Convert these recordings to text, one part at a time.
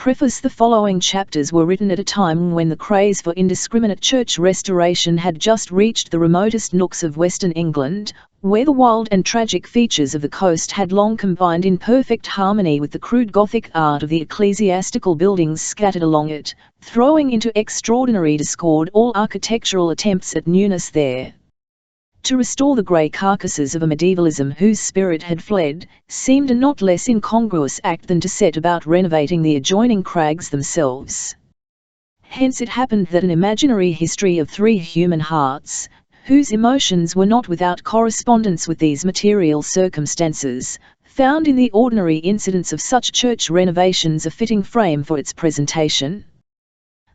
Preface: the following chapters were written at a time when the craze for indiscriminate church restoration had just reached the remotest nooks of Western England, where the wild and tragic features of the coast had long combined in perfect harmony with the crude Gothic art of the ecclesiastical buildings scattered along it, throwing into extraordinary discord all architectural attempts at newness there. To restore the grey carcasses of a medievalism whose spirit had fled, seemed a not less incongruous act than to set about renovating the adjoining crags themselves. Hence it happened that an imaginary history of three human hearts, whose emotions were not without correspondence with these material circumstances, found in the ordinary incidents of such church renovations a fitting frame for its presentation.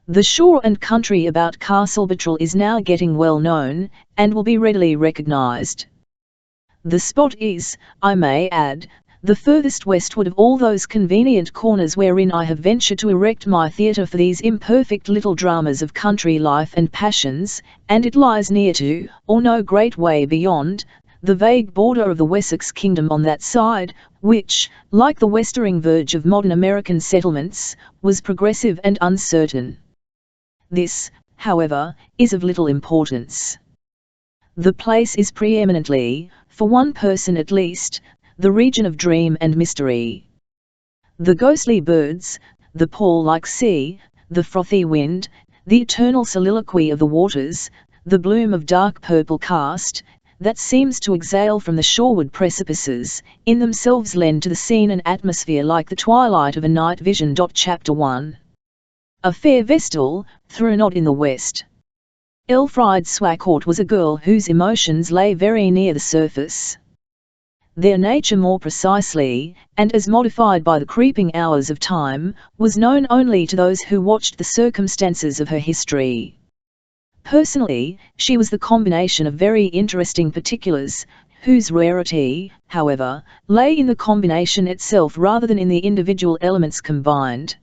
The shore and country about Castle Bottrell is now getting well known, and will be readily recognised. The spot is, I may add, the furthest westward of all those convenient corners wherein I have ventured to erect my theatre for these imperfect little dramas of country life and passions, and it lies near to, or no great way beyond, the vague border of the Wessex kingdom on that side, which, like the westering verge of modern American settlements, was progressive and uncertain. This, however, is of little importance. The place is preeminently, for one person at least, the region of dream and mystery. The ghostly birds, the pall-like sea, the frothy wind, the eternal soliloquy of the waters, the bloom of dark purple cast, that seems to exhale from the shoreward precipices, in themselves lend to the scene an atmosphere like the twilight of a night vision. Chapter 1. A fair vestal, threw not in the west. Elfride Swacourt was a girl whose emotions lay very near the surface. Their nature more precisely, and as modified by the creeping hours of time, was known only to those who watched the circumstances of her history. Personally, she was the combination of very interesting particulars, whose rarity, however, lay in the combination itself rather than in the individual elements combined.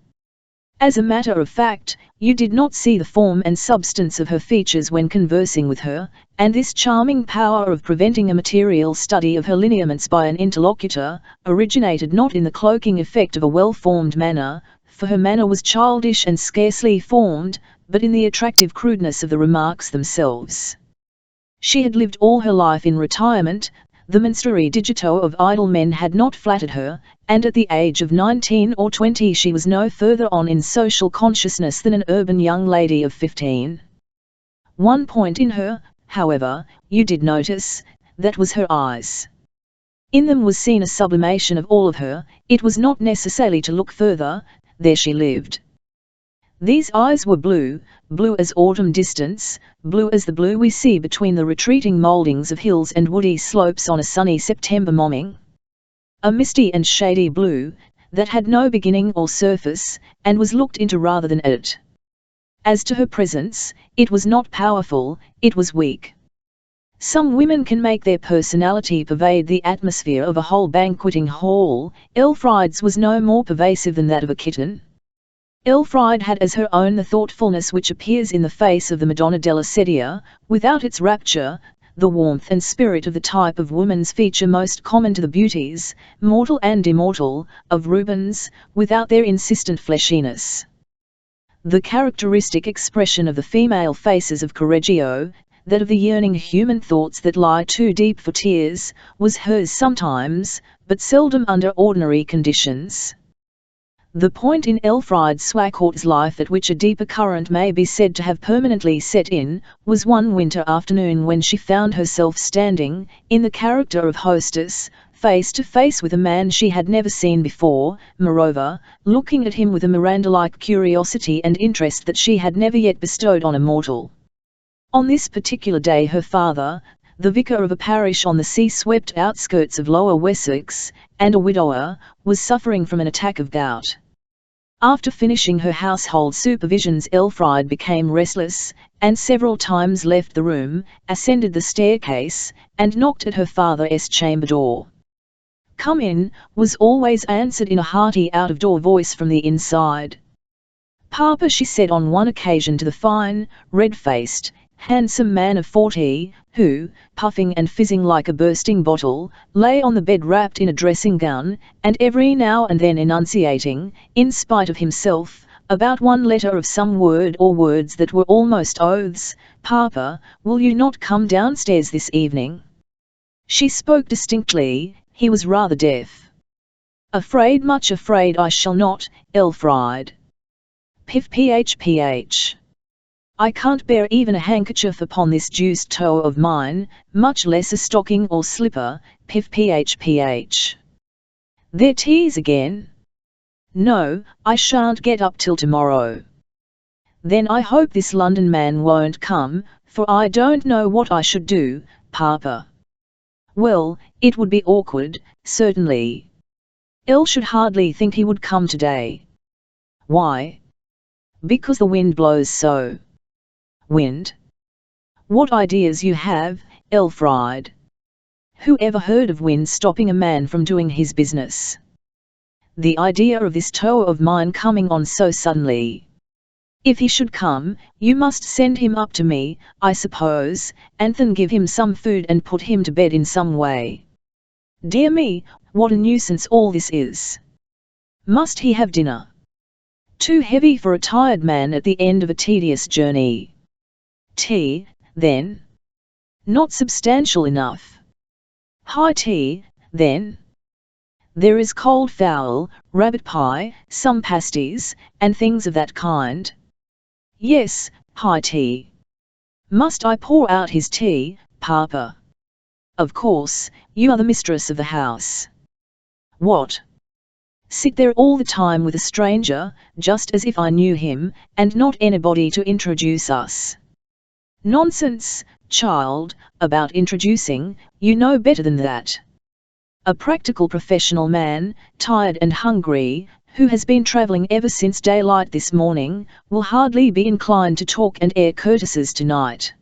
As a matter of fact, you did not see the form and substance of her features when conversing with her, and this charming power of preventing a material study of her lineaments by an interlocutor, originated not in the cloaking effect of a well-formed manner, for her manner was childish and scarcely formed, but in the attractive crudeness of the remarks themselves. She had lived all her life in retirement. The minstrelsy digito of idle men had not flattered her, and at the age of 19 or 20 she was no further on in social consciousness than an urban young lady of 15. One point in her, however, you did notice, that was her eyes. In them was seen a sublimation of all of her. It was not necessary to look further, there she lived. These eyes were blue, blue as autumn distance, blue as the blue we see between the retreating mouldings of hills and woody slopes on a sunny September morning. A misty and shady blue, that had no beginning or surface, and was looked into rather than at. As to her presence, it was not powerful, it was weak. Some women can make their personality pervade the atmosphere of a whole banqueting hall. Elfride's was no more pervasive than that of a kitten. Elfride had as her own the thoughtfulness which appears in the face of the Madonna della Sedia, without its rapture, the warmth and spirit of the type of woman's feature most common to the beauties, mortal and immortal, of Rubens, without their insistent fleshiness. The characteristic expression of the female faces of Correggio, that of the yearning human thoughts that lie too deep for tears, was hers sometimes, but seldom under ordinary conditions. The point in Elfride Swacourt's life at which a deeper current may be said to have permanently set in, was one winter afternoon when she found herself standing, in the character of hostess, face to face with a man she had never seen before, moreover, looking at him with a Miranda-like curiosity and interest that she had never yet bestowed on a mortal. On this particular day her father, the vicar of a parish on the sea-swept outskirts of Lower Wessex, and a widower, was suffering from an attack of gout. After finishing her household supervisions, Elfride became restless, and several times left the room, ascended the staircase, and knocked at her father's chamber door. "Come in," was always answered in a hearty out-of-door voice from the inside. "Papa," she said on one occasion to the fine, red-faced, handsome man of 40, who, puffing and fizzing like a bursting bottle, lay on the bed wrapped in a dressing gown, and every now and then enunciating, in spite of himself, about one letter of some word or words that were almost oaths. "Papa, will you not come downstairs this evening?" She spoke distinctly. He was rather deaf. "Afraid, much afraid I shall not, Elfried. Piff ph. I can't bear even a handkerchief upon this deuced toe of mine, much less a stocking or slipper, piff ph. There tease again? No, I shan't get up till tomorrow. Then I hope this London man won't come, for I don't know what I should do, Papa." Well, it would be awkward, certainly. El should hardly think he would come today. Why? Because the wind blows so. Wind? What ideas you have, Elfried. Who ever heard of wind stopping a man from doing his business? The idea of this toe of mine coming on so suddenly. If he should come, you must send him up to me, I suppose, and then give him some food and put him to bed in some way. Dear me, what a nuisance all this is. Must he have dinner? Too heavy for a tired man at the end of a tedious journey. Tea, then? Not substantial enough. High tea, then? There is cold fowl, rabbit pie, some pasties, and things of that kind. Yes, high tea. Must I pour out his tea, Papa? Of course, you are the mistress of the house. What? Sit there all the time with a stranger, just as if I knew him, and not anybody to introduce us. Nonsense, child, about introducing, you know better than that. A practical professional man, tired and hungry, who has been travelling ever since daylight this morning, will hardly be inclined to talk and air courtesies tonight.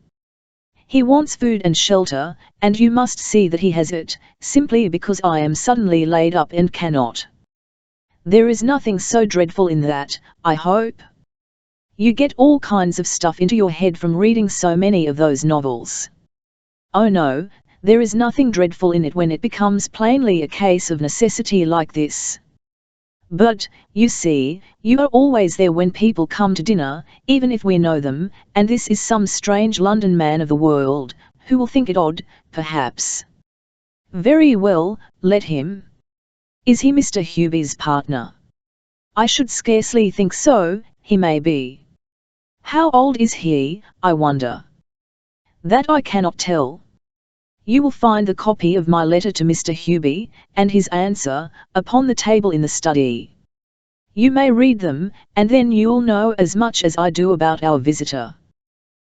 He wants food and shelter, and you must see that he has it, simply because I am suddenly laid up and cannot. There is nothing so dreadful in that, I hope. You get all kinds of stuff into your head from reading so many of those novels. Oh no, there is nothing dreadful in it when it becomes plainly a case of necessity like this. But, you see, you are always there when people come to dinner, even if we know them, and this is some strange London man of the world, who will think it odd, perhaps. Very well, let him. Is he Mr. Hubie's partner? I should scarcely think so, he may be. How old is he, I wonder? That I cannot tell. You will find the copy of my letter to Mr. Hubie, and his answer, upon the table in the study. You may read them, and then you'll know as much as I do about our visitor.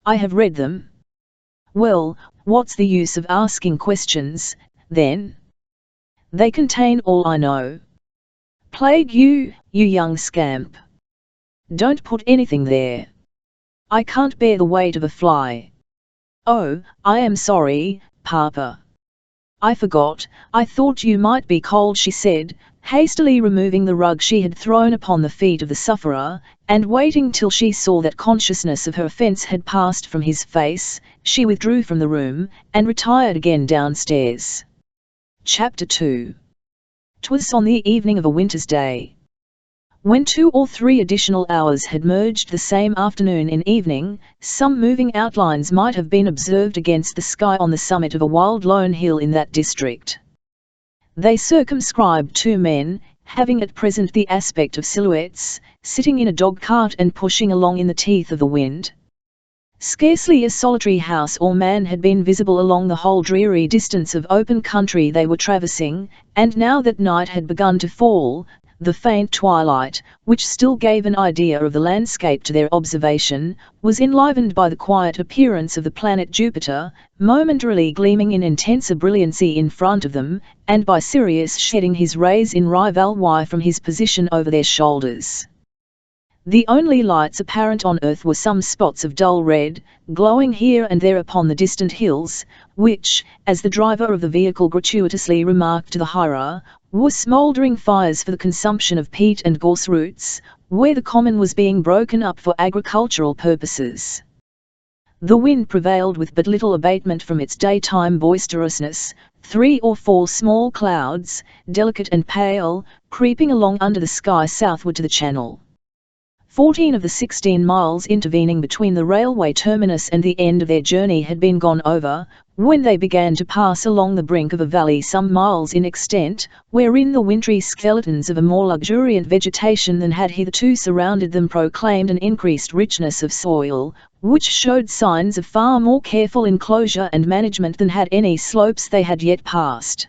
I have read them. Well, what's the use of asking questions, then? They contain all I know. Plague you, you young scamp. Don't put anything there. I can't bear the weight of a fly. Oh, I am sorry, Papa. I forgot, I thought you might be cold, she said, hastily removing the rug she had thrown upon the feet of the sufferer, and waiting till she saw that consciousness of her offence had passed from his face, she withdrew from the room, and retired again downstairs. Chapter 2. 'Twas on the evening of a winter's day. When 2 or 3 additional hours had merged the same afternoon in evening, some moving outlines might have been observed against the sky on the summit of a wild lone hill in that district. They circumscribed 2 men, having at present the aspect of silhouettes, sitting in a dog-cart and pushing along in the teeth of the wind. Scarcely a solitary house or man had been visible along the whole dreary distance of open country they were traversing, and now that night had begun to fall, the faint twilight, which still gave an idea of the landscape to their observation, was enlivened by the quiet appearance of the planet Jupiter, momentarily gleaming in intenser brilliancy in front of them, and by Sirius shedding his rays in rivalry from his position over their shoulders. The only lights apparent on earth were some spots of dull red, glowing here and there upon the distant hills, which, as the driver of the vehicle gratuitously remarked to the hirer, were smouldering fires for the consumption of peat and gorse roots, where the common was being broken up for agricultural purposes. The wind prevailed with but little abatement from its daytime boisterousness, 3 or 4 small clouds, delicate and pale, creeping along under the sky southward to the channel. 14 of the 16 miles intervening between the railway terminus and the end of their journey had been gone over, when they began to pass along the brink of a valley some miles in extent, wherein the wintry skeletons of a more luxuriant vegetation than had hitherto surrounded them proclaimed an increased richness of soil, which showed signs of far more careful enclosure and management than had any slopes they had yet passed.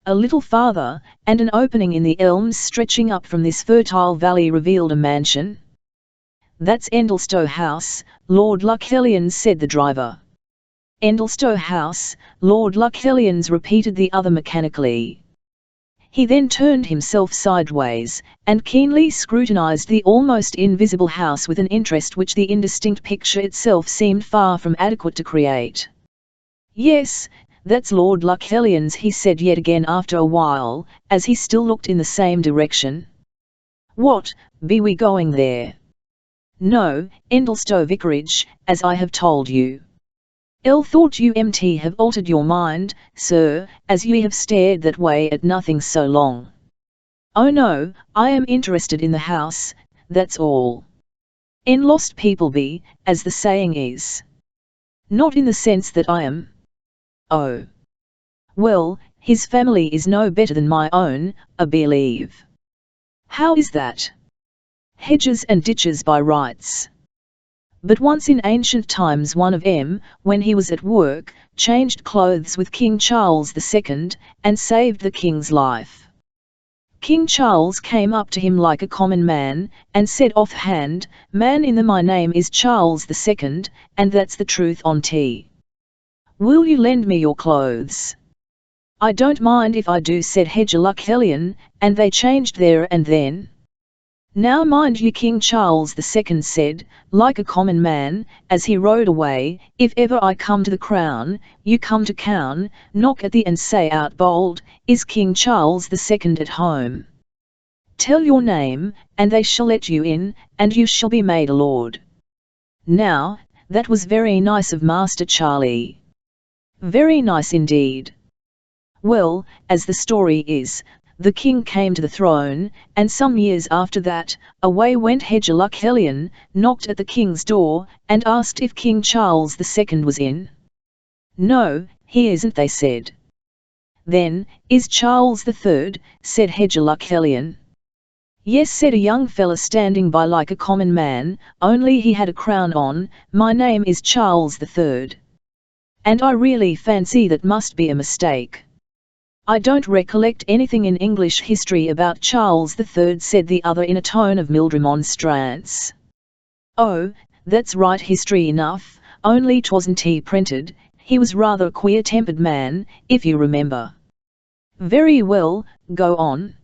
A little farther, and an opening in the elms stretching up from this fertile valley revealed a mansion. "That's Endlestowe House, Lord Luxellian's," said the driver. "Endlestowe House, Lord Luxellian's," repeated the other mechanically. He then turned himself sideways, and keenly scrutinized the almost invisible house with an interest which the indistinct picture itself seemed far from adequate to create. "Yes, that's Lord Luxellian's," he said yet again after a while, as he still looked in the same direction. "What, be we going there?" "No, Endlestowe Vicarage, as I have told you." Thought you might have altered your mind, sir, as you have stared that way at nothing so long." "Oh no, I am interested in the house, that's all. In lost people be, as the saying is. Not in the sense that I am." "Oh. Well, his family is no better than my own, I believe." "How is that?" "Hedges and ditches by rights. But once in ancient times one of 'em, when he was at work, changed clothes with King Charles II, and saved the king's life. King Charles came up to him like a common man, and said offhand, 'Man in the my name is Charles II, and that's the truth on't. Will you lend me your clothes?' 'I don't mind if I do,' said Hedger Luxellian, and they changed there and then. Now mind you, King Charles II said, like a common man, as he rode away, 'If ever I come to the crown, you come to Cown, knock at the and say out bold, is King Charles II at home? Tell your name, and they shall let you in, and you shall be made a lord.' Now, that was very nice of Master Charlie. Very nice indeed. Well, as the story is, the king came to the throne, and some years after that, away went Hedger Luxellian, knocked at the king's door, and asked if King Charles II was in. 'No, he isn't,' they said. 'Then, is Charles III?' said Hedger Luxellian. 'Yes,' said a young fella standing by like a common man, 'only he had a crown on. My name is Charles III. And I really fancy that must be a mistake. I don't recollect anything in English history about Charles III,' said the other in a tone of mild remonstrance. 'Oh, that's right history enough, only 'twasn't he printed, he was rather a queer-tempered man, if you remember.' 'Very well, go on.'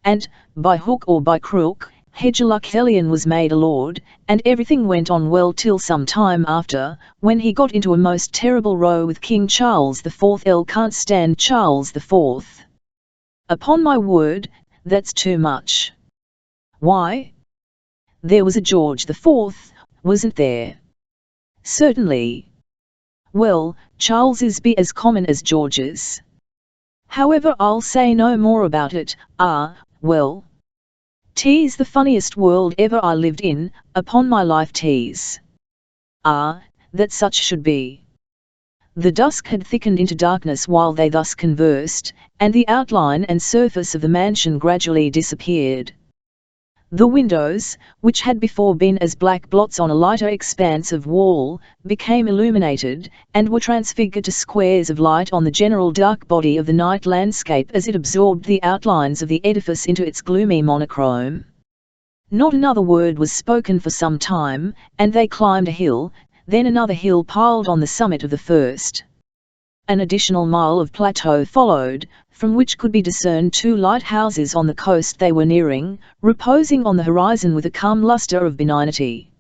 And, by hook or by crook, Hedger Luxellian was made a lord, and everything went on well till some time after, when he got into a most terrible row with King Charles IV. Can't stand Charles IV. Upon my word, that's too much. Why? There was a George IV, wasn't there? Certainly. Well, Charles's be as common as George's. However, I'll say no more about it. Well. 'Tis the funniest world ever I lived in, upon my life 'tis. That such should be. The dusk had thickened into darkness while they thus conversed, and the outline and surface of the mansion gradually disappeared. The windows, which had before been as black blots on a lighter expanse of wall, became illuminated, and were transfigured to squares of light on the general dark body of the night landscape as it absorbed the outlines of the edifice into its gloomy monochrome. Not another word was spoken for some time, and they climbed a hill, then another hill piled on the summit of the first. An additional mile of plateau followed, from which could be discerned 2 lighthouses on the coast they were nearing, reposing on the horizon with a calm lustre of benignity.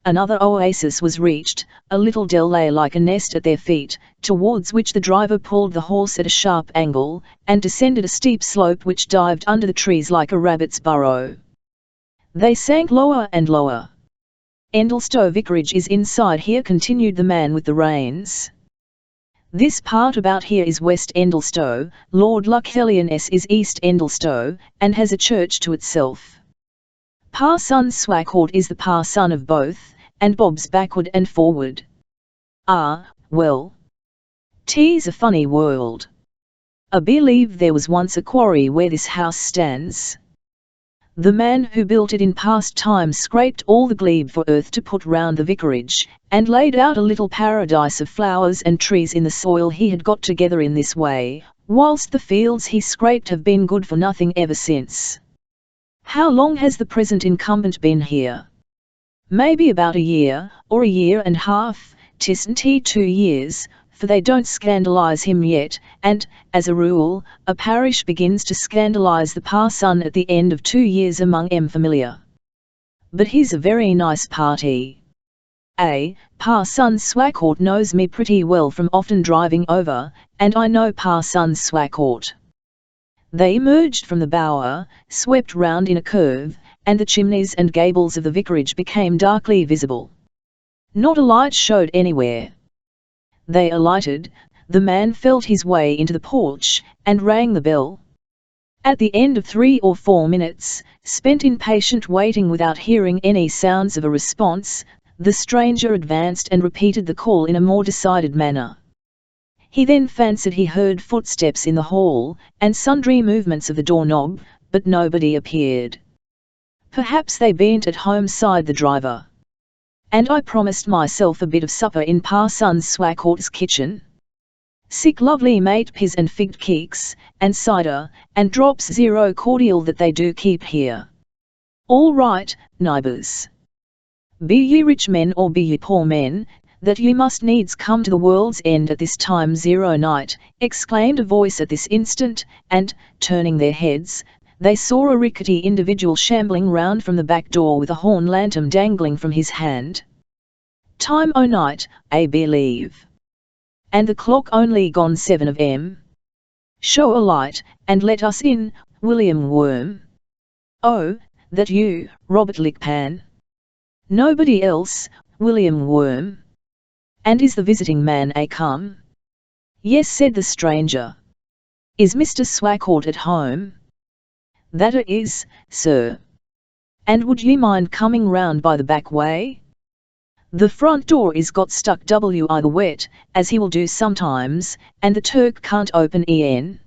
Another oasis was reached, a little dell lay like a nest at their feet, towards which the driver pulled the horse at a sharp angle, and descended a steep slope which dived under the trees like a rabbit's burrow. They sank lower and lower. Endlestowe Vicarage is inside here, continued the man with the reins. This part about here is West Endlestowe, Lord Luckhelion's is East Endlestowe, and has a church to itself. Parson Swacourt is the parson of both, and bobs backward and forward. Ah, well. 'Tis a funny world. I believe there was once a quarry where this house stands. The man who built it in past times scraped all the glebe for earth to put round the vicarage, and laid out a little paradise of flowers and trees in the soil he had got together in this way, whilst the fields he scraped have been good for nothing ever since. How long has the present incumbent been here? Maybe about a year, or a year and half. 'Tisn't he 2 years, for they don't scandalise him yet, and, as a rule, a parish begins to scandalise the parson at the end of 2 years among em familiar. But he's a very nice party. Parson Swacourt knows me pretty well from often driving over, and I know Parson Swacourt. They emerged from the bower, swept round in a curve, and the chimneys and gables of the vicarage became darkly visible. Not a light showed anywhere. They alighted, the man felt his way into the porch, and rang the bell. At the end of 3 or 4 minutes, spent in patient waiting without hearing any sounds of a response, the stranger advanced and repeated the call in a more decided manner. He then fancied he heard footsteps in the hall, and sundry movements of the doorknob, but nobody appeared. Perhaps they bean't at home, sighed the driver. And I promised myself a bit of supper in Parson Swacourt's kitchen. Sick lovely mate pies and fig cakes, and cider, and drops zero cordial that they do keep here. All right, neighbours. Be ye rich men or be ye poor men, that ye must needs come to the world's end at this time zero night, exclaimed a voice at this instant, and, turning their heads, they saw a rickety individual shambling round from the back door with a horn lantern dangling from his hand. Time o' night, I believe. And the clock only gone 7 of M. Show a light, and let us in, William Worm. Oh, that you, Robert Lickpan? Nobody else, William Worm. And is the visiting man come? Yes, said the stranger. Is Mr. Swacourt at home? That it is, sir. And would ye mind coming round by the back way? The front door is got stuck the wet, as he will do sometimes, and the Turk can't open en.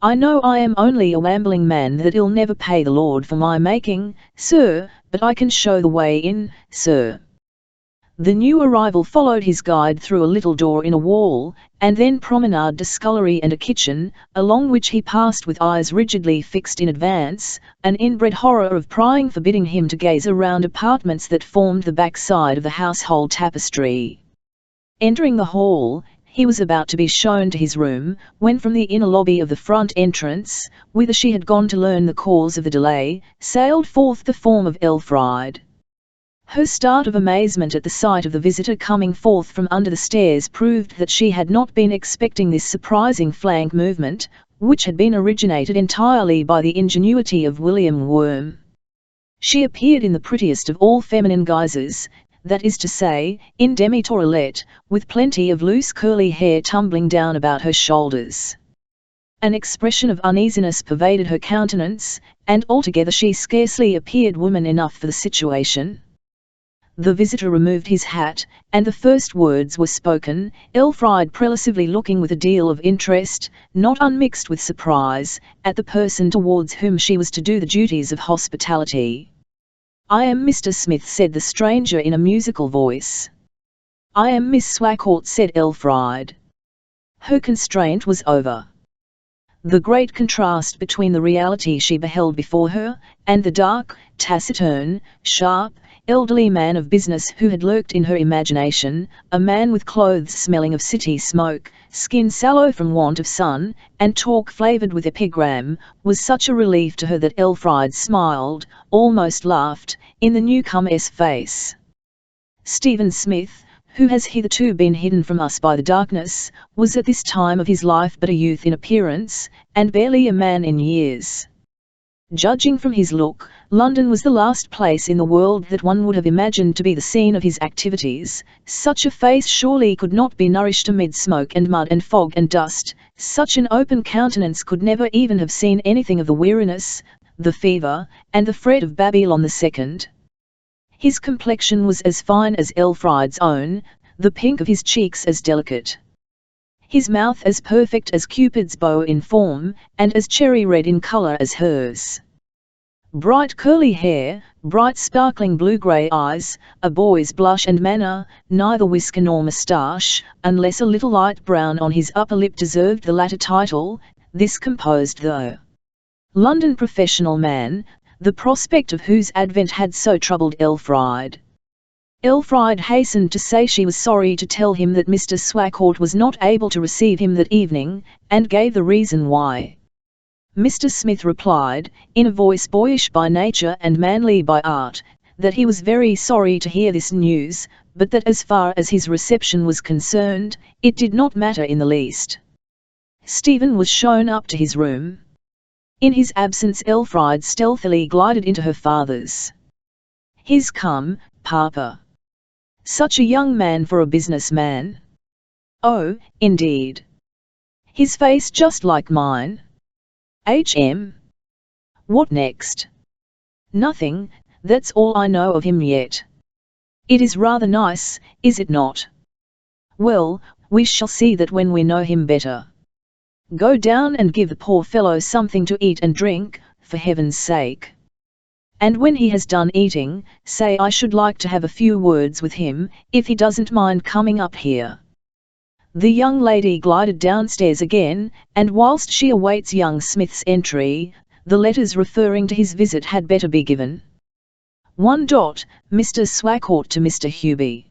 I know I am only a wambling man that I'll never pay the Lord for my making, sir, but I can show the way in, sir. The new arrival followed his guide through a little door in a wall, and then promenaded a scullery and a kitchen, along which he passed with eyes rigidly fixed in advance, an inbred horror of prying forbidding him to gaze around apartments that formed the back side of the household tapestry. Entering the hall, he was about to be shown to his room, when from the inner lobby of the front entrance, whither she had gone to learn the cause of the delay, sailed forth the form of Elfried. Her start of amazement at the sight of the visitor coming forth from under the stairs proved that she had not been expecting this surprising flank movement, which had been originated entirely by the ingenuity of William Worm. She appeared in the prettiest of all feminine guises, that is to say, in demi-toilette, with plenty of loose curly hair tumbling down about her shoulders. An expression of uneasiness pervaded her countenance, and altogether she scarcely appeared woman enough for the situation. The visitor removed his hat, and the first words were spoken, Elfried prelusively looking with a deal of interest, not unmixed with surprise, at the person towards whom she was to do the duties of hospitality. I am Mr. Smith, said the stranger in a musical voice. I am Miss Swacourt, said Elfried. Her constraint was over. The great contrast between the reality she beheld before her, and the dark, taciturn, sharp, elderly man of business who had lurked in her imagination, a man with clothes smelling of city smoke, skin sallow from want of sun, and talk flavoured with epigram, was such a relief to her that Elfried smiled, almost laughed, in the newcomer's face. Stephen Smith, who has hitherto been hidden from us by the darkness, was at this time of his life but a youth in appearance, and barely a man in years. Judging from his look, London was the last place in the world that one would have imagined to be the scene of his activities. Such a face surely could not be nourished amid smoke and mud and fog and dust. Such an open countenance could never even have seen anything of the weariness, the fever, and the fret of Babylon II. His complexion was as fine as Elfride's own, the pink of his cheeks as delicate. His mouth as perfect as Cupid's bow in form, and as cherry-red in colour as hers. Bright curly hair, bright sparkling blue-grey eyes, a boy's blush and manner, neither whisker nor moustache, unless a little light brown on his upper lip deserved the latter title, this composed the London professional man, the prospect of whose advent had so troubled Elfride. Elfride hastened to say she was sorry to tell him that Mr. Swacourt was not able to receive him that evening, and gave the reason why. Mr. Smith replied, in a voice boyish by nature and manly by art, that he was very sorry to hear this news, but that as far as his reception was concerned, it did not matter in the least. Stephen was shown up to his room. In his absence Elfride stealthily glided into her father's. "He's come, Papa. Such a young man for a businessman." "Oh, indeed. His face just like mine." "H.M. What next?" "Nothing, that's all I know of him yet." "It is rather nice, is it not?" "Well, we shall see that when we know him better. Go down and give the poor fellow something to eat and drink, for heaven's sake. And when he has done eating, say I should like to have a few words with him, if he doesn't mind coming up here." The young lady glided downstairs again, and whilst she awaits young Smith's entry, the letters referring to his visit had better be given. 1. Mr. Swacourt to Mr. Hubie.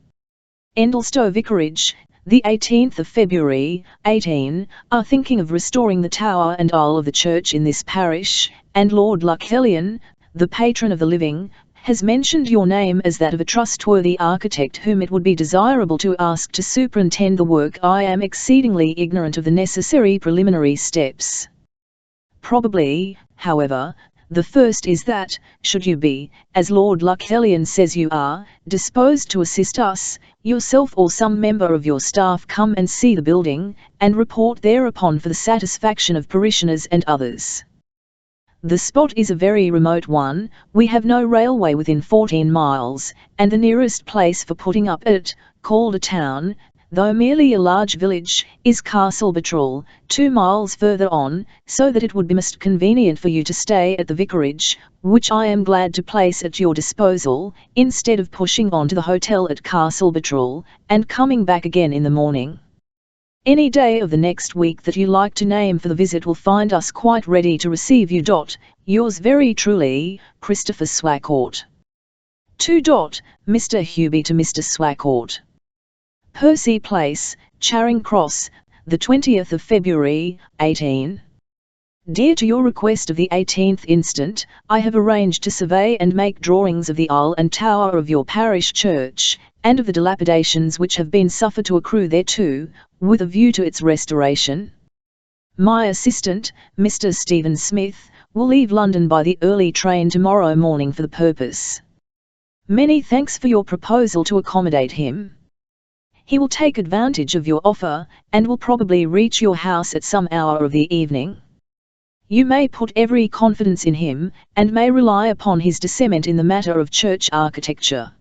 Endlestowe Vicarage, the 18th of February, 18, are thinking of restoring the tower and aisle of the church in this parish, and Lord Luxellian, the patron of the living, has mentioned your name as that of a trustworthy architect whom it would be desirable to ask to superintend the work. I am exceedingly ignorant of the necessary preliminary steps. Probably, however, the first is that, should you be, as Lord Luxellian says you are, disposed to assist us, yourself or some member of your staff come and see the building, and report thereupon for the satisfaction of parishioners and others. The spot is a very remote one, we have no railway within 14 miles, and the nearest place for putting up it, called a town, though merely a large village, is Castle Buttrell, 2 miles further on, so that it would be most convenient for you to stay at the vicarage, which I am glad to place at your disposal, instead of pushing on to the hotel at Castle Buttrell, and coming back again in the morning. Any day of the next week that you like to name for the visit will find us quite ready to receive you. Yours very truly, Christopher Swacourt. 2. Mr. Hubie to Mr. Swacourt. Percy Place, Charing Cross, the 20th of February, 18. Dear, to your request of the 18th instant, I have arranged to survey and make drawings of the aisle and tower of your parish church, and of the dilapidations which have been suffered to accrue thereto, with a view to its restoration. My assistant, Mr. Stephen Smith, will leave London by the early train tomorrow morning for the purpose. Many thanks for your proposal to accommodate him. He will take advantage of your offer, and will probably reach your house at some hour of the evening. You may put every confidence in him, and may rely upon his discernment in the matter of church architecture.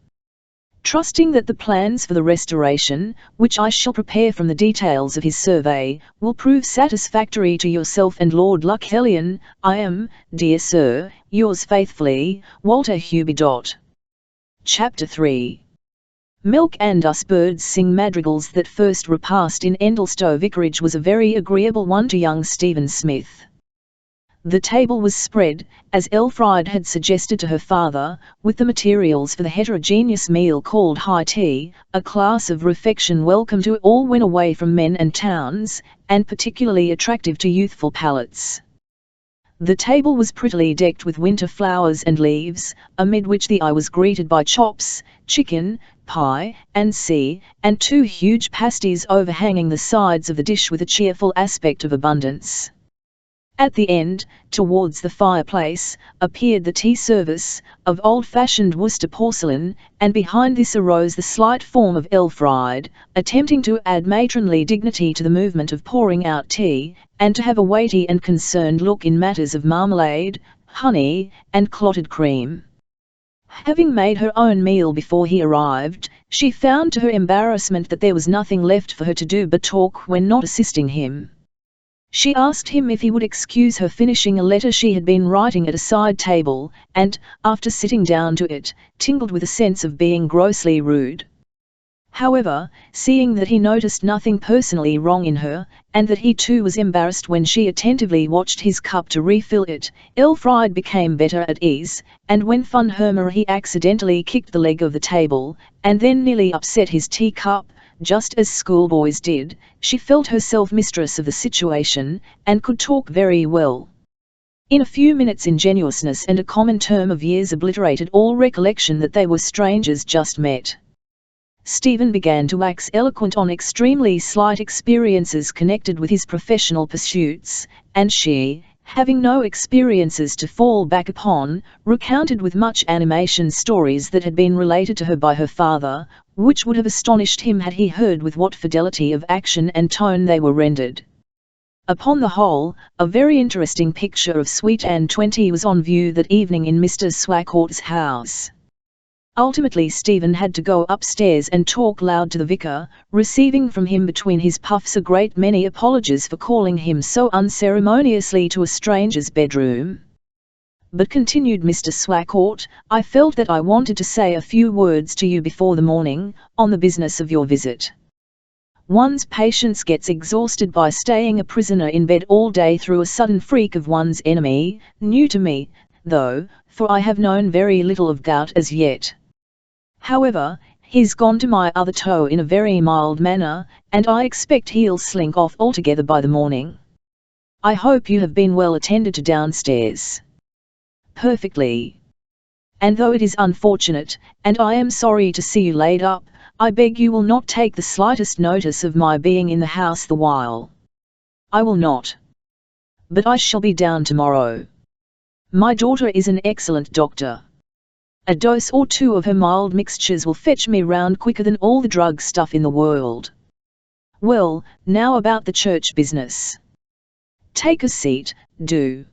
Trusting that the plans for the restoration, which I shall prepare from the details of his survey, will prove satisfactory to yourself and Lord Luxellian, I am, dear sir, yours faithfully, Walter Hubie. Chapter 3. Milk and us birds sing madrigals. That first repast in Endlestowe Vicarage was a very agreeable one to young Stephen Smith. The table was spread, as Elfride had suggested to her father, with the materials for the heterogeneous meal called high tea, a class of refection welcome to all when away from men and towns, and particularly attractive to youthful palates. The table was prettily decked with winter flowers and leaves, amid which the eye was greeted by chops, chicken, pie, and and 2 huge pasties overhanging the sides of the dish with a cheerful aspect of abundance. At the end, towards the fireplace, appeared the tea service, of old-fashioned Worcester porcelain, and behind this arose the slight form of Elfride, attempting to add matronly dignity to the movement of pouring out tea, and to have a weighty and concerned look in matters of marmalade, honey, and clotted cream. Having made her own meal before he arrived, she found to her embarrassment that there was nothing left for her to do but talk when not assisting him. She asked him if he would excuse her finishing a letter she had been writing at a side table, and, after sitting down to it, tingled with a sense of being grossly rude. However, seeing that he noticed nothing personally wrong in her, and that he too was embarrassed when she attentively watched his cup to refill it, Elfriede became better at ease, and when von Hermer accidentally kicked the leg of the table, and then nearly upset his teacup, just as schoolboys did, she felt herself mistress of the situation, and could talk very well. In a few minutes ingenuousness and a common term of years obliterated all recollection that they were strangers just met. Stephen began to wax eloquent on extremely slight experiences connected with his professional pursuits, and she, having no experiences to fall back upon, recounted with much animation stories that had been related to her by her father, which would have astonished him had he heard with what fidelity of action and tone they were rendered. Upon the whole, a very interesting picture of Sweet Anne 20 was on view that evening in Mr. Swacourt's house. Ultimately Stephen had to go upstairs and talk loud to the vicar, receiving from him between his puffs a great many apologies for calling him so unceremoniously to a stranger's bedroom. But continued Mr. Swacourt, I felt that I wanted to say a few words to you before the morning, on the business of your visit. One's patience gets exhausted by staying a prisoner in bed all day through a sudden freak of one's enemy, new to me, though, for I have known very little of gout as yet. However, he's gone to my other toe in a very mild manner, and I expect he'll slink off altogether by the morning. I hope you have been well attended to downstairs. Perfectly. And though it is unfortunate, and I am sorry to see you laid up, I beg you will not take the slightest notice of my being in the house the while. I will not. But I shall be down tomorrow. My daughter is an excellent doctor. A dose or two of her mild mixtures will fetch me round quicker than all the drug stuff in the world. Well, now about the church business. Take a seat, do.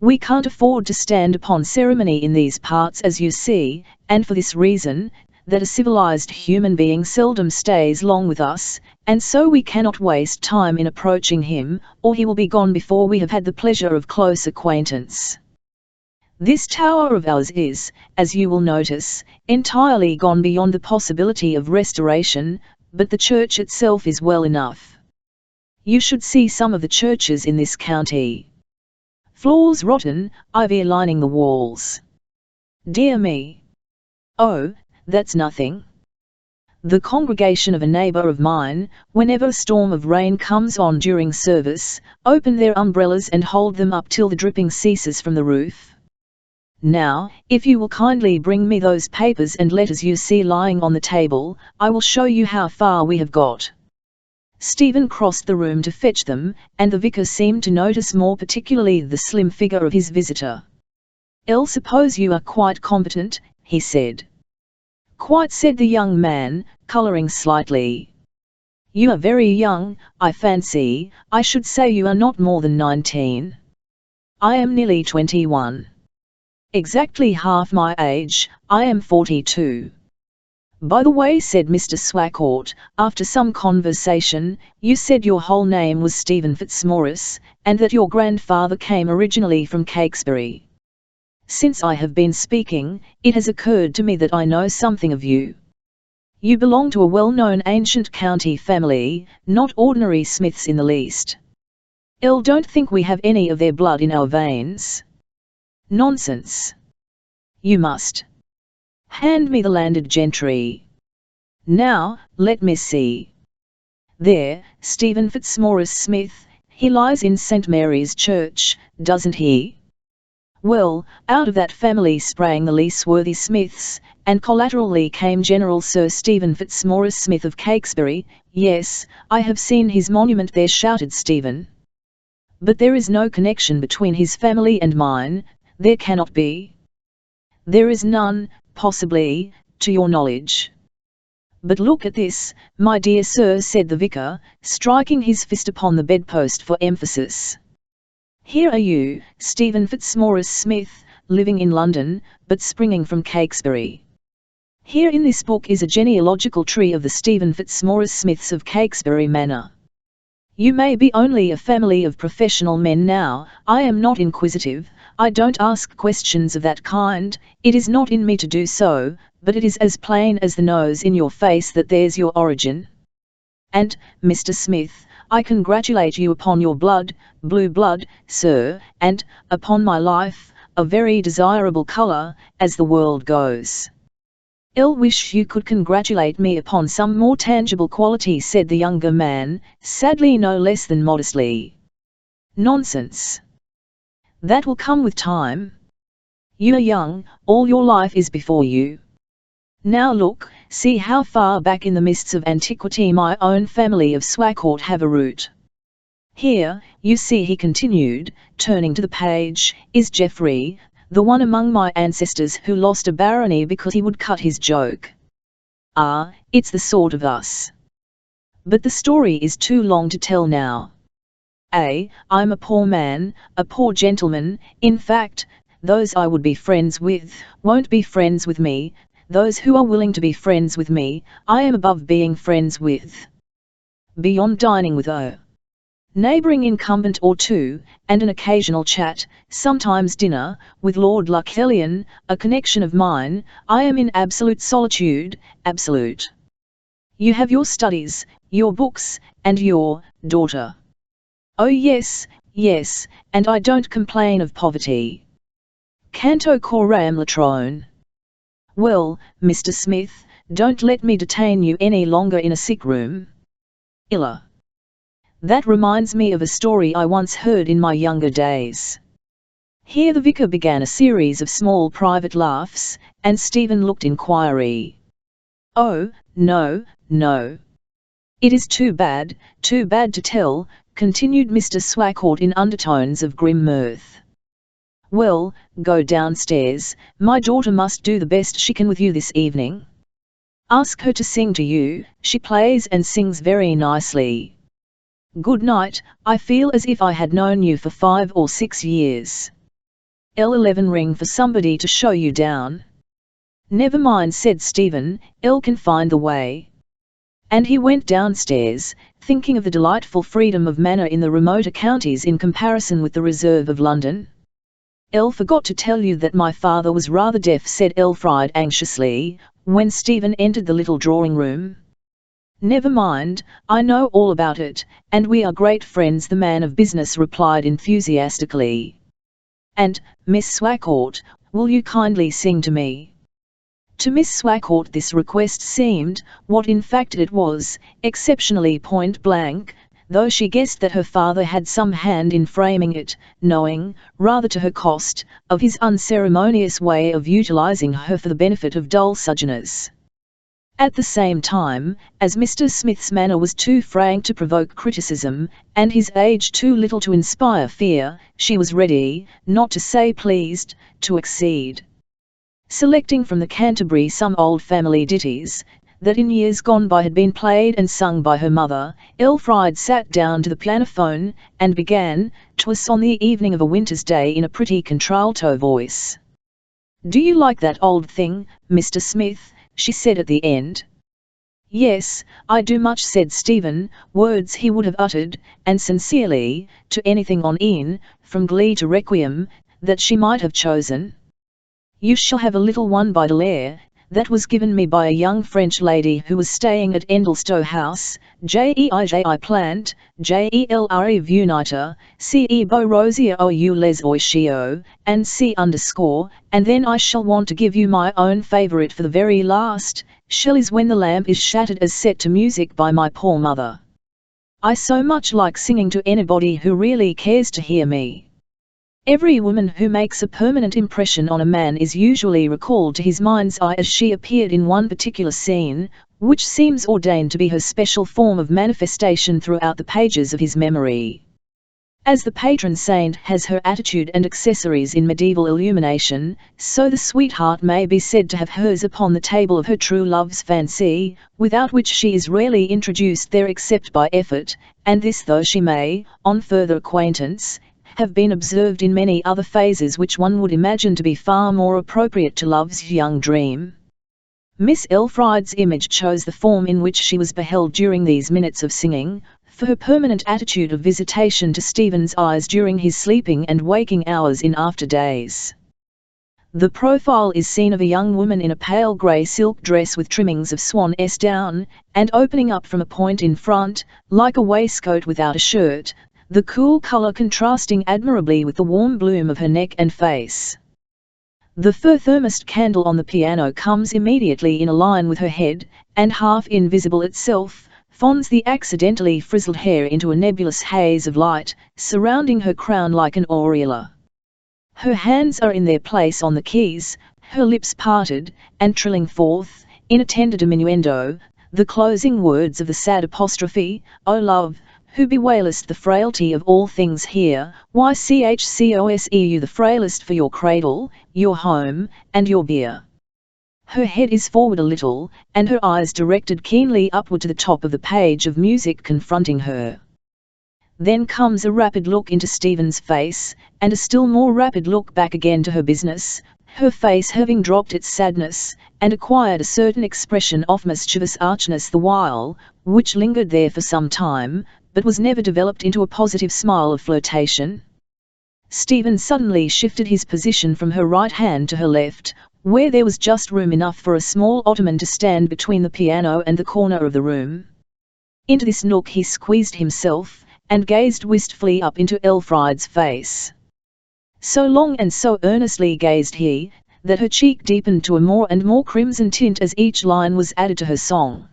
We can't afford to stand upon ceremony in these parts, as you see, and for this reason, that a civilized human being seldom stays long with us, and so we cannot waste time in approaching him, or he will be gone before we have had the pleasure of close acquaintance. This tower of ours is, as you will notice, entirely gone beyond the possibility of restoration, but the church itself is well enough. You should see some of the churches in this county. Floors rotten, ivy lining the walls. Dear me! Oh, that's nothing. The congregation of a neighbour of mine, whenever a storm of rain comes on during service, open their umbrellas and hold them up till the dripping ceases from the roof. Now, if you will kindly bring me those papers and letters you see lying on the table, I will show you how far we have got. Stephen crossed the room to fetch them, and the vicar seemed to notice more particularly the slim figure of his visitor. "I suppose you are quite competent," he said. "Quite," said the young man, colouring slightly. "You are very young, I fancy. I should say you are not more than 19. I am nearly 21. Exactly half my age, I am 42. By the way," said Mr. Swacourt, after some conversation, "you said your whole name was Stephen Fitzmaurice, and that your grandfather came originally from Cakesbury. Since I have been speaking, it has occurred to me that I know something of you. You belong to a well-known ancient county family, not ordinary Smiths in the least. I don't think we have any of their blood in our veins. Nonsense. You must. Hand me the landed gentry. Now, let me see. There, Stephen Fitzmaurice Smith, he lies in St. Mary's Church, doesn't he? Well, out of that family sprang the leaseworthy Smiths, and collaterally came General Sir Stephen Fitzmaurice Smith of Cakesbury. Yes, I have seen his monument there," shouted Stephen. But there is no connection between his family and mine, there cannot be. There is none, possibly, to your knowledge. But look at this, my dear sir, said the vicar, striking his fist upon the bedpost for emphasis. Here are you, Stephen Fitzmaurice Smith, living in London, but springing from Cakesbury. Here in this book is a genealogical tree of the Stephen Fitzmaurice Smiths of Cakesbury Manor. You may be only a family of professional men now, I am not inquisitive, I don't ask questions of that kind, it is not in me to do so, but it is as plain as the nose in your face that there's your origin. And, Mr. Smith, I congratulate you upon your blue blood, sir, and, upon my life, a very desirable colour, as the world goes. Ill wish you could congratulate me upon some more tangible quality, said the younger man, sadly no less than modestly. Nonsense. That will come with time. You are young, all your life is before you. Now look, see how far back in the mists of antiquity my own family of Swacourt have a root. Here, you see, he continued, turning to the page, is Geoffrey, the one among my ancestors who lost a barony because he would cut his joke. Ah, it's the sort of us. But the story is too long to tell now. I'm a poor man, a poor gentleman, in fact, those I would be friends with, won't be friends with me, those who are willing to be friends with me, I am above being friends with. Beyond dining with a neighbouring incumbent or two, and an occasional chat, sometimes dinner, with Lord Luxellian, a connection of mine, I am in absolute solitude, absolute. You have your studies, your books, and your daughter. Oh yes, yes, and I don't complain of poverty. Canto coram latrone. Well, Mr. Smith, don't let me detain you any longer in a sick room. Illa. That reminds me of a story I once heard in my younger days. Here the vicar began a series of small private laughs, and Stephen looked inquiry. Oh, no, no. It is too bad to tell, continued Mr. Swacourt in undertones of grim mirth. Well, go downstairs, my daughter must do the best she can with you this evening. Ask her to sing to you, she plays and sings very nicely. Good night, I feel as if I had known you for 5 or 6 years. L11 ring for somebody to show you down. Never mind, said Stephen, L can find the way. And he went downstairs, thinking of the delightful freedom of manner in the remoter counties in comparison with the reserve of London. L forgot to tell you that my father was rather deaf, said Elfried anxiously, when Stephen entered the little drawing-room. Never mind, I know all about it, and we are great friends, the man of business replied enthusiastically. And, Miss Swacourt, will you kindly sing to me? To Miss Swacourt this request seemed, what in fact it was, exceptionally point-blank, though she guessed that her father had some hand in framing it, knowing, rather to her cost, of his unceremonious way of utilizing her for the benefit of dull sojourners. At the same time, as Mr. Smith's manner was too frank to provoke criticism, and his age too little to inspire fear, she was ready, not to say pleased, to accede. Selecting from the Canterbury some old family ditties, that in years gone by had been played and sung by her mother, Elfried sat down to the pianophone, and began, "'Twas on the evening of a winter's day," in a pretty contralto voice. "Do you like that old thing, Mr. Smith?" she said at the end. "Yes, I do much," said Stephen, words he would have uttered, and sincerely, to anything on Ian, from Glee to Requiem, that she might have chosen. "You shall have a little one by Dallaire, that was given me by a young French lady who was staying at Endlestowe House, Jeiji plant, Jelre vunita, ce beau rosier ou les oichio, and c_, and then I shall want to give you my own favourite for the very last, Shelley's When the Lamp is Shattered, as set to music by my poor mother. I so much like singing to anybody who really cares to hear me. Every woman who makes a permanent impression on a man is usually recalled to his mind's eye as she appeared in one particular scene, which seems ordained to be her special form of manifestation throughout the pages of his memory. As the patron saint has her attitude and accessories in medieval illumination, so the sweetheart may be said to have hers upon the table of her true love's fancy, without which she is rarely introduced there except by effort, and this though she may, on further acquaintance, have been observed in many other phases which one would imagine to be far more appropriate to love's young dream. Miss Elfride's image chose the form in which she was beheld during these minutes of singing, for her permanent attitude of visitation to Stephen's eyes during his sleeping and waking hours in after days. The profile is seen of a young woman in a pale grey silk dress with trimmings of swan-s down, and opening up from a point in front, like a waistcoat without a shirt, the cool colour contrasting admirably with the warm bloom of her neck and face. The fir thermosed candle on the piano comes immediately in a line with her head, and half invisible itself, fawns the accidentally frizzled hair into a nebulous haze of light, surrounding her crown like an aureola. Her hands are in their place on the keys, her lips parted, and trilling forth, in a tender diminuendo, the closing words of the sad apostrophe, O love, who bewailest the frailty of all things here, YCHCOSEU the frailest for your cradle, your home, and your bier. Her head is forward a little, and her eyes directed keenly upward to the top of the page of music confronting her. Then comes a rapid look into Stephen's face, and a still more rapid look back again to her business, her face having dropped its sadness, and acquired a certain expression of mischievous archness the while, which lingered there for some time, but was never developed into a positive smile of flirtation. Stephen suddenly shifted his position from her right hand to her left, where there was just room enough for a small ottoman to stand between the piano and the corner of the room. Into this nook he squeezed himself, and gazed wistfully up into Elfride's face. So long and so earnestly gazed he, that her cheek deepened to a more and more crimson tint as each line was added to her song.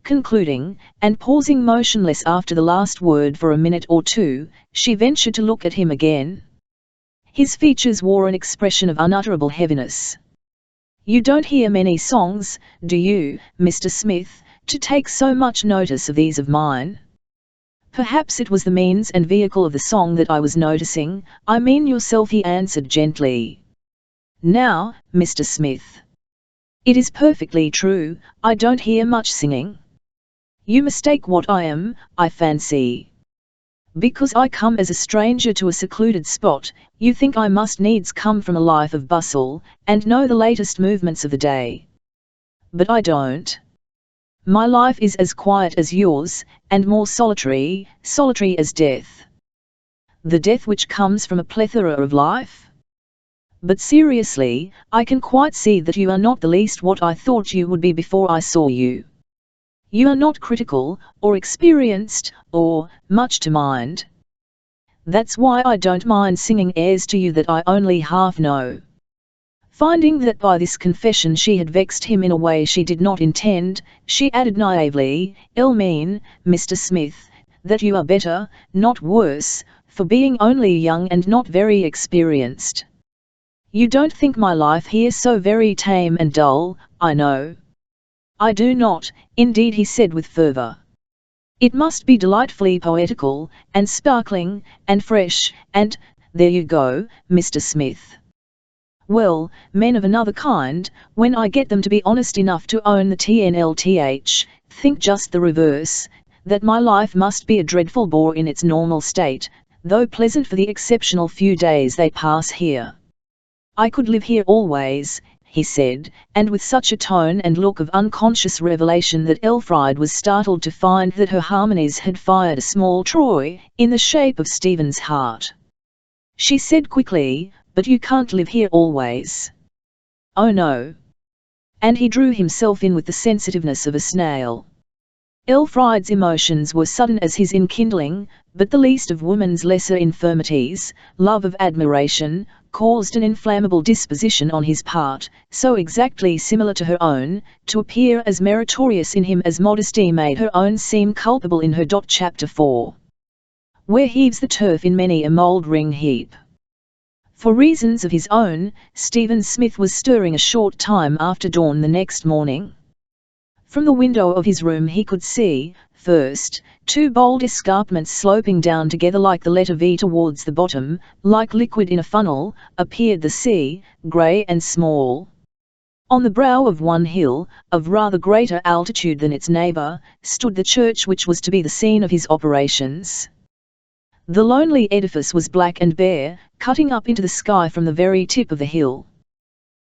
Concluding, and pausing motionless after the last word for a minute or two, she ventured to look at him again. His features wore an expression of unutterable heaviness. "You don't hear many songs, do you, Mr. Smith, to take so much notice of these of mine?" "Perhaps it was the means and vehicle of the song that I was noticing, I mean yourself," he answered gently. "Now, Mr. Smith, it is perfectly true, I don't hear much singing. You mistake what I am, I fancy. Because I come as a stranger to a secluded spot, you think I must needs come from a life of bustle, and know the latest movements of the day. But I don't. My life is as quiet as yours, and more solitary as death. The death which comes from a plethora of life? But seriously, I can quite see that you are not the least what I thought you would be before I saw you. You are not critical, or experienced, or much to mind. That's why I don't mind singing airs to you that I only half know." Finding that by this confession she had vexed him in a way she did not intend, she added naively, "I'll mean, Mr. Smith, that you are better, not worse, for being only young and not very experienced. You don't think my life here so very tame and dull, I know." "I do not, indeed," he said with fervour. "It must be delightfully poetical, and sparkling, and fresh, and, there you go, Mr. Smith. Well, men of another kind, when I get them to be honest enough to own the TNLTH, think just the reverse, that my life must be a dreadful bore in its normal state, though pleasant for the exceptional few days they pass here. I could live here always," he said, and with such a tone and look of unconscious revelation that Elfride was startled to find that her harmonies had fired a small Troy, in the shape of Stephen's heart. She said quickly, "But you can't live here always." "Oh no." And he drew himself in with the sensitiveness of a snail. Elfride's emotions were sudden as his enkindling, but the least of woman's lesser infirmities, love of admiration, caused an inflammable disposition on his part, so exactly similar to her own, to appear as meritorious in him as modesty made her own seem culpable in her. Chapter 4. Where heaves the turf in many a mouldering heap. For reasons of his own, Stephen Smith was stirring a short time after dawn the next morning. From the window of his room he could see, first, two bold escarpments sloping down together like the letter V towards the bottom, like liquid in a funnel, appeared the sea, grey and small. On the brow of one hill, of rather greater altitude than its neighbour, stood the church which was to be the scene of his operations. The lonely edifice was black and bare, cutting up into the sky from the very tip of the hill.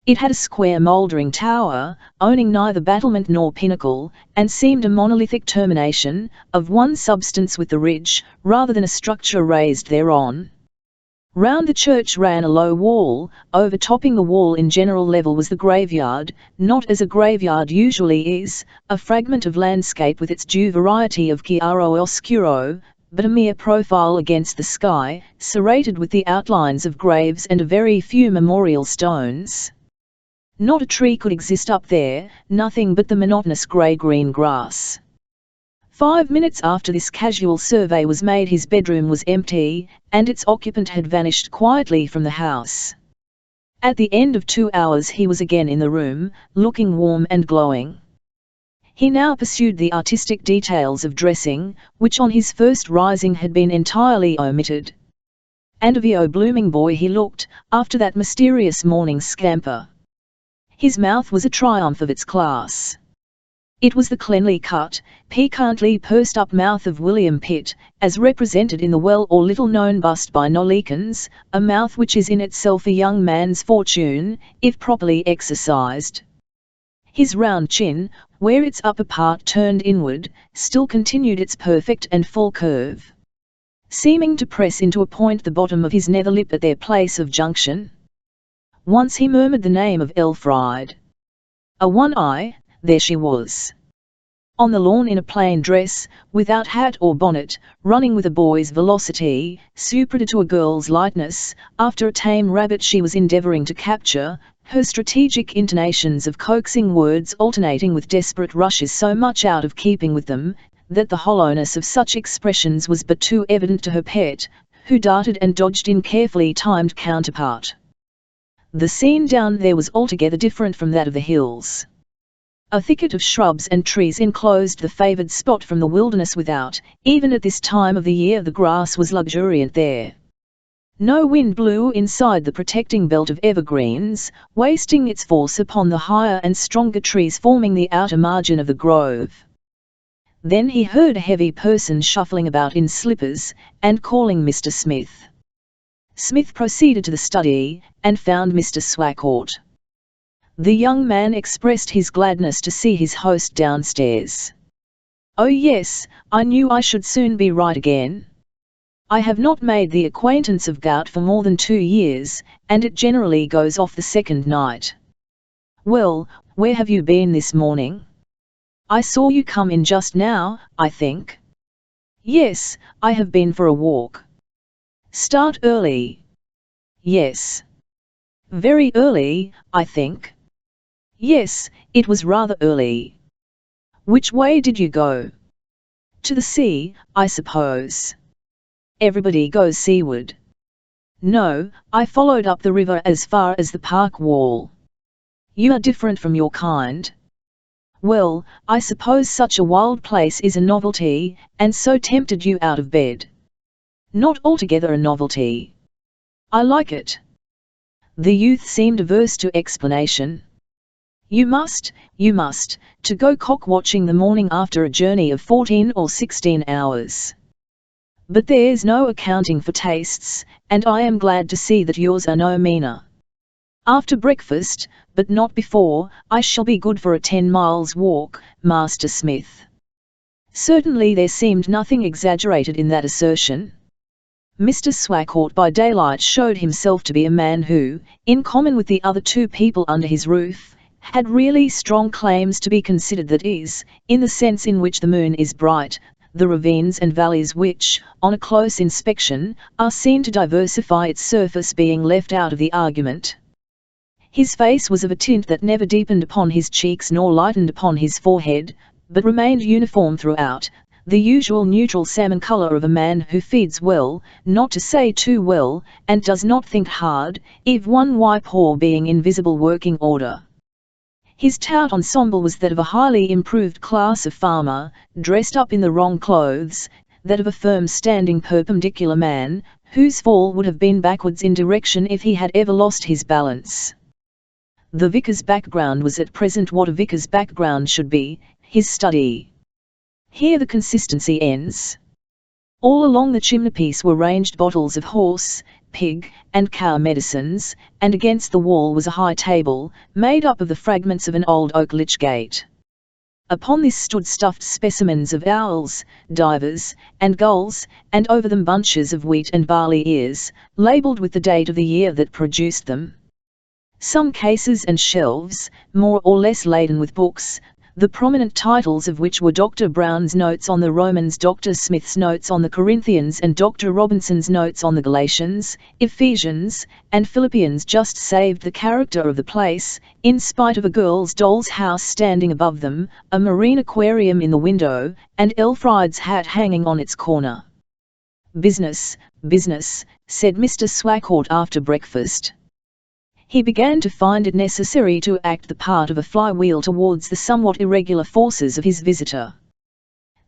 It had a square mouldering tower, owning neither battlement nor pinnacle, and seemed a monolithic termination, of one substance with the ridge, rather than a structure raised thereon. Round the church ran a low wall, overtopping the wall in general level was the graveyard, not as a graveyard usually is, a fragment of landscape with its due variety of chiaro oscuro, but a mere profile against the sky, serrated with the outlines of graves and a very few memorial stones. Not a tree could exist up there, nothing but the monotonous grey-green grass. 5 minutes after this casual survey was made his bedroom was empty, and its occupant had vanished quietly from the house. At the end of 2 hours he was again in the room, looking warm and glowing. He now pursued the artistic details of dressing, which on his first rising had been entirely omitted. And a VO blooming boy he looked, after that mysterious morning scamper. His mouth was a triumph of its class. It was the cleanly cut, piquantly pursed-up mouth of William Pitt, as represented in the well or little-known bust by Nollekens, a mouth which is in itself a young man's fortune, if properly exercised. His round chin, where its upper part turned inward, still continued its perfect and full curve, seeming to press into a point the bottom of his nether lip at their place of junction. Once he murmured the name of Elfride. A one-eye, there she was. On the lawn in a plain dress, without hat or bonnet, running with a boy's velocity, superior to a girl's lightness, after a tame rabbit she was endeavouring to capture, her strategic intonations of coaxing words alternating with desperate rushes so much out of keeping with them, that the hollowness of such expressions was but too evident to her pet, who darted and dodged in carefully timed counterpart. The scene down there was altogether different from that of the hills. A thicket of shrubs and trees enclosed the favoured spot from the wilderness without. Even at this time of the year the grass was luxuriant there. No wind blew inside the protecting belt of evergreens, wasting its force upon the higher and stronger trees forming the outer margin of the grove. Then he heard a heavy person shuffling about in slippers, and calling Mr. Smith. Smith proceeded to the study, and found Mr. Swacourt. The young man expressed his gladness to see his host downstairs. "Oh yes, I knew I should soon be right again. I have not made the acquaintance of gout for more than 2 years, and it generally goes off the second night. Well, where have you been this morning? I saw you come in just now, I think." "Yes, I have been for a walk." "Start early?" "Yes." "Very early, I think." "Yes, it was rather early." "Which way did you go?" "To the sea, I suppose." "Everybody goes seaward." "No, I followed up the river as far as the park wall." "You are different from your kind." "Well, I suppose such a wild place is a novelty, and so tempted you out of bed." "Not altogether a novelty." "I like it." The youth seemed averse to explanation. You must, to go cock-watching the morning after a journey of 14 or 16 hours. But there's no accounting for tastes, and I am glad to see that yours are no meaner. After breakfast, but not before, I shall be good for a 10 miles walk, Master Smith." Certainly there seemed nothing exaggerated in that assertion. Mr. Swacourt by daylight showed himself to be a man who, in common with the other 2 people under his roof, had really strong claims to be considered, that is, in the sense in which the moon is bright, the ravines and valleys which, on a close inspection, are seen to diversify its surface being left out of the argument. His face was of a tint that never deepened upon his cheeks nor lightened upon his forehead, but remained uniform throughout, the usual neutral salmon colour of a man who feeds well, not to say too well, and does not think hard, if one white paw being in visible working order. His tout ensemble was that of a highly improved class of farmer, dressed up in the wrong clothes, that of a firm standing perpendicular man, whose fall would have been backwards in direction if he had ever lost his balance. The vicar's background was at present what a vicar's background should be, his study. Here the consistency ends. All along the chimneypiece were ranged bottles of horse, pig, and cow medicines, and against the wall was a high table, made up of the fragments of an old oak lich-gate. Upon this stood stuffed specimens of owls, divers, and gulls, and over them bunches of wheat and barley ears, labelled with the date of the year that produced them. Some cases and shelves, more or less laden with books, the prominent titles of which were Dr. Brown's Notes on the Romans, Dr. Smith's Notes on the Corinthians, and Dr. Robinson's Notes on the Galatians, Ephesians, and Philippians, just saved the character of the place, in spite of a girl's doll's house standing above them, a marine aquarium in the window, and Elfride's hat hanging on its corner. "Business, business," said Mr. Swacourt after breakfast. He began to find it necessary to act the part of a flywheel towards the somewhat irregular forces of his visitor.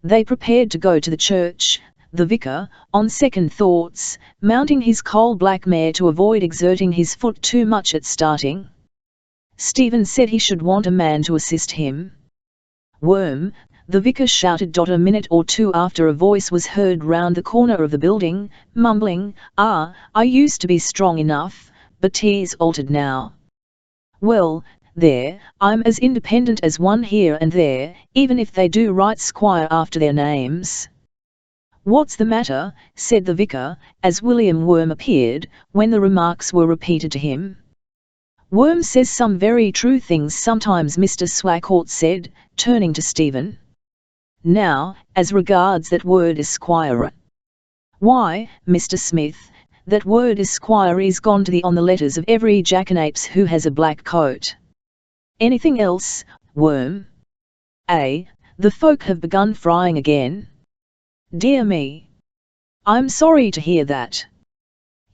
They prepared to go to the church, the vicar, on second thoughts, mounting his coal-black mare to avoid exerting his foot too much at starting. Stephen said he should want a man to assist him. "Worm," the vicar shouted. A minute or two after a voice was heard round the corner of the building, mumbling, "I used to be strong enough, but he's altered now. Well, there, I'm as independent as one here and there, even if they do write Squire after their names." "What's the matter?" said the vicar, as William Worm appeared, when the remarks were repeated to him. "Worm says some very true things sometimes," Mr. Swacourt said, turning to Stephen. "Now, as regards that word Esquire. Why, Mr. Smith, that word Esquire is gone to the on the letters of every jackanapes who has a black coat. Anything else, Worm?" The folk have begun frying again." "Dear me. I'm sorry to hear that."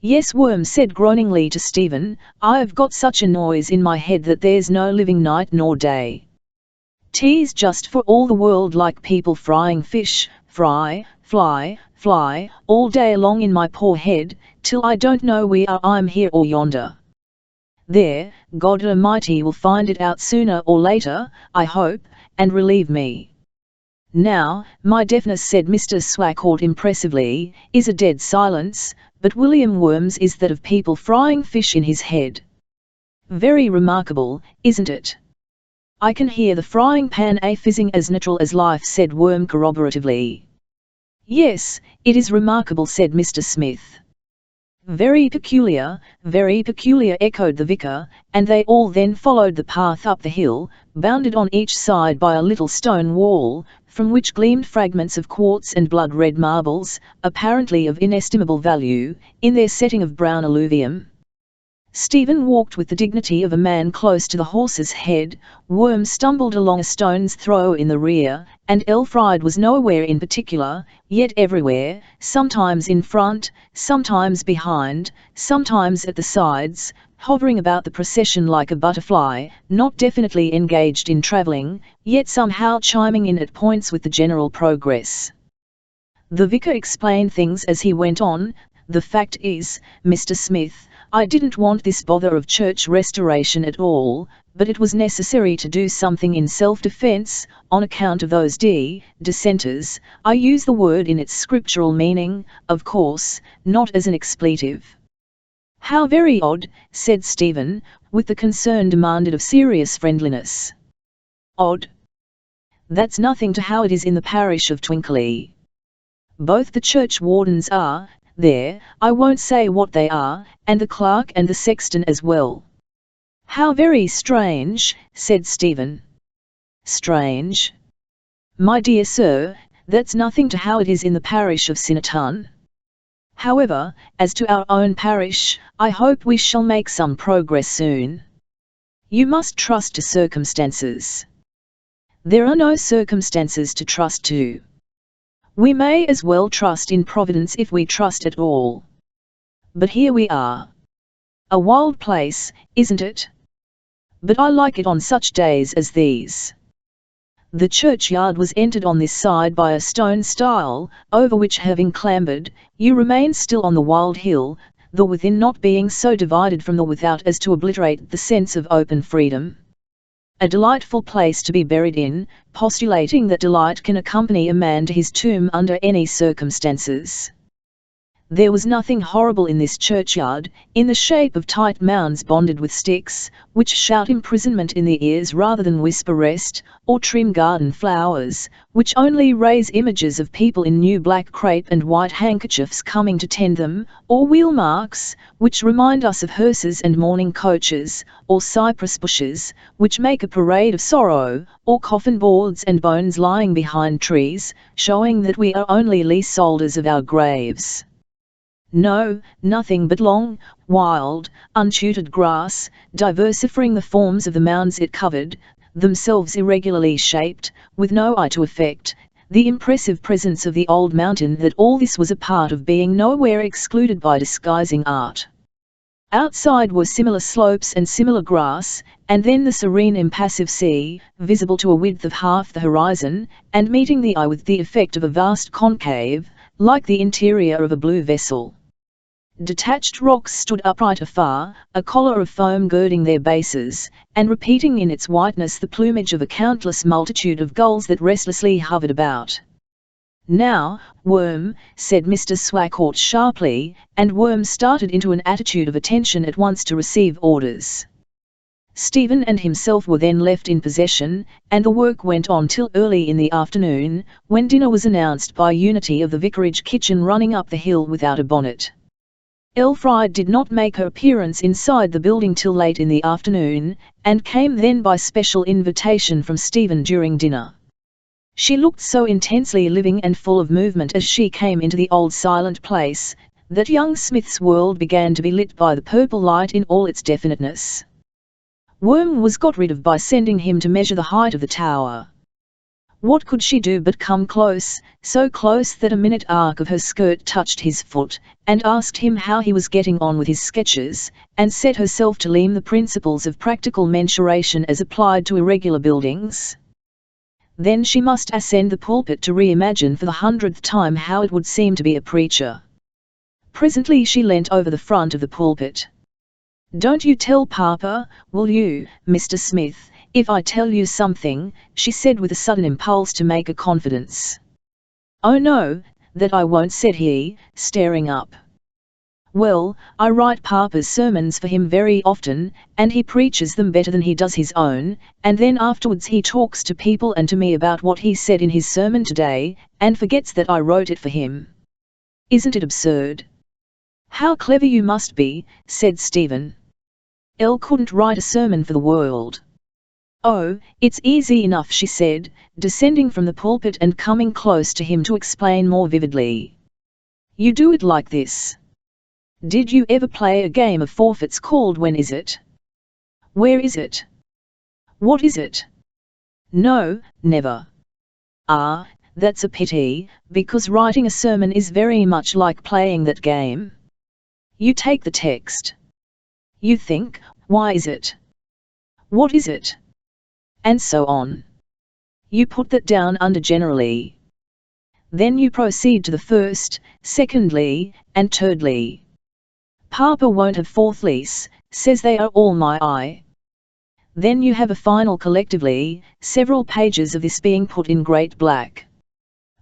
"Yes," Worm said groaningly to Stephen, "I've got such a noise in my head that there's no living night nor day. 'Tis just for all the world like people frying fish, fry, fly, all day long in my poor head, till I don't know where I'm here or yonder. There, God Almighty will find it out sooner or later, I hope, and relieve me." "Now, my deafness," said Mr. Swacourt impressively, "is a dead silence, but William Worm's is that of people frying fish in his head. Very remarkable, isn't it?" "I can hear the frying pan fizzing as natural as life," said Worm corroboratively. "Yes, it is remarkable," said Mr. Smith. very peculiar," echoed the vicar, and they all then followed the path up the hill, bounded on each side by a little stone wall, from which gleamed fragments of quartz and blood-red marbles, apparently of inestimable value, in their setting of brown alluvium. Stephen walked with the dignity of a man close to the horse's head, Worm stumbled along a stone's throw in the rear, and Elfride was nowhere in particular, yet everywhere, sometimes in front, sometimes behind, sometimes at the sides, hovering about the procession like a butterfly, not definitely engaged in travelling, yet somehow chiming in at points with the general progress. The vicar explained things as he went on. "The fact is, Mr. Smith, I didn't want this bother of church restoration at all, but it was necessary to do something in self-defense, on account of those dissenters. I use the word in its scriptural meaning, of course, not as an expletive." "How very odd," said Stephen, with the concern demanded of serious friendliness. "Odd? That's nothing to how it is in the parish of Twinkley. Both the church wardens are there, I won't say what they are, and the clerk and the sexton as well." "How very strange," said Stephen. "Strange? My dear sir, that's nothing to how it is in the parish of Sinnerton. However, as to our own parish, I hope we shall make some progress soon. You must trust to circumstances." "There are no circumstances to trust to. We may as well trust in Providence if we trust at all. But here we are. A wild place, isn't it? but I like it on such days as these. The churchyard was entered on this side by a stone stile, over which having clambered, you remain still on the wild hill, the within not being so divided from the without as to obliterate the sense of open freedom. A delightful place to be buried in, postulating that delight can accompany a man to his tomb under any circumstances. There was nothing horrible in this churchyard, in the shape of tight mounds bonded with sticks, which shout imprisonment in the ears rather than whisper rest, or trim garden flowers, which only raise images of people in new black crape and white handkerchiefs coming to tend them, or wheel marks, which remind us of hearses and mourning coaches, or cypress bushes, which make a parade of sorrow, or coffin boards and bones lying behind trees, showing that we are only leaseholders of our graves. No, nothing but long, wild, untutored grass, diversifying the forms of the mounds it covered, themselves irregularly shaped, with no eye to effect, the impressive presence of the old mountain that all this was a part of being nowhere excluded by disguising art. Outside were similar slopes and similar grass, and then the serene impassive sea, visible to a width of half the horizon, and meeting the eye with the effect of a vast concave, like the interior of a blue vessel. Detached rocks stood upright afar, a collar of foam girding their bases, and repeating in its whiteness the plumage of a countless multitude of gulls that restlessly hovered about. "Now, Worm," said Mr. Swacourt sharply, and Worm started into an attitude of attention at once to receive orders. Stephen and himself were then left in possession, and the work went on till early in the afternoon, when dinner was announced by Unity of the vicarage kitchen running up the hill without a bonnet. Elfride did not make her appearance inside the building till late in the afternoon, and came then by special invitation from Stephen during dinner. She looked so intensely living and full of movement as she came into the old silent place, that young Smith's world began to be lit by the purple light in all its definiteness. Worm was got rid of by sending him to measure the height of the tower. What could she do but come close, so close that a minute arc of her skirt touched his foot, and asked him how he was getting on with his sketches, and set herself to learn the principles of practical mensuration as applied to irregular buildings? Then she must ascend the pulpit to reimagine for the 100th time how it would seem to be a preacher. Presently she leant over the front of the pulpit. "Don't you tell Papa, will you, Mr. Smith, if I tell you something," she said with a sudden impulse to make a confidence. "Oh no, that I won't," said he, staring up. "Well, I write Papa's sermons for him very often, and he preaches them better than he does his own, and then afterwards he talks to people and to me about what he said in his sermon today, and forgets that I wrote it for him. Isn't it absurd?" "How clever you must be," said Stephen. "Elle couldn't write a sermon for the world." "Oh, it's easy enough," she said, descending from the pulpit and coming close to him to explain more vividly. "You do it like this. Did you ever play a game of forfeits called When Is It? Where is it? What is it? No, never. Ah, that's a pity, because writing a sermon is very much like playing that game. You take the text. You think, why is it? What is it? And so on. You put that down under generally. Then you proceed to the first, secondly, and thirdly. Papa won't have fourthlies, says they are all my eye. Then you have a final collectively, several pages of this being put in great black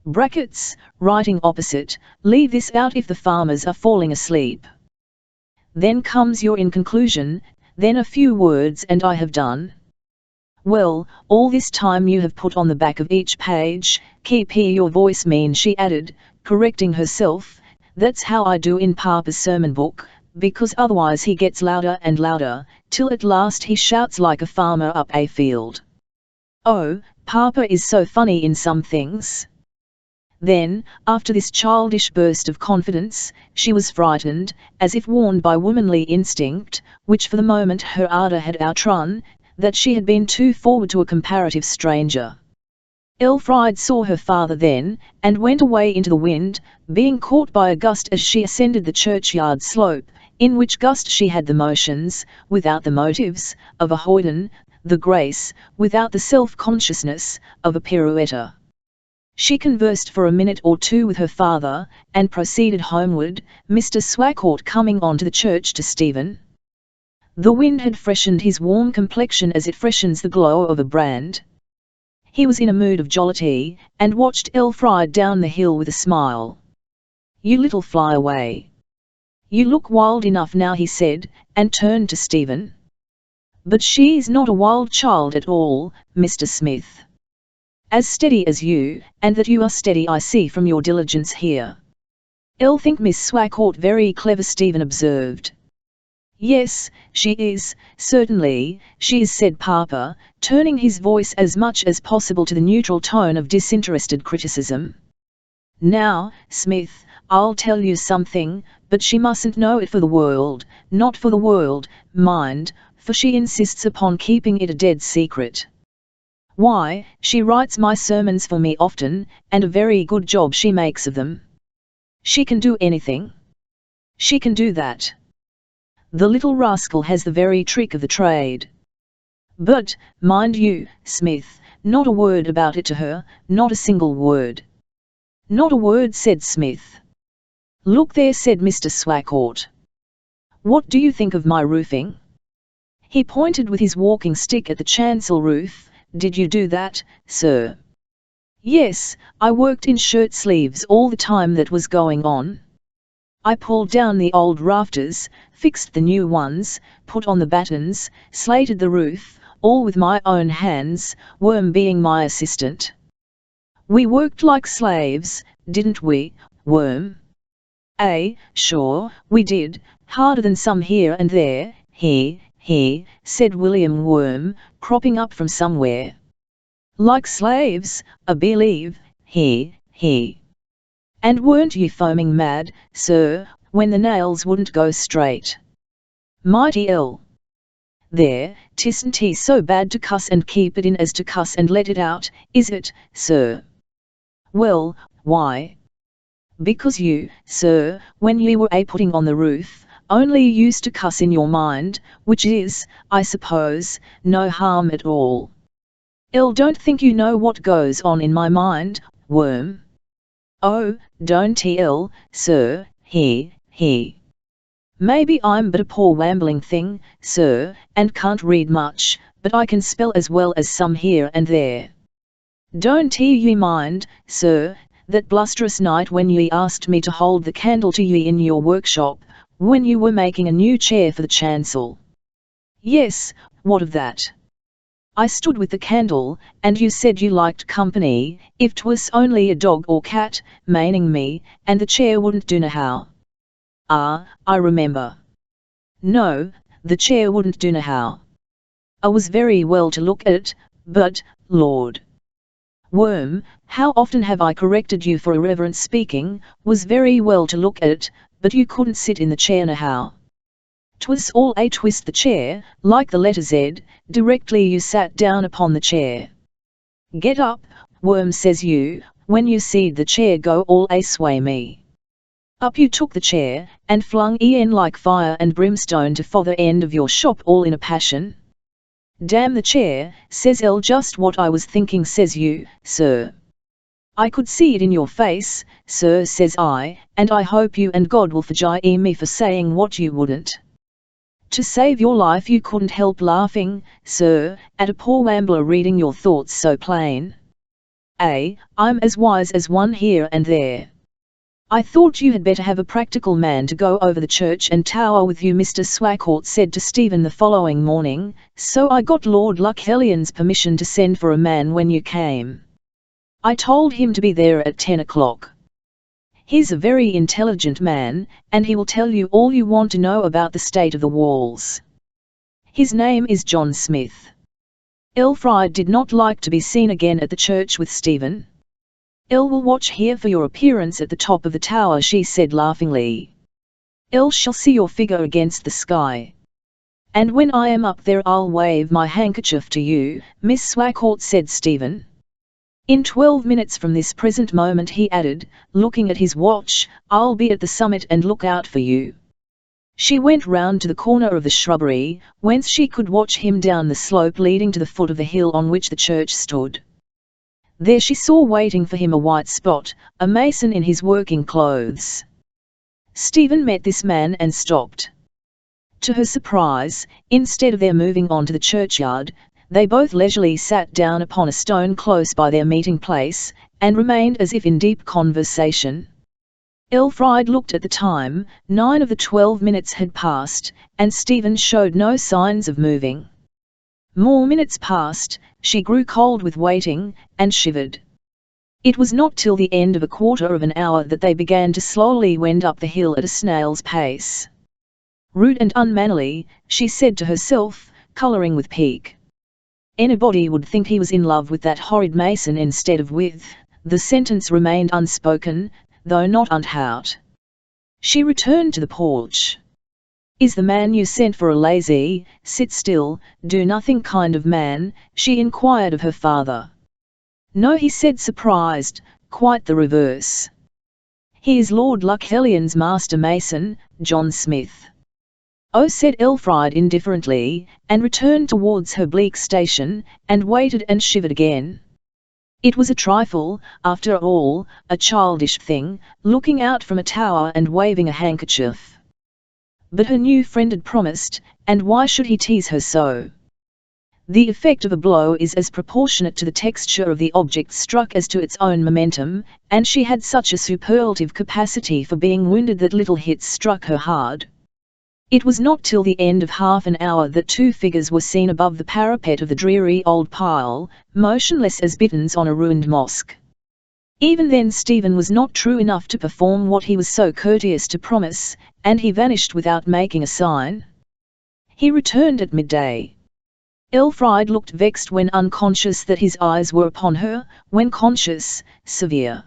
brackets, writing opposite, leave this out if the farmers are falling asleep. Then comes your in conclusion, then a few words and I have done. Well, all this time you have put on the back of each page, keep here your voice mean, she added, correcting herself, that's how I do in Papa's sermon book, because otherwise he gets louder and louder, till at last he shouts like a farmer up a field. Oh, Papa is so funny in some things. Then, after this childish burst of confidence, she was frightened, as if warned by womanly instinct, which for the moment her ardour had outrun, that she had been too forward to a comparative stranger. Elfride saw her father then, and went away into the wind, being caught by a gust as she ascended the churchyard slope, in which gust she had the motions, without the motives, of a hoyden, the grace, without the self-consciousness, of a pirouetter. She conversed for a minute or two with her father, and proceeded homeward, Mr. Swacourt coming on to the church to Stephen. The wind had freshened his warm complexion as it freshens the glow of a brand. He was in a mood of jollity, and watched Elfriede down the hill with a smile. "You little fly away. You look wild enough now," he said, and turned to Stephen. "But she's not a wild child at all, Mr. Smith. As steady as you, and that you are steady I see from your diligence here." "I'll think Miss Swacourt very clever," Stephen observed. "Yes, she is, certainly, she is," said Papa, turning his voice as much as possible to the neutral tone of disinterested criticism. "Now, Smith, I'll tell you something, but she mustn't know it for the world, not for the world, mind, for she insists upon keeping it a dead secret. Why, she writes my sermons for me often, and a very good job she makes of them. She can do anything. She can do that. The little rascal has the very trick of the trade. But, mind you, Smith, not a word about it to her, not a single word." "Not a word," said Smith. "Look there," said Mr. Swacourt. "What do you think of my roofing?" He pointed with his walking stick at the chancel roof. "Did you do that, sir?" "Yes, I worked in shirt sleeves all the time that was going on. I pulled down the old rafters, fixed the new ones, put on the battens, slated the roof, all with my own hands, Worm being my assistant. We worked like slaves, didn't we, Worm?" Sure, we did, harder than some here and there, he, said William Worm, cropping up from somewhere. "Like slaves, I believe, he. And weren't you foaming mad, sir, when the nails wouldn't go straight? Mighty ill. There, 'tisn't he so bad to cuss and keep it in as to cuss and let it out, is it, sir?" "Well, why?" "Because you, sir, when you were putting on the roof, only used to cuss in your mind, which is, I suppose, no harm at all. I don't think you know what goes on in my mind, Worm." "Oh, don't he, sir, he. Maybe I'm but a poor wambling thing, sir, and can't read much, but I can spell as well as some here and there. Don't ye mind, sir, that blusterous night when ye asked me to hold the candle to ye in your workshop, when you were making a new chair for the chancel?" "Yes, what of that?" "I stood with the candle, and you said you liked company, if 'twas only a dog or cat, maining me, and the chair wouldn't do nohow." "Ah, I remember. No, the chair wouldn't do nohow. I was very well to look at, but, Lord! Worm, how often have I corrected you for irreverent speaking, was very well to look at, but you couldn't sit in the chair nohow. 'Twas all a twist the chair, like the letter Z, directly you sat down upon the chair. 'Get up, Worm,' says you, when you seed the chair go all a sway me. Up you took the chair, and flung in like fire and brimstone to fother end of your shop all in a passion. 'Damn the chair,' says just what I was thinking,' says you, sir. 'I could see it in your face, sir,' says I, 'and I hope you and God will forgive me for saying what you wouldn't.' To save your life you couldn't help laughing, sir, at a poor wambler reading your thoughts so plain. I'm as wise as one here and there. I thought you had better have a practical man to go over the church and tower with you," Mr. Swacourt said to Stephen the following morning, "so I got Lord Luckellion's permission to send for a man when you came. I told him to be there at 10 o'clock. He's a very intelligent man, and he will tell you all you want to know about the state of the walls. His name is John Smith." Elfriede did not like to be seen again at the church with Stephen. "I will watch here for your appearance at the top of the tower," she said laughingly. "I shall see your figure against the sky. And when I am up there I'll wave my handkerchief to you, Miss Swacourt," said Stephen. "In 12 minutes from this present moment," he added, looking at his watch, "I'll be at the summit and look out for you. She went round to the corner of the shrubbery, whence she could watch him down the slope leading to the foot of the hill on which the church stood. There she saw waiting for him a white spot, a mason in his working clothes. Stephen met this man and stopped. To her surprise, instead of their moving on to the churchyard, they both leisurely sat down upon a stone close by their meeting place, and remained as if in deep conversation. Elfriede looked at the time. 9 of the 12 minutes had passed, and Stephen showed no signs of moving. More minutes passed, she grew cold with waiting, and shivered. It was not till the end of a quarter of an hour that they began to slowly wend up the hill at a snail's pace. Rude and unmannerly, she said to herself, colouring with pique. Anybody would think he was in love with that horrid mason instead of with. The sentence remained unspoken, though not unhout. She returned to the porch. "Is the man you sent for a lazy, sit-still, do-nothing kind of man?" she inquired of her father. "No," he said, surprised, "quite the reverse. He is Lord Luxellian's master mason, John Smith." "Oh," said Elfriede indifferently, and returned towards her bleak station, and waited and shivered again. It was a trifle, after all, a childish thing, looking out from a tower and waving a handkerchief. But her new friend had promised, and why should he tease her so? The effect of a blow is as proportionate to the texture of the object struck as to its own momentum, and she had such a superlative capacity for being wounded that little hits struck her hard. It was not till the end of half an hour that 2 figures were seen above the parapet of the dreary old pile, motionless as bitterns on a ruined mosque. Even then Stephen was not true enough to perform what he was so courteous to promise, and he vanished without making a sign. He returned at midday. Elfriede looked vexed when unconscious that his eyes were upon her, when conscious, severe.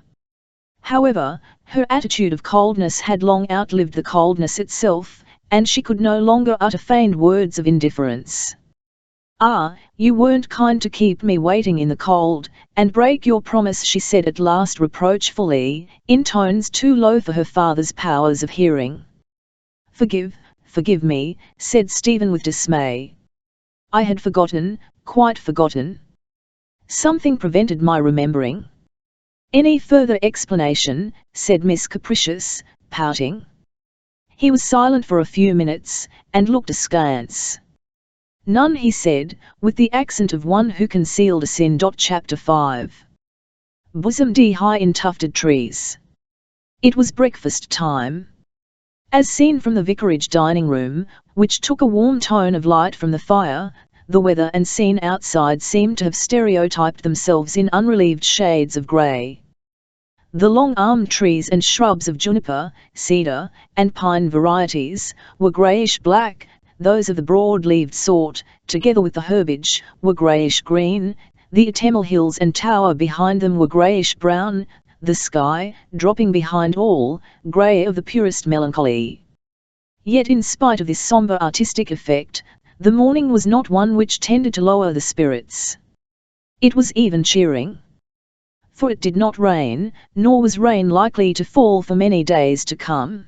However, her attitude of coldness had long outlived the coldness itself, and she could no longer utter feigned words of indifference. "Ah, you weren't kind to keep me waiting in the cold, and break your promise," she said at last reproachfully, in tones too low for her father's powers of hearing. Forgive me," said Stephen with dismay. "I had forgotten, quite forgotten. Something prevented my remembering." "Any further explanation?" said Miss Capricious, pouting. He was silent for a few minutes, and looked askance. "None," he said, with the accent of one who concealed a sin. Chapter 5. Bosom D high in tufted trees. It was breakfast time. As seen from the vicarage dining room, which took a warm tone of light from the fire, the weather and scene outside seemed to have stereotyped themselves in unrelieved shades of grey. The long-armed trees and shrubs of juniper, cedar, and pine varieties, were greyish-black, those of the broad-leaved sort, together with the herbage, were greyish-green, the Etemel hills and tower behind them were greyish-brown, the sky, dropping behind all, grey of the purest melancholy. Yet in spite of this sombre artistic effect, the morning was not one which tended to lower the spirits. It was even cheering. For it did not rain, nor was rain likely to fall for many days to come.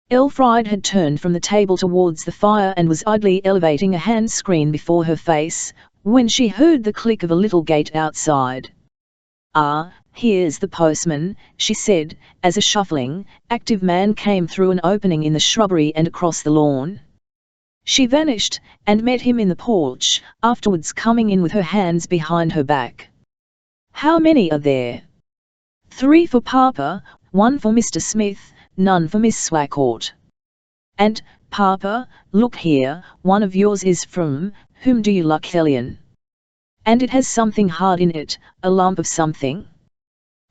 Elfriede had turned from the table towards the fire and was idly elevating a hand screen before her face, when she heard the click of a little gate outside. "Ah, here's the postman," she said, as a shuffling, active man came through an opening in the shrubbery and across the lawn. She vanished, and met him in the porch, afterwards coming in with her hands behind her back. "How many are there?" "3 for Papa, 1 for Mr. Smith, none for Miss Swacourt." "And, Papa, look here, one of yours is from, whom do you Luxellian? And it has something hard in it, a lump of something.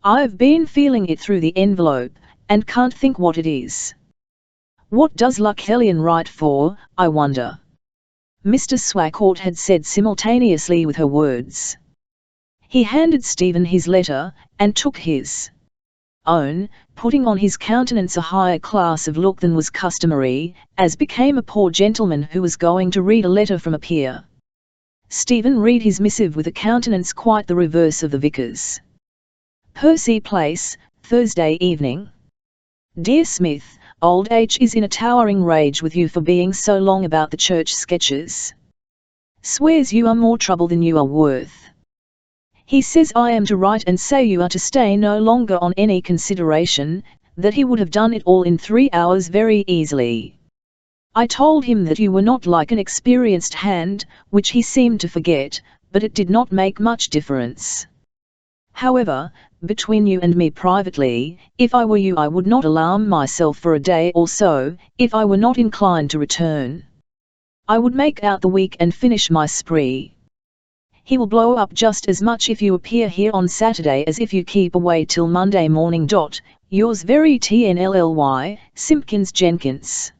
I've been feeling it through the envelope, and can't think what it is. What does Luxellian write for, I wonder?" Mr. Swacourt had said simultaneously with her words. He handed Stephen his letter, and took his own, putting on his countenance a higher class of look than was customary, as became a poor gentleman who was going to read a letter from a peer. Stephen read his missive with a countenance quite the reverse of the vicar's. "Percy Place, Thursday evening. Dear Smith, old H is in a towering rage with you for being so long about the church sketches. Swears you are more trouble than you are worth. He says I am to write and say you are to stay no longer on any consideration, that he would have done it all in 3 hours very easily. I told him that you were not like an experienced hand, which he seemed to forget, but it did not make much difference. However, between you and me privately, if I were you I would not alarm myself for a day or so, if I were not inclined to return. I would make out the week and finish my spree. He will blow up just as much if you appear here on Saturday as if you keep away till Monday morning. Yours very TNLLY, Simpkins Jenkins.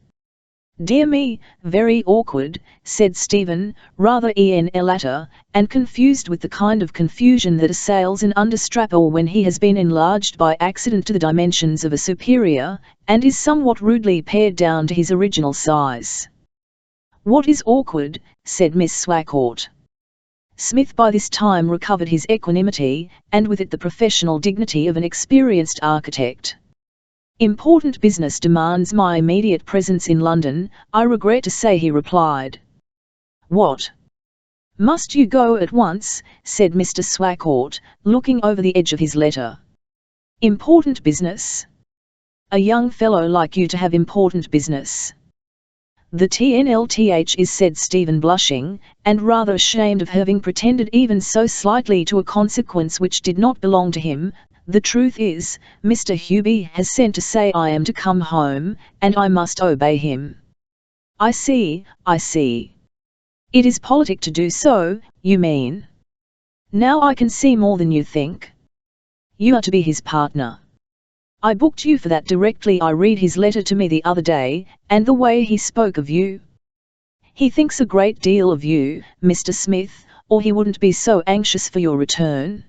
Dear me, very awkward, said Stephen, rather enlatter, and confused with the kind of confusion that assails an understrapper when he has been enlarged by accident to the dimensions of a superior, and is somewhat rudely pared down to his original size. What is awkward? Said Miss Swackort. Smith by this time recovered his equanimity, and with it the professional dignity of an experienced architect. Important business demands my immediate presence in London, I regret to say, he replied. What? Must you go at once? Said Mr. Swackort, looking over the edge of his letter. Important business? A young fellow like you to have important business. The TNLTH is, said Stephen, blushing, and rather ashamed of having pretended even so slightly to a consequence which did not belong to him. The truth is, Mr. Hubie has sent to say I am to come home, and I must obey him. I see, I see. It is politic to do so, you mean? Now I can see more than you think. You are to be his partner. I booked you for that directly I read his letter to me the other day, and the way he spoke of you. He thinks a great deal of you, Mr. Smith, or he wouldn't be so anxious for your return.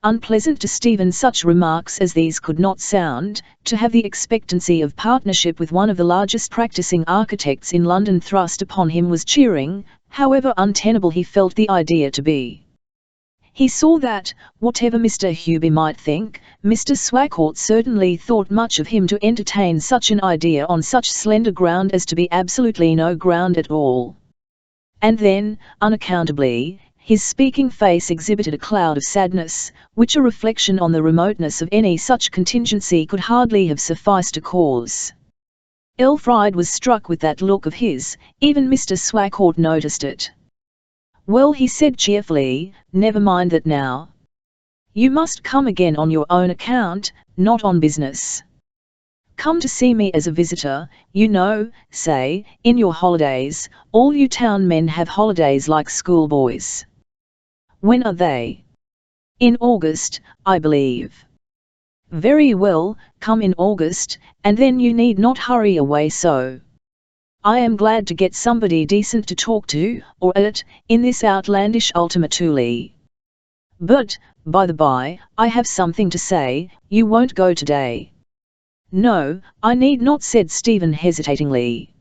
Unpleasant to Stephen such remarks as these could not sound. To have the expectancy of partnership with one of the largest practicing architects in London thrust upon him was cheering, however untenable he felt the idea to be. He saw that, whatever Mr. Hubie might think, Mr. Swackort certainly thought much of him to entertain such an idea on such slender ground as to be absolutely no ground at all. And then, unaccountably, his speaking face exhibited a cloud of sadness, which a reflection on the remoteness of any such contingency could hardly have sufficed to cause. Elfried was struck with that look of his, even Mr. Swackort noticed it. Well, he said cheerfully, never mind that now. You must come again on your own account, not on business. Come to see me as a visitor, you know, say, in your holidays. All you town men have holidays like schoolboys. When are they? In August, I believe. Very well, come in August, and then you need not hurry away so. I am glad to get somebody decent to talk to, or at, in this outlandish Ultima Thule. But, by the by, I have something to say. You won't go today. No, I need not, said Stephen hesitatingly.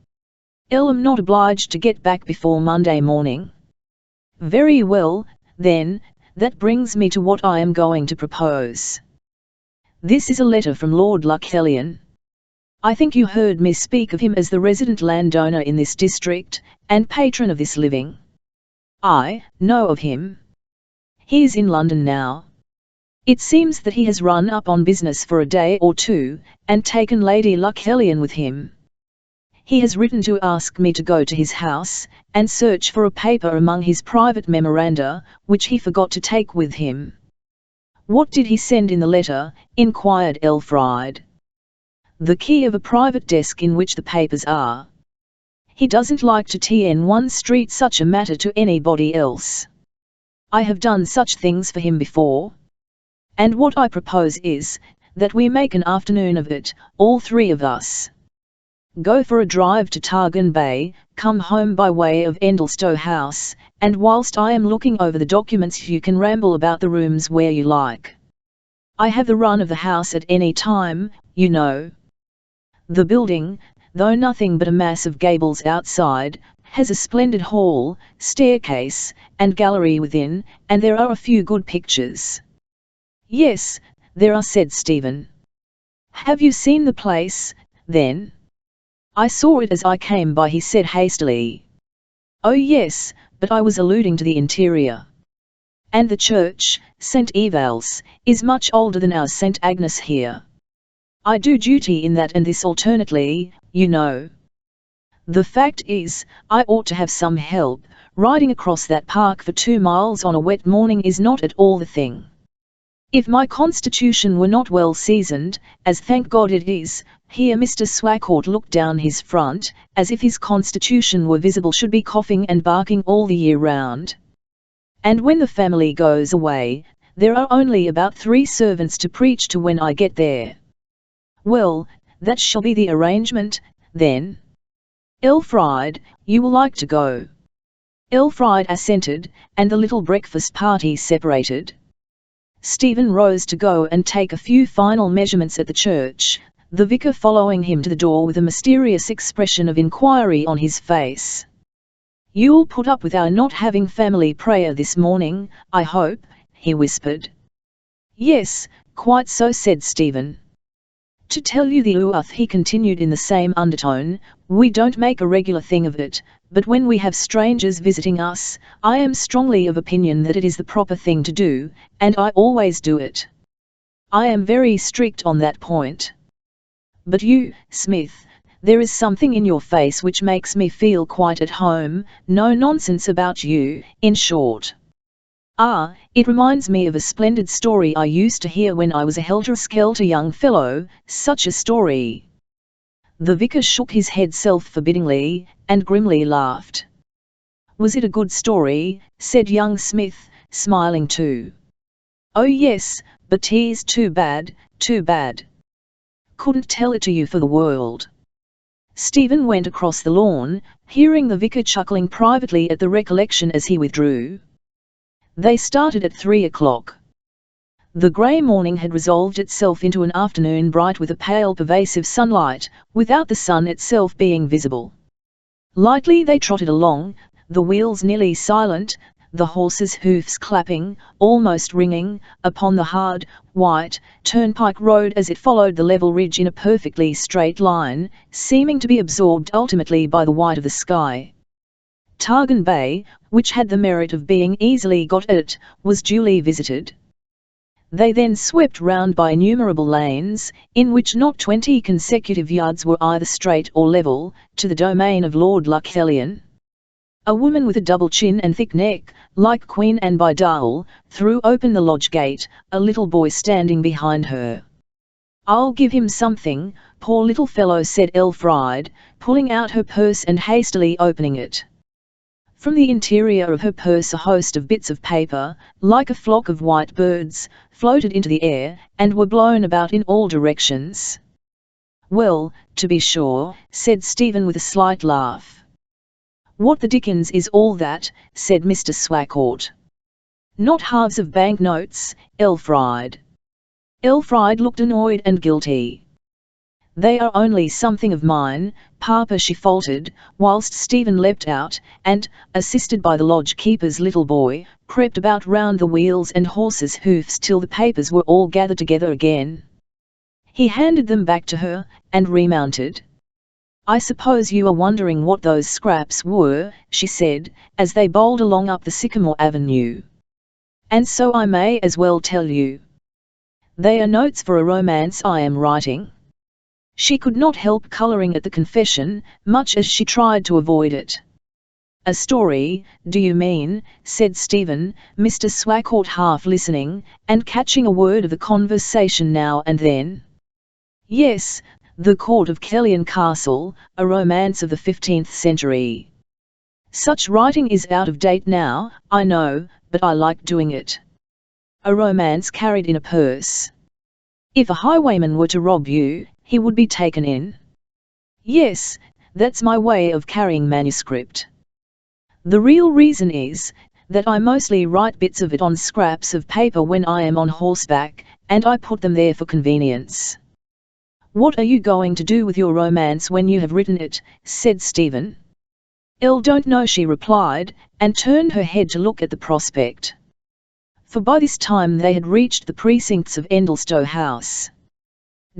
I'm not obliged to get back before Monday morning. Very well, then, that brings me to what I am going to propose. This is a letter from Lord Luxellian. I think you heard me speak of him as the resident landowner in this district, and patron of this living. I know of him. He is in London now. It seems that he has run up on business for a day or two, and taken Lady Luxellian with him. He has written to ask me to go to his house, and search for a paper among his private memoranda, which he forgot to take with him. What did he send in the letter? Inquired Elfried. The key of a private desk in which the papers are. He doesn't like to TN1 Street such a matter to anybody else. I have done such things for him before. And what I propose is, that we make an afternoon of it, all three of us. Go for a drive to Targan Bay, come home by way of Endlestowe House, and whilst I am looking over the documents you can ramble about the rooms where you like. I have the run of the house at any time, you know. The building, though nothing but a mass of gables outside, has a splendid hall, staircase, and gallery within, and there are a few good pictures. Yes, there are, said Stephen. Have you seen the place? then? I saw it as I came by, he said hastily. Oh yes, but I was alluding to the interior. And the church, St. Eval's, is much older than our St. Agnes here. I do duty in that and this alternately, you know. The fact is, I ought to have some help. Riding across that park for 2 miles on a wet morning is not at all the thing. If my constitution were not well seasoned, as thank God it is, here Mr. Swacourt looked down his front, as if his constitution were visible, should be coughing and barking all the year round. And when the family goes away, there are only about 3 servants to preach to when I get there. Well, that shall be the arrangement, then. Elfried, you will like to go. Elfried assented, and the little breakfast party separated. Stephen rose to go and take a few final measurements at the church, the vicar following him to the door with a mysterious expression of inquiry on his face. You'll put up with our not having family prayer this morning, I hope, he whispered. Yes, quite so, said Stephen. To tell you the truth, he continued in the same undertone, we don't make a regular thing of it, but when we have strangers visiting us, I am strongly of opinion that it is the proper thing to do, and I always do it. I am very strict on that point. But you, Smith, there is something in your face which makes me feel quite at home, no nonsense about you, in short. Ah, it reminds me of a splendid story I used to hear when I was a helter-skelter young fellow, such a story. The vicar shook his head self-forbiddingly, and grimly laughed. Was it a good story? Said young Smith, smiling too. Oh yes, but 'tis too bad, too bad. Couldn't tell it to you for the world. Stephen went across the lawn, hearing the vicar chuckling privately at the recollection as he withdrew. They started at 3 o'clock. The grey morning had resolved itself into an afternoon bright with a pale pervasive sunlight, without the sun itself being visible. Lightly they trotted along, the wheels nearly silent, the horses' hoofs clapping, almost ringing, upon the hard, white, turnpike road as it followed the level ridge in a perfectly straight line, seeming to be absorbed ultimately by the white of the sky. Targan Bay, which had the merit of being easily got at, was duly visited. They then swept round by innumerable lanes, in which not 20 consecutive yards were either straight or level, to the domain of Lord Lucellian. A woman with a double chin and thick neck, like Queen Anne by Dale, threw open the lodge gate, a little boy standing behind her. I'll give him something, poor little fellow, said Elfried, pulling out her purse and hastily opening it. From the interior of her purse a host of bits of paper, like a flock of white birds, floated into the air, and were blown about in all directions. Well, to be sure, said Stephen with a slight laugh. What the dickens is all that? Said Mr. Swacourt. Not halves of bank notes, Elfried. Elfried looked annoyed and guilty. They are only something of mine, Papa, she faltered, whilst Stephen leapt out, and, assisted by the lodge-keeper's little boy, crept about round the wheels and horses' hoofs till the papers were all gathered together again. He handed them back to her, and remounted. I suppose you are wondering what those scraps were, she said, as they bowled along up the Sycamore Avenue. And so I may as well tell you. They are notes for a romance I am writing. She could not help colouring at the confession, much as she tried to avoid it. A story, do you mean? Said Stephen, Mr. Swacourt half listening, and catching a word of the conversation now and then. Yes, The Court of Kellyan Castle, a romance of the 15th century. Such writing is out of date now, I know, but I like doing it. A romance carried in a purse. If a highwayman were to rob you, he would be taken in. Yes, that's my way of carrying manuscript. The real reason is, that I mostly write bits of it on scraps of paper when I am on horseback, and I put them there for convenience. What are you going to do with your romance when you have written it? Said Stephen. Don't know, she replied, and turned her head to look at the prospect. For by this time they had reached the precincts of Endlestowe House.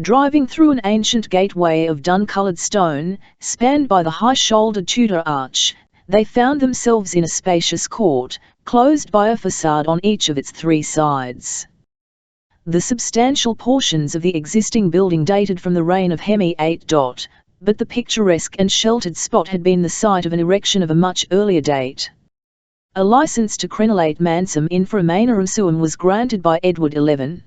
Driving through an ancient gateway of dun-coloured stone, spanned by the high-shouldered Tudor arch, they found themselves in a spacious court, closed by a facade on each of its 3 sides. The substantial portions of the existing building dated from the reign of Henry VIII. But the picturesque and sheltered spot had been the site of an erection of a much earlier date. A license to crenellate mansum infra manerum suum was granted by Edward XI.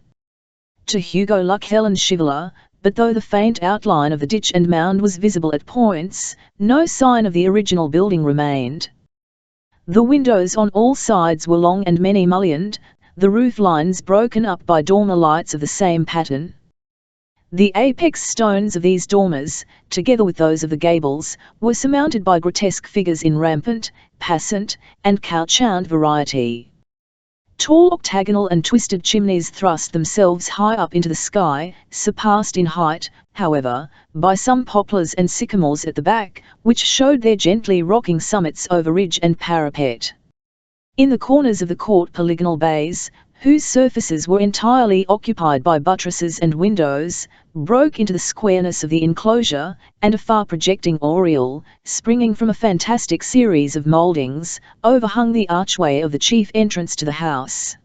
To Hugo Luchelen Chivella, but though the faint outline of the ditch and mound was visible at points, no sign of the original building remained. The windows on all sides were long and many mullioned, the roof lines broken up by dormer lights of the same pattern. The apex stones of these dormers, together with those of the gables, were surmounted by grotesque figures in rampant, passant, and couchant variety. Tall octagonal and twisted chimneys thrust themselves high up into the sky, surpassed in height, however, by some poplars and sycamores at the back, which showed their gently rocking summits over ridge and parapet. In the corners of the court polygonal bays, whose surfaces were entirely occupied by buttresses and windows, broke into the squareness of the enclosure, and a far projecting oriel, springing from a fantastic series of mouldings, overhung the archway of the chief entrance to the house.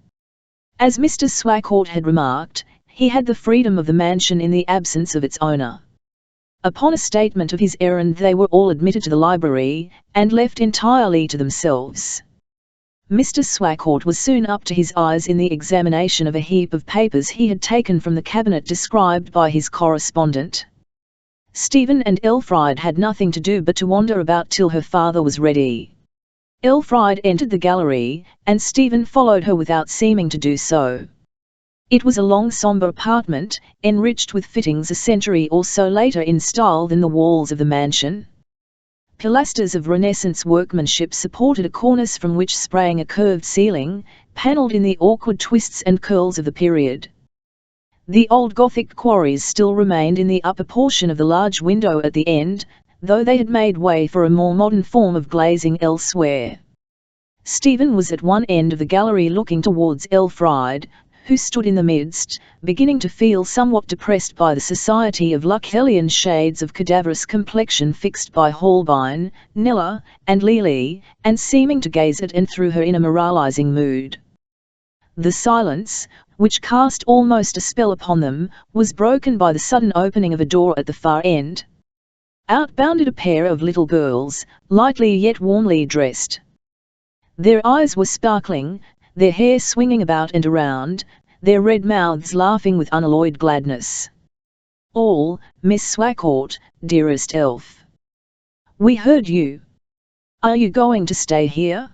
As Mr. Swacourt had remarked, he had the freedom of the mansion in the absence of its owner. Upon a statement of his errand they were all admitted to the library, and left entirely to themselves. Mr. Swacourt was soon up to his eyes in the examination of a heap of papers he had taken from the cabinet described by his correspondent. Stephen and Elfriede had nothing to do but to wander about till her father was ready. Elfriede entered the gallery, and Stephen followed her without seeming to do so. It was a long sombre apartment, enriched with fittings a century or so later in style than the walls of the mansion. Pilasters of Renaissance workmanship supported a cornice from which sprang a curved ceiling, panelled in the awkward twists and curls of the period. The old Gothic quarries still remained in the upper portion of the large window at the end, though they had made way for a more modern form of glazing elsewhere. Stephen was at one end of the gallery looking towards Elfriede, who stood in the midst, beginning to feel somewhat depressed by the society of Luchelian shades of cadaverous complexion fixed by Holbein, Kneller, and Lely, and seeming to gaze at and through her in a moralizing mood. The silence, which cast almost a spell upon them, was broken by the sudden opening of a door at the far end. Out bounded a pair of little girls, lightly yet warmly dressed. Their eyes were sparkling, their hair swinging about and around, their red mouths laughing with unalloyed gladness. "All, Miss Swacourt, dearest elf. We heard you. Are you going to stay here?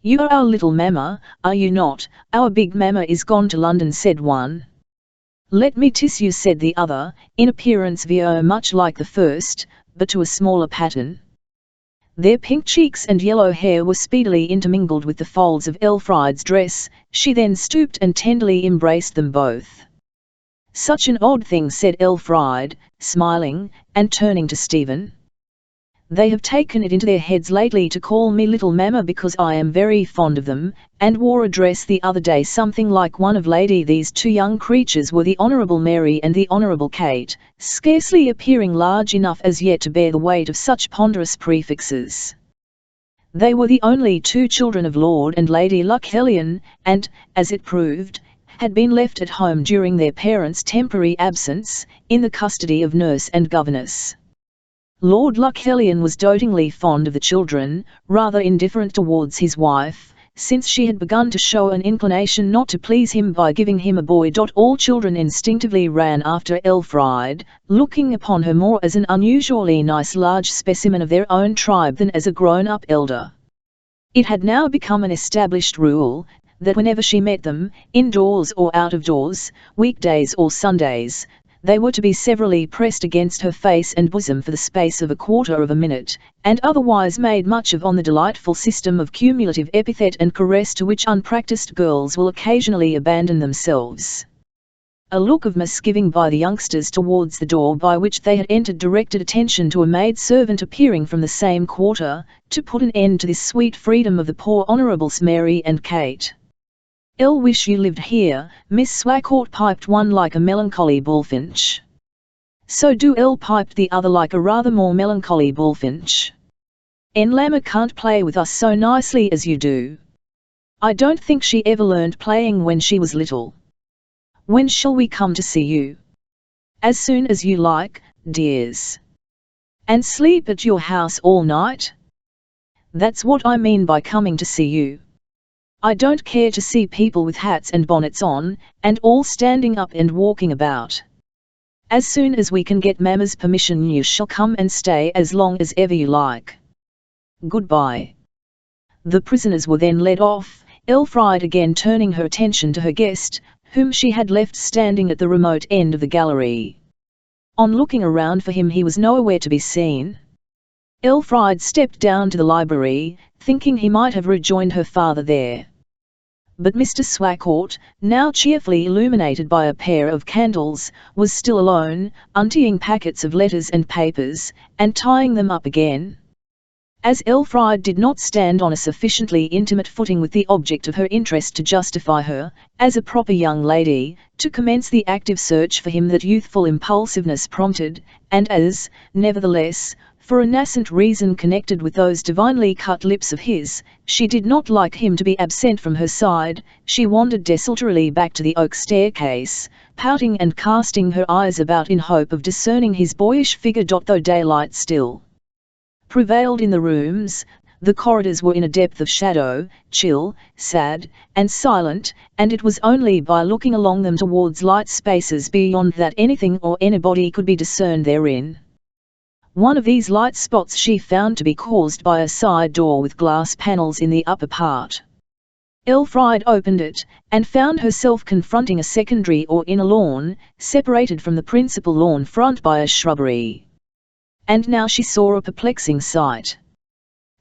You are our little mamma, are you not? Our big mamma is gone to London," said one. "Let me tiss you," said the other, in appearance much like the first, but to a smaller pattern. Their pink cheeks and yellow hair were speedily intermingled with the folds of Elfriede's dress. She then stooped and tenderly embraced them both. "Such an odd thing," said Elfriede, smiling, and turning to Stephen. "They have taken it into their heads lately to call me little mamma because I am very fond of them, and wore a dress the other day something like one of Lady. These 2 young creatures were the Honourable Mary and the Honourable Kate, scarcely appearing large enough as yet to bear the weight of such ponderous prefixes. They were the only 2 children of Lord and Lady Luchelian, and, as it proved, had been left at home during their parents' temporary absence, in the custody of nurse and governess. Lord Luchelian was dotingly fond of the children, rather indifferent towards his wife, since she had begun to show an inclination not to please him by giving him a boy. All children instinctively ran after Elfriede, looking upon her more as an unusually nice large specimen of their own tribe than as a grown-up elder. It had now become an established rule, that whenever she met them, indoors or out of doors, weekdays or Sundays, they were to be severally pressed against her face and bosom for the space of a quarter of a minute, and otherwise made much of on the delightful system of cumulative epithet and caress to which unpractised girls will occasionally abandon themselves. A look of misgiving by the youngsters towards the door by which they had entered directed attention to a maid-servant appearing from the same quarter, to put an end to this sweet freedom of the poor Honourables Mary and Kate. "I'll wish you lived here," Miss Swacourt piped one like a melancholy bullfinch. "So do I'll," piped the other like a rather more melancholy bullfinch. "Lamma can't play with us so nicely as you do. I don't think she ever learned playing when she was little. When shall we come to see you?" "As soon as you like, dears." "And sleep at your house all night?" "That's what I mean by coming to see you. I don't care to see people with hats and bonnets on, and all standing up and walking about. As soon as we can get Mamma's permission you shall come and stay as long as ever you like. Goodbye." The prisoners were then led off, Elfriede again turning her attention to her guest, whom she had left standing at the remote end of the gallery. On looking around for him he was nowhere to be seen. Elfriede stepped down to the library, thinking he might have rejoined her father there. But Mr. Swacourt, now cheerfully illuminated by a pair of candles, was still alone, untying packets of letters and papers, and tying them up again. As Elfriede did not stand on a sufficiently intimate footing with the object of her interest to justify her, as a proper young lady, to commence the active search for him that youthful impulsiveness prompted, and as, nevertheless, for a nascent reason connected with those divinely cut lips of his, she did not like him to be absent from her side, she wandered desultorily back to the oak staircase, pouting and casting her eyes about in hope of discerning his boyish figure. Though daylight still prevailed in the rooms, the corridors were in a depth of shadow, chill, sad, and silent, and it was only by looking along them towards light spaces beyond that anything or anybody could be discerned therein. One of these light spots she found to be caused by a side door with glass panels in the upper part. Elfriede opened it, and found herself confronting a secondary or inner lawn, separated from the principal lawn front by a shrubbery. And now she saw a perplexing sight.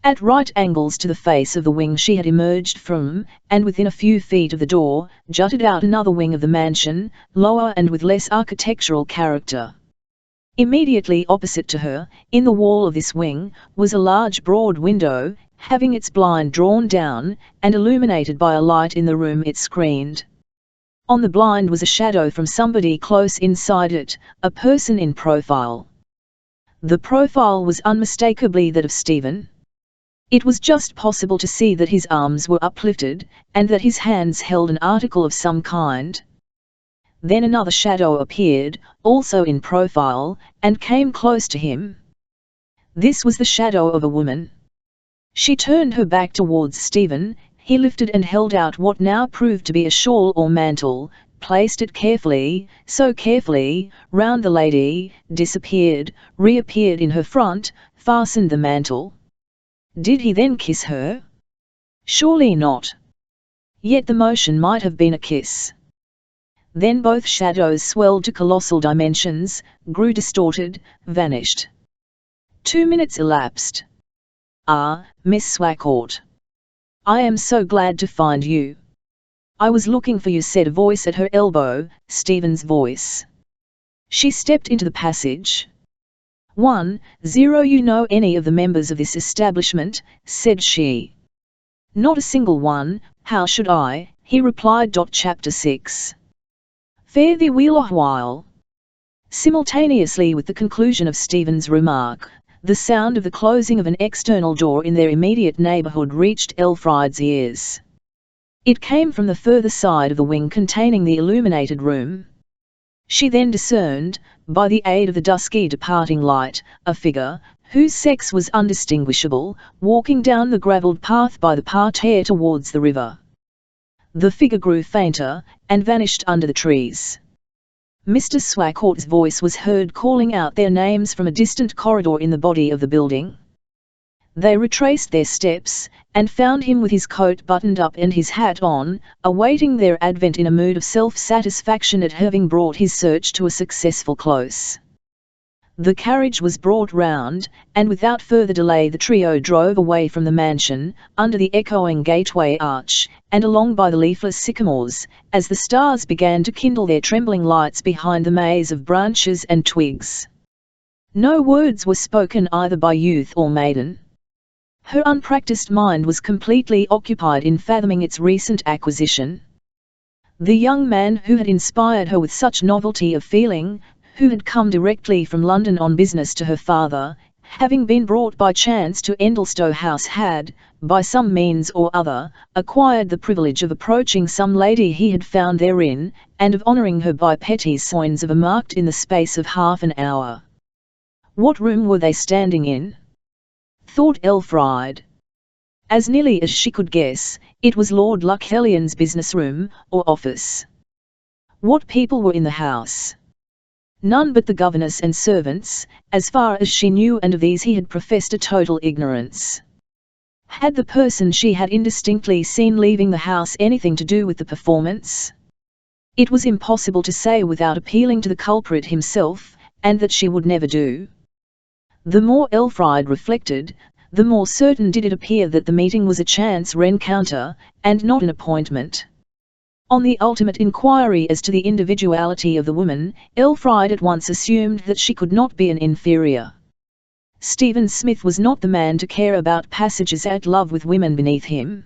At right angles to the face of the wing she had emerged from, and within a few feet of the door, jutted out another wing of the mansion, lower and with less architectural character. Immediately opposite to her, in the wall of this wing, was a large broad window, having its blind drawn down, and illuminated by a light in the room it screened. On the blind was a shadow from somebody close inside it, a person in profile. The profile was unmistakably that of Stephen. It was just possible to see that his arms were uplifted, and that his hands held an article of some kind. Then another shadow appeared, also in profile, and came close to him. This was the shadow of a woman. She turned her back towards Stephen, he lifted and held out what now proved to be a shawl or mantle, placed it carefully, so carefully, round the lady, disappeared, reappeared in her front, fastened the mantle. Did he then kiss her? Surely not. Yet the motion might have been a kiss. Then both shadows swelled to colossal dimensions, grew distorted, vanished. 2 minutes elapsed. "Ah, Miss Swacourt. I am so glad to find you. I was looking for you," said a voice at her elbow, Stephen's voice. She stepped into the passage. 10, you know any of the members of this establishment, said she. Not a single one, how should I, he replied. Chapter 6. Fare thee weel a while. Simultaneously with the conclusion of Stephen's remark, the sound of the closing of an external door in their immediate neighbourhood reached Elfriede's ears. It came from the further side of the wing containing the illuminated room. She then discerned, by the aid of the dusky departing light, a figure, whose sex was undistinguishable, walking down the gravelled path by the parterre towards the river. The figure grew fainter, and vanished under the trees. Mr. Swacourt's voice was heard calling out their names from a distant corridor in the body of the building. They retraced their steps, and found him with his coat buttoned up and his hat on, awaiting their advent in a mood of self-satisfaction at having brought his search to a successful close. The carriage was brought round, and without further delay the trio drove away from the mansion, under the echoing gateway arch, and along by the leafless sycamores, as the stars began to kindle their trembling lights behind the maze of branches and twigs. No words were spoken either by youth or maiden. Her unpractised mind was completely occupied in fathoming its recent acquisition. The young man who had inspired her with such novelty of feeling, who had come directly from London on business to her father, having been brought by chance to Endlestowe House had, by some means or other, acquired the privilege of approaching some lady he had found therein, and of honouring her by petty signs of a marked in the space of half an hour. What room were they standing in? Thought Elfride. As nearly as she could guess, it was Lord Luxellian's business room, or office. What people were in the house? None but the governess and servants, as far as she knew, and of these he had professed a total ignorance. Had the person she had indistinctly seen leaving the house anything to do with the performance? It was impossible to say without appealing to the culprit himself, and that she would never do. The more Elfride reflected, the more certain did it appear that the meeting was a chance rencounter, and not an appointment. On the ultimate inquiry as to the individuality of the woman, Elfride at once assumed that she could not be an inferior. Stephen Smith was not the man to care about passages at love with women beneath him.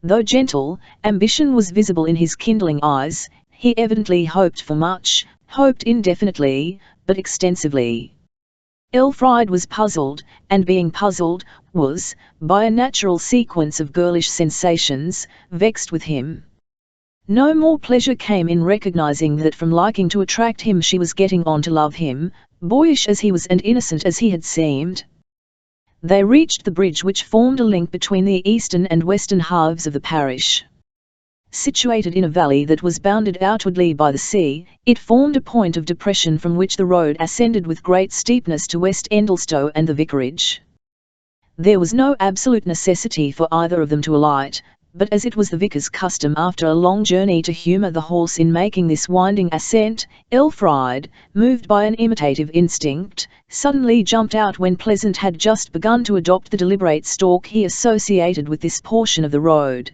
Though gentle, ambition was visible in his kindling eyes. He evidently hoped for much, hoped indefinitely, but extensively. Elfride was puzzled, and being puzzled, was, by a natural sequence of girlish sensations, vexed with him. No more pleasure came in recognizing that from liking to attract him she was getting on to love him, boyish as he was and innocent as he had seemed. They reached the bridge which formed a link between the eastern and western halves of the parish. Situated in a valley that was bounded outwardly by the sea, it formed a point of depression from which the road ascended with great steepness to West Endlestowe and the vicarage. There was no absolute necessity for either of them to alight, but as it was the vicar's custom after a long journey to humour the horse in making this winding ascent, Elfride, moved by an imitative instinct, suddenly jumped out when Pleasant had just begun to adopt the deliberate stalk he associated with this portion of the road.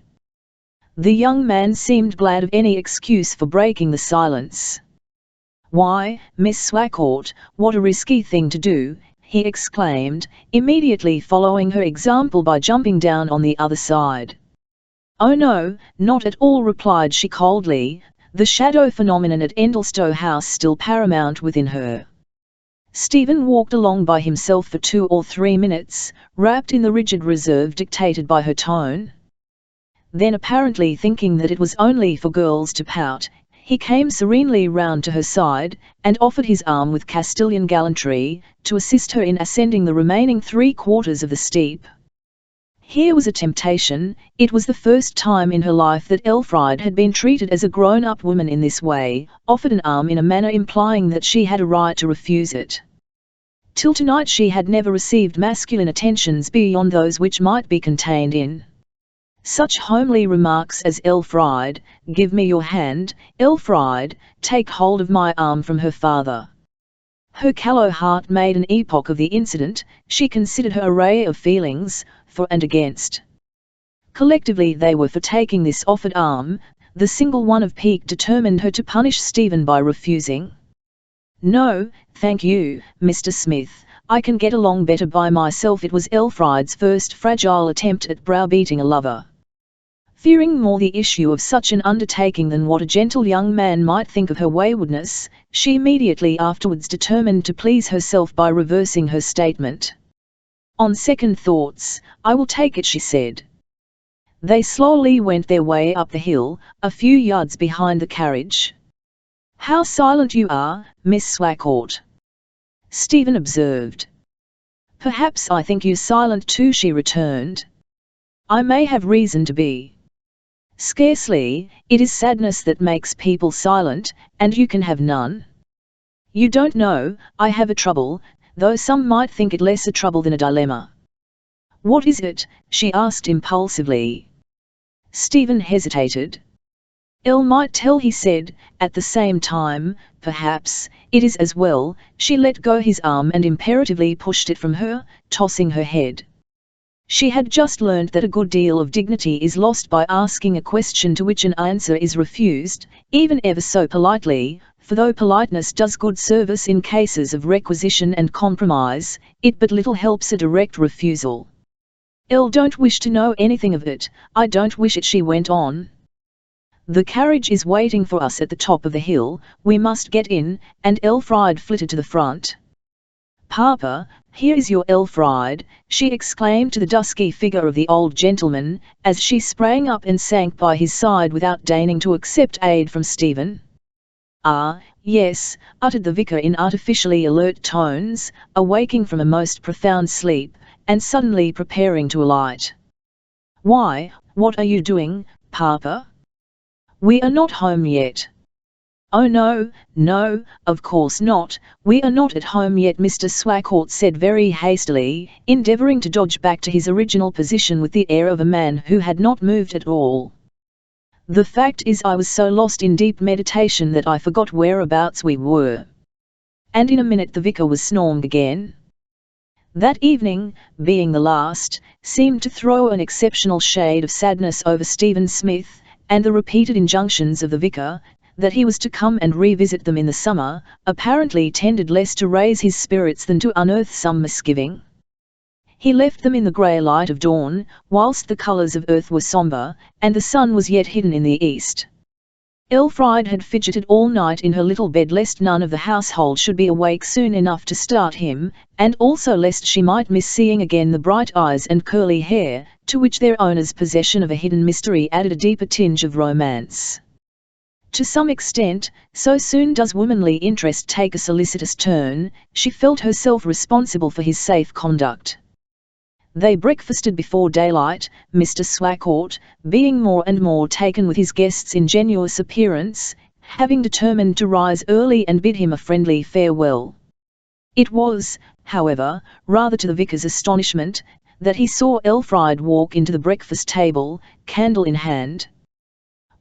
The young man seemed glad of any excuse for breaking the silence. "Why, Miss Swacourt, what a risky thing to do!" he exclaimed, immediately following her example by jumping down on the other side. "Oh no, not at all," replied she coldly, the shadow phenomenon at Endlestowe House still paramount within her. Stephen walked along by himself for 2 or 3 minutes, wrapped in the rigid reserve dictated by her tone. Then, apparently thinking that it was only for girls to pout, he came serenely round to her side, and offered his arm with Castilian gallantry, to assist her in ascending the remaining 3/4 of the steep. Here was a temptation. It was the first time in her life that Elfride had been treated as a grown-up woman in this way, offered an arm in a manner implying that she had a right to refuse it. Till tonight she had never received masculine attentions beyond those which might be contained in such homely remarks as "Elfride, give me your hand," "Elfride, take hold of my arm," from her father. Her callow heart made an epoch of the incident. She considered her array of feelings, for and against. Collectively they were for taking this offered arm. The single one of pique determined her to punish Stephen by refusing. "No, thank you, Mr. Smith, I can get along better by myself." It was Elfride's first fragile attempt at browbeating a lover. Fearing more the issue of such an undertaking than what a gentle young man might think of her waywardness, she immediately afterwards determined to please herself by reversing her statement. "On second thoughts, I will take it," she said. They slowly went their way up the hill, a few yards behind the carriage. "How silent you are, Miss Swacourt," Stephen observed. "Perhaps I think you silent too," she returned. "I may have reason to be." "Scarcely. It is sadness that makes people silent, and you can have none." "You don't know, I have a trouble, though some might think it less a trouble than a dilemma." "What is it?" she asked impulsively. Stephen hesitated. "El might tell," he said, at the same time. "Perhaps it is as well." She let go his arm and imperatively pushed it from her, tossing her head. She had just learned that a good deal of dignity is lost by asking a question to which an answer is refused, even ever so politely, for though politeness does good service in cases of requisition and compromise, it but little helps a direct refusal. "El don't wish to know anything of it, I don't wish it," she went on. The carriage is waiting for us at the top of the hill, we must get in, and Elfriede flitted to the front. Papa, here is your Elfriede, she exclaimed to the dusky figure of the old gentleman, as she sprang up and sank by his side without deigning to accept aid from Stephen. Ah, yes, uttered the vicar in artificially alert tones, awaking from a most profound sleep, and suddenly preparing to alight. Why, what are you doing, Papa? We are not home yet. Oh no, no, of course not, we are not at home yet, Mr. Swacourt said very hastily, endeavouring to dodge back to his original position with the air of a man who had not moved at all. The fact is I was so lost in deep meditation that I forgot whereabouts we were. And in a minute the vicar was snoring again. That evening, being the last, seemed to throw an exceptional shade of sadness over Stephen Smith, and the repeated injunctions of the vicar, that he was to come and revisit them in the summer, apparently tended less to raise his spirits than to unearth some misgiving. He left them in the grey light of dawn, whilst the colours of earth were sombre, and the sun was yet hidden in the east. Elfriede had fidgeted all night in her little bed lest none of the household should be awake soon enough to start him, and also lest she might miss seeing again the bright eyes and curly hair, to which their owner's possession of a hidden mystery added a deeper tinge of romance. To some extent, so soon does womanly interest take a solicitous turn, she felt herself responsible for his safe conduct. They breakfasted before daylight, Mr. Swacourt, being more and more taken with his guest's ingenuous appearance, having determined to rise early and bid him a friendly farewell. It was, however, rather to the vicar's astonishment, that he saw Elfriede walk into the breakfast table, candle in hand.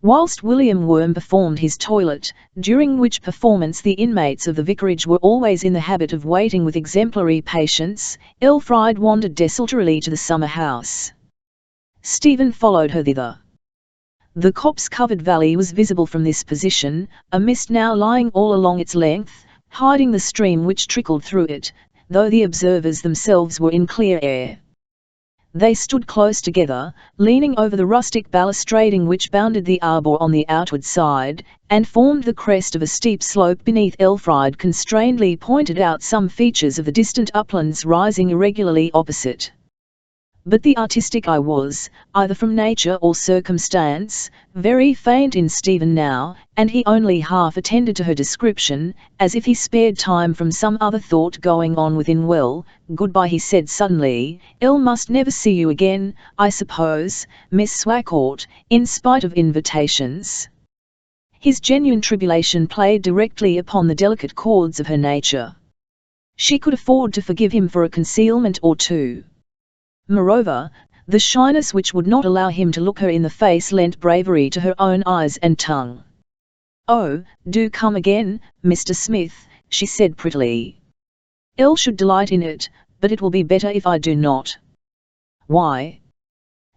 Whilst William Worm performed his toilet, during which performance the inmates of the vicarage were always in the habit of waiting with exemplary patience, Elfriede wandered desultorily to the summer house. Stephen followed her thither. The copse-covered valley was visible from this position, a mist now lying all along its length, hiding the stream which trickled through it, though the observers themselves were in clear air. They stood close together, leaning over the rustic balustrading which bounded the arbour on the outward side, and formed the crest of a steep slope beneath. Elfriede constrainedly pointed out some features of the distant uplands rising irregularly opposite. But the artistic eye was, either from nature or circumstance, very faint in Stephen now, and he only half attended to her description, as if he spared time from some other thought going on within. Well, goodbye, he said suddenly, "El must never see you again, I suppose, Miss Swacourt, in spite of invitations." His genuine tribulation played directly upon the delicate chords of her nature. She could afford to forgive him for a concealment or two. Moreover, the shyness which would not allow him to look her in the face lent bravery to her own eyes and tongue. "Oh, do come again, Mr. Smith," she said prettily. "El should delight in it, but it will be better if I do not." "Why?"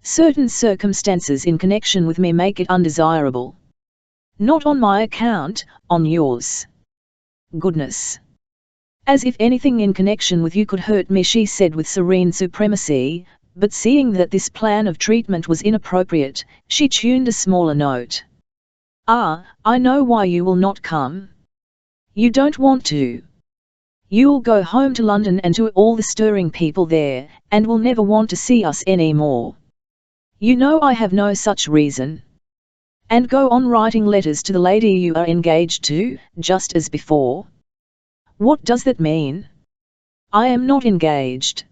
"Certain circumstances in connection with me make it undesirable." "Not on my account, on yours." "Goodness! As if anything in connection with you could hurt me," she said with serene supremacy, but seeing that this plan of treatment was inappropriate, she tuned a smaller note. "Ah, I know why you will not come. You don't want to. You'll go home to London and to all the stirring people there, and will never want to see us any more. You know I have no such reason. And go on writing letters to the lady you are engaged to, just as before." "What does that mean?" "I am not engaged."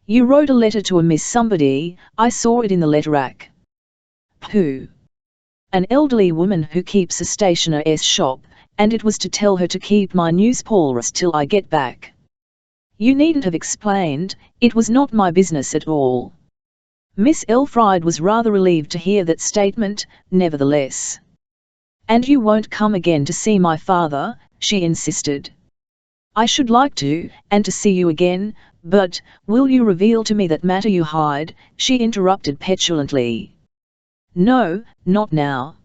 "You wrote a letter to a Miss Somebody, I saw it in the letter rack." "Who?" "An elderly woman who keeps a stationer's shop, and it was to tell her to keep my newspapers till I get back." "You needn't have explained, it was not my business at all." Miss Elfriede was rather relieved to hear that statement, nevertheless. "And you won't come again to see my father?" she insisted. "I should like to, and to see you again, but, will you reveal to me that matter you hide?" she interrupted petulantly. "No, not now."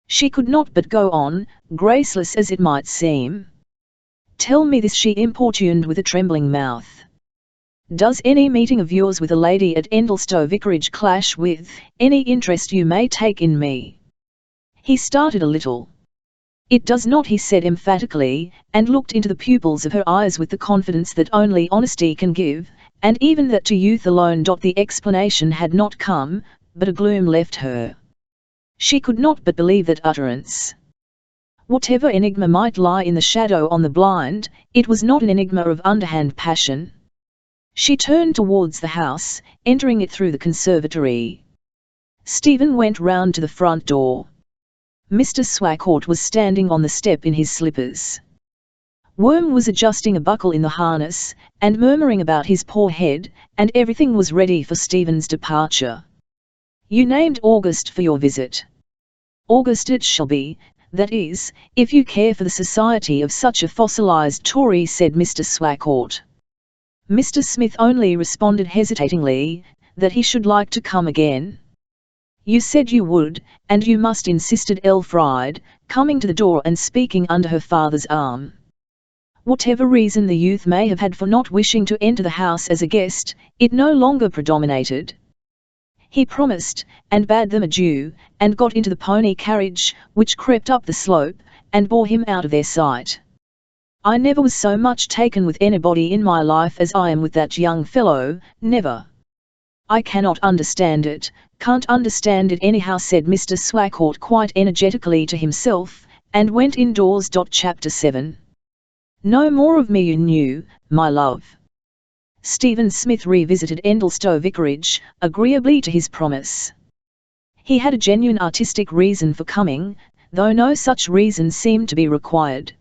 She could not but go on, graceless as it might seem. "Tell me this," she importuned with a trembling mouth. "Does any meeting of yours with a lady at Endlestowe Vicarage clash with any interest you may take in me?" He started a little. "It does not," he said emphatically, and looked into the pupils of her eyes with the confidence that only honesty can give, and even that to youth alone. The explanation had not come, but a gloom left her. She could not but believe that utterance. Whatever enigma might lie in the shadow on the blind, it was not an enigma of underhand passion. She turned towards the house, entering it through the conservatory. Stephen went round to the front door. Mr. Swacourt was standing on the step in his slippers. Worm was adjusting a buckle in the harness, and murmuring about his poor head, and everything was ready for Stephen's departure. "You named August for your visit." "August it shall be, that is, if you care for the society of such a fossilized Tory," said Mr. Swacourt. Mr. Smith only responded hesitatingly, that he should like to come again. "You said you would, and you must," insisted Elfriede, coming to the door and speaking under her father's arm. Whatever reason the youth may have had for not wishing to enter the house as a guest, it no longer predominated. He promised, and bade them adieu, and got into the pony carriage, which crept up the slope, and bore him out of their sight. "I never was so much taken with anybody in my life as I am with that young fellow, never. I cannot understand it, can't understand it anyhow," said Mr. Swacourt quite energetically to himself, and went indoors. Chapter 7. "No more of me, you knew, my love." Stephen Smith revisited Endlestowe Vicarage, agreeably to his promise. He had a genuine artistic reason for coming, though no such reason seemed to be required.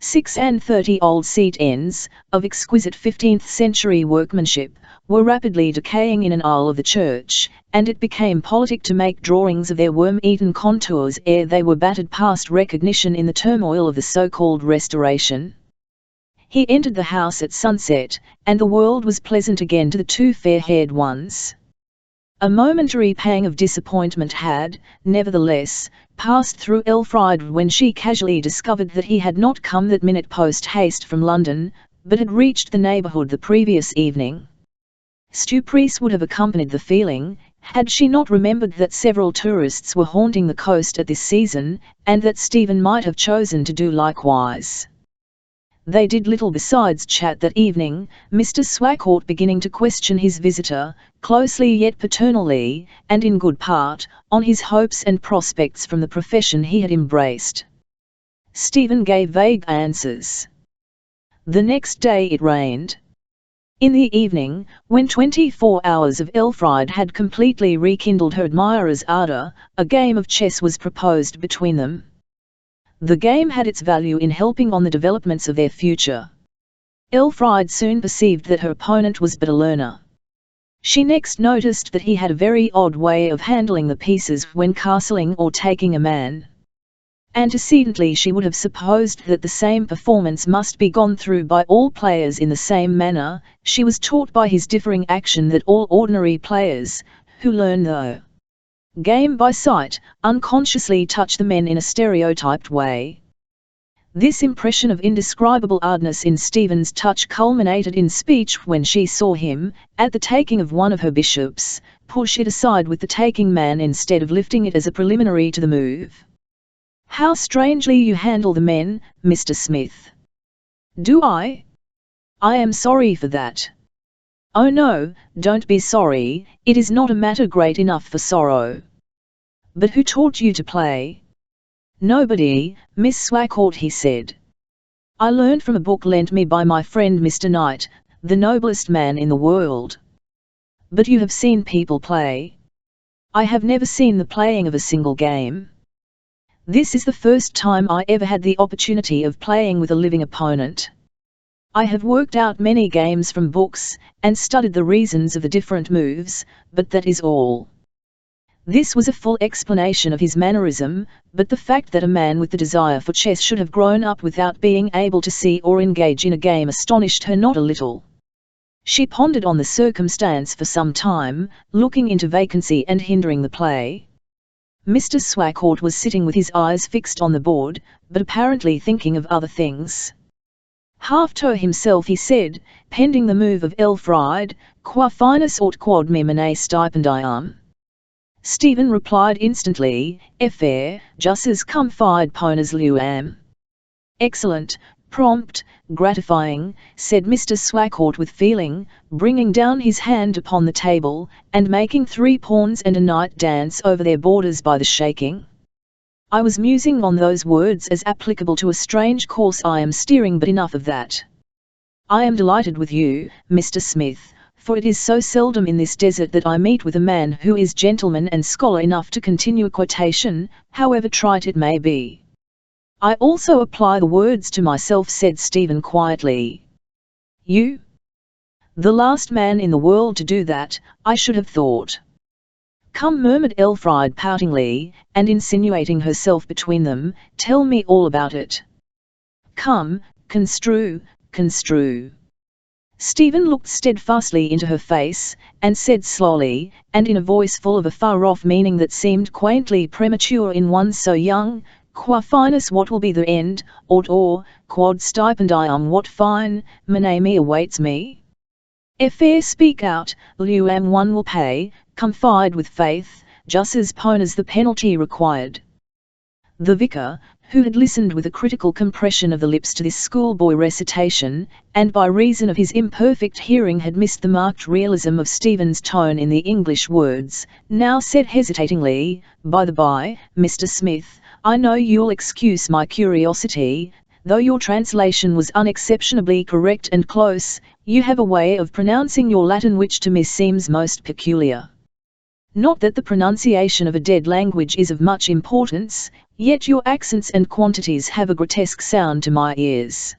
36 old seat ends, of exquisite 15th-century workmanship, were rapidly decaying in an aisle of the church, and it became politic to make drawings of their worm-eaten contours ere they were battered past recognition in the turmoil of the so-called Restoration. He entered the house at sunset, and the world was pleasant again to the two fair-haired ones. A momentary pang of disappointment had, nevertheless, passed through Elfriede when she casually discovered that he had not come that minute post-haste from London, but had reached the neighbourhood the previous evening. Stu Priest would have accompanied the feeling, had she not remembered that several tourists were haunting the coast at this season, and that Stephen might have chosen to do likewise. They did little besides chat that evening, Mr. Swacourt beginning to question his visitor, closely yet paternally, and in good part, on his hopes and prospects from the profession he had embraced. Stephen gave vague answers. The next day it rained. In the evening, when 24 hours of Elfriede had completely rekindled her admirer's ardour, a game of chess was proposed between them. The game had its value in helping on the developments of their future. Elfriede soon perceived that her opponent was but a learner. She next noticed that he had a very odd way of handling the pieces when castling or taking a man. Antecedently she would have supposed that the same performance must be gone through by all players in the same manner. She was taught by his differing action that all ordinary players, who learn the game by sight, unconsciously touch the men in a stereotyped way. This impression of indescribable hardness in Stephen's touch culminated in speech when she saw him, at the taking of one of her bishops, push it aside with the taking man instead of lifting it as a preliminary to the move. "How strangely you handle the men, Mr. Smith." "Do I? I am sorry for that." "Oh no, don't be sorry, it is not a matter great enough for sorrow." "But who taught you to play?" "Nobody, Miss Swacourt," he said. "I learned from a book lent me by my friend Mr. Knight, the noblest man in the world." "But you have seen people play." "I have never seen the playing of a single game. This is the first time I ever had the opportunity of playing with a living opponent. I have worked out many games from books, and studied the reasons of the different moves, but that is all." This was a full explanation of his mannerism, but the fact that a man with the desire for chess should have grown up without being able to see or engage in a game astonished her not a little. She pondered on the circumstance for some time, looking into vacancy and hindering the play. Mr. Swacourt was sitting with his eyes fixed on the board, but apparently thinking of other things. Half to himself he said, pending the move of Elfriede, "Qua finus aut quod me mene stipendium." Stephen replied instantly, "Fair, just as comfied ponas liu am." "Excellent, prompt, gratifying," said Mr. Swacourt with feeling, bringing down his hand upon the table, and making 3 pawns and a knight dance over their borders by the shaking. "I was musing on those words as applicable to a strange course I am steering, but enough of that. I am delighted with you, Mr. Smith, for it is so seldom in this desert that I meet with a man who is gentleman and scholar enough to continue a quotation, however trite it may be." "I also apply the words to myself," said Stephen quietly. "You? The last man in the world to do that, I should have thought." "Come," murmured Elfriede poutingly, and insinuating herself between them, "tell me all about it. Come, construe, construe." Stephen looked steadfastly into her face, and said slowly, and in a voice full of a far-off meaning that seemed quaintly premature in one so young, "Qua finus what will be the end, or, quod stipendium what fine, monami awaits me? Fair, speak out, liu am one will pay, confide with faith, just as ponas the penalty required." The vicar, who had listened with a critical compression of the lips to this schoolboy recitation, and by reason of his imperfect hearing had missed the marked realism of Stephen's tone in the English words, now said hesitatingly, "By the by, Mr. Smith, I know you'll excuse my curiosity, though your translation was unexceptionably correct and close, you have a way of pronouncing your Latin which to me seems most peculiar. Not that the pronunciation of a dead language is of much importance, yet your accents and quantities have a grotesque sound to my ears.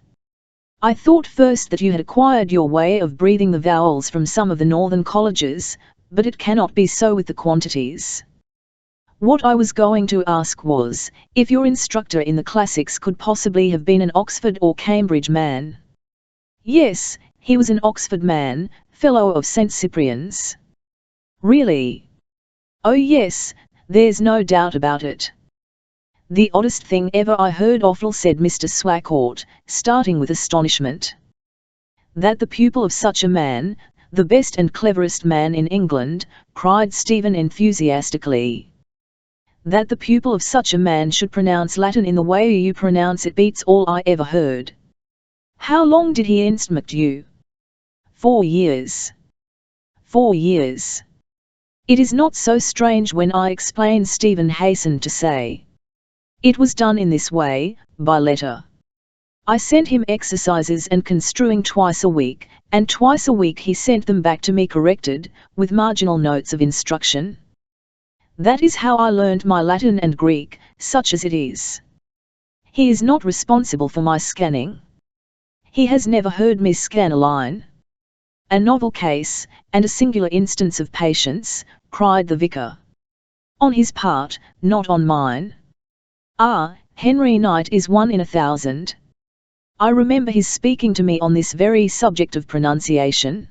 I thought first that you had acquired your way of breathing the vowels from some of the northern colleges, but it cannot be so with the quantities. What I was going to ask was, if your instructor in the classics could possibly have been an Oxford or Cambridge man." "Yes, he was an Oxford man, fellow of St. Cyprian's." "Really?" "Oh yes, there's no doubt about it." "The oddest thing ever I heard awful," said Mr. Swacourt, starting with astonishment. "That the pupil of such a man, the best and cleverest man in England," cried Stephen enthusiastically. "That the pupil of such a man should pronounce Latin in the way you pronounce it beats all I ever heard. How long did he instruct you?" 4 years. 4 years. "It is not so strange when I explain," Stephen hastened to say. "It was done in this way, by letter. I sent him exercises and construing twice a week, and twice a week he sent them back to me corrected, with marginal notes of instruction. That is how I learned my Latin and Greek, such as it is. He is not responsible for my scanning. He has never heard me scan a line." "A novel case, and a singular instance of patience," cried the vicar. "On his part, not on mine. Ah, Henry Knight is 1 in 1,000. I remember his speaking to me on this very subject of pronunciation.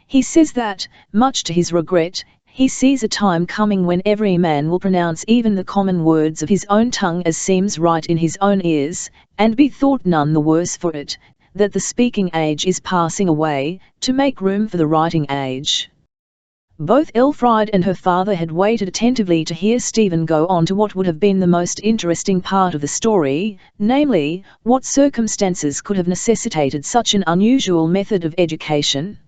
He says that, much to his regret, he sees a time coming when every man will pronounce even the common words of his own tongue as seems right in his own ears, and be thought none the worse for it, that the speaking age is passing away, to make room for the writing age." Both Elfriede and her father had waited attentively to hear Stephen go on to what would have been the most interesting part of the story, namely, what circumstances could have necessitated such an unusual method of education.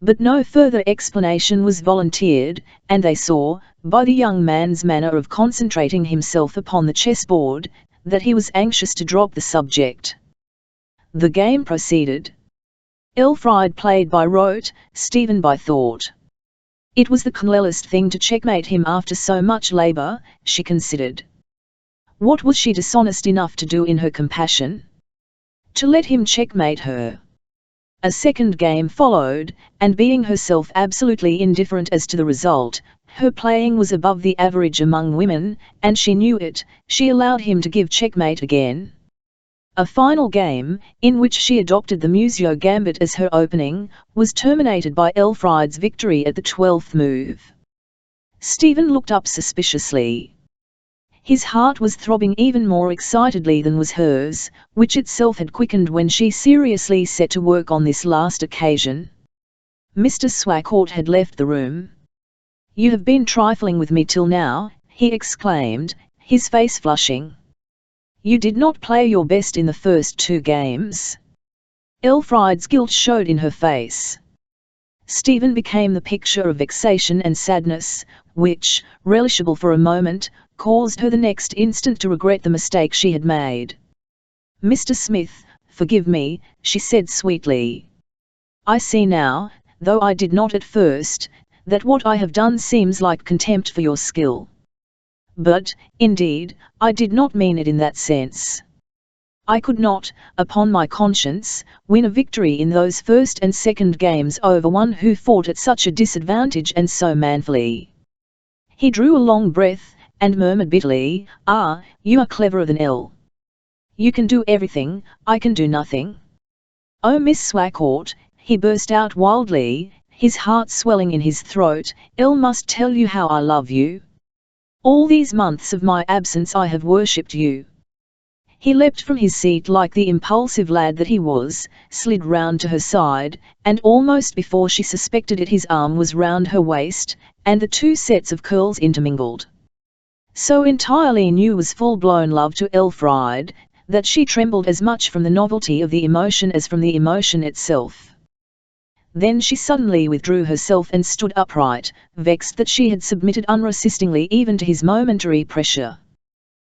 But no further explanation was volunteered, and they saw, by the young man's manner of concentrating himself upon the chessboard, that he was anxious to drop the subject. The game proceeded. Elfriede played by rote, Stephen by thought. It was the cleverest thing to checkmate him after so much labour, she considered. What was she dishonest enough to do in her compassion? To let him checkmate her. A second game followed, and being herself absolutely indifferent as to the result, her playing was above the average among women, and she knew it, she allowed him to give checkmate again. A final game, in which she adopted the Museo gambit as her opening, was terminated by Elfriede's victory at the 12th move. Stephen looked up suspiciously. His heart was throbbing even more excitedly than was hers, which itself had quickened when she seriously set to work on this last occasion. Mr. Swacourt had left the room. You have been trifling with me till now, he exclaimed, his face flushing. You did not play your best in the first 2 games. Elfride's guilt showed in her face. Stephen became the picture of vexation and sadness, which, relishable for a moment, caused her the next instant to regret the mistake she had made. Mr. Smith, forgive me, she said sweetly. I see now, though I did not at first, that what I have done seems like contempt for your skill. But, indeed, I did not mean it in that sense. I could not, upon my conscience, win a victory in those first and second games over one who fought at such a disadvantage and so manfully. He drew a long breath, and murmured bitterly, Ah, you are cleverer than Elle. You can do everything, I can do nothing. Oh, Miss Swacourt, he burst out wildly, his heart swelling in his throat, Elle must tell you how I love you. All these months of my absence I have worshipped you. He leapt from his seat like the impulsive lad that he was, slid round to her side, and almost before she suspected it his arm was round her waist, and the 2 sets of curls intermingled. So entirely new was full-blown love to Elfride, that she trembled as much from the novelty of the emotion as from the emotion itself. Then she suddenly withdrew herself and stood upright, vexed that she had submitted unresistingly even to his momentary pressure.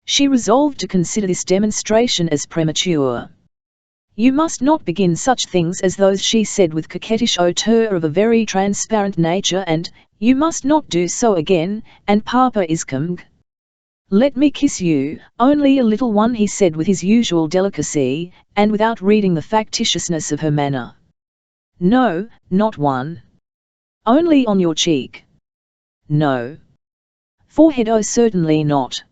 She resolved to consider this demonstration as premature. You must not begin such things as those, she said with coquettish hauteur of a very transparent nature, and you must not do so again, and Papa is coming. Let me kiss you, only a little one, he said with his usual delicacy, and without reading the factitiousness of her manner. No, not one. Only on your cheek. No. Forehead? Oh, certainly not.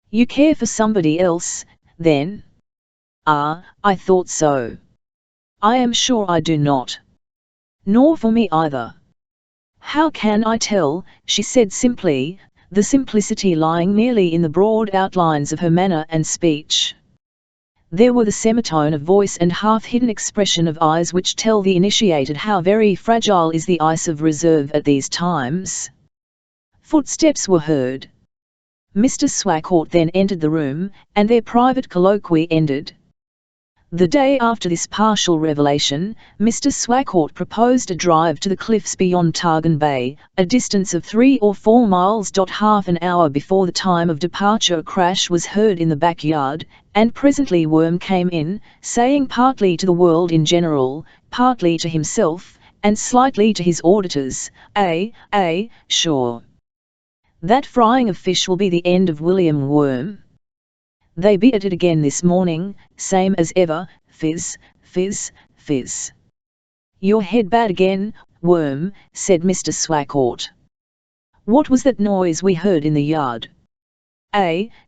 You care for somebody else, then? Ah, I thought so. I am sure I do not. Nor for me either. How can I tell, she said simply, the simplicity lying merely in the broad outlines of her manner and speech. There were the semitone of voice and half-hidden expression of eyes which tell the initiated how very fragile is the ice of reserve at these times. Footsteps were heard. Mr. Swacourt then entered the room, and their private colloquy ended. The day after this partial revelation, Mr. Swacourt proposed a drive to the cliffs beyond Targan Bay, a distance of 3 or 4 miles. Half an hour before the time of departure a crash was heard in the backyard, and presently Worm came in, saying partly to the world in general, partly to himself, and slightly to his auditors, sure. That frying of fish will be the end of William Worm. They be at it again this morning, same as ever, fizz, fizz, fizz. Your head bad again, Worm, said Mr. Swacourt. What was that noise we heard in the yard?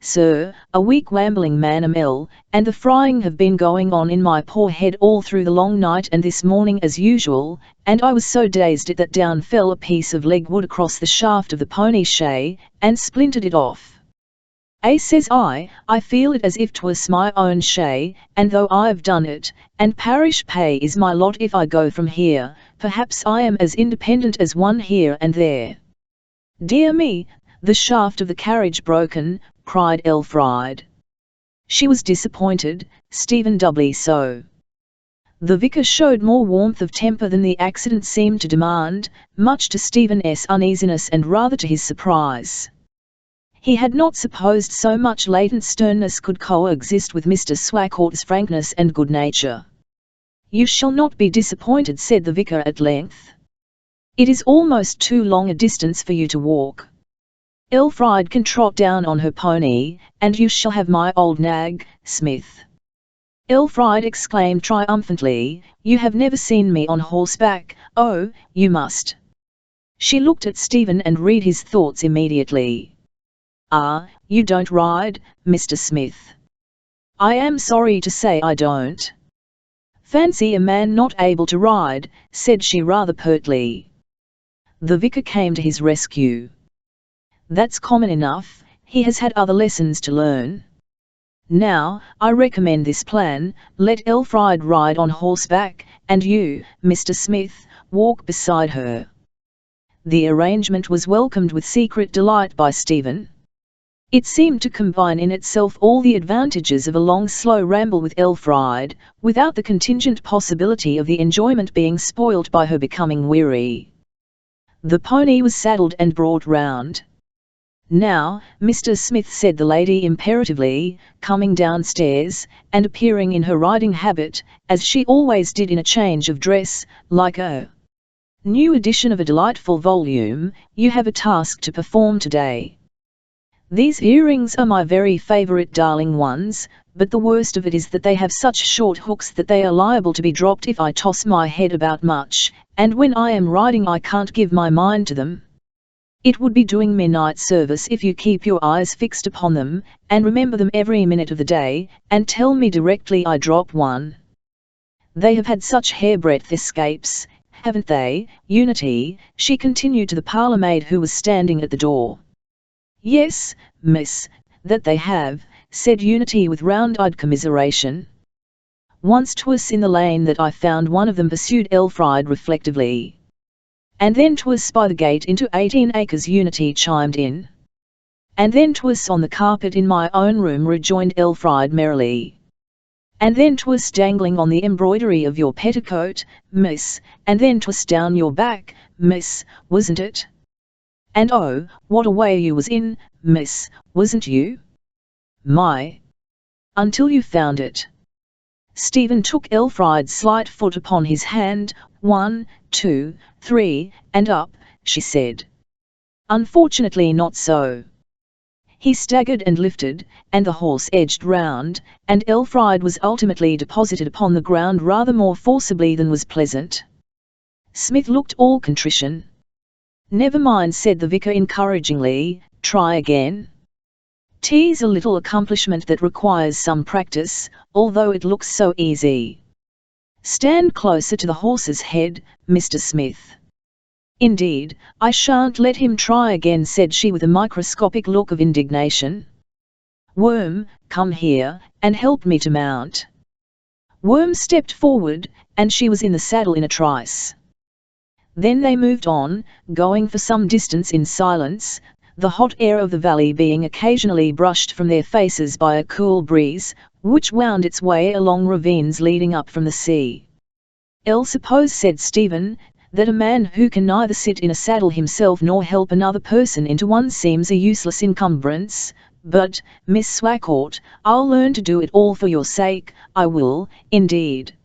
Sir, a weak wambling man and the frying have been going on in my poor head all through the long night and this morning as usual, and I was so dazed it that down fell a piece of leg wood across the shaft of the pony shay, and splintered it off. Says I feel it as if 'twas my own shay, and though I've done it, and parish pay is my lot if I go from here, perhaps I am as independent as one here and there. Dear me, the shaft of the carriage broken, cried Elfride. She was disappointed, Stephen doubly so. The vicar showed more warmth of temper than the accident seemed to demand, much to Stephen's uneasiness and rather to his surprise. He had not supposed so much latent sternness could coexist with Mr. Swacourt's frankness and good nature. You shall not be disappointed, said the vicar at length. It is almost too long a distance for you to walk. Elfride can trot down on her pony, and you shall have my old nag, Smith. Elfride exclaimed triumphantly, You have never seen me on horseback, oh, you must. She looked at Stephen and read his thoughts immediately. Ah, you don't ride, Mr. Smith. I am sorry to say I don't. Fancy a man not able to ride, said she rather pertly. The vicar came to his rescue. That's common enough, he has had other lessons to learn. Now, I recommend this plan, let Elfride ride on horseback, and you, Mr. Smith, walk beside her. The arrangement was welcomed with secret delight by Stephen. It seemed to combine in itself all the advantages of a long slow ramble with Elfriede, without the contingent possibility of the enjoyment being spoilt by her becoming weary. The pony was saddled and brought round. "Now, Mr. Smith," said the lady imperatively, coming downstairs, and appearing in her riding habit, as she always did in a change of dress, like a new edition of a delightful volume, "you have a task to perform today. These earrings are my very favourite darling ones, but the worst of it is that they have such short hooks that they are liable to be dropped if I toss my head about much, and when I am riding I can't give my mind to them. It would be doing me night service if you keep your eyes fixed upon them, and remember them every minute of the day, and tell me directly I drop one. They have had such hairbreadth escapes, haven't they, Unity?" she continued to the parlour-maid who was standing at the door. "Yes, miss, that they have," said Unity with round-eyed commiseration. "Once 'twas in the lane that I found one of them," pursued Elfriede reflectively. "And then 'twas by the gate into 18 acres," Unity chimed in. "And then 'twas on the carpet in my own room," rejoined Elfriede merrily. "And then 'twas dangling on the embroidery of your petticoat, miss, and then 'twas down your back, miss, wasn't it? And oh, what a way you was in, miss, wasn't you? My! Until you found it." Stephen took Elfriede's slight foot upon his hand. "1, 2, 3, and up," she said. "Unfortunately not so." He staggered and lifted, and the horse edged round, and Elfriede was ultimately deposited upon the ground rather more forcibly than was pleasant. Smith looked all contrition. "Never mind," said the vicar encouragingly, "try again. 'Tis a little accomplishment that requires some practice, although it looks so easy. Stand closer to the horse's head, Mr. Smith." "Indeed, I shan't let him try again," said she with a microscopic look of indignation. "Worm, come here, and help me to mount." Worm stepped forward, and she was in the saddle in a trice. Then they moved on, going for some distance in silence, the hot air of the valley being occasionally brushed from their faces by a cool breeze, which wound its way along ravines leading up from the sea. "I'll suppose," said Stephen, "that a man who can neither sit in a saddle himself nor help another person into one seems a useless encumbrance, but, Miss Swacourt, I'll learn to do it all for your sake, I will, indeed."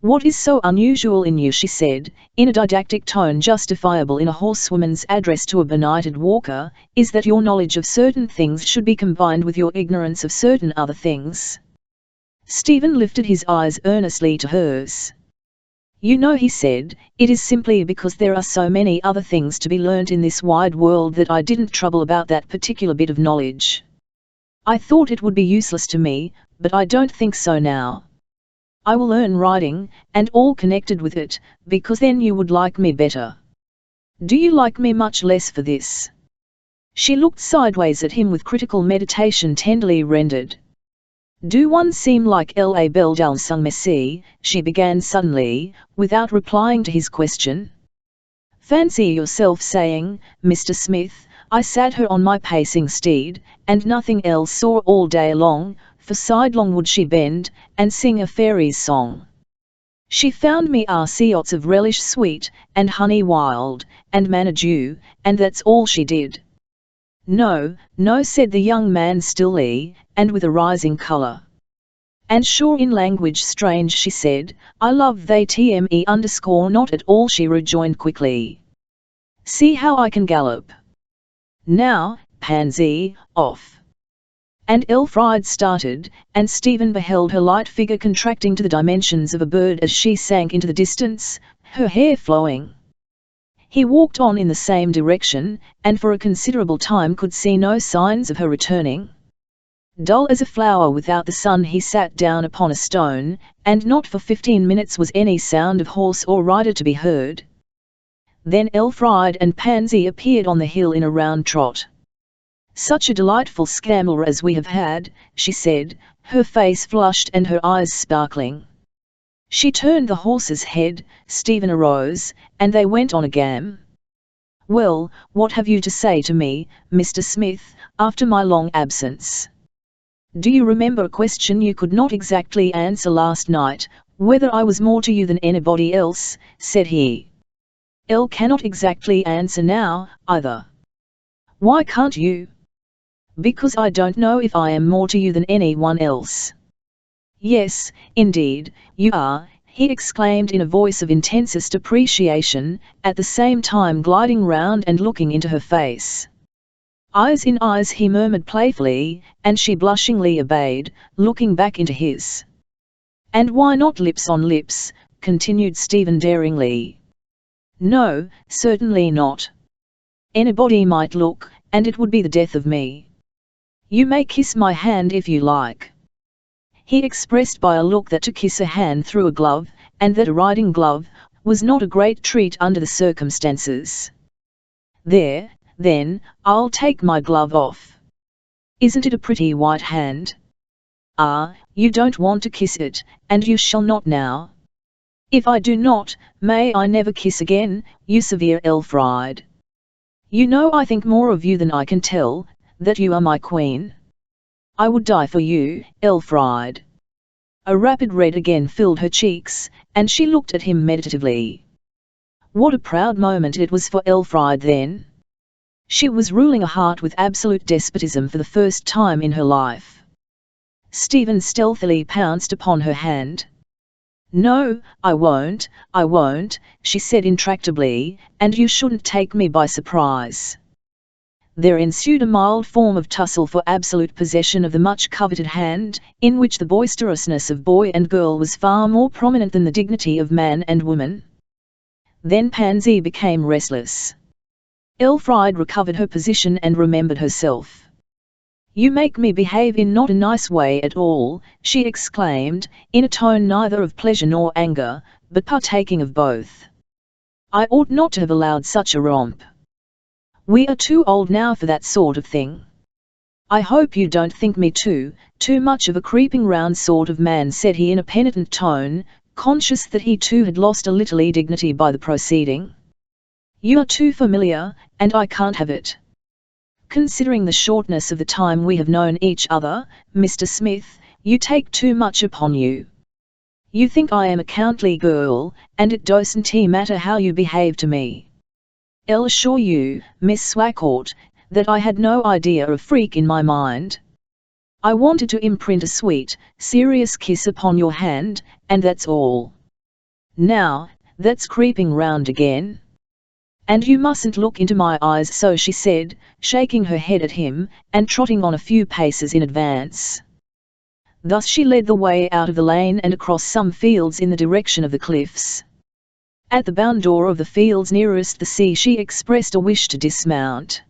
"What is so unusual in you," she said, in a didactic tone justifiable in a horsewoman's address to a benighted walker, "is that your knowledge of certain things should be combined with your ignorance of certain other things." Stephen lifted his eyes earnestly to hers. "You know," he said, "it is simply because there are so many other things to be learnt in this wide world that I didn't trouble about that particular bit of knowledge. I thought it would be useless to me, but I don't think so now. I will learn riding, and all connected with it, because then you would like me better. Do you like me much less for this?" She looked sideways at him with critical meditation tenderly rendered. "Do one seem like la belle dans son métier?" she began suddenly, without replying to his question. "Fancy yourself saying, Mr. Smith, I sat her on my pacing steed, and nothing else saw all day long, for sidelong would she bend, and sing a fairy's song. She found me arceots of relish sweet, and honey wild, and manna dew, and that's all she did." "No, no," said the young man stilly, and with a rising colour. "And sure in language strange she said, I love they tme_ not at all," she rejoined quickly. "See how I can gallop. Now, pansy, off." And Elfriede started, and Stephen beheld her light figure contracting to the dimensions of a bird as she sank into the distance, her hair flowing. He walked on in the same direction, and for a considerable time could see no signs of her returning. Dull as a flower without the sun, he sat down upon a stone, and not for 15 minutes was any sound of horse or rider to be heard. Then Elfriede and Pansy appeared on the hill in a round trot. "Such a delightful scamble as we have had," she said, her face flushed and her eyes sparkling. She turned the horse's head, Stephen arose, and they went on again. "Well, what have you to say to me, Mr. Smith, after my long absence? Do you remember a question you could not exactly answer last night, whether I was more to you than anybody else?" said he. "Elle cannot exactly answer now, either." "Why can't you?" "Because I don't know if I am more to you than anyone else." "Yes, indeed, you are," he exclaimed in a voice of intensest appreciation, at the same time gliding round and looking into her face. "Eyes in eyes," he murmured playfully, and she blushingly obeyed, looking back into his. "And why not lips on lips?" continued Stephen daringly. "No, certainly not. Anybody might look, and it would be the death of me. You may kiss my hand if you like." He expressed by a look that to kiss a hand through a glove, and that a riding glove, was not a great treat under the circumstances. "There, then, I'll take my glove off. Isn't it a pretty white hand? Ah, you don't want to kiss it, and you shall not now. If I do not, may I never kiss again, you severe Elfriede. You know I think more of you than I can tell, that you are my queen. I would die for you, Elfriede." A rapid red again filled her cheeks, and she looked at him meditatively. What a proud moment it was for Elfriede then! She was ruling a heart with absolute despotism for the first time in her life. Stephen stealthily pounced upon her hand. "No, I won't, she said intractably, "and you shouldn't take me by surprise." There ensued a mild form of tussle for absolute possession of the much-coveted hand, in which the boisterousness of boy and girl was far more prominent than the dignity of man and woman. Then Pansy became restless. Elfriede recovered her position and remembered herself. "You make me behave in not a nice way at all," she exclaimed, in a tone neither of pleasure nor anger, but partaking of both. "I ought not to have allowed such a romp. We are too old now for that sort of thing. I hope you don't think me too much of a creeping round sort of man," said he in a penitent tone, conscious that he too had lost a little dignity by the proceeding. "You are too familiar, and I can't have it. Considering the shortness of the time we have known each other, Mr. Smith, you take too much upon you. You think I am a country girl, and it doesn't matter how you behave to me. I'll assure you, Miss Swacourt, that I had no idea of freak in my mind. I wanted to imprint a sweet, serious kiss upon your hand, and that's all. Now, that's creeping round again. And you mustn't look into my eyes so," she said, shaking her head at him, and trotting on a few paces in advance. Thus she led the way out of the lane and across some fields in the direction of the cliffs. At the bound door of the fields nearest the sea she expressed a wish to dismount.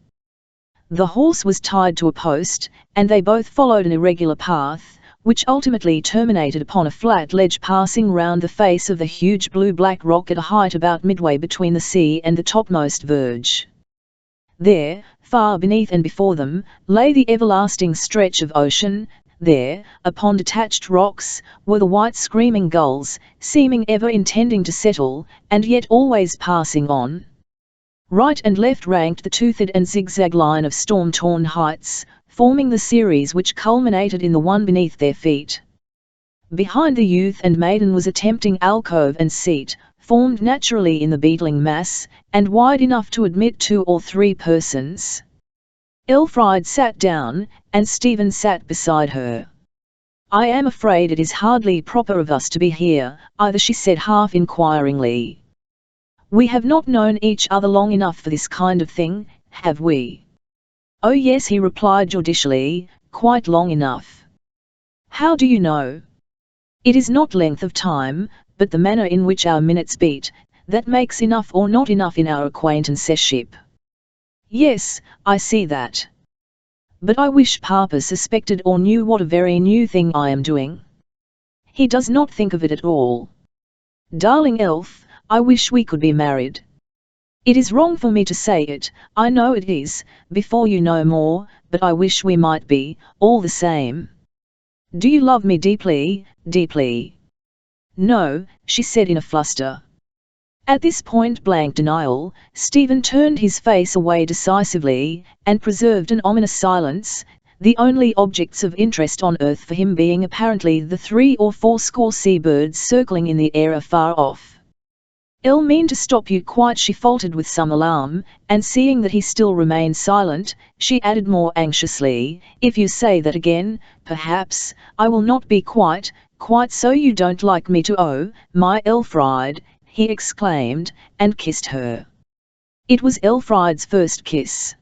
The horse was tied to a post, and they both followed an irregular path, which ultimately terminated upon a flat ledge passing round the face of the huge blue-black rock at a height about midway between the sea and the topmost verge. There, far beneath and before them, lay the everlasting stretch of ocean. There, upon detached rocks, were the white screaming gulls, seeming ever intending to settle, and yet always passing on. Right and left ranked the toothed and zigzag line of storm-torn heights, forming the series which culminated in the one beneath their feet. Behind the youth and maiden was a tempting alcove and seat, formed naturally in the beetling mass, and wide enough to admit 2 or 3 persons. Elfriede sat down, and Stephen sat beside her. "I am afraid it is hardly proper of us to be here, either," she said half inquiringly. "We have not known each other long enough for this kind of thing, have we?" "Oh yes," he replied judicially, "quite long enough." "How do you know?" "It is not length of time, but the manner in which our minutes beat, that makes enough or not enough in our acquaintanceship." "Yes, I see that. But I wish Papa suspected or knew what a very new thing I am doing. He does not think of it at all. Darling Elf, I wish we could be married. It is wrong for me to say it, I know it is, before you know more, but I wish we might be, all the same. Do you love me deeply, deeply?" "No," she said in a fluster. At this point-blank denial, Stephen turned his face away decisively, and preserved an ominous silence, the only objects of interest on earth for him being apparently the 3 or 4 score seabirds circling in the air afar off. "I'll mean to stop you quite," she faltered with some alarm, and seeing that he still remained silent, she added more anxiously, "If you say that again, perhaps, I will not be quite so. You don't like me to, oh, my Elfried," he exclaimed, and kissed her. It was Elfried's first kiss.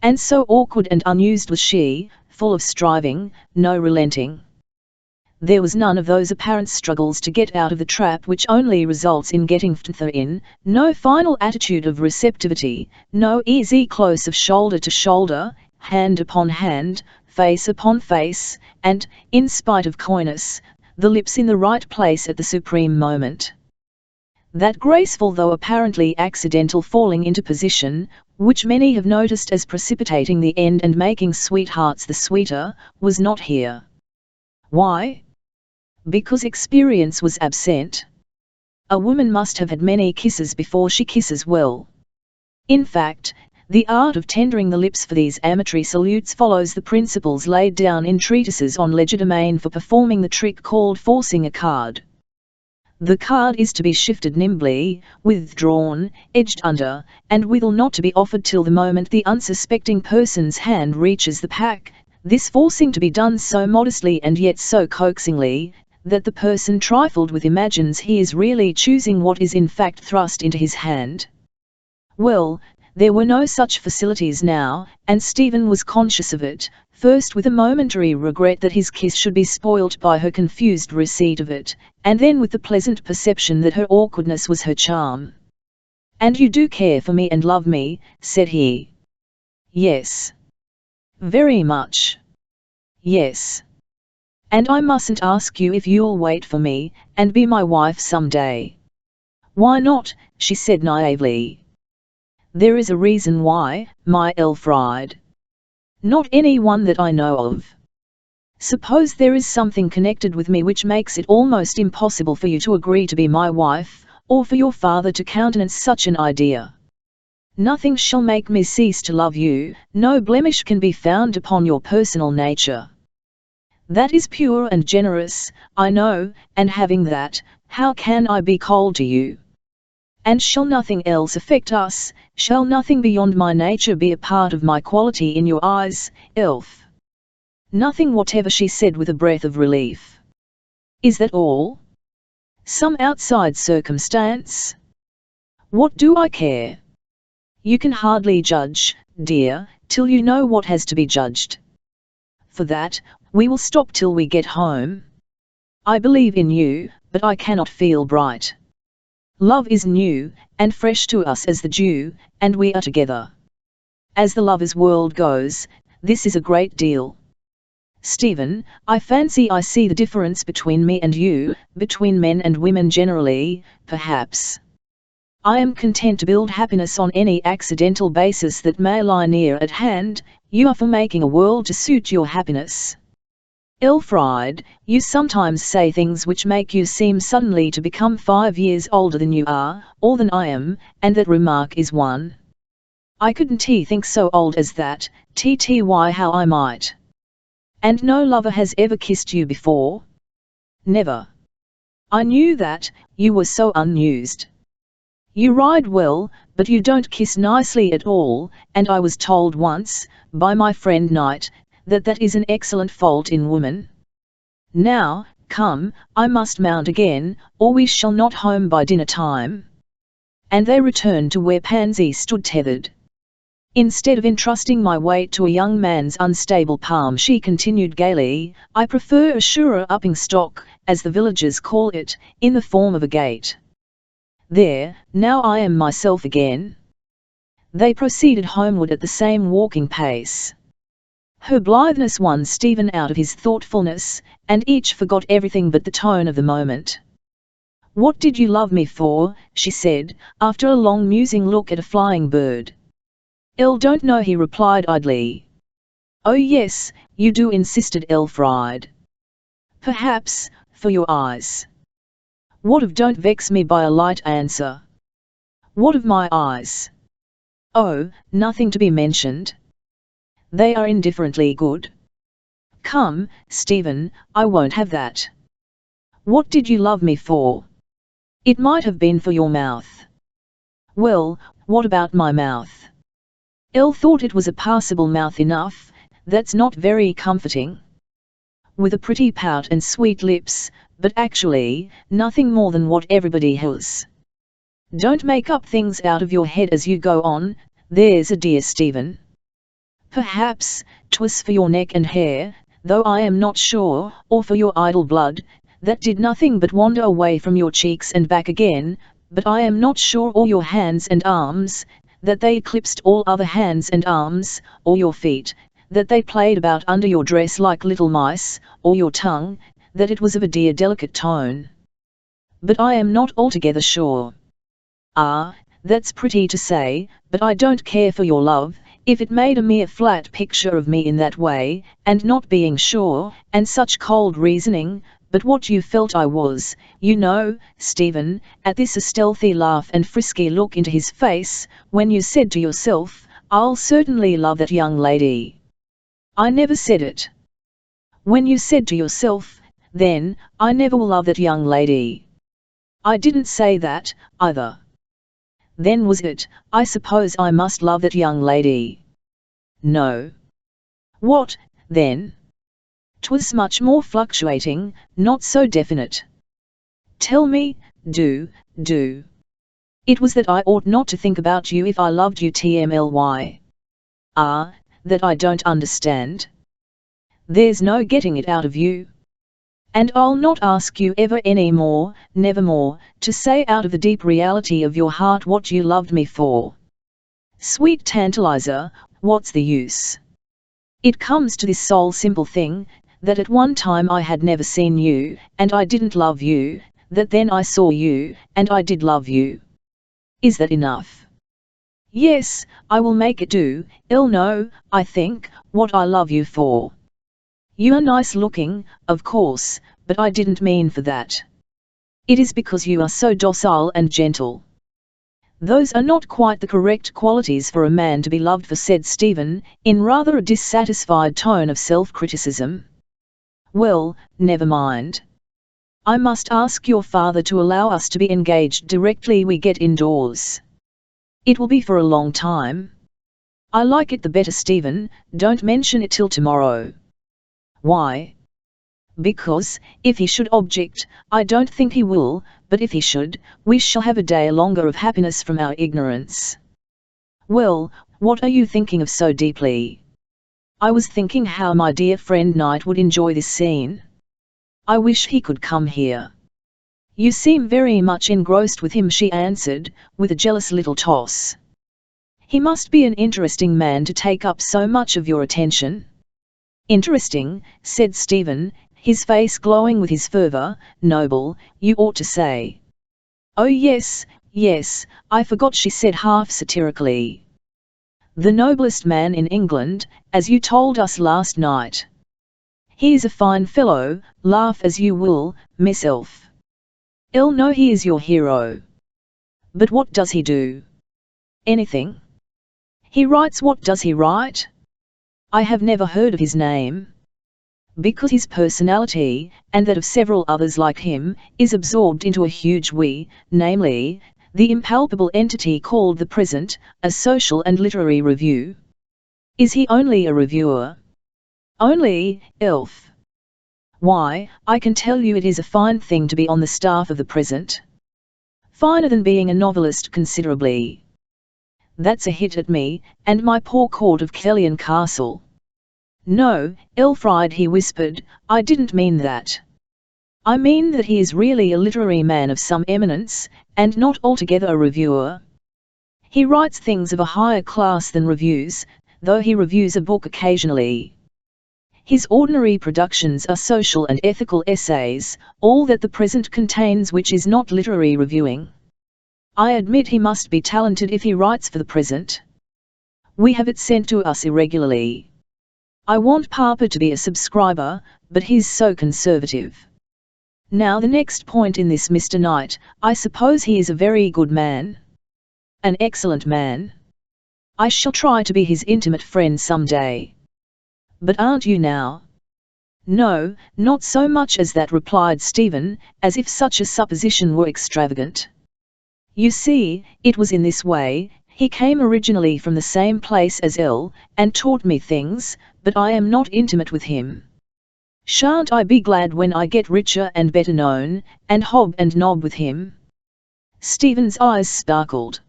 And so awkward and unused was she, full of striving, no relenting. There was none of those apparent struggles to get out of the trap which only results in getting further in, no final attitude of receptivity, no easy close of shoulder to shoulder, hand upon hand, face upon face, and, in spite of coyness, the lips in the right place at the supreme moment. That graceful though apparently accidental falling into position, which many have noticed as precipitating the end and making sweethearts the sweeter, was not here. Why? Because experience was absent. A woman must have had many kisses before she kisses well. In fact, the art of tendering the lips for these amatory salutes follows the principles laid down in treatises on legerdemain for performing the trick called forcing a card. The card is to be shifted nimbly, withdrawn, edged under, and withal not to be offered till the moment the unsuspecting person's hand reaches the pack, this forcing to be done so modestly and yet so coaxingly, that the person trifled with imagines he is really choosing what is in fact thrust into his hand. Well, there were no such facilities now, and Stephen was conscious of it, first with a momentary regret that his kiss should be spoilt by her confused receipt of it, and then with the pleasant perception that her awkwardness was her charm. "And you do care for me and love me," said he. "Yes. Very much. Yes. And I mustn't ask you if you'll wait for me, and be my wife some day." "Why not?" she said naively. "There is a reason why, my Elfried." "Not any one that I know of." "Suppose there is something connected with me which makes it almost impossible for you to agree to be my wife, or for your father to countenance such an idea." "Nothing shall make me cease to love you, no blemish can be found upon your personal nature." "That is pure and generous, I know, and having that, how can I be cold to you? And shall nothing else affect us, shall nothing beyond my nature be a part of my quality in your eyes, Elf?" "Nothing whatever," she said with a breath of relief. "Is that all? Some outside circumstance?" "What do I care? You can hardly judge, dear, till you know what has to be judged. For that, we will stop till we get home. I believe in you, but I cannot feel bright. Love is new, and fresh to us as the dew, and we are together. As the lover's world goes, this is a great deal. Stephen, I fancy I see the difference between me and you, between men and women generally, perhaps. I am content to build happiness on any accidental basis that may lie near at hand, you are for making a world to suit your happiness. Elfried, you sometimes say things which make you seem suddenly to become 5 years older than you are, or than I am, and that remark is one. I couldn't think so old as that, tty how I might. And no lover has ever kissed you before?" "Never." "I knew that, you were so unused. You ride well, but you don't kiss nicely at all, and I was told once, by my friend Knight, that is an excellent fault in woman. Now, come, I must mount again, or we shall not home by dinner time." And they returned to where Pansy stood tethered. "Instead of entrusting my weight to a young man's unstable palm," she continued gaily, "I prefer a surer upping stock, as the villagers call it, in the form of a gate. There, now I am myself again." They proceeded homeward at the same walking pace. Her blitheness won Stephen out of his thoughtfulness, and each forgot everything but the tone of the moment. "What did you love me for?" she said, after a long musing look at a flying bird. "Don't know," he replied idly. "Oh yes, you do," insisted Elfried. "Perhaps, for your eyes." "What of? Don't vex me by a light answer." What of my eyes? Oh, nothing to be mentioned. They are indifferently good. Come, Stephen, I won't have that. What did you love me for? It might have been for your mouth. Well, what about my mouth? Elle thought it was a passable mouth enough, that's not very comforting. With a pretty pout and sweet lips, but actually, nothing more than what everybody has. Don't make up things out of your head as you go on, there's a dear Stephen. Perhaps 'twas for your neck and hair, though I am not sure, or for your idle blood, that did nothing but wander away from your cheeks and back again, but I am not sure, or your hands and arms, that they eclipsed all other hands and arms, or your feet, that they played about under your dress like little mice, or your tongue, that it was of a dear delicate tone. But I am not altogether sure. Ah, that's pretty to say, but I don't care for your love, if it made a mere flat picture of me in that way, and not being sure, and such cold reasoning, but what you felt I was, you know, Stephen, at this a stealthy laugh and frisky look into his face, when you said to yourself, I'll certainly love that young lady. I never said it. When you said to yourself, then, I never will love that young lady. I didn't say that, either. Then was it, I suppose I must love that young lady? No. What, then? 'Twas much more fluctuating, not so definite. Tell me, do. It was that I ought not to think about you if I loved you tmly. Ah, that I don't understand. There's no getting it out of you. And I'll not ask you ever any more, never more, to say out of the deep reality of your heart what you loved me for. Sweet Tantalizer, what's the use? It comes to this sole simple thing, that at one time I had never seen you, and I didn't love you, that then I saw you, and I did love you. Is that enough? Yes, I will make it do, I'll know, I think, what I love you for. You are nice looking, of course, but I didn't mean for that. It is because you are so docile and gentle. Those are not quite the correct qualities for a man to be loved for, said Stephen, in rather a dissatisfied tone of self-criticism. Well, never mind. I must ask your father to allow us to be engaged directly we get indoors. It will be for a long time. I like it the better, Stephen, don't mention it till tomorrow. Why? Because, if he should object, I don't think he will, but if he should, we shall have a day longer of happiness from our ignorance. Well, what are you thinking of so deeply? I was thinking how my dear friend Knight would enjoy this scene. I wish he could come here. You seem very much engrossed with him, she answered, with a jealous little toss. He must be an interesting man to take up so much of your attention. Interesting, said Stephen, his face glowing with his fervour. Noble, you ought to say. Oh yes, I forgot, she said half satirically. The noblest man in England, as you told us last night. He is a fine fellow, laugh as you will, Miss Elf. I'll know he is your hero. But what does he do? Anything. He writes. What does he write? I have never heard of his name. Because his personality, and that of several others like him, is absorbed into a huge we, namely, the impalpable entity called the present, a social and literary review. Is he only a reviewer? Only, Elf. Why, I can tell you it is a fine thing to be on the staff of the present. Finer than being a novelist considerably. That's a hit at me, and my poor court of Kellyan Castle. No, Elfried, he whispered, I didn't mean that. I mean that he is really a literary man of some eminence, and not altogether a reviewer. He writes things of a higher class than reviews, though he reviews a book occasionally. His ordinary productions are social and ethical essays, all that the present contains which is not literary reviewing. I admit he must be talented if he writes for the present. We have it sent to us irregularly. I want Papa to be a subscriber, but he's so conservative. Now the next point in this Mr. Knight, I suppose he is a very good man. An excellent man. I shall try to be his intimate friend some day. But aren't you now? No, not so much as that, replied Stephen, as if such a supposition were extravagant. You see, it was in this way. He came originally from the same place as Elle, and taught me things, but I am not intimate with him. Shan't I be glad when I get richer and better known, and hob and nob with him? Stephen's eyes sparkled.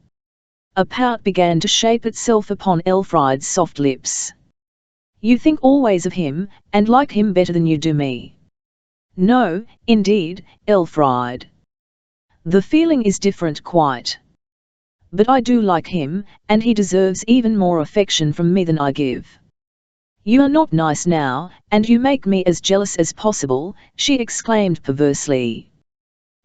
A pout began to shape itself upon Elfride's soft lips. You think always of him, and like him better than you do me. No, indeed, Elfride. The feeling is different quite. But I do like him, and he deserves even more affection from me than I give. You are not nice now, and you make me as jealous as possible, she exclaimed perversely.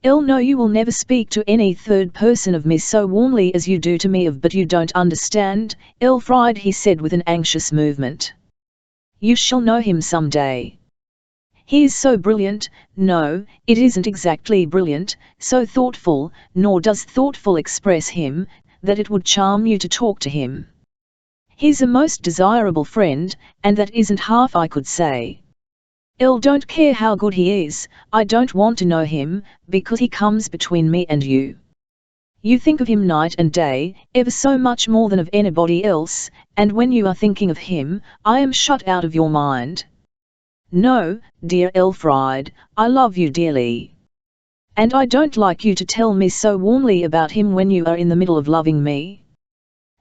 No, you will never speak to any third person of me so warmly as you do to me of, but you don't understand, Elfriede, he said with an anxious movement. You shall know him some day. He is so brilliant. No, it isn't exactly brilliant, so thoughtful, nor does thoughtful express him, that it would charm you to talk to him. He's a most desirable friend, and that isn't half I could say. Don't care how good he is, I don't want to know him, because he comes between me and you. You think of him night and day, ever so much more than of anybody else, and when you are thinking of him, I am shut out of your mind. No, dear Elfriede, I love you dearly. And I don't like you to tell me so warmly about him when you are in the middle of loving me.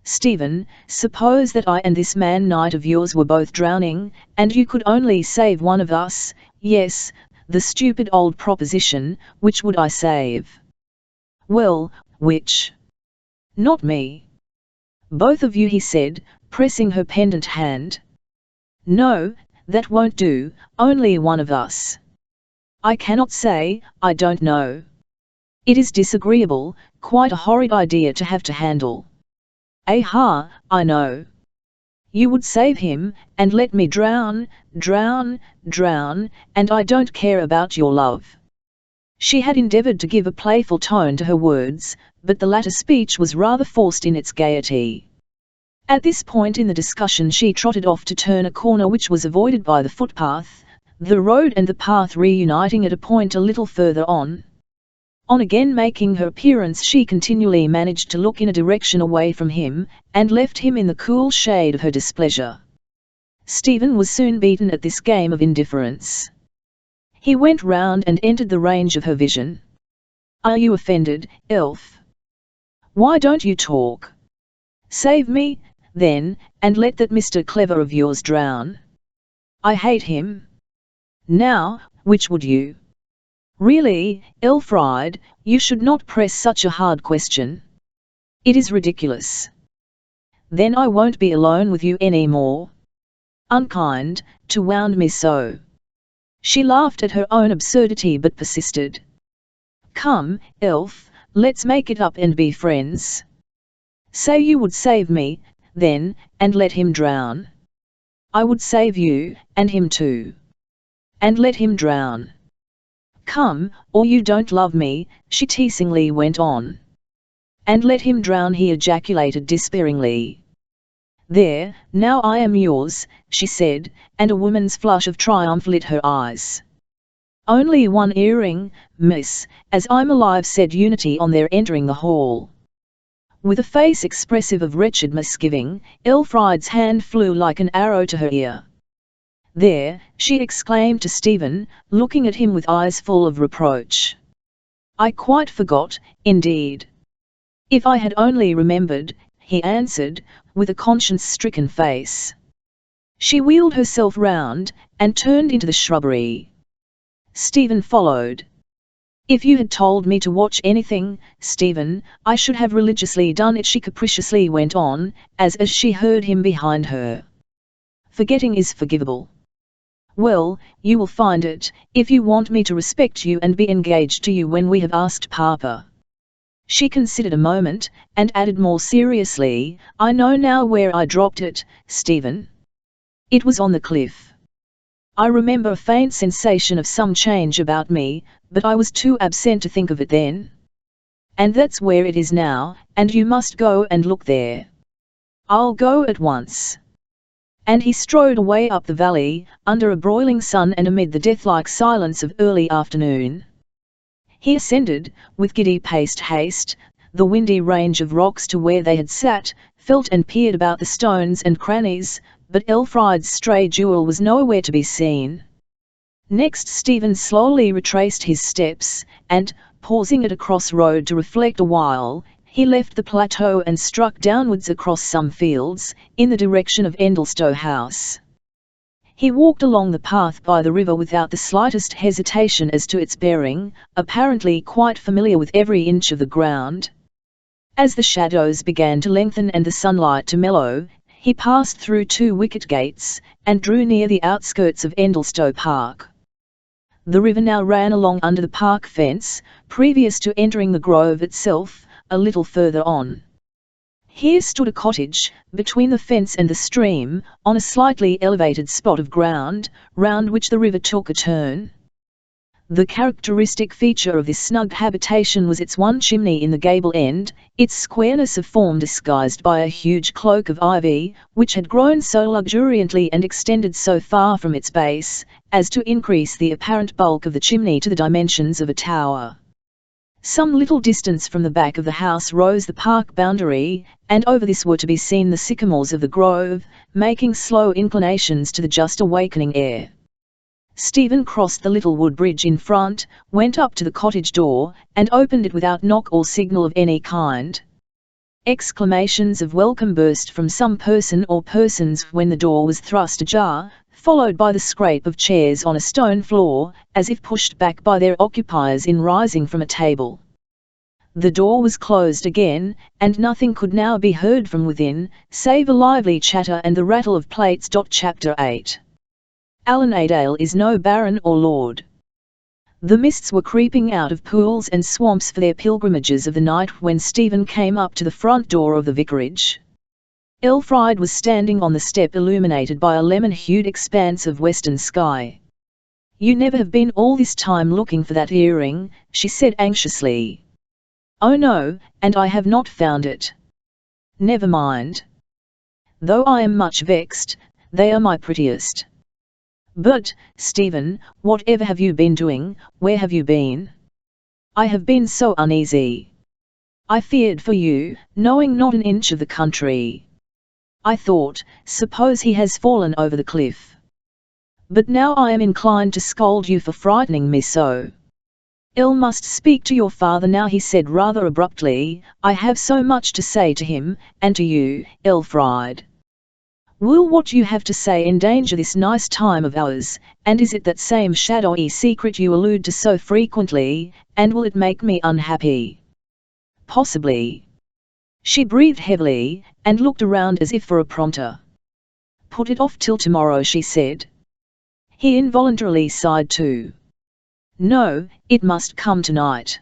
Stephen, suppose that I and this man-knight of yours were both drowning, and you could only save one of us. Yes, the stupid old proposition, which would I save? Well, which? Not me. Both of you, he said, pressing her pendant hand. No, that won't do, only one of us. I cannot say, I don't know. It is disagreeable, quite a horrid idea to have to handle. Aha, I know. You would save him, and let me drown, and I don't care about your love. She had endeavoured to give a playful tone to her words, but the latter speech was rather forced in its gaiety. At this point in the discussion she trotted off to turn a corner which was avoided by the footpath, the road and the path reuniting at a point a little further on. On again making her appearance she continually managed to look in a direction away from him, and left him in the cool shade of her displeasure. Stephen was soon beaten at this game of indifference. He went round and entered the range of her vision. Are you offended, Elf? Why don't you talk? Save me, then, and let that Mr. Clever of yours drown. I hate him. Now, which would you? Really, Elfriede, you should not press such a hard question. It is ridiculous. Then I won't be alone with you any more. Unkind, to wound me so. She laughed at her own absurdity but persisted. Come, Elf, let's make it up and be friends. Say you would save me, then, and let him drown. I would save you, and him too. And let him drown. Come, or you don't love me, she teasingly went on. And let him drown, he ejaculated despairingly. There, now I am yours, she said, and a woman's flush of triumph lit her eyes. Only one earring, miss, as I'm alive, said Unity on their entering the hall. With a face expressive of wretched misgiving, Elfride's hand flew like an arrow to her ear. There, she exclaimed to Stephen, looking at him with eyes full of reproach. I quite forgot, indeed. If I had only remembered, he answered, with a conscience-stricken face. She wheeled herself round, and turned into the shrubbery. Stephen followed. If you had told me to watch anything, Stephen, I should have religiously done it, she capriciously went on, as she heard him behind her. Forgetting is forgivable. Well, you will find it, if you want me to respect you and be engaged to you when we have asked Papa. She considered a moment, and added more seriously, I know now where I dropped it, Stephen. It was on the cliff. I remember a faint sensation of some change about me, but I was too absent to think of it then. And that's where it is now, and you must go and look there. I'll go at once. And he strode away up the valley, under a broiling sun and amid the death-like silence of early afternoon. He ascended, with giddy-paced haste, the windy range of rocks to where they had sat, felt and peered about the stones and crannies, but Elfride's stray jewel was nowhere to be seen. Next Stephen slowly retraced his steps, and, pausing at a crossroad to reflect a while, he left the plateau and struck downwards across some fields, in the direction of Endlestow House. He walked along the path by the river without the slightest hesitation as to its bearing, apparently quite familiar with every inch of the ground. As the shadows began to lengthen and the sunlight to mellow, he passed through 2 wicket gates, and drew near the outskirts of Endlestow Park. The river now ran along under the park fence, previous to entering the grove itself, a little further on. Here stood a cottage, between the fence and the stream, on a slightly elevated spot of ground, round which the river took a turn. The characteristic feature of this snug habitation was its one chimney in the gable end, its squareness of form disguised by a huge cloak of ivy, which had grown so luxuriantly and extended so far from its base, as to increase the apparent bulk of the chimney to the dimensions of a tower. Some little distance from the back of the house rose the park boundary, and over this were to be seen the sycamores of the grove, making slow inclinations to the just awakening air. Stephen crossed the little wood bridge in front, went up to the cottage door, and opened it without knock or signal of any kind. Exclamations of welcome burst from some person or persons when the door was thrust ajar, followed by the scrape of chairs on a stone floor, as if pushed back by their occupiers in rising from a table. The door was closed again, and nothing could now be heard from within, save a lively chatter and the rattle of plates. Chapter 8. Alan Adale is no baron or lord. The mists were creeping out of pools and swamps for their pilgrimages of the night when Stephen came up to the front door of the vicarage. Elfride was standing on the step illuminated by a lemon-hued expanse of western sky. "You never have been all this time looking for that earring," she said anxiously. "Oh no, and I have not found it." "Never mind. Though I am much vexed, they are my prettiest." "But, Stephen, whatever have you been doing? Where have you been?" "I have been so uneasy. I feared for you, knowing not an inch of the country. I thought, suppose he has fallen over the cliff. But now I am inclined to scold you for frightening me so." "El must speak to your father now," he said rather abruptly. "I have so much to say to him, and to you, Elfride." "Will what you have to say endanger this nice time of ours, and is it that same shadowy secret you allude to so frequently, and will it make me unhappy?" "Possibly." She breathed heavily, and looked around as if for a prompter. "Put it off till tomorrow," she said. He involuntarily sighed too. "No, it must come tonight."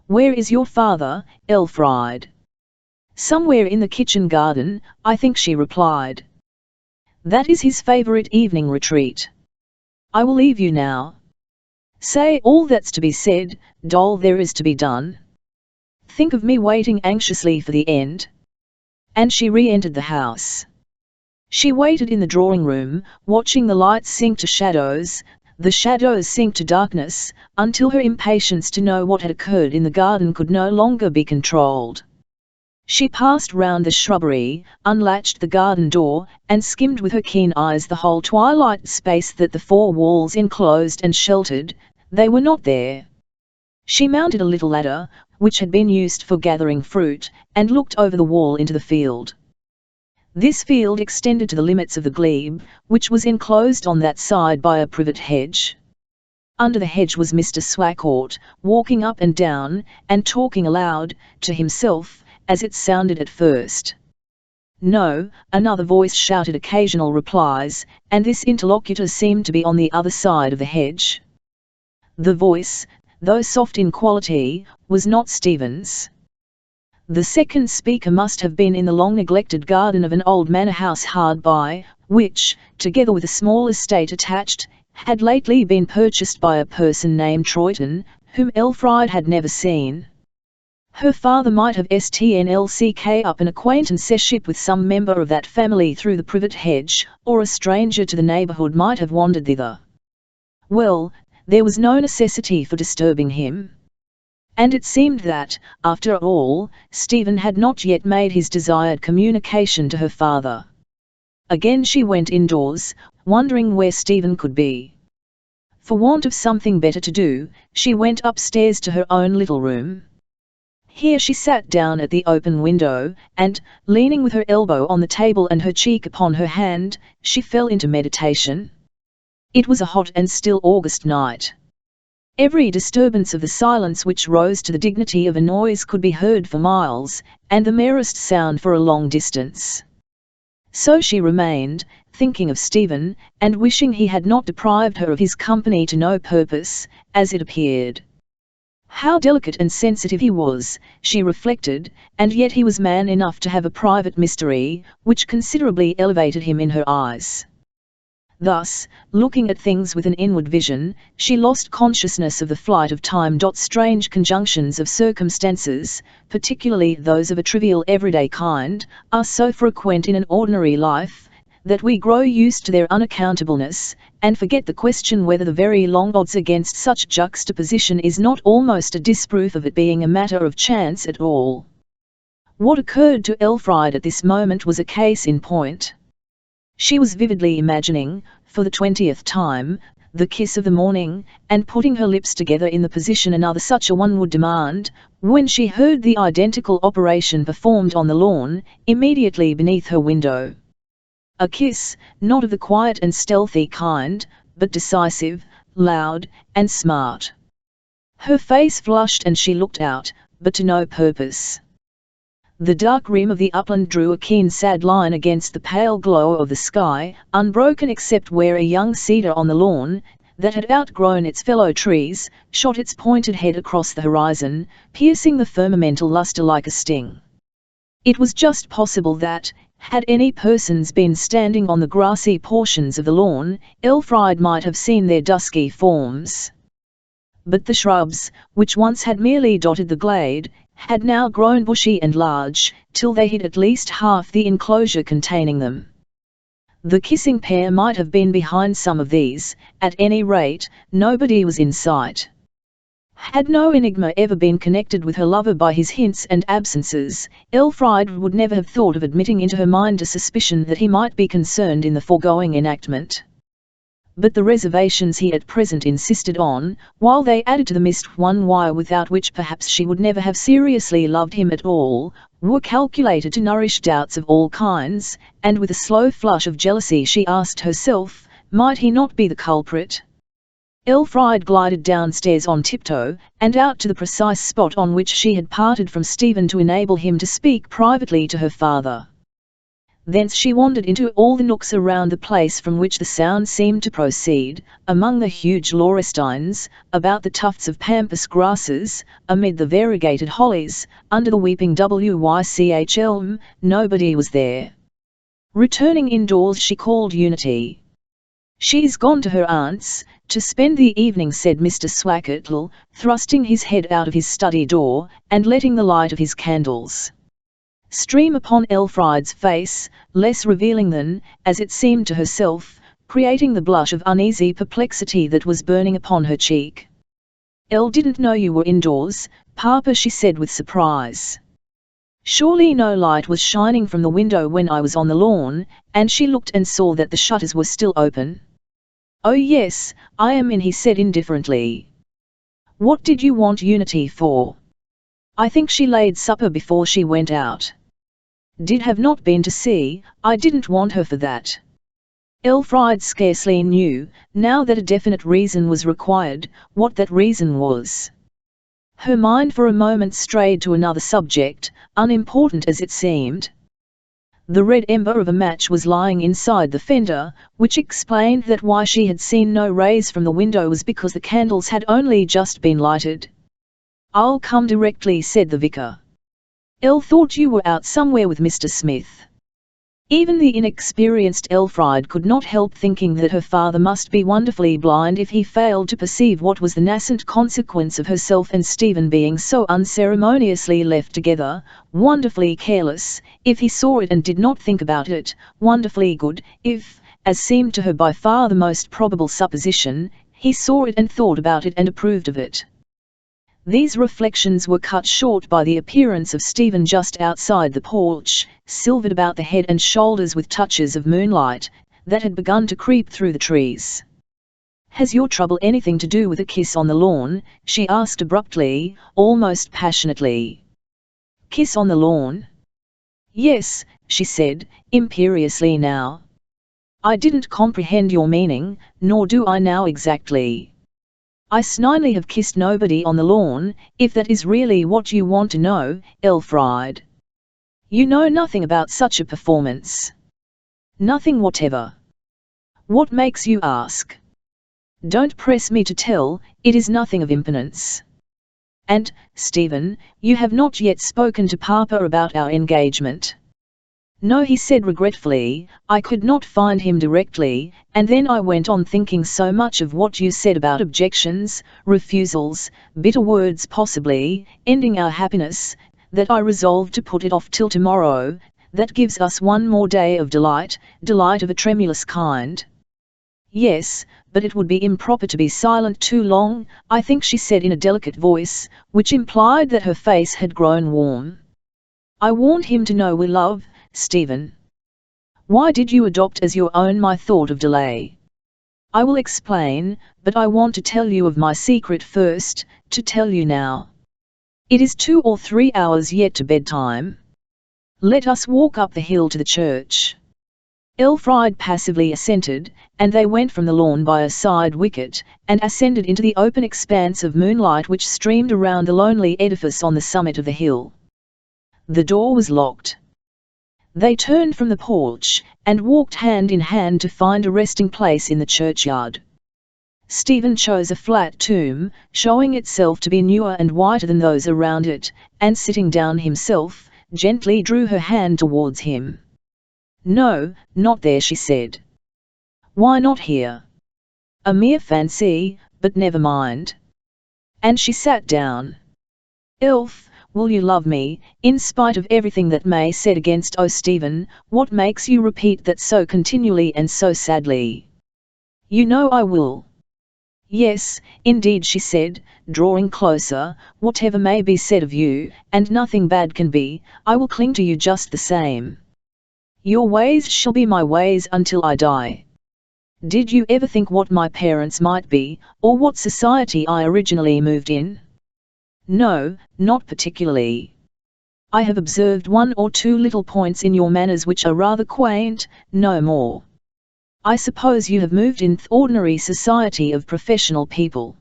"Where is your father, Elfride?" "Somewhere in the kitchen garden, I think," she replied. "That is his favourite evening retreat. I will leave you now. Say all that's to be said, doll, there is to be done. Think of me waiting anxiously for the end." And she re-entered the house. She waited in the drawing-room, watching the lights sink to shadows, the shadows sink to darkness, until her impatience to know what had occurred in the garden could no longer be controlled. She passed round the shrubbery, unlatched the garden door, and skimmed with her keen eyes the whole twilight space that the 4 walls enclosed and sheltered. They were not there. She mounted a little ladder, which had been used for gathering fruit, and looked over the wall into the field. This field extended to the limits of the glebe, which was enclosed on that side by a privet hedge. Under the hedge was Mr. Swacourt, walking up and down, and talking aloud, to himself, as it sounded at first. "No," another voice shouted occasional replies, and this interlocutor seemed to be on the other side of the hedge. The voice, though soft in quality, was not Stephen's. The second speaker must have been in the long-neglected garden of an old manor house hard by, which, together with a small estate attached, had lately been purchased by a person named Troyton, whom Elfride had never seen. Her father might have STNLCK up an acquaintanceship with some member of that family through the privet hedge, or a stranger to the neighbourhood might have wandered thither. Well, there was no necessity for disturbing him. And it seemed that, after all, Stephen had not yet made his desired communication to her father. Again she went indoors, wondering where Stephen could be. For want of something better to do, she went upstairs to her own little room. Here she sat down at the open window, and, leaning with her elbow on the table and her cheek upon her hand, she fell into meditation. It was a hot and still August night. Every disturbance of the silence which rose to the dignity of a noise could be heard for miles, and the merest sound for a long distance. So she remained, thinking of Stephen, and wishing he had not deprived her of his company to no purpose, as it appeared. How delicate and sensitive he was, she reflected, and yet he was man enough to have a private mystery, which considerably elevated him in her eyes. Thus, looking at things with an inward vision, she lost consciousness of the flight of time. Strange conjunctions of circumstances, particularly those of a trivial everyday kind, are so frequent in an ordinary life, that we grow used to their unaccountableness, and forget the question whether the very long odds against such juxtaposition is not almost a disproof of it being a matter of chance at all. What occurred to Elfriede at this moment was a case in point. She was vividly imagining, for the 20th time, the kiss of the morning, and putting her lips together in the position another such a one would demand, when she heard the identical operation performed on the lawn, immediately beneath her window. A kiss, not of the quiet and stealthy kind, but decisive, loud, and smart. Her face flushed and she looked out, but to no purpose. The dark rim of the upland drew a keen sad line against the pale glow of the sky, unbroken except where a young cedar on the lawn, that had outgrown its fellow trees, shot its pointed head across the horizon, piercing the firmamental lustre like a sting. It was just possible that, had any persons been standing on the grassy portions of the lawn, Elfriede might have seen their dusky forms. But the shrubs, which once had merely dotted the glade, had now grown bushy and large, till they hid at least half the enclosure containing them. The kissing pair might have been behind some of these, at any rate, nobody was in sight. Had no enigma ever been connected with her lover by his hints and absences, Elfriede would never have thought of admitting into her mind a suspicion that he might be concerned in the foregoing enactment. But the reservations he at present insisted on, while they added to the mist one wire without which perhaps she would never have seriously loved him at all, were calculated to nourish doubts of all kinds, and with a slow flush of jealousy she asked herself, might he not be the culprit? Elfriede glided downstairs on tiptoe, and out to the precise spot on which she had parted from Stephen to enable him to speak privately to her father. Thence she wandered into all the nooks around the place from which the sound seemed to proceed, among the huge laurestines, about the tufts of pampas grasses, amid the variegated hollies, under the weeping wych elm. Nobody was there. Returning indoors she called Unity. "She's gone to her aunt's, to spend the evening," said Mr. Swackettle, thrusting his head out of his study door, and letting the light of his candles stream upon Elfriede's face, less revealing than, as it seemed to herself, creating the blush of uneasy perplexity that was burning upon her cheek. "Elle didn't know you were indoors, Papa," she said with surprise. "Surely no light was shining from the window when I was on the lawn," and she looked and saw that the shutters were still open. "Oh yes, I am in," he said indifferently. "What did you want Unity for?" "I think she laid supper before she went out." "Did have not been to see, I didn't want her for that." Elfriede scarcely knew, now that a definite reason was required, what that reason was. Her mind for a moment strayed to another subject, unimportant as it seemed. The red ember of a match was lying inside the fender, which explained that why she had seen no rays from the window was because the candles had only just been lighted. "I'll come directly," said the vicar. "Elle thought you were out somewhere with Mr. Smith." Even the inexperienced Elfriede could not help thinking that her father must be wonderfully blind if he failed to perceive what was the nascent consequence of herself and Stephen being so unceremoniously left together, wonderfully careless, if he saw it and did not think about it, wonderfully good, if, as seemed to her by far the most probable supposition, he saw it and thought about it and approved of it. These reflections were cut short by the appearance of Stephen just outside the porch, silvered about the head and shoulders with touches of moonlight, that had begun to creep through the trees. "Has your trouble anything to do with a kiss on the lawn?" she asked abruptly, almost passionately. "Kiss on the lawn?" "Yes," she said, imperiously now. "I didn't comprehend your meaning, nor do I now exactly. I snidely have kissed nobody on the lawn, if that is really what you want to know, Elfriede. You know nothing about such a performance." "Nothing whatever." "What makes you ask?" "Don't press me to tell, it is nothing of impertinence." "And, Stephen, you have not yet spoken to Papa about our engagement?" "No," he said regretfully, "I could not find him directly, and then I went on thinking so much of what you said about objections, refusals, bitter words possibly ending our happiness, that I resolved to put it off till tomorrow. That gives us one more day of delight of a tremulous kind." "Yes, but it would be improper to be silent too long, I think," she said in a delicate voice, which implied that her face had grown warm. "I warned him to know we love, Stephen." "Why did you adopt as your own my thought of delay?" "I will explain, but I want to tell you of my secret first, to tell you now. It is 2 or 3 hours yet to bedtime. Let us walk up the hill to the church." Elfriede passively assented, and they went from the lawn by a side wicket, and ascended into the open expanse of moonlight which streamed around the lonely edifice on the summit of the hill. The door was locked. They turned from the porch, and walked hand in hand to find a resting place in the churchyard. Stephen chose a flat tomb, showing itself to be newer and whiter than those around it, and sitting down himself, gently drew her hand towards him. "No, not there," she said. "Why not here?" "A mere fancy, but never mind." And she sat down. "Elf, will you love me, in spite of everything that may said against?" "Oh, Stephen, what makes you repeat that so continually and so sadly?" "You know I will." "Yes, indeed," she said, drawing closer, "whatever may be said of you, and nothing bad can be, I will cling to you just the same. Your ways shall be my ways until I die." "Did you ever think what my parents might be, or what society I originally moved in?" "No, not particularly. I have observed 1 or 2 little points in your manners which are rather quaint, no more. I suppose you have moved in the ordinary society of professional people."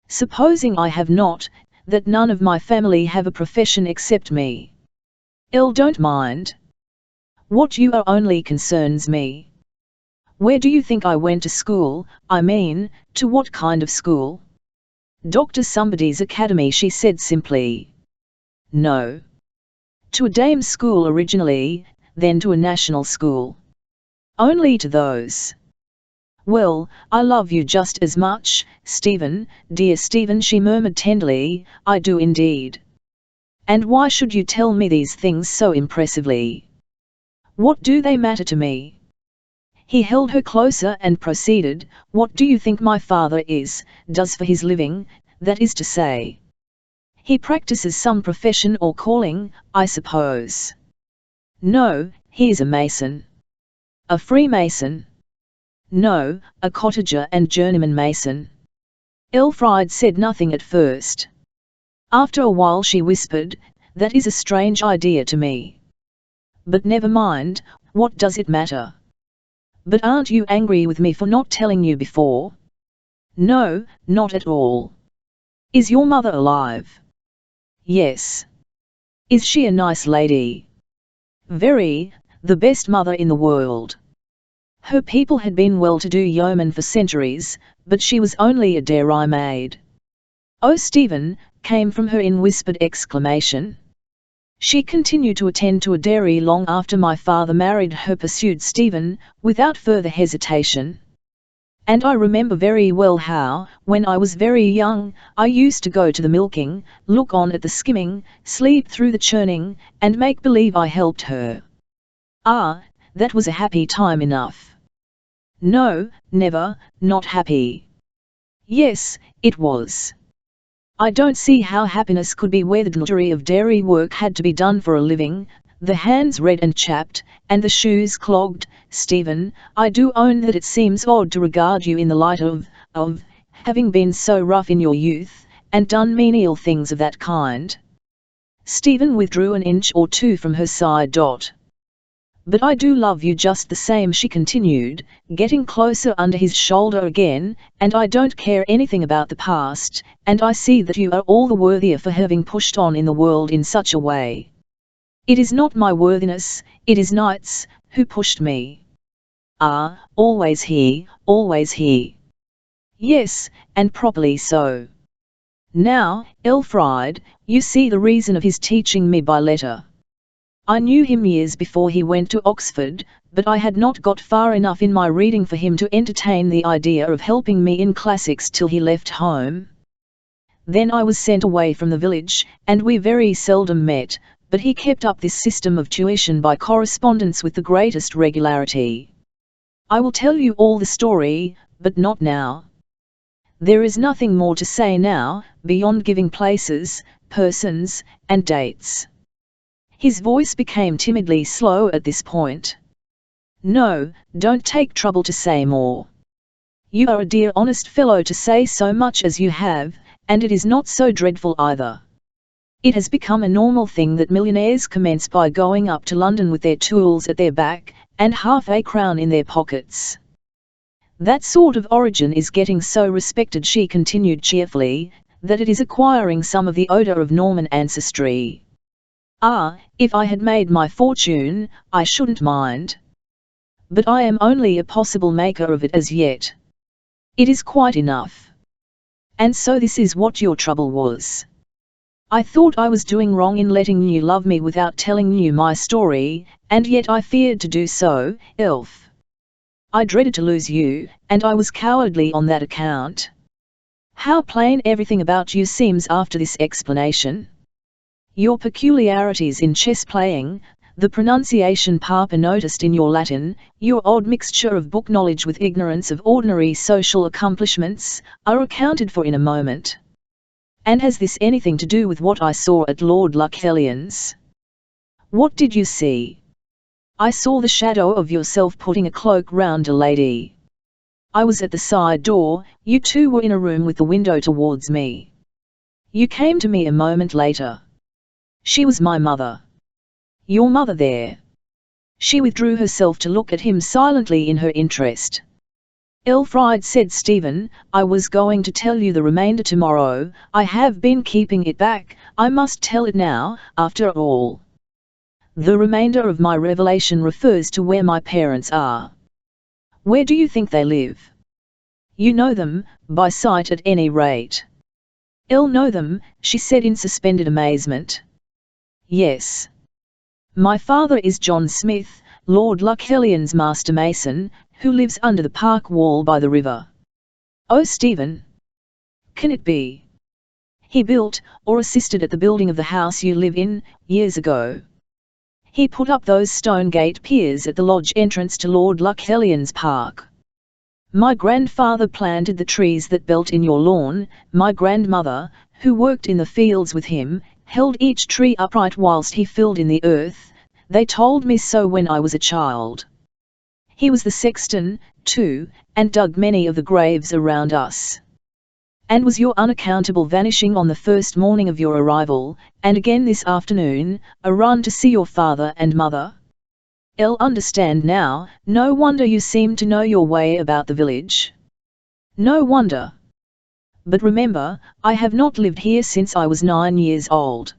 "Supposing I have not, that none of my family have a profession except me." "Don't mind. What you are only concerns me. Where do you think I went to school? I mean, to what kind of school?" "Dr. Somebody's Academy," she said simply. "No. To a dame's school originally, then to a national school." "Only to those." "Well, I love you just as much, Stephen, dear Stephen," she murmured tenderly, "I do indeed." "And why should you tell me these things so impressively?" "What do they matter to me?" He held her closer and proceeded, "What do you think my father does for his living, that is to say? He practices some profession or calling, I suppose." "No, he is a mason." "A Freemason?" "No, a cottager and journeyman mason." Elfriede said nothing at first. After a while she whispered, "That is a strange idea to me. But never mind, what does it matter? But aren't you angry with me for not telling you before?" "No, not at all." "Is your mother alive?" "Yes." "Is she a nice lady?" "Very, the best mother in the world. Her people had been well-to-do yeomen for centuries, but she was only a dairymaid." "Oh, Stephen," came from her in whispered exclamation. She continued to attend to a dairy long after my father married her, pursued Stephen, without further hesitation. And I remember very well how, when I was very young, I used to go to the milking, look on at the skimming, sleep through the churning, and make believe I helped her. Ah, that was a happy time enough. No, never, not happy. Yes, it was. I don't see how happiness could be where the drudgery of dairy work had to be done for a living, the hands red and chapped, and the shoes clogged. Stephen, I do own that it seems odd to regard you in the light of having been so rough in your youth, and done menial things of that kind. Stephen withdrew an inch or two from her side. But I do love you just the same, she continued, getting closer under his shoulder again, and I don't care anything about the past, and I see that you are all the worthier for having pushed on in the world in such a way. It is not my worthiness, it is Knight's, who pushed me. Ah, always he, always he. Yes, and properly so. Now, Elfried, you see the reason of his teaching me by letter. I knew him years before he went to Oxford, but I had not got far enough in my reading for him to entertain the idea of helping me in classics till he left home. Then I was sent away from the village, and we very seldom met, but he kept up this system of tuition by correspondence with the greatest regularity. I will tell you all the story, but not now. There is nothing more to say now, beyond giving places, persons, and dates. His voice became timidly slow at this point. No, don't take trouble to say more. You are a dear honest fellow to say so much as you have, and it is not so dreadful either. It has become a normal thing that millionaires commence by going up to London with their tools at their back, and half a crown in their pockets. That sort of origin is getting so respected, she continued cheerfully, that it is acquiring some of the odour of Norman ancestry. Ah, if I had made my fortune, I shouldn't mind. But I am only a possible maker of it as yet. It is quite enough. And so this is what your trouble was. I thought I was doing wrong in letting you love me without telling you my story, and yet I feared to do so, Elf. I dreaded to lose you, and I was cowardly on that account. How plain everything about you seems after this explanation. Your peculiarities in chess playing, the pronunciation Papa noticed in your Latin, your odd mixture of book knowledge with ignorance of ordinary social accomplishments, are accounted for in a moment. And has this anything to do with what I saw at Lord Luchellian's? What did you see? I saw the shadow of yourself putting a cloak round a lady. I was at the side door, you two were in a room with the window towards me. You came to me a moment later. She was my mother. Your mother there. She withdrew herself to look at him silently in her interest. Elfried, said Stephen, I was going to tell you the remainder tomorrow, I have been keeping it back, I must tell it now, after all. The remainder of my revelation refers to where my parents are. Where do you think they live? You know them, by sight at any rate. I'll know them, she said in suspended amazement. Yes. My father is John Smith, Lord Luchellian's master mason, who lives under the park wall by the river. Oh, Stephen! Can it be? He built, or assisted at the building of the house you live in, years ago. He put up those stone gate piers at the lodge entrance to Lord Luchellian's park. My grandfather planted the trees that belt in your lawn, my grandmother, who worked in the fields with him, held each tree upright whilst he filled in the earth, they told me so when I was a child. He was the sexton, too, and dug many of the graves around us. And was your unaccountable vanishing on the first morning of your arrival, and again this afternoon, a run to see your father and mother? I'll understand now, no wonder you seem to know your way about the village. No wonder. But remember, I have not lived here since I was 9 years old.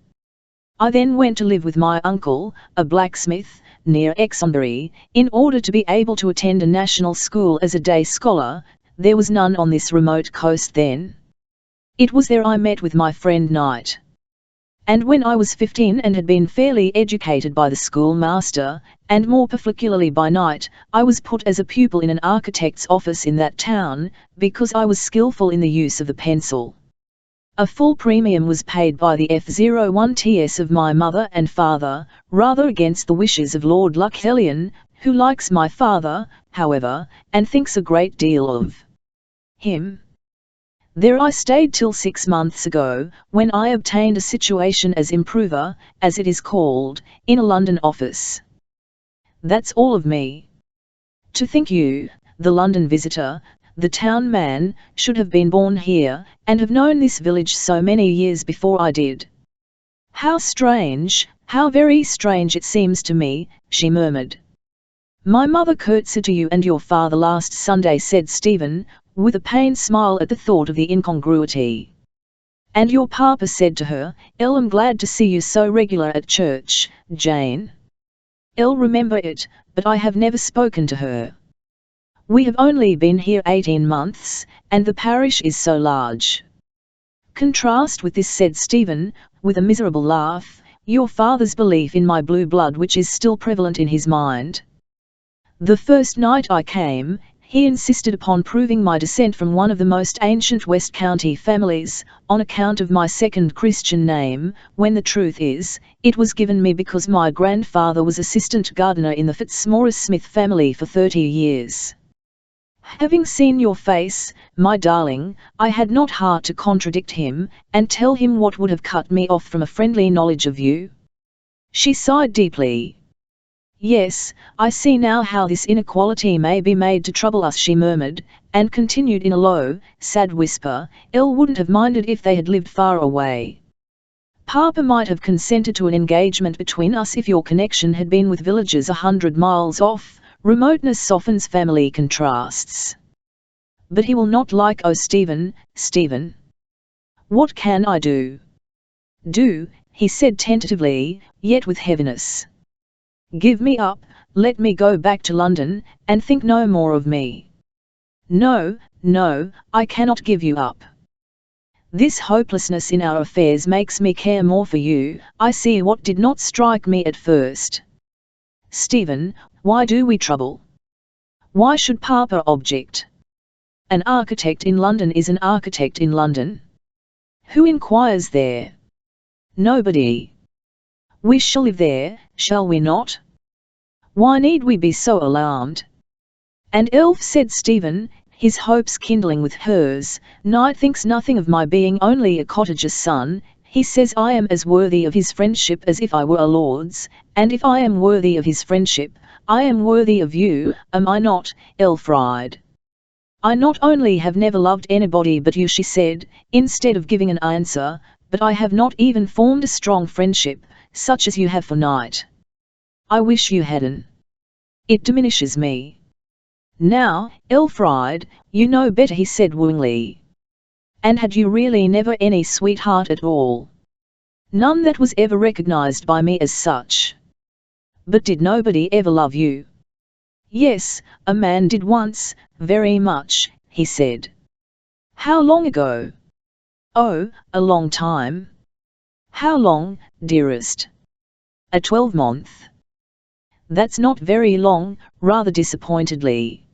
I then went to live with my uncle, a blacksmith, near Exonbury, in order to be able to attend a national school as a day scholar. There was none on this remote coast then. It was there I met with my friend Knight. And when I was 15 and had been fairly educated by the schoolmaster, and more particularly by night, I was put as a pupil in an architect's office in that town, because I was skillful in the use of the pencil. A full premium was paid by the F01TS of my mother and father, rather against the wishes of Lord Luxellian, who likes my father, however, and thinks a great deal of him. There I stayed till 6 months ago, when I obtained a situation as improver, as it is called, in a London office. That's all of me. To think you, the London visitor, the town man, should have been born here, and have known this village so many years before I did. How strange, how very strange it seems to me, she murmured. My mother curtsied to you and your father last Sunday, said Stephen, with a pained smile at the thought of the incongruity. And your papa said to her, I'm glad to see you so regular at church, Jane. I'll remember it, but I have never spoken to her. We have only been here 18 months, and the parish is so large. Contrast with this, said Stephen, with a miserable laugh, your father's belief in my blue blood, which is still prevalent in his mind. The first night I came, he insisted upon proving my descent from one of the most ancient West County families, on account of my second Christian name, when the truth is, it was given me because my grandfather was assistant gardener in the Fitzmaurice Smith family for 30 years. Having seen your face, my darling, I had not heart to contradict him, and tell him what would have cut me off from a friendly knowledge of you. She sighed deeply. Yes, I see now how this inequality may be made to trouble us, she murmured, and continued in a low, sad whisper, Elle wouldn't have minded if they had lived far away. Papa might have consented to an engagement between us if your connection had been with villages 100 miles off. Remoteness softens family contrasts. But he will not like, oh Stephen, Stephen. What can I do? Do, he said tentatively, yet with heaviness. Give me up, let me go back to London, and think no more of me. No, no, I cannot give you up. This hopelessness in our affairs makes me care more for you. I see what did not strike me at first. Stephen, why do we trouble? Why should Papa object? An architect in London is an architect in London. Who inquires there? Nobody. We shall live there, shall we not? Why need we be so alarmed? And Elf, said Stephen, his hopes kindling with hers, Knight thinks nothing of my being only a cottager's son. He says I am as worthy of his friendship as if I were a lord's, and if I am worthy of his friendship, I am worthy of you, am I not, Elfried? I not only have never loved anybody but you, she said, instead of giving an answer, but I have not even formed a strong friendship, such as you have for Knight. I wish you hadn't. It diminishes me. Now, Elfried, you know better, he said wooingly. And had you really never any sweetheart at all? None that was ever recognized by me as such. But did nobody ever love you? Yes, a man did once, very much, he said. How long ago? Oh, a long time. How long, dearest? A 12-month. That's not very long, rather disappointedly.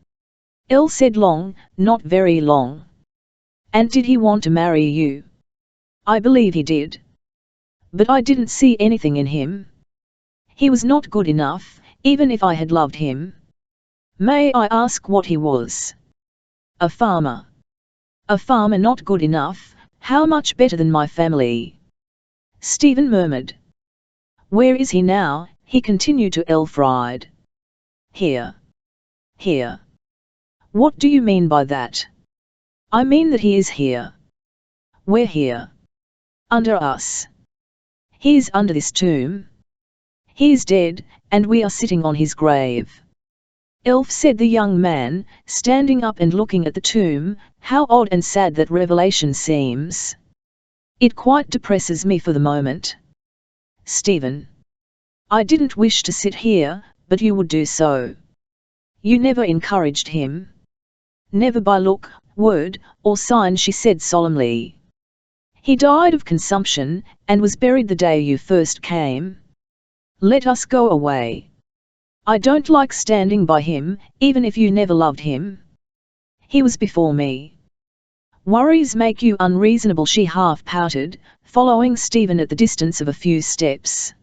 Elle said long, not very long. And did he want to marry you? I believe he did. But I didn't see anything in him. He was not good enough, even if I had loved him. May I ask what he was? A farmer. A farmer not good enough, how much better than my family? Stephen murmured. Where is he now? He continued to Elfried. Here. Here. What do you mean by that? I mean that he is here. Where here? Under us. He is under this tomb. He is dead, and we are sitting on his grave. Elf, said the young man, standing up and looking at the tomb, how odd and sad that revelation seems. It quite depresses me for the moment. Stephen. I didn't wish to sit here, but you would do so. You never encouraged him. Never by look, word, or sign, she said solemnly. He died of consumption, and was buried the day you first came. Let us go away. I don't like standing by him, even if you never loved him. He was before me. Worries make you unreasonable, she half pouted, following Stephen at the distance of a few steps.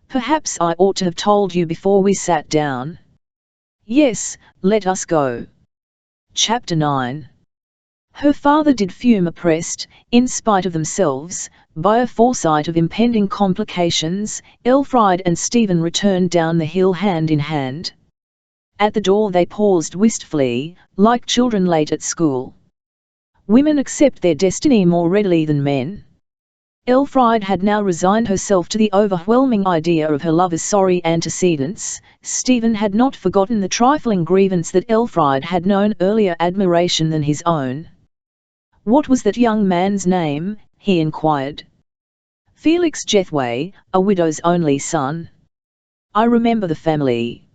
Perhaps I ought to have told you before we sat down. Yes, let us go. Chapter 9. Her father did fume, oppressed, in spite of themselves, by a foresight of impending complications. Elfried and Stephen returned down the hill hand in hand. At the door they paused wistfully, like children late at school. Women accept their destiny more readily than men. Elfried had now resigned herself to the overwhelming idea of her lover's sorry antecedents. Stephen had not forgotten the trifling grievance that Elfried had known earlier admiration than his own. What was that young man's name? He inquired. Felix Jethway, a widow's only son. I remember the family.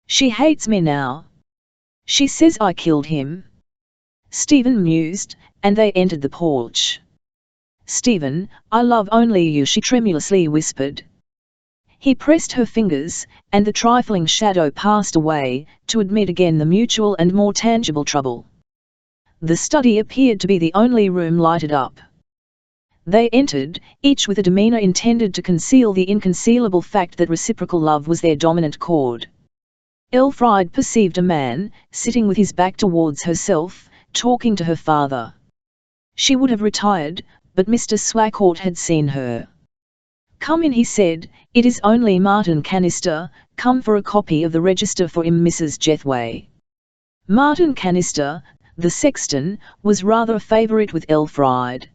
She hates me now. She says I killed him. Stephen mused, and they entered the porch. Stephen, I love only you, she tremulously whispered. He pressed her fingers, and the trifling shadow passed away, to admit again the mutual and more tangible trouble. The study appeared to be the only room lighted up. They entered, each with a demeanour intended to conceal the inconcealable fact that reciprocal love was their dominant chord. Elfried perceived a man, sitting with his back towards herself, talking to her father. She would have retired, but Mr. Swacourt had seen her. Come in, he said, it is only Martin Canister, come for a copy of the register for Mrs. Jethway. Martin Canister, the sexton, was rather a favourite with Elfried.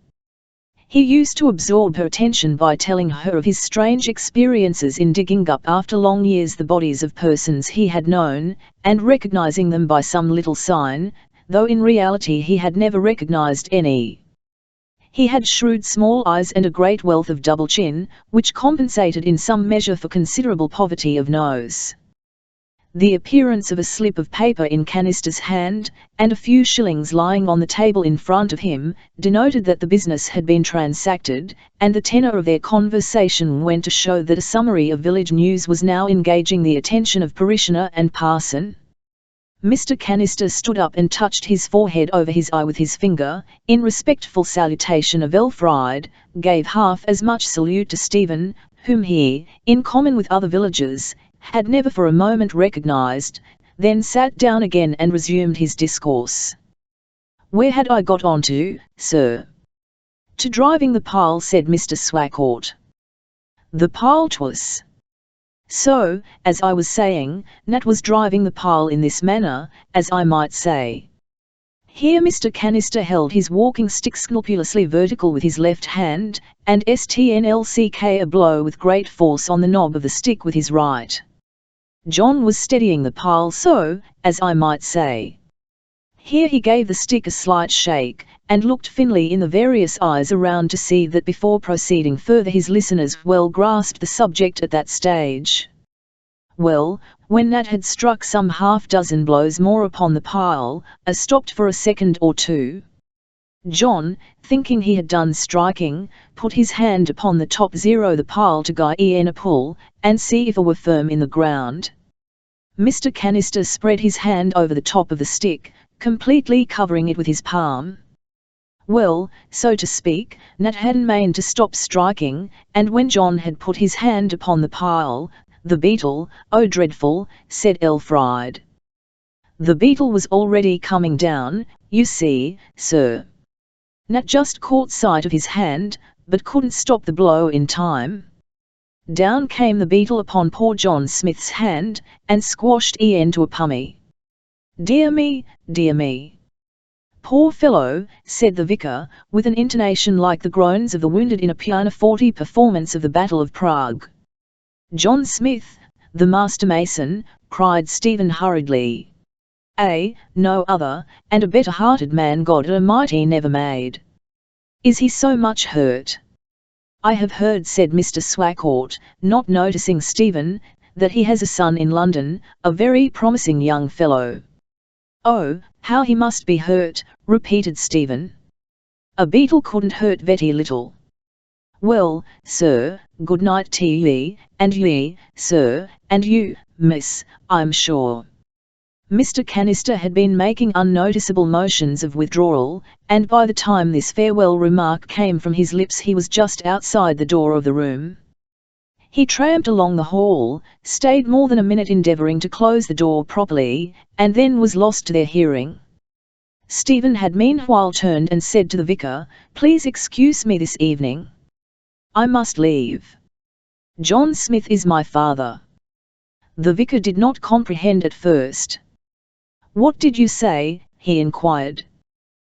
He used to absorb her attention by telling her of his strange experiences in digging up after long years the bodies of persons he had known, and recognising them by some little sign, though in reality he had never recognised any. He had shrewd small eyes and a great wealth of double chin, which compensated in some measure for considerable poverty of nose. The appearance of a slip of paper in Canister's hand, and a few shillings lying on the table in front of him, denoted that the business had been transacted, and the tenor of their conversation went to show that a summary of village news was now engaging the attention of parishioner and parson. Mr. Canister stood up and touched his forehead over his eye with his finger, in respectful salutation of Elfried, gave half as much salute to Stephen, whom he, in common with other villagers, had never for a moment recognised, then sat down again and resumed his discourse. Where had I got on to, sir? To driving the pile, said Mr. Swacourt. The pile 'twas. So, as I was saying, Nat was driving the pile in this manner, as I might say. Here Mr. Canister held his walking stick scrupulously vertical with his left hand, and struck a blow with great force on the knob of the stick with his right. John was steadying the pile so, as I might say. Here he gave the stick a slight shake, and looked Finlay in the various eyes around to see that before proceeding further his listeners well grasped the subject at that stage. Well, when Nat had struck some half-dozen blows more upon the pile, stopped for a second or two. John, thinking he had done striking, put his hand upon the top zero the pile to guide in a pull, and see if it were firm in the ground. Mr. Canister spread his hand over the top of the stick, completely covering it with his palm. Well, so to speak, Nat hadn't meant to stop striking, and when John had put his hand upon the pile, the beetle, oh dreadful, said Elfried. The beetle was already coming down, you see, sir. Nat just caught sight of his hand, but couldn't stop the blow in time. Down came the beetle upon poor John Smith's hand, and squashed into a pummy. Dear me, dear me. Poor fellow, said the vicar, with an intonation like the groans of the wounded in a pianoforte performance of the Battle of Prague. John Smith, the master mason, cried Stephen hurriedly. No other, and a better-hearted man God Almighty never made. Is he so much hurt? I have heard, said Mr. Swacourt, not noticing Stephen, that he has a son in London, a very promising young fellow. Oh, how he must be hurt, repeated Stephen. A beetle couldn't hurt very little. Well, sir, good night to ye, and ye, sir, and you, miss, I'm sure. Mr. Canister had been making unnoticeable motions of withdrawal, and by the time this farewell remark came from his lips he was just outside the door of the room. He tramped along the hall, stayed more than a minute endeavouring to close the door properly, and then was lost to their hearing. Stephen had meanwhile turned and said to the vicar, "Please excuse me this evening. I must leave. John Smith is my father." The vicar did not comprehend at first. "What did you say?" he inquired.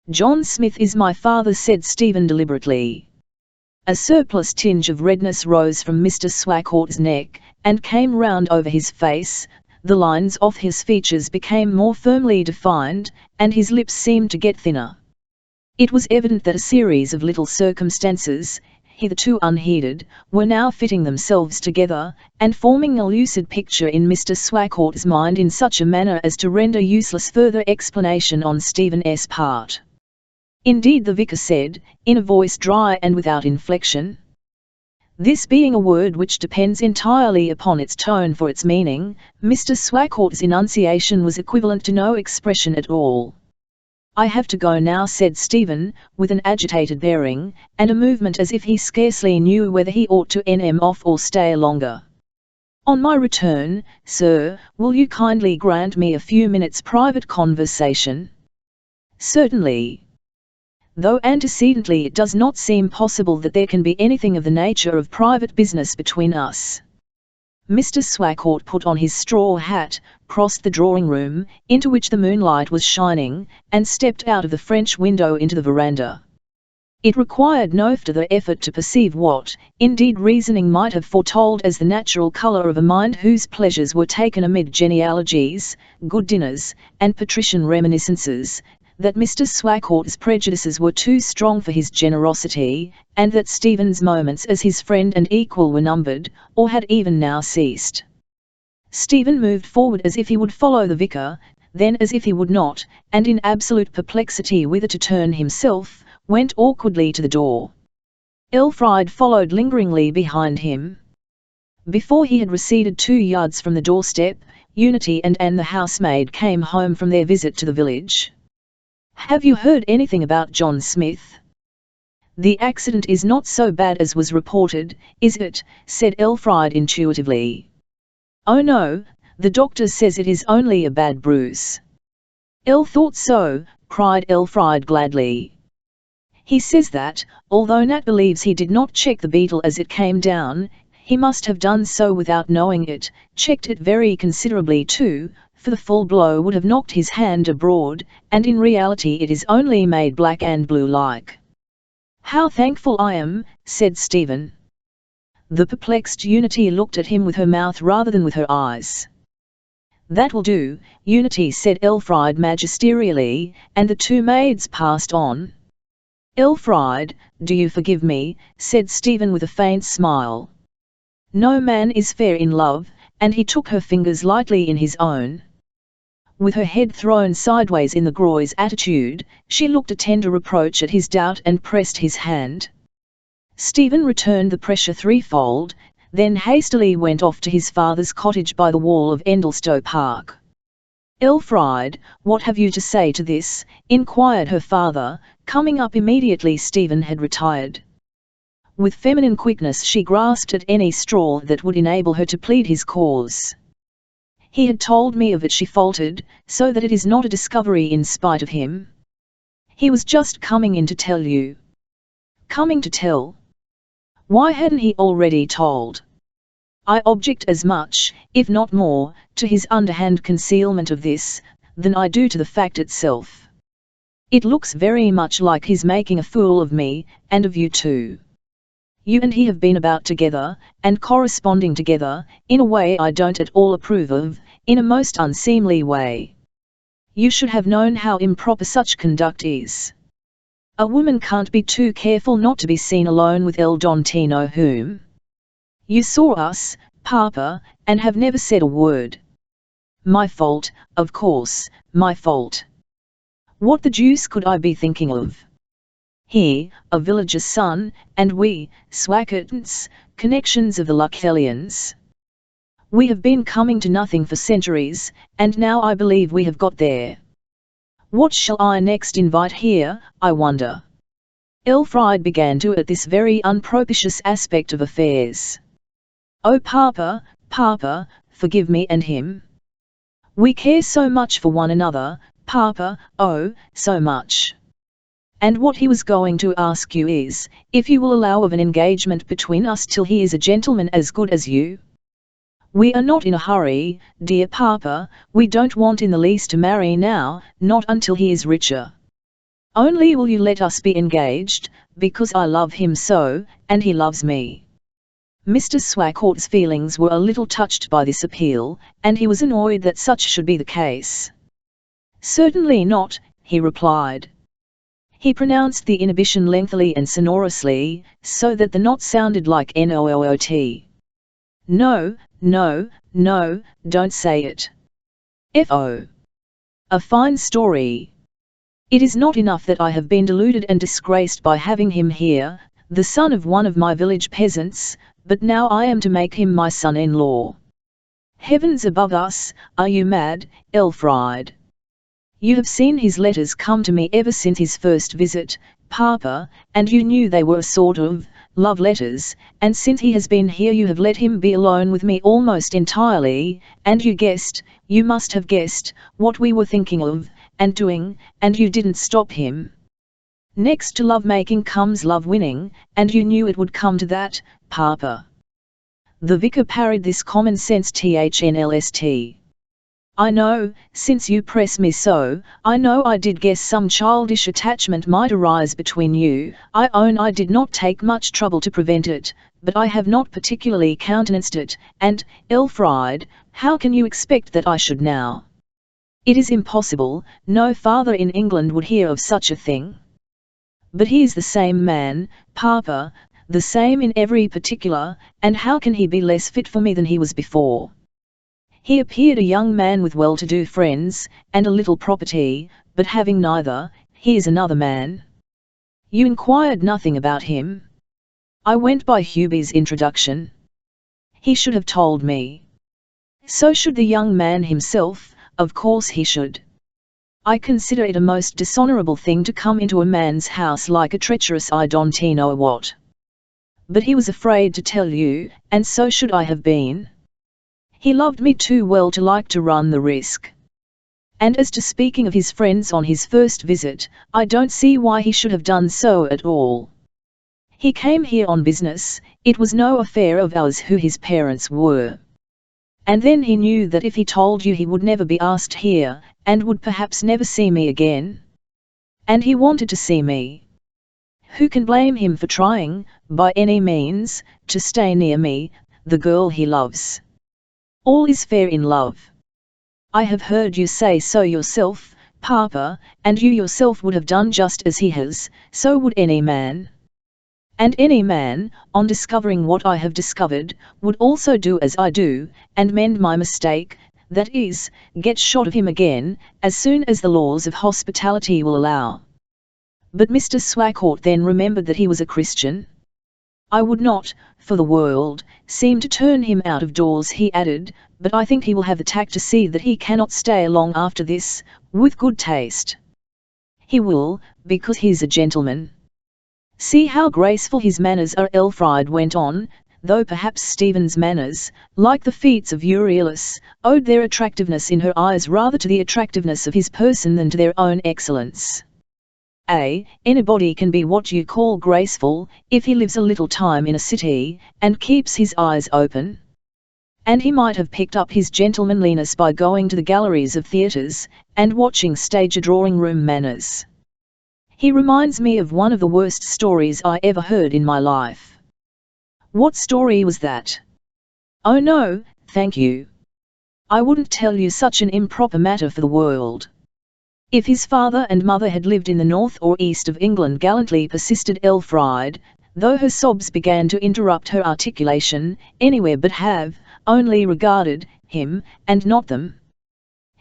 "John Smith is my father," said Stephen deliberately. A surplus tinge of redness rose from Mr. Swacourt's neck, and came round over his face. The lines of his features became more firmly defined, and his lips seemed to get thinner. It was evident that a series of little circumstances, hitherto unheeded, were now fitting themselves together, and forming a lucid picture in Mr. Swacourt's mind in such a manner as to render useless further explanation on Stephen's part. "Indeed," the vicar said, in a voice dry and without inflection. This being a word which depends entirely upon its tone for its meaning, Mr. Swacourt's enunciation was equivalent to no expression at all. "I have to go now," said Stephen, with an agitated bearing, and a movement as if he scarcely knew whether he ought to NM off or stay longer. "On my return, sir, will you kindly grant me a few minutes' private conversation?" "Certainly. Though antecedently it does not seem possible that there can be anything of the nature of private business between us." Mr. Swacourt put on his straw hat, crossed the drawing-room, into which the moonlight was shining, and stepped out of the French window into the veranda. It required no further effort to perceive what, indeed reasoning might have foretold as the natural colour of a mind whose pleasures were taken amid genealogies, good dinners, and patrician reminiscences, that Mr. Swacourt's prejudices were too strong for his generosity, and that Stephen's moments as his friend and equal were numbered, or had even now ceased. Stephen moved forward as if he would follow the vicar, then as if he would not, and in absolute perplexity whither to turn himself, went awkwardly to the door. Elfried followed lingeringly behind him. Before he had receded 2 yards from the doorstep, Unity and Anne the housemaid came home from their visit to the village. "Have you heard anything about John Smith?" "The accident is not so bad as was reported, is it?" said Elfried intuitively. "Oh no, the doctor says it is only a bad bruise." "El thought so," cried Elfried gladly. "He says that, although Nat believes he did not check the beetle as it came down, he must have done so without knowing it, checked it very considerably too, for the full blow would have knocked his hand abroad, and in reality it is only made black and blue-like." "How thankful I am," said Stephen. The perplexed Unity looked at him with her mouth rather than with her eyes. "That will do," Unity said Elfried magisterially, and the 2 maids passed on. "Elfried, do you forgive me?" said Stephen with a faint smile. "No man is fair in love," and he took her fingers lightly in his own. With her head thrown sideways in the groy's attitude, she looked a tender reproach at his doubt and pressed his hand. Stephen returned the pressure threefold, then hastily went off to his father's cottage by the wall of Endlestowe Park. "Elfried, what have you to say to this?" inquired her father, coming up immediately Stephen had retired. With feminine quickness she grasped at any straw that would enable her to plead his cause. "He had told me of it," she faltered, "so that it is not a discovery in spite of him. He was just coming in to tell you." "Coming to tell? Why hadn't he already told?" "I object as much, if not more, to his underhand concealment of this, than I do to the fact itself. It looks very much like his making a fool of me, and of you too. You and he have been about together, and corresponding together, in a way I don't at all approve of, in a most unseemly way. You should have known how improper such conduct is. A woman can't be too careful not to be seen alone with El Don Tino whom. You saw us, Papa, and have never said a word. My fault, of course, my fault. What the deuce could I be thinking of?" he, a villager's son, and we, Swackertons, connections of the Luckellians. We have been coming to nothing for centuries, and now I believe we have got there. What shall I next invite here, I wonder? Elfried began to at this very unpropitious aspect of affairs. Oh Papa, Papa, forgive me and him. We care so much for one another, Papa, oh, so much. And what he was going to ask you is, if you will allow of an engagement between us till he is a gentleman as good as you. We are not in a hurry, dear Papa, we don't want in the least to marry now, not until he is richer. Only will you let us be engaged, because I love him so, and he loves me. Mr. Swackert's feelings were a little touched by this appeal, and he was annoyed that such should be the case. Certainly not, he replied. He pronounced the inhibition lengthily and sonorously, so that the knot sounded like N-O-O-O-T. No, no, no, don't say it. F.O. A fine story. It is not enough that I have been deluded and disgraced by having him here, the son of one of my village peasants, but now I am to make him my son-in-law. Heavens above us, are you mad, Elfried? You have seen his letters come to me ever since his first visit, Papa, and you knew they were a sort of love letters, and since he has been here you have let him be alone with me almost entirely, and you must have guessed, what we were thinking of, and doing, and you didn't stop him. Next to love-making comes love-winning, and you knew it would come to that, Papa. The vicar parried this common-sense THNLST. I know, since you press me so, I know I did guess some childish attachment might arise between you. I own I did not take much trouble to prevent it, but I have not particularly countenanced it, and, Elfried, how can you expect that I should now? It is impossible, no father in England would hear of such a thing. But he is the same man, Papa, the same in every particular, and how can he be less fit for me than he was before? He appeared a young man with well-to-do friends, and a little property, but having neither, he is another man. You inquired nothing about him? I went by Hubie's introduction. He should have told me. So should the young man himself. Of course he should. I consider it a most dishonourable thing to come into a man's house like a treacherous I don't know what. But he was afraid to tell you, and so should I have been. He loved me too well to like to run the risk. And as to speaking of his friends on his first visit, I don't see why he should have done so at all. He came here on business, it was no affair of ours who his parents were. And then he knew that if he told you he would never be asked here, and would perhaps never see me again. And he wanted to see me. Who can blame him for trying, by any means, to stay near me, the girl he loves? All is fair in love. I have heard you say so yourself, Papa, and you yourself would have done just as he has, so would any man. And any man, on discovering what I have discovered, would also do as I do, and mend my mistake, that is, get shot of him again, as soon as the laws of hospitality will allow. But Mr. Swackert then remembered that he was a Christian. I would not, for the world, seem to turn him out of doors, he added, but I think he will have the tact to see that he cannot stay long after this, with good taste. He will, because he is a gentleman. See how graceful his manners are, Elfried went on, though perhaps Stephen's manners, like the feats of Euryalus, owed their attractiveness in her eyes rather to the attractiveness of his person than to their own excellence. Anybody can be what you call graceful, if he lives a little time in a city, and keeps his eyes open. And he might have picked up his gentlemanliness by going to the galleries of theatres, and watching stage drawing-room manners. He reminds me of one of the worst stories I ever heard in my life. What story was that? Oh no, thank you. I wouldn't tell you such an improper matter for the world. If his father and mother had lived in the north or east of England, gallantly persisted Elfried, though her sobs began to interrupt her articulation, anywhere but have, only regarded, him, and not them.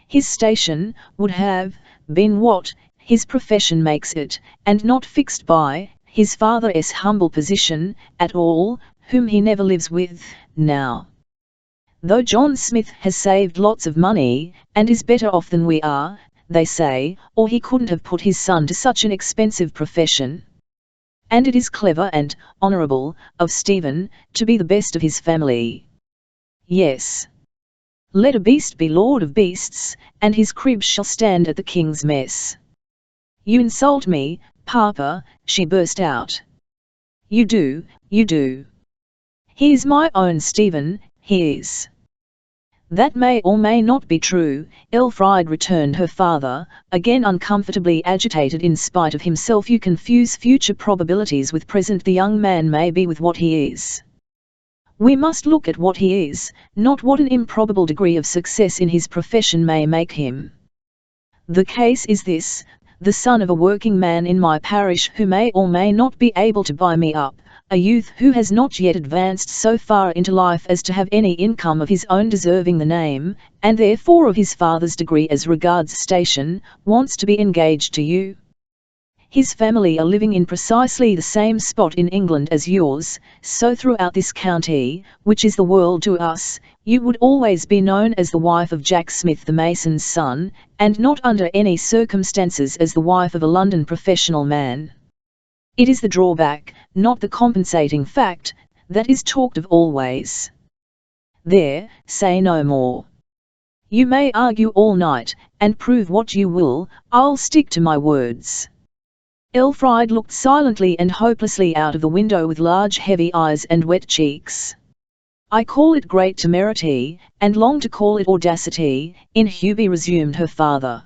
His station, would have, been what, his profession makes it, and not fixed by his father's humble position, at all, whom he never lives with, now. Though John Smith has saved lots of money, and is better off than we are, they say, or he couldn't have put his son to such an expensive profession. And it is clever and honourable of Stephen to be the best of his family. Yes. Let a beast be lord of beasts, and his crib shall stand at the king's mess. You insult me, Papa, she burst out. You do, you do. He is my own Stephen, he is. That may or may not be true, Elfriede returned her father, again uncomfortably agitated in spite of himself. You confuse future probabilities with present. The young man may be with what he is. We must look at what he is, not what an improbable degree of success in his profession may make him. The case is this: the son of a working man in my parish who may or may not be able to buy me up, a youth who has not yet advanced so far into life as to have any income of his own deserving the name, and therefore of his father's degree as regards station, wants to be engaged to you. His family are living in precisely the same spot in England as yours, so throughout this county, which is the world to us, you would always be known as the wife of Jack Smith the mason's son, and not under any circumstances as the wife of a London professional man. It is the drawback, not the compensating fact, that is talked of always. There, say no more. You may argue all night, and prove what you will, I'll stick to my words. Elfriede looked silently and hopelessly out of the window with large heavy eyes and wet cheeks. I call it great temerity, and long to call it audacity, in Hubie, resumed her father.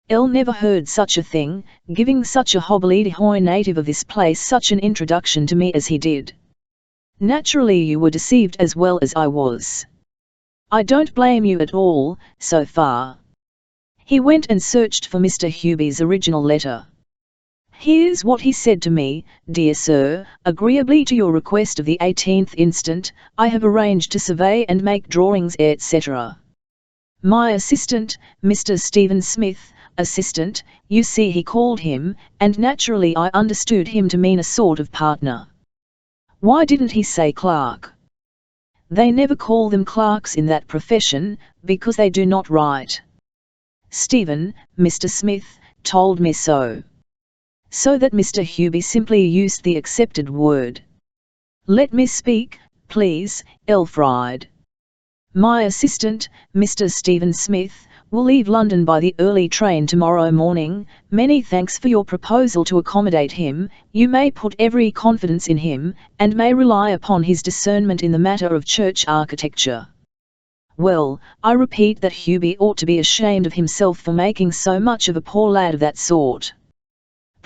El never heard such a thing, giving such a hobbledehoy native of this place such an introduction to me as he did. Naturally you were deceived as well as I was. I don't blame you at all, so far. He went and searched for Mr. Hubie's original letter. Here's what he said to me: Dear Sir, agreeably to your request of the 18th instant, I have arranged to survey and make drawings, etc. My assistant, Mr. Stephen Smith, assistant, you see he called him, and naturally I understood him to mean a sort of partner. Why didn't he say clerk? They never call them clerks in that profession, because they do not write. Stephen, Mr. Smith, told me so. So that Mr. Hubie simply used the accepted word. Let me speak, please, Elfriede. My assistant, Mr. Stephen Smith, will leave London by the early train tomorrow morning. Many thanks for your proposal to accommodate him. You may put every confidence in him, and may rely upon his discernment in the matter of church architecture. Well, I repeat that Hubie ought to be ashamed of himself for making so much of a poor lad of that sort.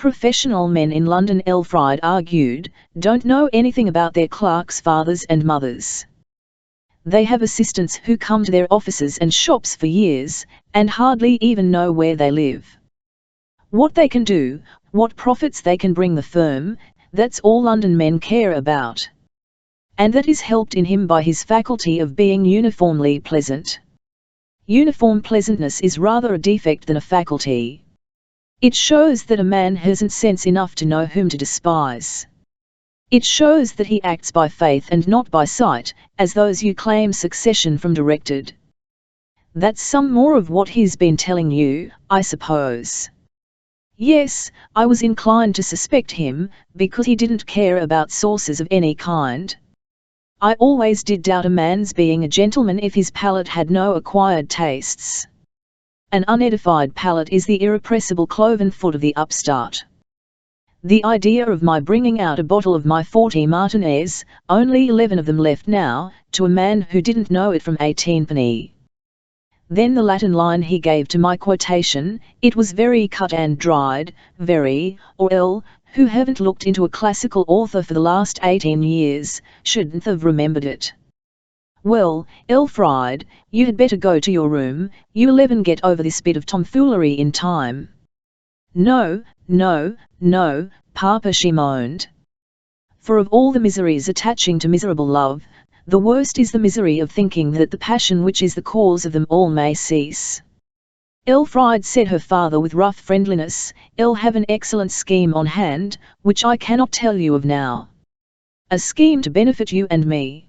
Professional men in London, Elfriede argued, don't know anything about their clerks' fathers and mothers. They have assistants who come to their offices and shops for years, and hardly even know where they live. What they can do, what profits they can bring the firm, that's all London men care about. And that is helped in him by his faculty of being uniformly pleasant. Uniform pleasantness is rather a defect than a faculty. It shows that a man hasn't sense enough to know whom to despise. It shows that he acts by faith and not by sight, as those you claim succession from directed. That's some more of what he's been telling you, I suppose. Yes, I was inclined to suspect him, because he didn't care about sources of any kind. I always did doubt a man's being a gentleman if his palate had no acquired tastes. An unedified palate is the irrepressible cloven foot of the upstart. The idea of my bringing out a bottle of my 40 Martinez, only 11 of them left now, to a man who didn't know it from 18penny. Then the Latin line he gave to my quotation, it was very cut and dried, very, or who haven't looked into a classical author for the last 18 years, shouldn't have remembered it. Well, Elfriede, you had better go to your room, you 11 get over this bit of tomfoolery in time. No, no, no, Papa, she moaned. For of all the miseries attaching to miserable love, the worst is the misery of thinking that the passion which is the cause of them all may cease. "Elfried," said her father with rough friendliness, "I'll have an excellent scheme on hand, which I cannot tell you of now. A scheme to benefit you and me.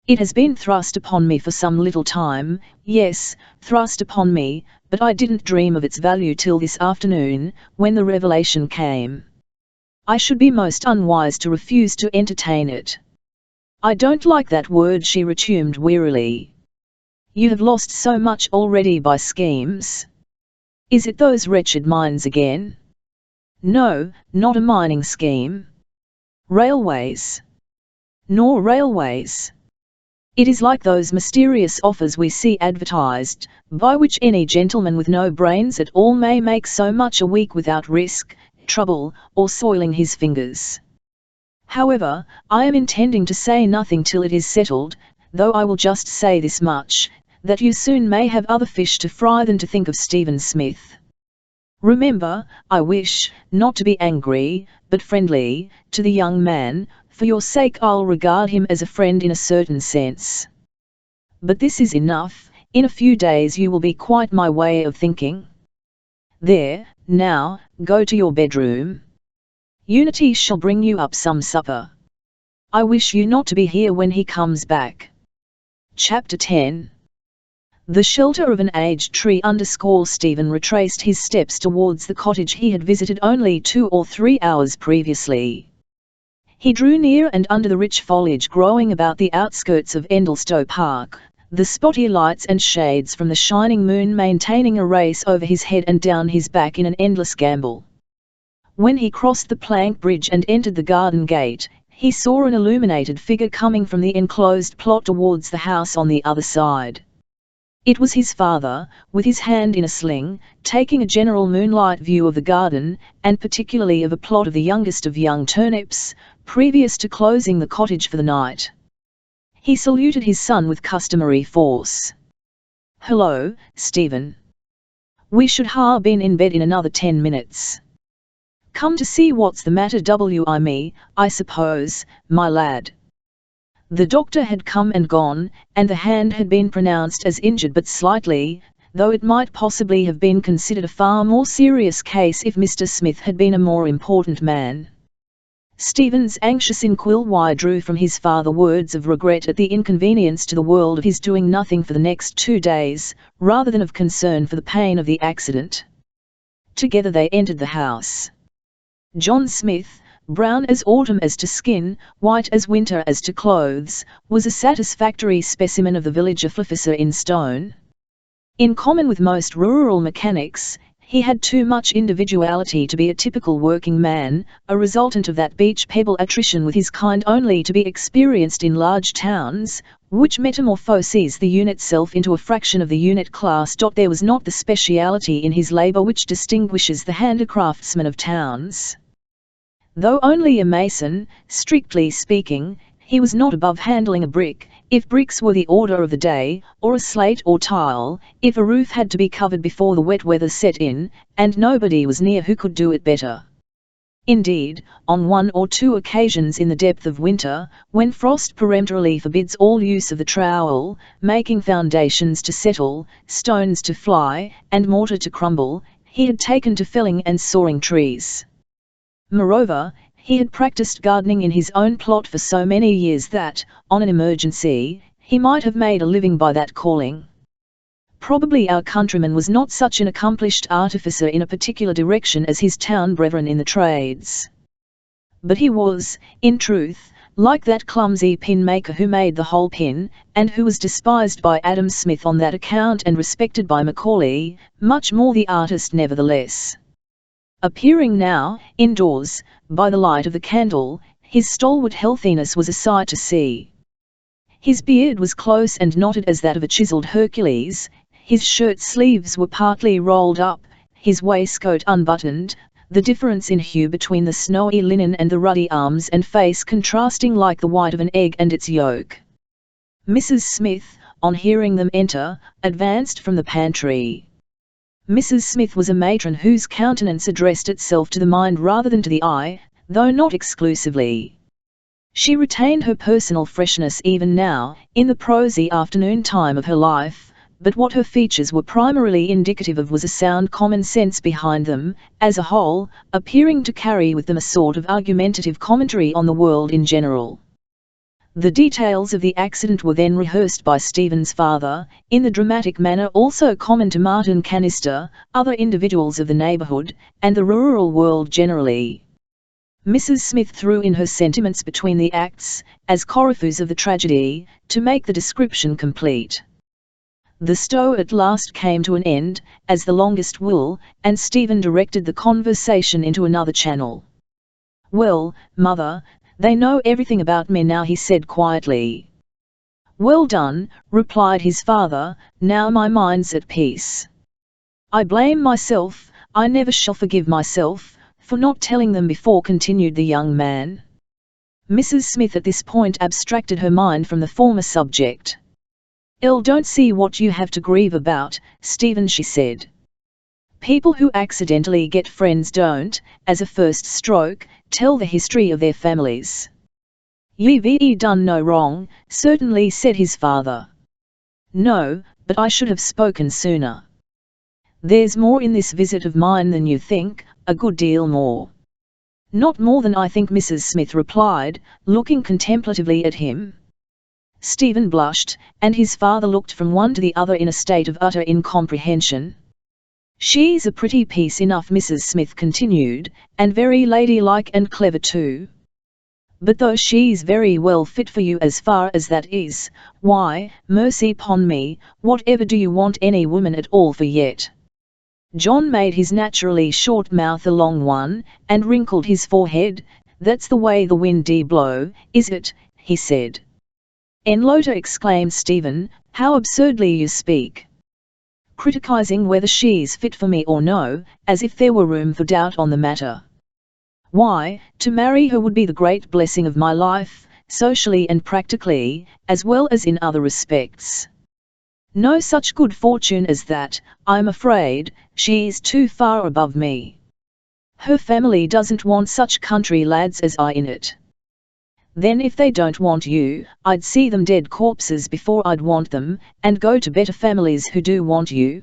It has been thrust upon me for some little time, yes, thrust upon me, but I didn't dream of its value till this afternoon, when the revelation came. I should be most unwise to refuse to entertain it." "I don't like that word," she resumed wearily. "You have lost so much already by schemes. Is it those wretched mines again?" "No, not a mining scheme." "Railways?" "Nor railways. It is like those mysterious offers we see advertised, by which any gentleman with no brains at all may make so much a week without risk, trouble, or soiling his fingers. However, I am intending to say nothing till it is settled, though I will just say this much, that you soon may have other fish to fry than to think of Stephen Smith. Remember, I wish, not to be angry, but friendly, to the young man. For your sake I'll regard him as a friend in a certain sense. But this is enough, in a few days you will be quite my way of thinking. There, now, go to your bedroom. Unity shall bring you up some supper. I wish you not to be here when he comes back." Chapter 10. The shelter of an aged tree underscore Stephen retraced his steps towards the cottage he had visited only 2 or 3 hours previously. He drew near, and under the rich foliage growing about the outskirts of Endlestowe Park, the spotty lights and shades from the shining moon maintaining a race over his head and down his back in an endless gambol. When he crossed the plank bridge and entered the garden gate, he saw an illuminated figure coming from the enclosed plot towards the house on the other side. It was his father, with his hand in a sling, taking a general moonlight view of the garden, and particularly of a plot of the youngest of young turnips, previous to closing the cottage for the night. He saluted his son with customary force. "Hello, Stephen. We should ha' been in bed in another 10 minutes. Come to see what's the matter me, I suppose, my lad." The doctor had come and gone, and the hand had been pronounced as injured but slightly, though it might possibly have been considered a far more serious case if Mr. Smith had been a more important man. Stephen's anxious inquiry drew from his father words of regret at the inconvenience to the world of his doing nothing for the next 2 days, rather than of concern for the pain of the accident. Together they entered the house. John Smith, brown as autumn as to skin, white as winter as to clothes, was a satisfactory specimen of the village officer in stone. In common with most rural mechanics, he had too much individuality to be a typical working man, a resultant of that beach pebble attrition with his kind only to be experienced in large towns, which metamorphoses the unit self into a fraction of the unit class. There was not the speciality in his labour which distinguishes the handicraftsmen of towns. Though only a mason, strictly speaking, he was not above handling a brick, if bricks were the order of the day, or a slate or tile, if a roof had to be covered before the wet weather set in, and nobody was near who could do it better. Indeed, on 1 or 2 occasions in the depth of winter, when frost peremptorily forbids all use of the trowel, making foundations to settle, stones to fly, and mortar to crumble, he had taken to felling and sawing trees. Moreover, he had practiced gardening in his own plot for so many years that, on an emergency, he might have made a living by that calling. Probably our countryman was not such an accomplished artificer in a particular direction as his town brethren in the trades. But he was, in truth, like that clumsy pin maker who made the whole pin, and who was despised by Adam Smith on that account and respected by Macaulay, much more the artist nevertheless. Appearing now, indoors, by the light of the candle, his stalwart healthiness was a sight to see. His beard was close and knotted as that of a chiselled Hercules, his shirt sleeves were partly rolled up, his waistcoat unbuttoned, the difference in hue between the snowy linen and the ruddy arms and face contrasting like the white of an egg and its yolk. Mrs. Smith, on hearing them enter, advanced from the pantry. Mrs. Smith was a matron whose countenance addressed itself to the mind rather than to the eye, though not exclusively. She retained her personal freshness even now, in the prosy afternoon time of her life, but what her features were primarily indicative of was a sound common sense behind them, as a whole, appearing to carry with them a sort of argumentative commentary on the world in general. The details of the accident were then rehearsed by Stephen's father, in the dramatic manner also common to Martin Canister, other individuals of the neighbourhood, and the rural world generally. Mrs. Smith threw in her sentiments between the acts, as choruphers of the tragedy, to make the description complete. The stow at last came to an end, as the longest will, and Stephen directed the conversation into another channel. "Well, mother, they know everything about me now," he said quietly. "Well done," replied his father, "now my mind's at peace. I blame myself, I never shall forgive myself, for not telling them before," continued the young man. Mrs. Smith at this point abstracted her mind from the former subject. "Don't see what you have to grieve about, Stephen," she said. "People who accidentally get friends don't, as a first stroke, tell the history of their families." "You've done no wrong, certainly," said his father. "No, but I should have spoken sooner. There's more in this visit of mine than you think, a good deal more." "Not more than I think," Mrs. Smith replied, looking contemplatively at him. Stephen blushed, and his father looked from one to the other in a state of utter incomprehension. "She's a pretty piece enough," Mrs. Smith continued, "and very ladylike and clever too. But though she's very well fit for you as far as that is, why, mercy upon me, whatever do you want any woman at all for yet?" John made his naturally short mouth a long one, and wrinkled his forehead. "That's the way the wind blow, is it?" he said. "Enlota," exclaimed Stephen, "how absurdly you speak. Criticizing whether she's fit for me or no, as if there were room for doubt on the matter. Why, to marry her would be the great blessing of my life, socially and practically, as well as in other respects. No such good fortune as that, I'm afraid. She's too far above me. Her family doesn't want such country lads as I in it." "Then if they don't want you, I'd see them dead corpses before I'd want them, and go to better families who do want you."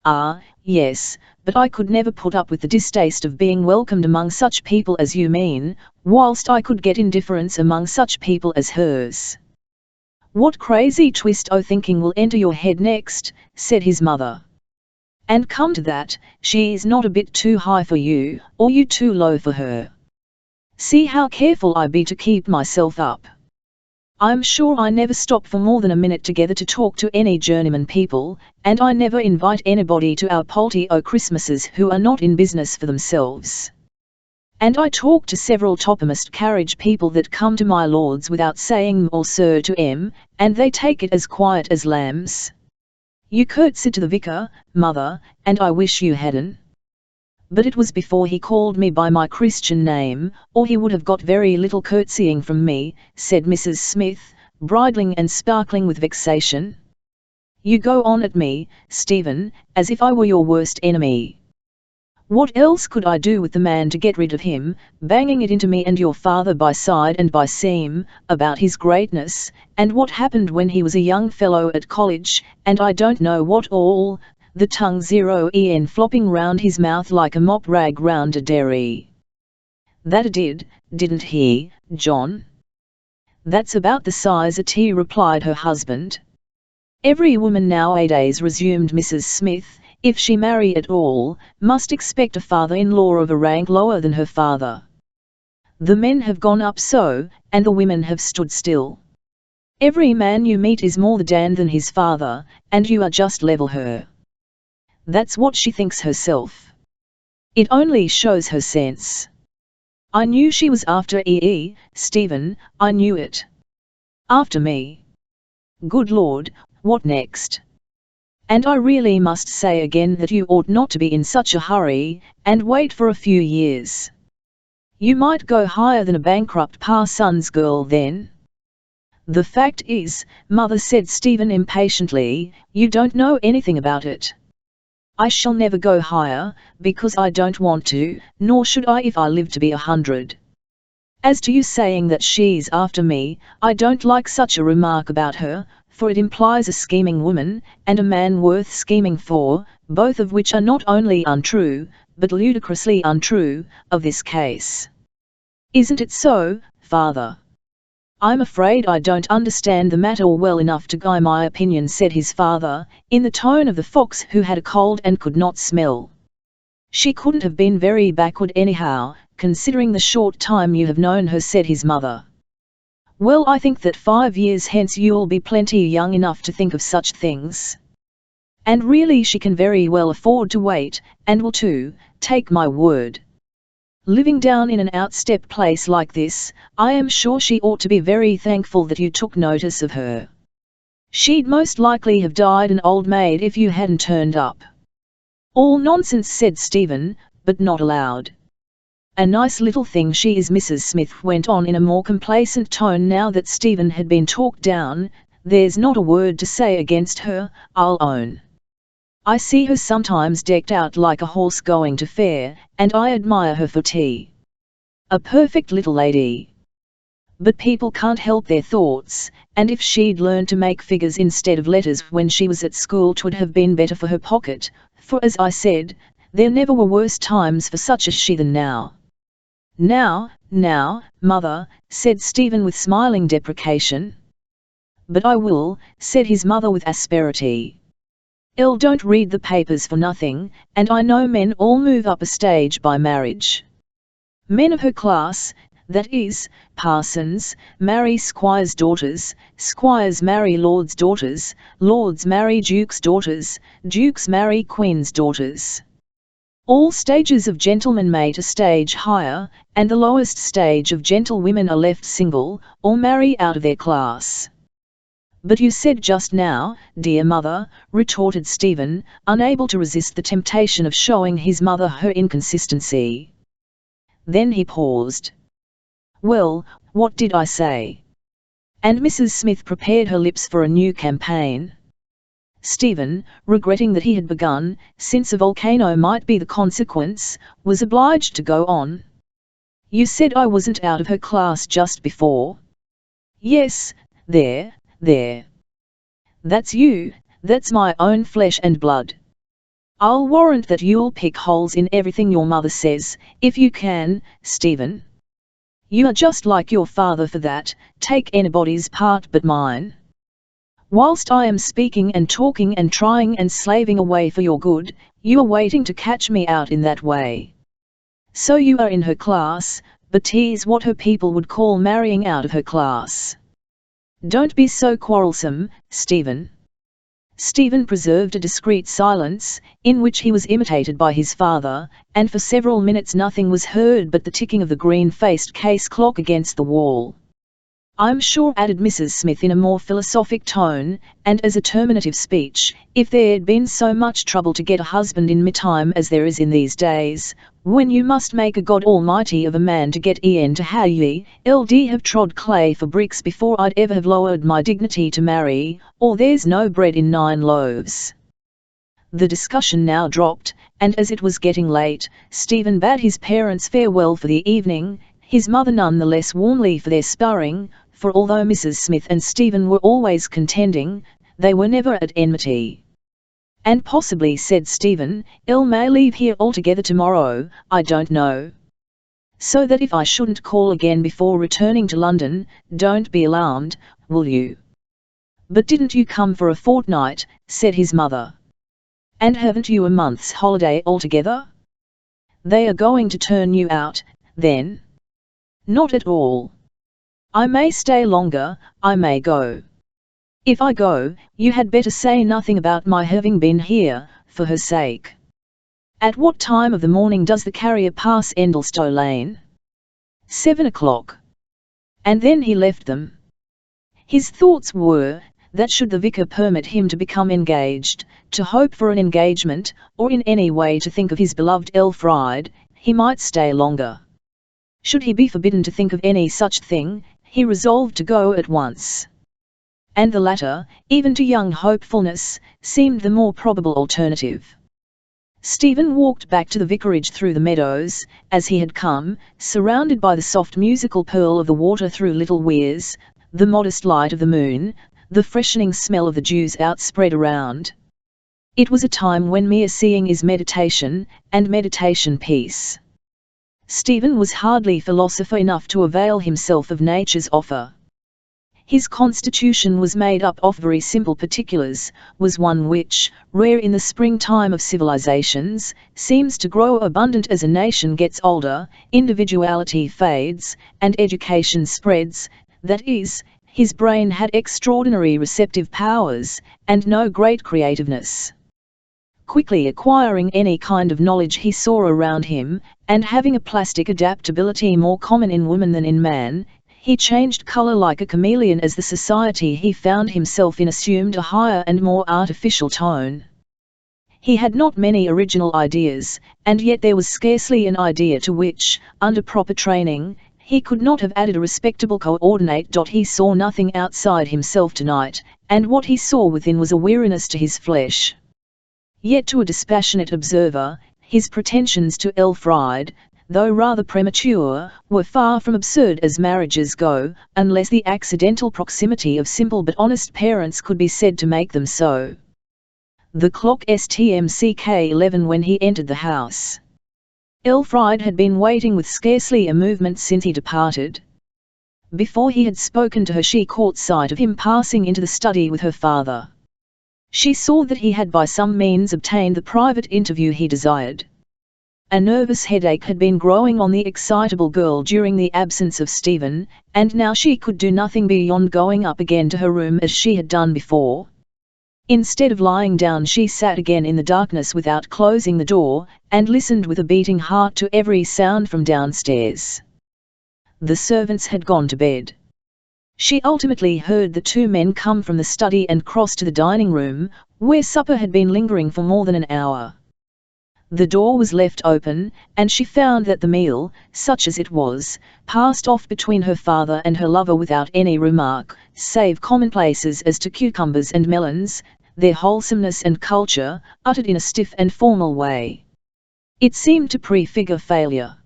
"Ah, yes, but I could never put up with the distaste of being welcomed among such people as you mean, whilst I could get indifference among such people as hers." "What crazy twist o' thinking will enter your head next?" said his mother. "And come to that, she's not a bit too high for you, or you too low for her. See how careful I be to keep myself up. I'm sure I never stop for more than a minute together to talk to any journeyman people, and I never invite anybody to our polty o' Christmases who are not in business for themselves. And I talk to several toppermost carriage people that come to my lords without saying or sir to 'em, and they take it as quiet as lambs. You curtsied to the vicar, mother, and I wish you hadn't. But it was before he called me by my Christian name, or he would have got very little curtsying from me," said Mrs. Smith, bridling and sparkling with vexation. "You go on at me, Stephen, as if I were your worst enemy. What else could I do with the man to get rid of him, banging it into me and your father by side and by seam, about his greatness, and what happened when he was a young fellow at college, and I don't know what all, the tongue flopping round his mouth like a mop rag round a dairy. That did, didn't he, John?" "That's about the size of tea," replied her husband. "Every woman nowadays," resumed Mrs. Smith, "if she marry at all, must expect a father-in-law of a rank lower than her father. The men have gone up so, and the women have stood still. Every man you meet is more the Dan than his father, and you are just level her. That's what she thinks herself. It only shows her sense. I knew she was after Stephen, I knew it. After me. Good Lord, what next? And I really must say again that you ought not to be in such a hurry, and wait for a few years. You might go higher than a bankrupt parson's girl then." "The fact is, mother," said Stephen impatiently, "you don't know anything about it. I shall never go higher, because I don't want to, nor should I if I live to be 100. As to you saying that she's after me, I don't like such a remark about her, for it implies a scheming woman, and a man worth scheming for, both of which are not only untrue, but ludicrously untrue, of this case. Isn't it so, father? I'm afraid I don't understand the matter well enough to guide my opinion, said his father, in the tone of the fox who had a cold and could not smell. She couldn't have been very backward anyhow, considering the short time you have known her, said his mother. Well, I think that 5 years hence you'll be plenty young enough to think of such things. And really she can very well afford to wait, and will too, take my word. Living down in an outstep place like this, I am sure she ought to be very thankful that you took notice of her. She'd most likely have died an old maid if you hadn't turned up. All nonsense, said Stephen, but not aloud. A nice little thing she is, Mrs. Smith went on in a more complacent tone now that Stephen had been talked down. There's not a word to say against her, I'll own. I see her sometimes decked out like a horse going to fair, and I admire her for tea. A perfect little lady. But people can't help their thoughts, and if she'd learned to make figures instead of letters when she was at school 'twould have been better for her pocket, for as I said, there never were worse times for such as she than now. Now, mother, said Stephen with smiling deprecation. But I will, said his mother with asperity. Elle don't read the papers for nothing, and I know men all move up a stage by marriage. Men of her class, that is, parsons, marry squires' daughters, squires marry lords' daughters, lords marry dukes' daughters, dukes marry queens' daughters. All stages of gentlemen mate a stage higher, and the lowest stage of gentlewomen are left single, or marry out of their class. But you said just now, dear mother, retorted Stephen, unable to resist the temptation of showing his mother her inconsistency. Then he paused. Well, what did I say? And Mrs. Smith prepared her lips for a new campaign. Stephen, regretting that he had begun, since a volcano might be the consequence, was obliged to go on. You said I wasn't out of her class just before. Yes, there. That's you, that's my own flesh and blood. I'll warrant that you'll pick holes in everything your mother says, if you can, Stephen. You are just like your father for that, take anybody's part but mine. Whilst I am speaking and talking and trying and slaving away for your good, you are waiting to catch me out in that way. So you are in her class, but 'tis what her people would call marrying out of her class. Don't be so quarrelsome, Stephen. Stephen preserved a discreet silence, in which he was imitated by his father, and for several minutes nothing was heard but the ticking of the green-faced case clock against the wall. I'm sure, added Mrs. Smith in a more philosophic tone, and as a terminative speech, if there'd been so much trouble to get a husband in me time as there is in these days, when you must make a God Almighty of a man to get en to how ye, ld have trod clay for bricks before I'd ever have lowered my dignity to marry, or there's no bread in 9 loaves. The discussion now dropped, and as it was getting late, Stephen bade his parents farewell for the evening, his mother none the less warmly for their sparring, for although Mrs. Smith and Stephen were always contending, they were never at enmity. And possibly, said Stephen, Elle may leave here altogether tomorrow, I don't know. So that if I shouldn't call again before returning to London, don't be alarmed, will you? But didn't you come for a fortnight, said his mother. And haven't you a month's holiday altogether? They are going to turn you out, then? Not at all. I may stay longer, I may go. If I go, you had better say nothing about my having been here, for her sake. At what time of the morning does the carrier pass Endlestowe Lane? 7 o'clock. And then he left them. His thoughts were, that should the vicar permit him to become engaged, to hope for an engagement, or in any way to think of his beloved Elfride, he might stay longer. Should he be forbidden to think of any such thing, he resolved to go at once. And the latter, even to young hopefulness, seemed the more probable alternative. Stephen walked back to the vicarage through the meadows, as he had come, surrounded by the soft musical purl of the water through little weirs, the modest light of the moon, the freshening smell of the dews outspread around. It was a time when mere seeing is meditation, and meditation peace. Stephen was hardly philosopher enough to avail himself of nature's offer. His constitution was made up of very simple particulars, was one which, rare in the springtime of civilizations, seems to grow abundant as a nation gets older, individuality fades, and education spreads, that is, his brain had extraordinary receptive powers, and no great creativeness. Quickly acquiring any kind of knowledge he saw around him, and having a plastic adaptability more common in woman than in man, he changed color like a chameleon as the society he found himself in assumed a higher and more artificial tone. He had not many original ideas, and yet there was scarcely an idea to which, under proper training, he could not have added a respectable coordinate. He saw nothing outside himself tonight, and what he saw within was a weariness to his flesh. Yet to a dispassionate observer, his pretensions to Elfriede, though rather premature, were far from absurd as marriages go, unless the accidental proximity of simple but honest parents could be said to make them so. The clock struck 11 when he entered the house. Elfriede had been waiting with scarcely a movement since he departed. Before he had spoken to her, she caught sight of him passing into the study with her father. She saw that he had by some means obtained the private interview he desired. A nervous headache had been growing on the excitable girl during the absence of Stephen, and now she could do nothing beyond going up again to her room as she had done before. Instead of lying down, she sat again in the darkness without closing the door, and listened with a beating heart to every sound from downstairs. The servants had gone to bed. She ultimately heard the two men come from the study and cross to the dining room, where supper had been lingering for more than an hour. The door was left open, and she found that the meal, such as it was, passed off between her father and her lover without any remark, save commonplaces as to cucumbers and melons, their wholesomeness and culture, uttered in a stiff and formal way. It seemed to prefigure failure.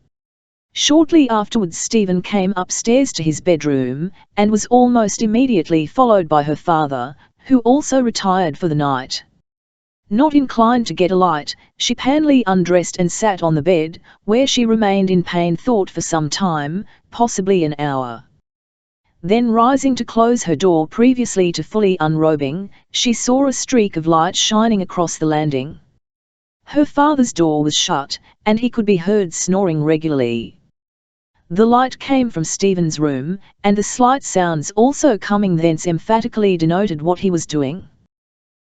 Shortly afterwards Stephen came upstairs to his bedroom, and was almost immediately followed by her father, who also retired for the night. Not inclined to get a light, she panily undressed and sat on the bed, where she remained in pained thought for some time, possibly an hour. Then rising to close her door previously to fully unrobing, she saw a streak of light shining across the landing. Her father's door was shut, and he could be heard snoring regularly. The light came from Stephen's room, and the slight sounds also coming thence emphatically denoted what he was doing.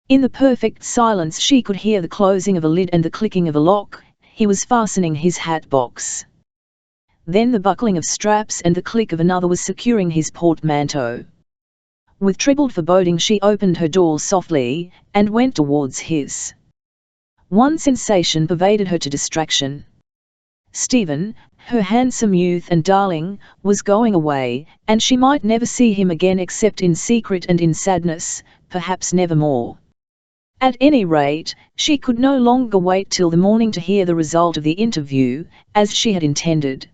In the perfect silence she could hear the closing of a lid and the clicking of a lock. He was fastening his hat box. Then the buckling of straps and the click of another was securing his portmanteau. With troubled foreboding she opened her door softly, and went towards his. One sensation pervaded her to distraction. Stephen, her handsome youth and darling, was going away, and she might never see him again except in secret and in sadness, perhaps never more. At any rate, she could no longer wait till the morning to hear the result of the interview, as she had intended.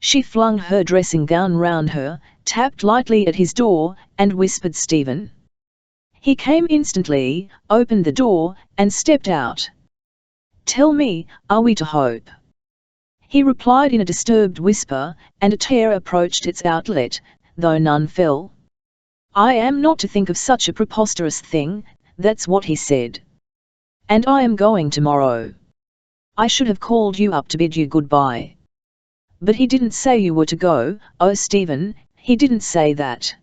She flung her dressing gown round her, tapped lightly at his door, and whispered Stephen. He came instantly, opened the door, and stepped out. "Tell me, are we to hope?" He replied in a disturbed whisper, and a tear approached its outlet, though none fell. "I am not to think of such a preposterous thing, that's what he said. And I am going tomorrow. I should have called you up to bid you goodbye. But he didn't say you were to go, oh Stephen, he didn't say that.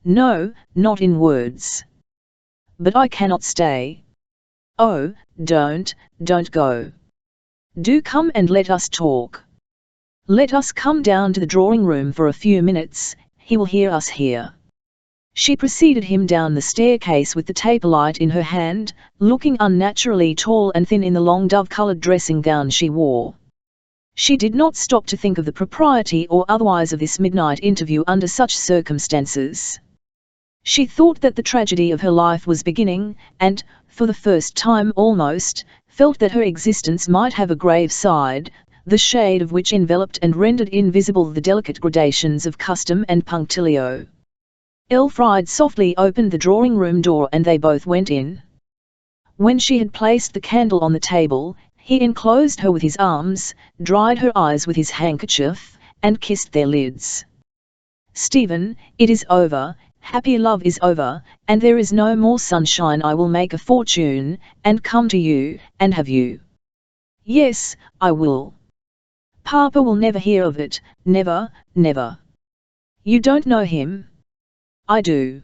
No, not in words. But I cannot stay. Oh, don't go. Do come and let us talk. Let us come down to the drawing room for a few minutes, he will hear us here." She preceded him down the staircase with the taper light in her hand, looking unnaturally tall and thin in the long dove-coloured dressing gown she wore. She did not stop to think of the propriety or otherwise of this midnight interview under such circumstances. She thought that the tragedy of her life was beginning, and, for the first time almost, felt that her existence might have a grave side, the shade of which enveloped and rendered invisible the delicate gradations of custom and punctilio. Elfried softly opened the drawing-room door and they both went in. When she had placed the candle on the table, he enclosed her with his arms, dried her eyes with his handkerchief, and kissed their lids. "Stephen, it is over, happy love is over, and there is no more sunshine. I will make a fortune, and come to you, and have you." "Yes, I will. Papa will never hear of it, never, never." "You don't know him?" "I do.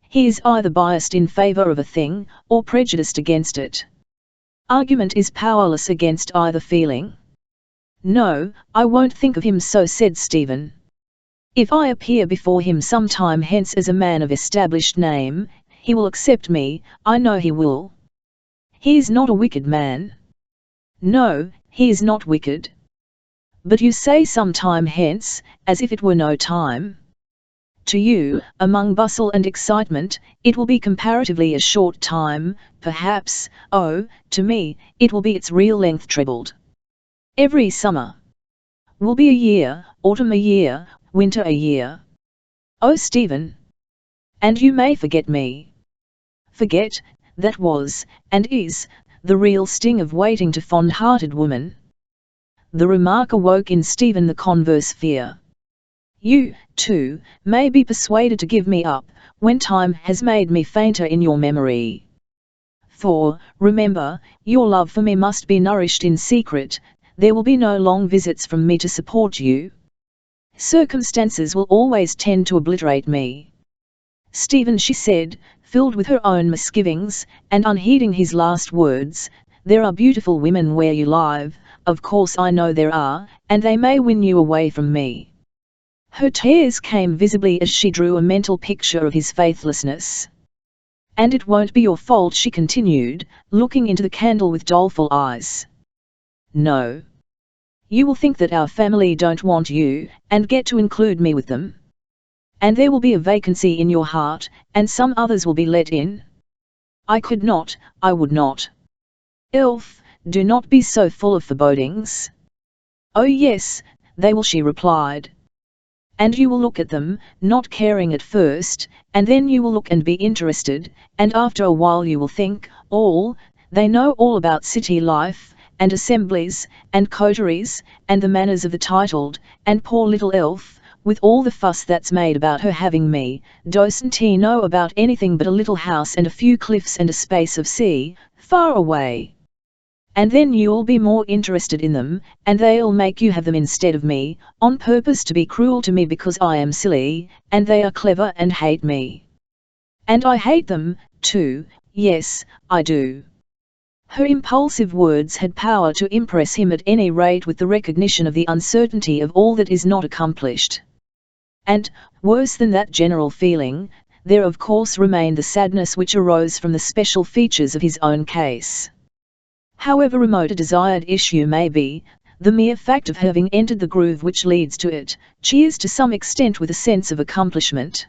He is either biased in favor of a thing, or prejudiced against it. Argument is powerless against either feeling." "No, I won't think of him so," said Stephen. "If I appear before him some time hence as a man of established name, he will accept me, I know he will. He is not a wicked man." "No, he is not wicked." "But you say some time hence, as if it were no time. To you, among bustle and excitement, it will be comparatively a short time, perhaps. Oh, to me, it will be its real length trebled. Every summer will be a year, autumn a year, winter a year. Oh, Stephen! And you may forget me." "Forget?" That was, and is, the real sting of waiting to fond-hearted woman. The remark awoke in Stephen the converse fear. "You, too, may be persuaded to give me up, when time has made me fainter in your memory. For, remember, your love for me must be nourished in secret. There will be no long visits from me to support you. Circumstances will always tend to obliterate me." "Stephen," she said, filled with her own misgivings, and unheeding his last words, "there are beautiful women where you live, of course I know there are, and they may win you away from me." Her tears came visibly as she drew a mental picture of his faithlessness. "And it won't be your fault," she continued, looking into the candle with doleful eyes. "No. You will think that our family don't want you, and get to include me with them. And there will be a vacancy in your heart, and some others will be let in. I could not, I would not." "Elf, do not be so full of forebodings." "Oh yes, they will," she replied. "And you will look at them, not caring at first, and then you will look and be interested, and after a while you will think, they know all about city life, and assemblies, and coteries, and the manners of the titled, and poor little Elf, with all the fuss that's made about her having me, doesn't he know about anything but a little house and a few cliffs and a space of sea, far away. And then you'll be more interested in them, and they'll make you have them instead of me, on purpose to be cruel to me because I am silly, and they are clever and hate me. And I hate them, too, yes, I do." Her impulsive words had power to impress him at any rate with the recognition of the uncertainty of all that is not accomplished. And, worse than that general feeling, there of course remained the sadness which arose from the special features of his own case. However remote a desired issue may be, the mere fact of having entered the groove which leads to it, cheers to some extent with a sense of accomplishment.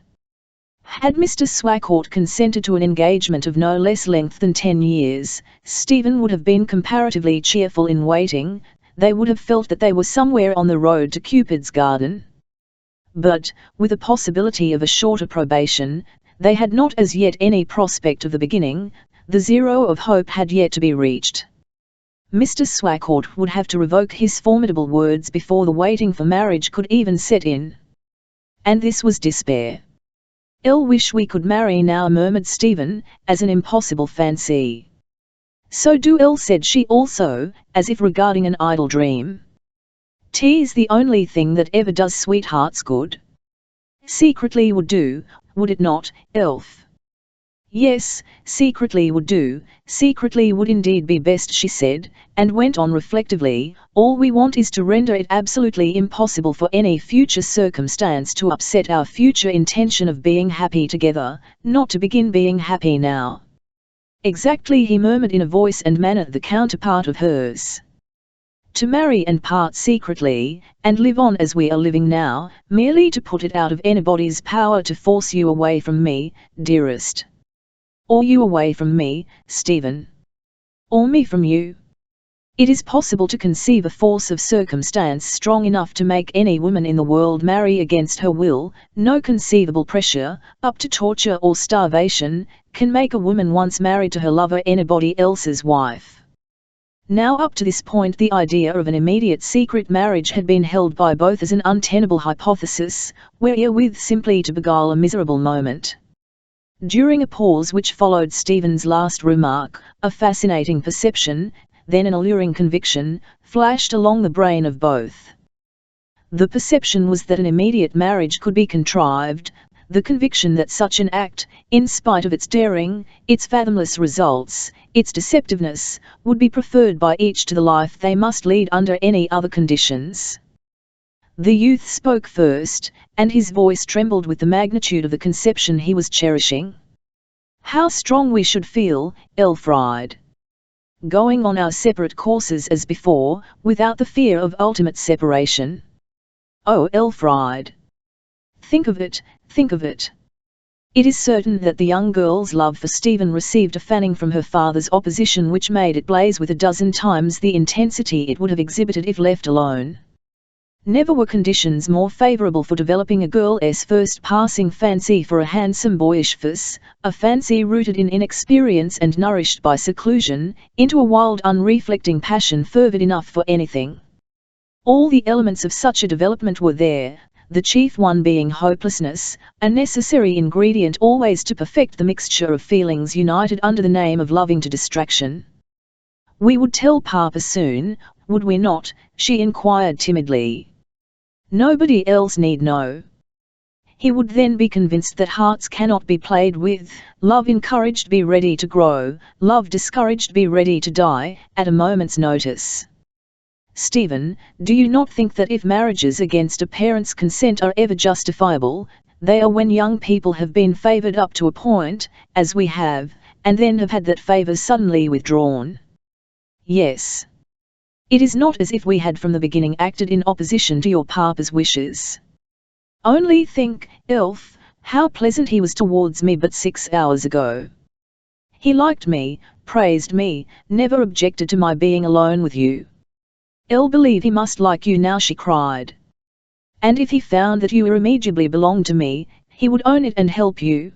Had Mr. Swacourt consented to an engagement of no less length than 10 years, Stephen would have been comparatively cheerful in waiting. They would have felt that they were somewhere on the road to Cupid's garden. But, with the possibility of a shorter probation, they had not as yet any prospect of the beginning. The zero of hope had yet to be reached. Mr. Swacourt would have to revoke his formidable words before the waiting for marriage could even set in. And this was despair. "I'll wish we could marry now," murmured Stephen, as an impossible fancy. "So do I," said she also, as if regarding an idle dream. "'Tis the only thing that ever does sweethearts good. Secretly would do, would it not, Elf?" "Yes, secretly would do, secretly would indeed be best," she said, and went on reflectively, "all we want is to render it absolutely impossible for any future circumstance to upset our future intention of being happy together, not to begin being happy now." "Exactly," he murmured in a voice and manner the counterpart of hers. "To marry and part secretly, and live on as we are living now, merely to put it out of anybody's power to force you away from me, dearest. Or you away from me, Stephen." or me from you. It is possible to conceive a force of circumstance strong enough to make any woman in the world marry against her will. No conceivable pressure, up to torture or starvation, can make a woman once married to her lover anybody else's wife. Now up to this point the idea of an immediate secret marriage had been held by both as an untenable hypothesis, wherewith simply to beguile a miserable moment. During a pause which followed Stephen's last remark, a fascinating perception, then an alluring conviction, flashed along the brain of both. The perception was that an immediate marriage could be contrived, the conviction that such an act, in spite of its daring, its fathomless results, its deceptiveness, would be preferred by each to the life they must lead under any other conditions. The youth spoke first, and his voice trembled with the magnitude of the conception he was cherishing. "How strong we should feel, Elfried, going on our separate courses as before, without the fear of ultimate separation. Oh, Elfried! Think of it, think of it!" It is certain that the young girl's love for Stephen received a fanning from her father's opposition which made it blaze with a dozen times the intensity it would have exhibited if left alone. Never were conditions more favourable for developing a girl's first passing fancy for a handsome boyish face, a fancy rooted in inexperience and nourished by seclusion, into a wild unreflecting passion fervid enough for anything. All the elements of such a development were there, the chief one being hopelessness, a necessary ingredient always to perfect the mixture of feelings united under the name of loving to distraction. "We would tell Papa soon, would we not?" she inquired timidly. "Nobody else need know. He would then be convinced that hearts cannot be played with, love encouraged be ready to grow, love discouraged be ready to die, at a moment's notice. Stephen, do you not think that if marriages against a parent's consent are ever justifiable, they are when young people have been favoured up to a point, as we have, and then have had that favour suddenly withdrawn? Yes. It is not as if we had from the beginning acted in opposition to your papa's wishes. Only think, Elf, how pleasant he was towards me but 6 hours ago. He liked me, praised me, never objected to my being alone with you. I'll believe he must like you now," she cried. "And if he found that you irremediably belonged to me, he would own it and help you.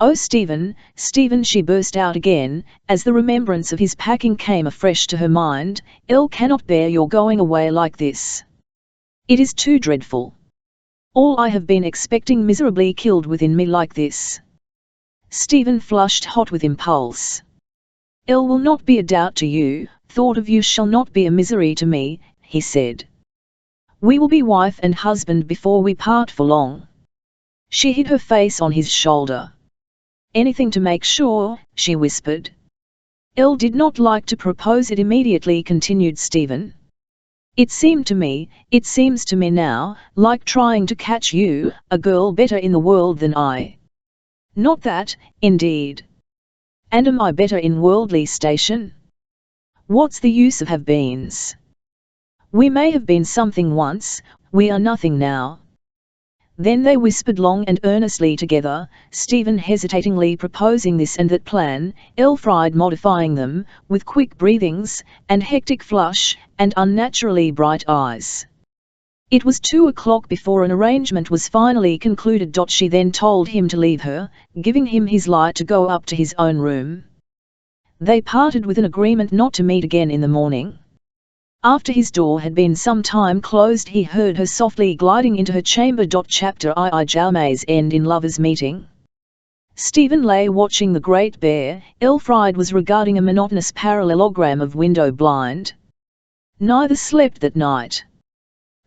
Oh Stephen, Stephen," she burst out again, as the remembrance of his packing came afresh to her mind, "I cannot bear your going away like this. It is too dreadful. All I have been expecting miserably killed within me like this." Stephen flushed hot with impulse. "I will not be a doubt to you, thought of you shall not be a misery to me," he said. "We will be wife and husband before we part for long." She hid her face on his shoulder. "Anything to make sure," she whispered. "I did not like to propose it immediately," continued Stephen. It seems to me now, like trying to catch you, a girl better in the world than I. Not that, indeed. And am I better in worldly station? What's the use of have-beens? We may have been something once, we are nothing now." Then they whispered long and earnestly together, Stephen hesitatingly proposing this and that plan, Elfried modifying them, with quick breathings, and hectic flush, and unnaturally bright eyes. It was 2 o'clock before an arrangement was finally concluded. She then told him to leave her, giving him his light to go up to his own room. They parted with an agreement not to meet again in the morning. After his door had been some time closed he heard her softly gliding into her chamber. Chapter II Jaume's End in Lovers' Meeting. Stephen lay watching the Great Bear, Elfried was regarding a monotonous parallelogram of window blind. Neither slept that night.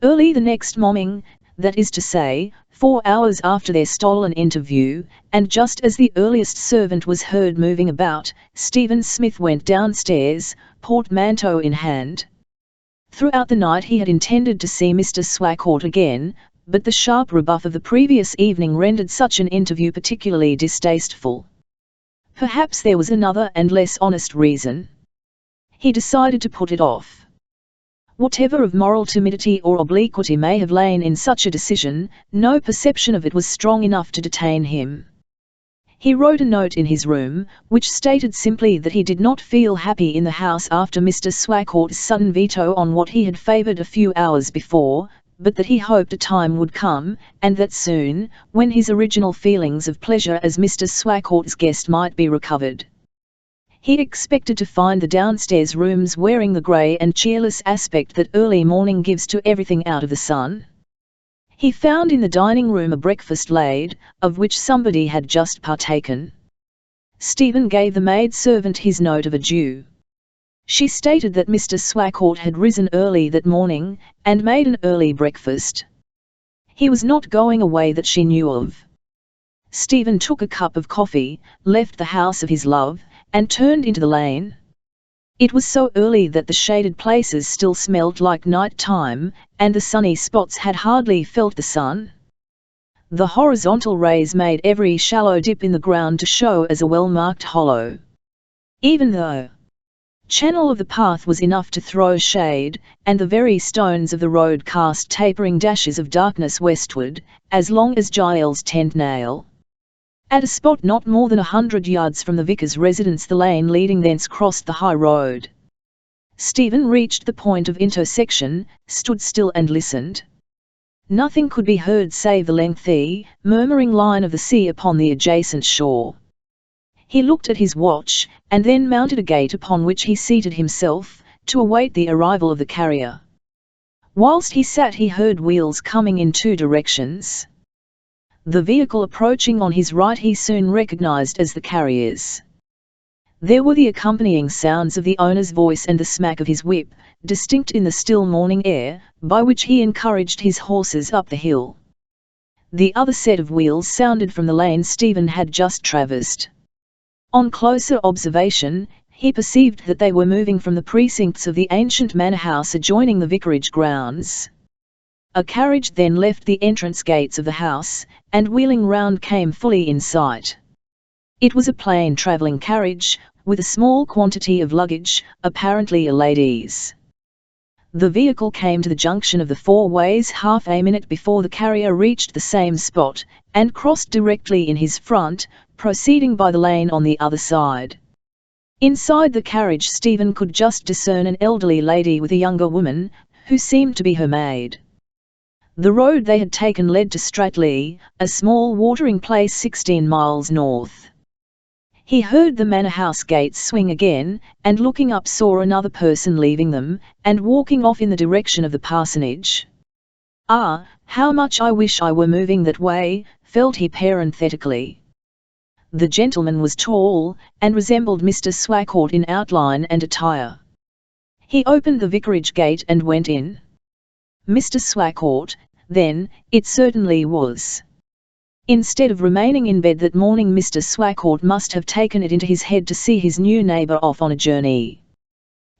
Early the next morning, that is to say, 4 hours after their stolen interview, and just as the earliest servant was heard moving about, Stephen Smith went downstairs, portmanteau in hand. Throughout the night he had intended to see Mr. Swacourt again, but the sharp rebuff of the previous evening rendered such an interview particularly distasteful. Perhaps there was another and less honest reason. He decided to put it off. Whatever of moral timidity or obliquity may have lain in such a decision, no perception of it was strong enough to detain him. He wrote a note in his room, which stated simply that he did not feel happy in the house after Mr. Swacourt's sudden veto on what he had favoured a few hours before, but that he hoped a time would come, and that soon, when his original feelings of pleasure as Mr. Swacourt's guest might be recovered. He expected to find the downstairs rooms wearing the grey and cheerless aspect that early morning gives to everything out of the sun. He found in the dining room a breakfast laid, of which somebody had just partaken. Stephen gave the maid-servant his note of adieu. She stated that Mr. Swacourt had risen early that morning, and made an early breakfast. He was not going away that she knew of. Stephen took a cup of coffee, left the house of his love, and turned into the lane. It was so early that the shaded places still smelled like night time, and the sunny spots had hardly felt the sun. The horizontal rays made every shallow dip in the ground to show as a well-marked hollow. Even though channel of the path was enough to throw shade, and the very stones of the road cast tapering dashes of darkness westward, as long as Giles' tent nail. At a spot not more than 100 yards from the vicar's residence, the lane leading thence crossed the high road. Stephen reached the point of intersection, stood still and listened. Nothing could be heard save the lengthy, murmuring line of the sea upon the adjacent shore. He looked at his watch, and then mounted a gate upon which he seated himself, to await the arrival of the carrier. Whilst he sat he heard wheels coming in two directions. The vehicle approaching on his right he soon recognized as the carrier's. There were the accompanying sounds of the owner's voice and the smack of his whip, distinct in the still morning air, by which he encouraged his horses up the hill. The other set of wheels sounded from the lane Stephen had just traversed. On closer observation, he perceived that they were moving from the precincts of the ancient manor house adjoining the vicarage grounds. A carriage then left the entrance gates of the house, and wheeling round came fully in sight. It was a plain travelling carriage, with a small quantity of luggage, apparently a lady's. The vehicle came to the junction of the four ways half a minute before the carrier reached the same spot, and crossed directly in his front, proceeding by the lane on the other side. Inside the carriage Stephen could just discern an elderly lady with a younger woman, who seemed to be her maid. The road they had taken led to Stratley, a small watering place 16 miles north. He heard the manor house gates swing again, and looking up saw another person leaving them, and walking off in the direction of the parsonage. "Ah, how much I wish I were moving that way," felt he parenthetically. The gentleman was tall, and resembled Mr. Swacourt in outline and attire. He opened the vicarage gate and went in. Mr. Swacourt, then, it certainly was. Instead of remaining in bed that morning, Mr. Swacourt must have taken it into his head to see his new neighbour off on a journey.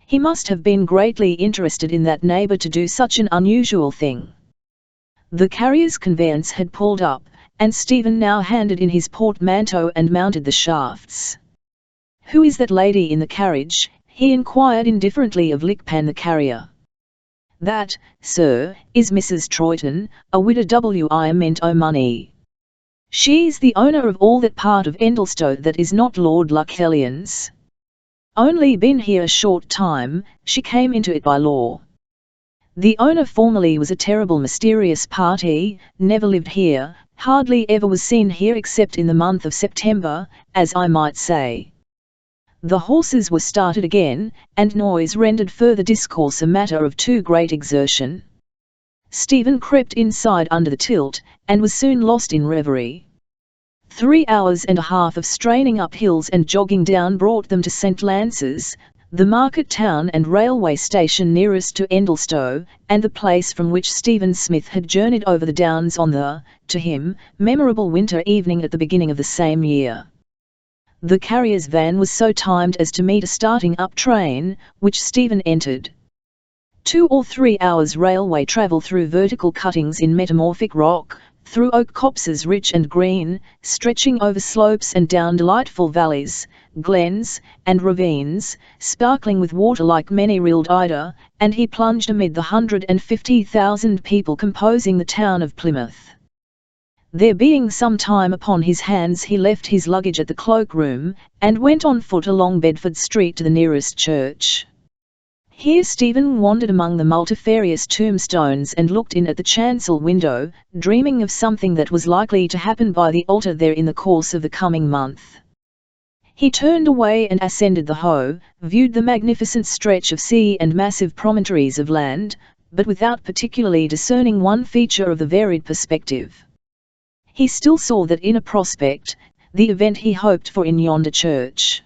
He must have been greatly interested in that neighbour to do such an unusual thing. The carrier's conveyance had pulled up, and Stephen now handed in his portmanteau and mounted the shafts. "Who is that lady in the carriage?" he inquired indifferently of Lickpan the carrier. "That, sir, is Mrs. Troyton, a widow I meant o' money. She's the owner of all that part of Endlestowe that is not Lord Luckellion's. Only been here a short time, she came into it by law. The owner formerly was a terrible mysterious party, never lived here, hardly ever was seen here except in the month of September, as I might say." The horses were started again, and noise rendered further discourse a matter of too great exertion. Stephen crept inside under the tilt, and was soon lost in reverie. 3 hours and a half of straining up hills and jogging down brought them to St. Lance's, the market town and railway station nearest to Endlestowe, and the place from which Stephen Smith had journeyed over the downs on the, to him, memorable winter evening at the beginning of the same year. The carrier's van was so timed as to meet a starting-up train, which Stephen entered. 2 or 3 hours railway travel through vertical cuttings in metamorphic rock, through oak copses rich and green, stretching over slopes and down delightful valleys, glens, and ravines, sparkling with water like many-reeled Ida, and he plunged amid the 150,000 people composing the town of Plymouth. There being some time upon his hands, he left his luggage at the cloakroom, and went on foot along Bedford Street to the nearest church. Here Stephen wandered among the multifarious tombstones and looked in at the chancel window, dreaming of something that was likely to happen by the altar there in the course of the coming month. He turned away and ascended the Hoe, viewed the magnificent stretch of sea and massive promontories of land, but without particularly discerning one feature of the varied perspective. He still saw that inner prospect, the event he hoped for in yonder church.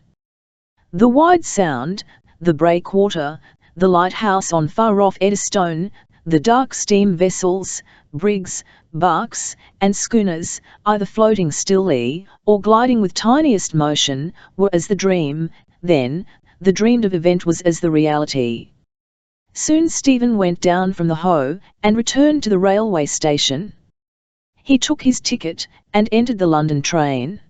The wide Sound, the breakwater, the lighthouse on far-off Eddystone, the dark steam vessels, brigs, barks, and schooners, either floating stilly, or gliding with tiniest motion, were as the dream, then, the dreamed-of event was as the reality. Soon Stephen went down from the Hoe, and returned to the railway station. He took his ticket, and entered the London train.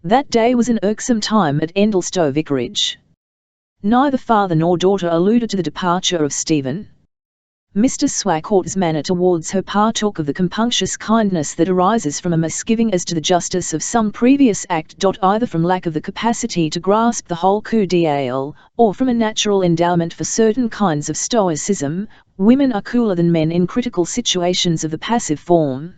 That day was an irksome time at Endlestowe Vicarage. Neither father nor daughter alluded to the departure of Stephen. Mr. Swacourt's manner towards her partook of the compunctious kindness that arises from a misgiving as to the justice of some previous act, either from lack of the capacity to grasp the whole coup d'eil, or from a natural endowment for certain kinds of stoicism. Women are cooler than men in critical situations of the passive form.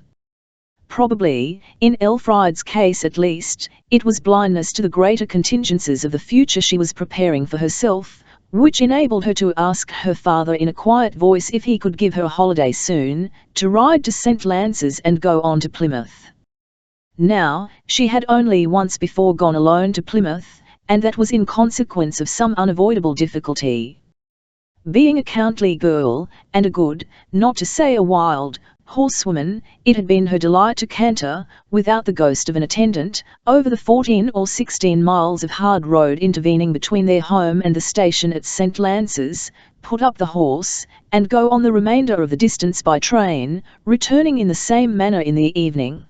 Probably, in Elfride's case at least, it was blindness to the greater contingencies of the future she was preparing for herself, which enabled her to ask her father in a quiet voice if he could give her a holiday soon, to ride to St. Lance's and go on to Plymouth. Now, she had only once before gone alone to Plymouth, and that was in consequence of some unavoidable difficulty. Being a country girl, and a good, not to say a wild, horsewoman, it had been her delight to canter, without the ghost of an attendant, over the 14 or 16 miles of hard road intervening between their home and the station at St. Lance's, put up the horse, and go on the remainder of the distance by train, returning in the same manner in the evening.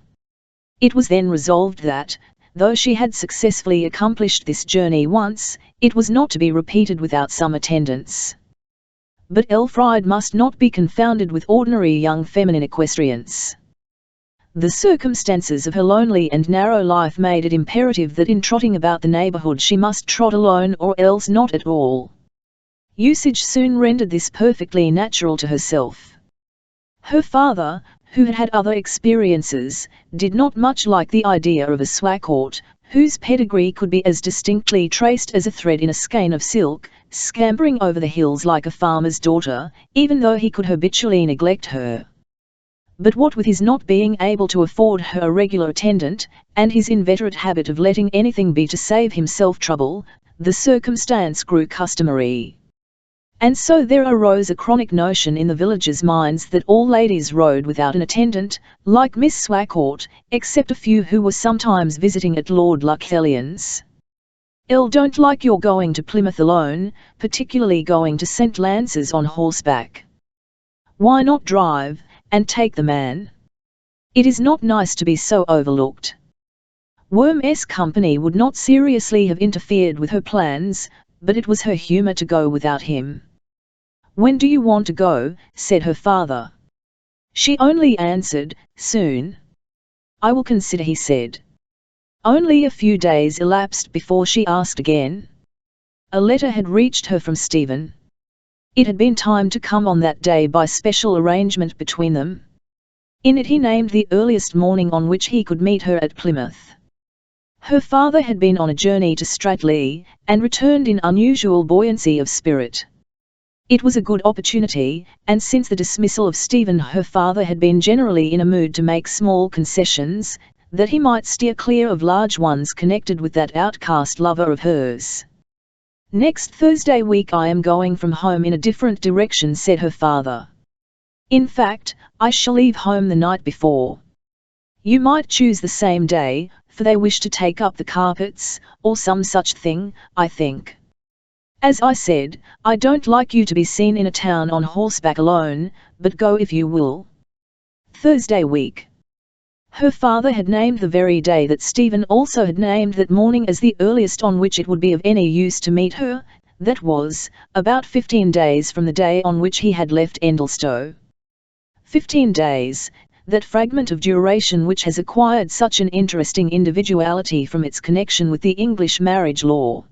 It was then resolved that, though she had successfully accomplished this journey once, it was not to be repeated without some attendance. But Elfride must not be confounded with ordinary young feminine equestrians. The circumstances of her lonely and narrow life made it imperative that in trotting about the neighbourhood she must trot alone or else not at all. Usage soon rendered this perfectly natural to herself. Her father, who had had other experiences, did not much like the idea of a Swacourt, whose pedigree could be as distinctly traced as a thread in a skein of silk, scampering over the hills like a farmer's daughter, even though he could habitually neglect her. But what with his not being able to afford her a regular attendant, and his inveterate habit of letting anything be to save himself trouble, the circumstance grew customary. And so there arose a chronic notion in the villagers' minds that all ladies rode without an attendant, like Miss Swacourt, except a few who were sometimes visiting at Lord Luxellian's. Don't like your going to Plymouth alone, particularly going to St. Lance's on horseback. Why not drive, and take the man? It is not nice to be so overlooked. Worm's company would not seriously have interfered with her plans, but it was her humour to go without him. When do you want to go? Said her father. She only answered, soon. I will consider, he said. Only a few days elapsed before she asked again. A letter had reached her from Stephen. It had been timed to come on that day by special arrangement between them. In it he named the earliest morning on which he could meet her at Plymouth. Her father had been on a journey to Stratleigh, and returned in unusual buoyancy of spirit. It was a good opportunity, and since the dismissal of Stephen her father had been generally in a mood to make small concessions, that he might steer clear of large ones connected with that outcast lover of hers. Next Thursday week I am going from home in a different direction, said her father. In fact, I shall leave home the night before. You might choose the same day, for they wish to take up the carpets, or some such thing, I think. As I said, I don't like you to be seen in a town on horseback alone, but go if you will. Thursday week. Her father had named the very day that Stephen also had named that morning as the earliest on which it would be of any use to meet her, that was, about 15 days from the day on which he had left Endlestowe. 15 days, that fragment of duration which has acquired such an interesting individuality from its connection with the English marriage law.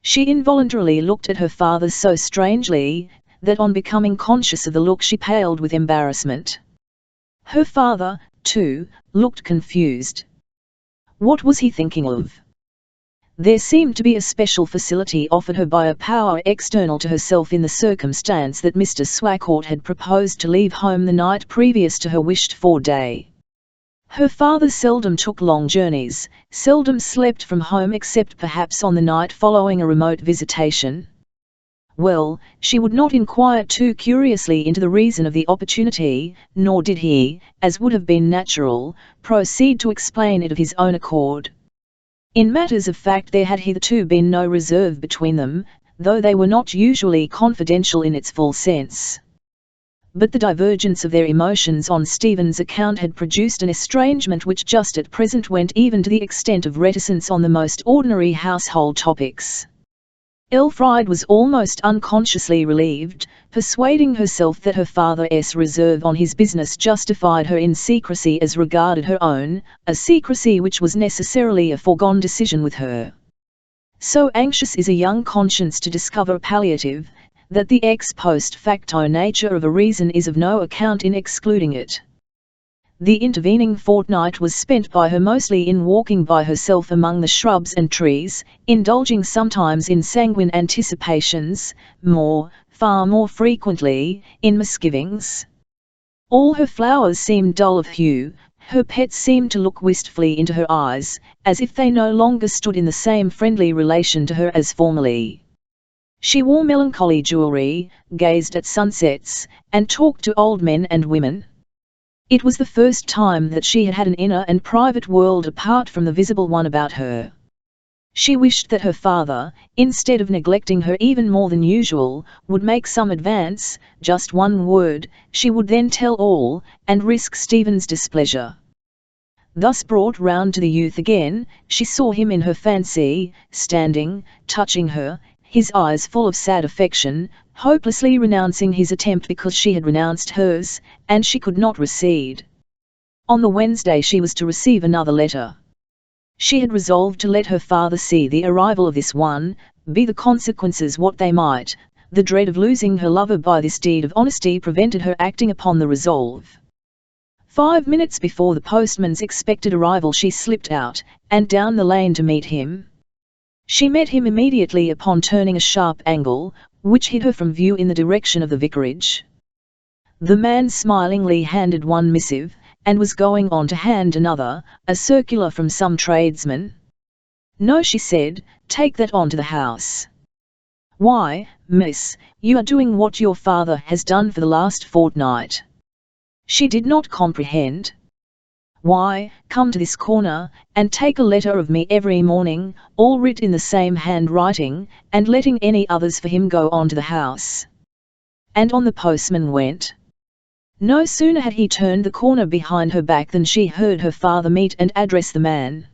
She involuntarily looked at her father so strangely, that on becoming conscious of the look she paled with embarrassment. Her father, too, looked confused. What was he thinking of? There seemed to be a special facility offered her by a power external to herself in the circumstance that Mr. Swacourt had proposed to leave home the night previous to her wished-for day. Her father seldom took long journeys, seldom slept from home except perhaps on the night following a remote visitation. Well, she would not inquire too curiously into the reason of the opportunity, nor did he, as would have been natural, proceed to explain it of his own accord. In matters of fact there had hitherto been no reserve between them, though they were not usually confidential in its full sense. But the divergence of their emotions on Stephen's account had produced an estrangement which just at present went even to the extent of reticence on the most ordinary household topics. Elfride was almost unconsciously relieved, persuading herself that her father's reserve on his business justified her in secrecy as regarded her own, a secrecy which was necessarily a foregone decision with her. So anxious is a young conscience to discover a palliative, that the ex post facto nature of a reason is of no account in excluding it. The intervening fortnight was spent by her mostly in walking by herself among the shrubs and trees, indulging sometimes in sanguine anticipations, far more frequently, in misgivings. All her flowers seemed dull of hue, her pets seemed to look wistfully into her eyes, as if they no longer stood in the same friendly relation to her as formerly. She wore melancholy jewellery, gazed at sunsets, and talked to old men and women. It was the first time that she had had an inner and private world apart from the visible one about her. She wished that her father, instead of neglecting her even more than usual, would make some advance, just one word, she would then tell all, and risk Stephen's displeasure. Thus brought round to the youth again, she saw him in her fancy, standing, touching her, his eyes full of sad affection, hopelessly renouncing his attempt because she had renounced hers, and she could not recede. On the Wednesday she was to receive another letter. She had resolved to let her father see the arrival of this one, be the consequences what they might. The dread of losing her lover by this deed of honesty prevented her acting upon the resolve. 5 minutes before the postman's expected arrival she slipped out, and down the lane to meet him. She met him immediately upon turning a sharp angle, which hid her from view in the direction of the vicarage. The man smilingly handed one missive, and was going on to hand another, a circular from some tradesman. "No," she said, "take that on to the house." "Why, miss, you are doing what your father has done for the last fortnight." She did not comprehend. "Why, come to this corner, and take a letter of me every morning, all writ in the same handwriting, and letting any others for him go on to the house." And on the postman went. No sooner had he turned the corner behind her back than she heard her father meet and address the man.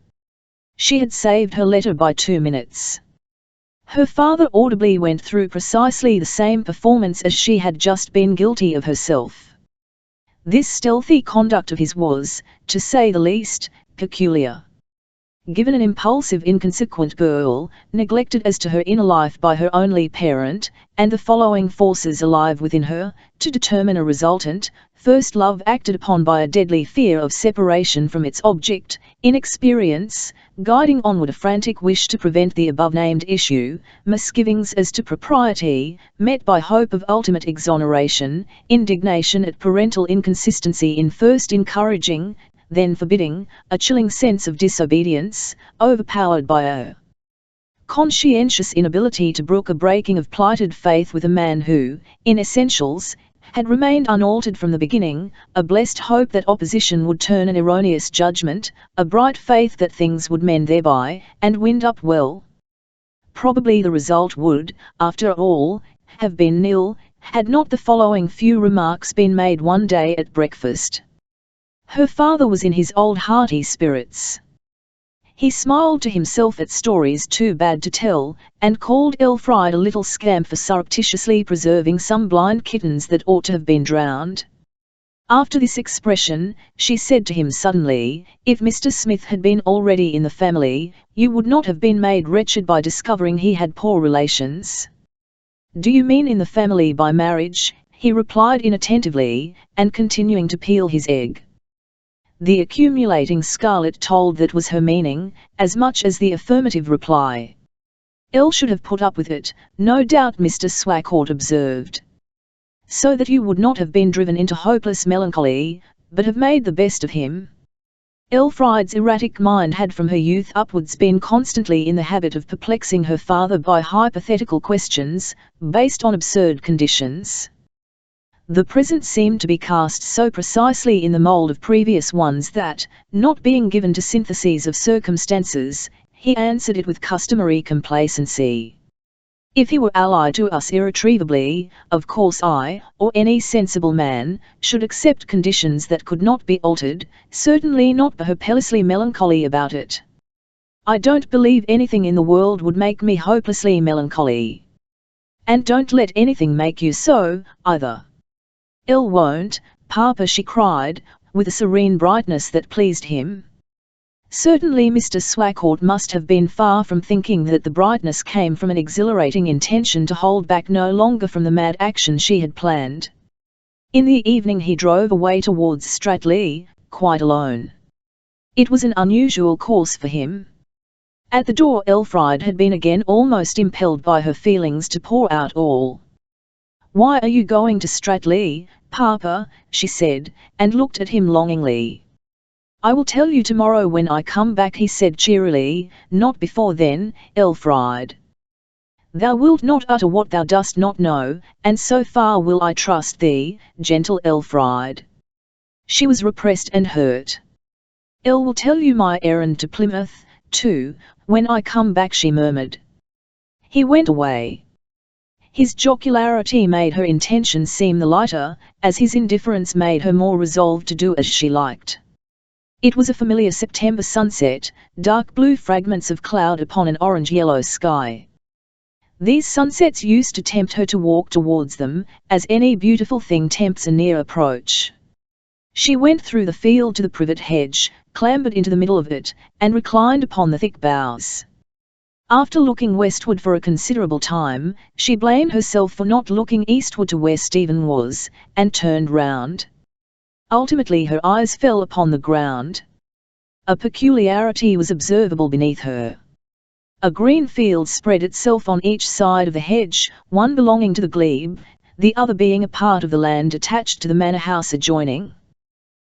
She had saved her letter by 2 minutes. Her father audibly went through precisely the same performance as she had just been guilty of herself. This stealthy conduct of his was, to say the least, peculiar. Given an impulsive inconsequent girl, neglected as to her inner life by her only parent, and the following forces alive within her, to determine a resultant, first love acted upon by a deadly fear of separation from its object, inexperience, guiding onward a frantic wish to prevent the above-named issue, misgivings as to propriety, met by hope of ultimate exoneration, indignation at parental inconsistency in first encouraging, then forbidding, a chilling sense of disobedience, overpowered by a conscientious inability to brook a breaking of plighted faith with a man who, in essentials, had remained unaltered from the beginning, a blessed hope that opposition would turn an erroneous judgment, a bright faith that things would mend thereby, and wind up well. Probably the result would, after all, have been nil, had not the following few remarks been made one day at breakfast. Her father was in his old hearty spirits. He smiled to himself at stories too bad to tell, and called Elfride a little scamp for surreptitiously preserving some blind kittens that ought to have been drowned. After this expression, she said to him suddenly, "If Mr. Smith had been already in the family, you would not have been made wretched by discovering he had poor relations." "Do you mean in the family by marriage?" he replied inattentively, and continuing to peel his egg. The accumulating scarlet told that was her meaning, as much as the affirmative reply. "Elle should have put up with it, no doubt," Mr. Swacourt observed. "So that you would not have been driven into hopeless melancholy, but have made the best of him." Elfride's erratic mind had from her youth upwards been constantly in the habit of perplexing her father by hypothetical questions, based on absurd conditions. The present seemed to be cast so precisely in the mould of previous ones that, not being given to syntheses of circumstances, he answered it with customary complacency. "If he were allied to us irretrievably, of course I, or any sensible man, should accept conditions that could not be altered, certainly not be hopelessly melancholy about it. I don't believe anything in the world would make me hopelessly melancholy. And don't let anything make you so, either." "Elle won't, Papa," she cried, with a serene brightness that pleased him. Certainly Mr. Swacourt must have been far from thinking that the brightness came from an exhilarating intention to hold back no longer from the mad action she had planned. In the evening he drove away towards Stratleigh, quite alone. It was an unusual course for him. At the door Elfride had been again almost impelled by her feelings to pour out all. "Why are you going to Stratleigh, Papa?" she said, and looked at him longingly. "I will tell you tomorrow when I come back," he said cheerily. "Not before then, Elfride. Thou wilt not utter what thou dost not know, and so far will I trust thee, gentle Elfride." She was repressed and hurt. "Elle will tell you my errand to Plymouth, too, when I come back," she murmured. He went away. His jocularity made her intention seem the lighter, as his indifference made her more resolved to do as she liked. It was a familiar September sunset, dark blue fragments of cloud upon an orange-yellow sky. These sunsets used to tempt her to walk towards them, as any beautiful thing tempts a near approach. She went through the field to the privet hedge, clambered into the middle of it, and reclined upon the thick boughs. After looking westward for a considerable time, she blamed herself for not looking eastward to where Stephen was, and turned round. Ultimately her eyes fell upon the ground. A peculiarity was observable beneath her. A green field spread itself on each side of the hedge, one belonging to the glebe, the other being a part of the land attached to the manor house adjoining.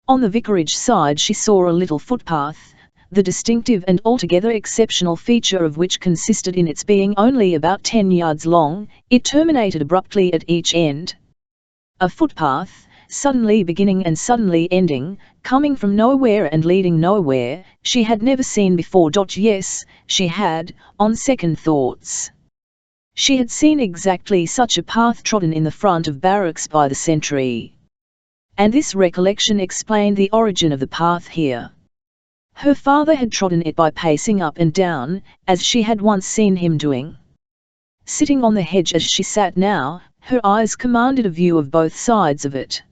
On the vicarage side she saw a little footpath, the distinctive and altogether exceptional feature of which consisted in its being only about 10 yards long. It terminated abruptly at each end. A footpath, suddenly beginning and suddenly ending, coming from nowhere and leading nowhere, she had never seen before. Yes, she had, on second thoughts. She had seen exactly such a path trodden in the front of barracks by the sentry. And this recollection explained the origin of the path here. Her father had trodden it by pacing up and down, as she had once seen him doing. Sitting on the hedge as she sat now, her eyes commanded a view of both sides of it.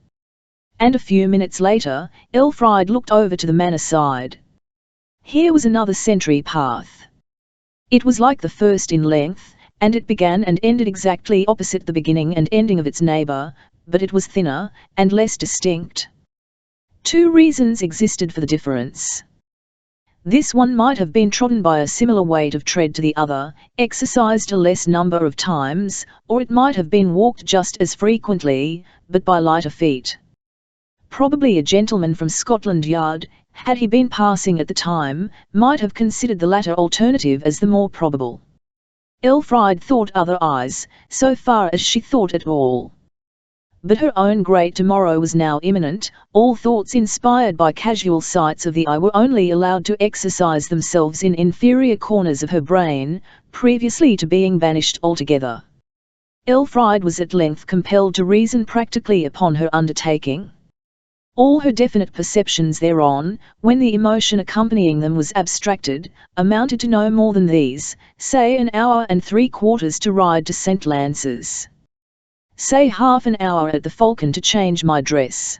And a few minutes later, Elfride looked over to the manor side. Here was another sentry path. It was like the first in length, and it began and ended exactly opposite the beginning and ending of its neighbour, but it was thinner, and less distinct. Two reasons existed for the difference. This one might have been trodden by a similar weight of tread to the other, exercised a less number of times, or it might have been walked just as frequently, but by lighter feet. Probably a gentleman from Scotland Yard, had he been passing at the time, might have considered the latter alternative as the more probable. Elfride thought otherwise, so far as she thought at all. But her own great tomorrow was now imminent. All thoughts inspired by casual sights of the eye were only allowed to exercise themselves in inferior corners of her brain, previously to being banished altogether. Elfride was at length compelled to reason practically upon her undertaking. All her definite perceptions thereon, when the emotion accompanying them was abstracted, amounted to no more than these: say an hour and 3/4 to ride to St. Lance's. Say half an hour at the Falcon to change my dress.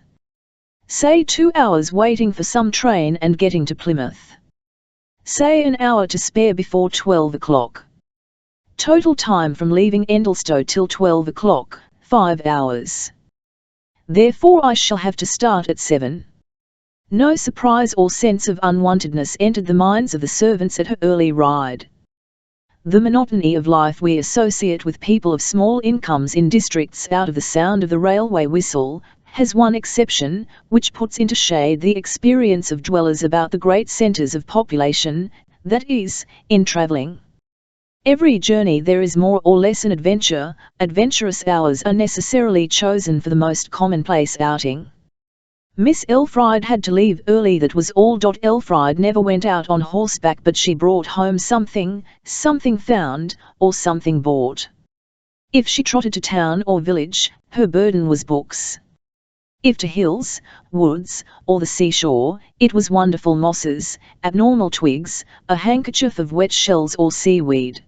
Say 2 hours waiting for some train and getting to Plymouth. Say an hour to spare before 12 o'clock. Total time from leaving Endlestow till 12 o'clock, 5 hours. Therefore I shall have to start at 7. No surprise or sense of unwantedness entered the minds of the servants at her early ride. The monotony of life we associate with people of small incomes in districts out of the sound of the railway whistle, has one exception, which puts into shade the experience of dwellers about the great centres of population, that is, in travelling. Every journey there is more or less an adventure. Adventurous hours are necessarily chosen for the most commonplace outing. Miss Elfride had to leave early, that was all. Elfride never went out on horseback, but she brought home something found, or something bought. If she trotted to town or village, her burden was books. If to hills, woods, or the seashore, it was wonderful mosses, abnormal twigs, a handkerchief of wet shells or seaweed.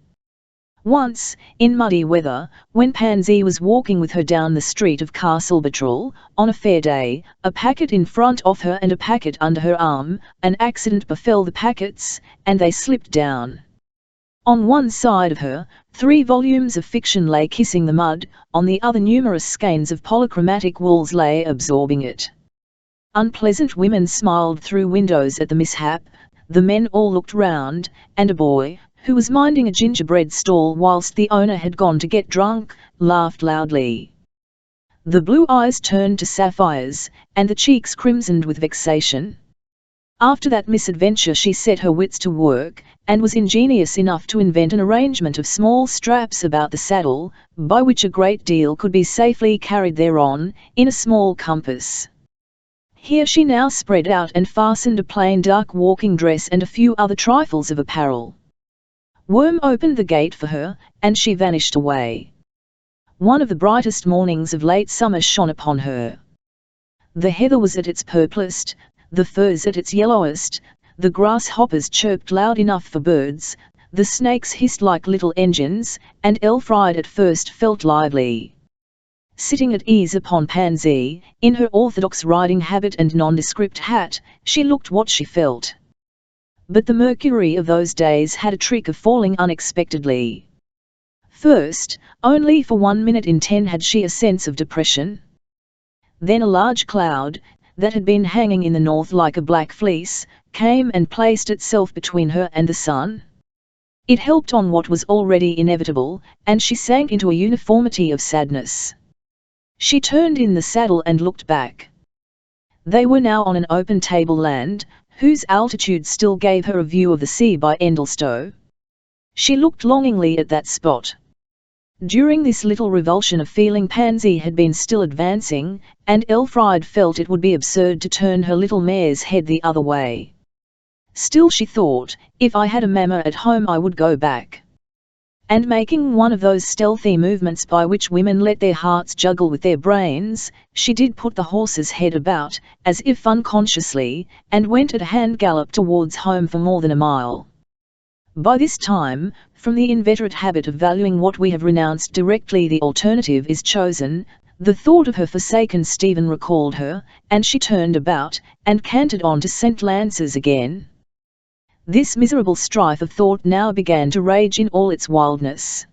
Once, in muddy weather, when Pansy was walking with her down the street of Castle Buttrell, on a fair day, a packet in front of her and a packet under her arm, an accident befell the packets, and they slipped down. On one side of her, 3 volumes of fiction lay kissing the mud, on the other numerous skeins of polychromatic wools lay absorbing it. Unpleasant women smiled through windows at the mishap, the men all looked round, and a boy, who was minding a gingerbread stall whilst the owner had gone to get drunk, laughed loudly. The blue eyes turned to sapphires, and the cheeks crimsoned with vexation. After that misadventure she set her wits to work, and was ingenious enough to invent an arrangement of small straps about the saddle, by which a great deal could be safely carried thereon, in a small compass. Here she now spread out and fastened a plain dark walking dress and a few other trifles of apparel. Worm opened the gate for her, and she vanished away. One of the brightest mornings of late summer shone upon her. The heather was at its purplest, the furze at its yellowest, the grasshoppers chirped loud enough for birds, the snakes hissed like little engines, and Elfride at first felt lively. Sitting at ease upon Pansy, in her orthodox riding habit and nondescript hat, she looked what she felt. But the Mercury of those days had a trick of falling unexpectedly. First, only for 1 minute in 10 had she a sense of depression. Then a large cloud, that had been hanging in the north like a black fleece, came and placed itself between her and the sun. It helped on what was already inevitable, and she sank into a uniformity of sadness. She turned in the saddle and looked back. They were now on an open tableland, whose altitude still gave her a view of the sea by Endlestow. She looked longingly at that spot. During this little revulsion of feeling Pansy had been still advancing, and Elfride felt it would be absurd to turn her little mare's head the other way. Still she thought, if I had a mamma at home I would go back. And making one of those stealthy movements by which women let their hearts juggle with their brains, she did put the horse's head about, as if unconsciously, and went at a hand gallop towards home for more than a mile. By this time, from the inveterate habit of valuing what we have renounced directly the alternative is chosen, the thought of her forsaken Stephen recalled her, and she turned about, and cantered on to St. Lance's again. This miserable strife of thought now began to rage in all its wildness.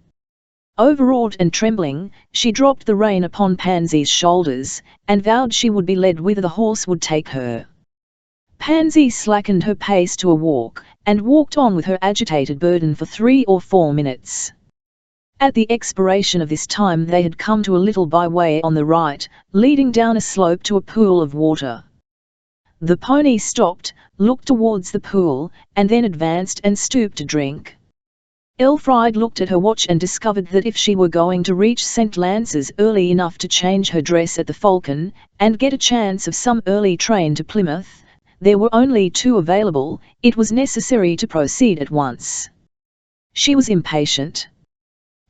Overwrought and trembling, she dropped the rein upon Pansy's shoulders, and vowed she would be led whither the horse would take her. Pansy slackened her pace to a walk, and walked on with her agitated burden for 3 or 4 minutes. At the expiration of this time they had come to a little byway on the right, leading down a slope to a pool of water. The pony stopped, looked towards the pool, and then advanced and stooped to drink. Elfride looked at her watch and discovered that if she were going to reach St. Lance's early enough to change her dress at the Falcon, and get a chance of some early train to Plymouth, there were only 2 available, it was necessary to proceed at once. She was impatient.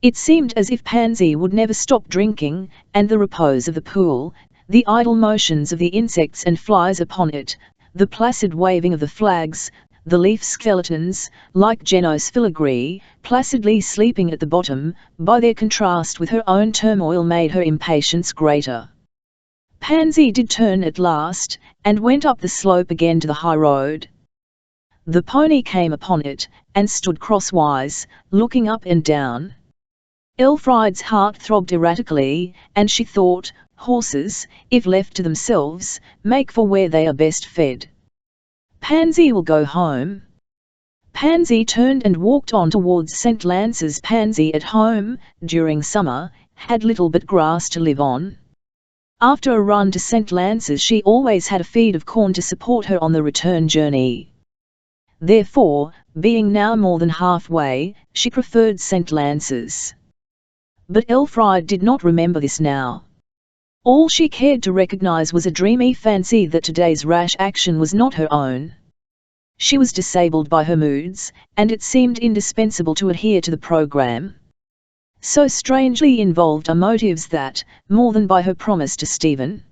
It seemed as if Pansy would never stop drinking, and the repose of the pool, the idle motions of the insects and flies upon it, the placid waving of the flags, the leaf skeletons, like Genos filigree, placidly sleeping at the bottom, by their contrast with her own turmoil made her impatience greater. Pansy did turn at last, and went up the slope again to the high road. The pony came upon it, and stood crosswise, looking up and down. Elfride's heart throbbed erratically, and she thought, horses, if left to themselves, make for where they are best fed. Pansy will go home. Pansy turned and walked on towards St. Lance's. Pansy at home, during summer, had little but grass to live on. After a run to St. Lance's she always had a feed of corn to support her on the return journey. Therefore, being now more than halfway, she preferred St. Lance's. But Elfride did not remember this now. All she cared to recognize was a dreamy fancy that today's rash action was not her own. She was disabled by her moods, and it seemed indispensable to adhere to the program. So strangely involved are motives that, more than by her promise to Stephen,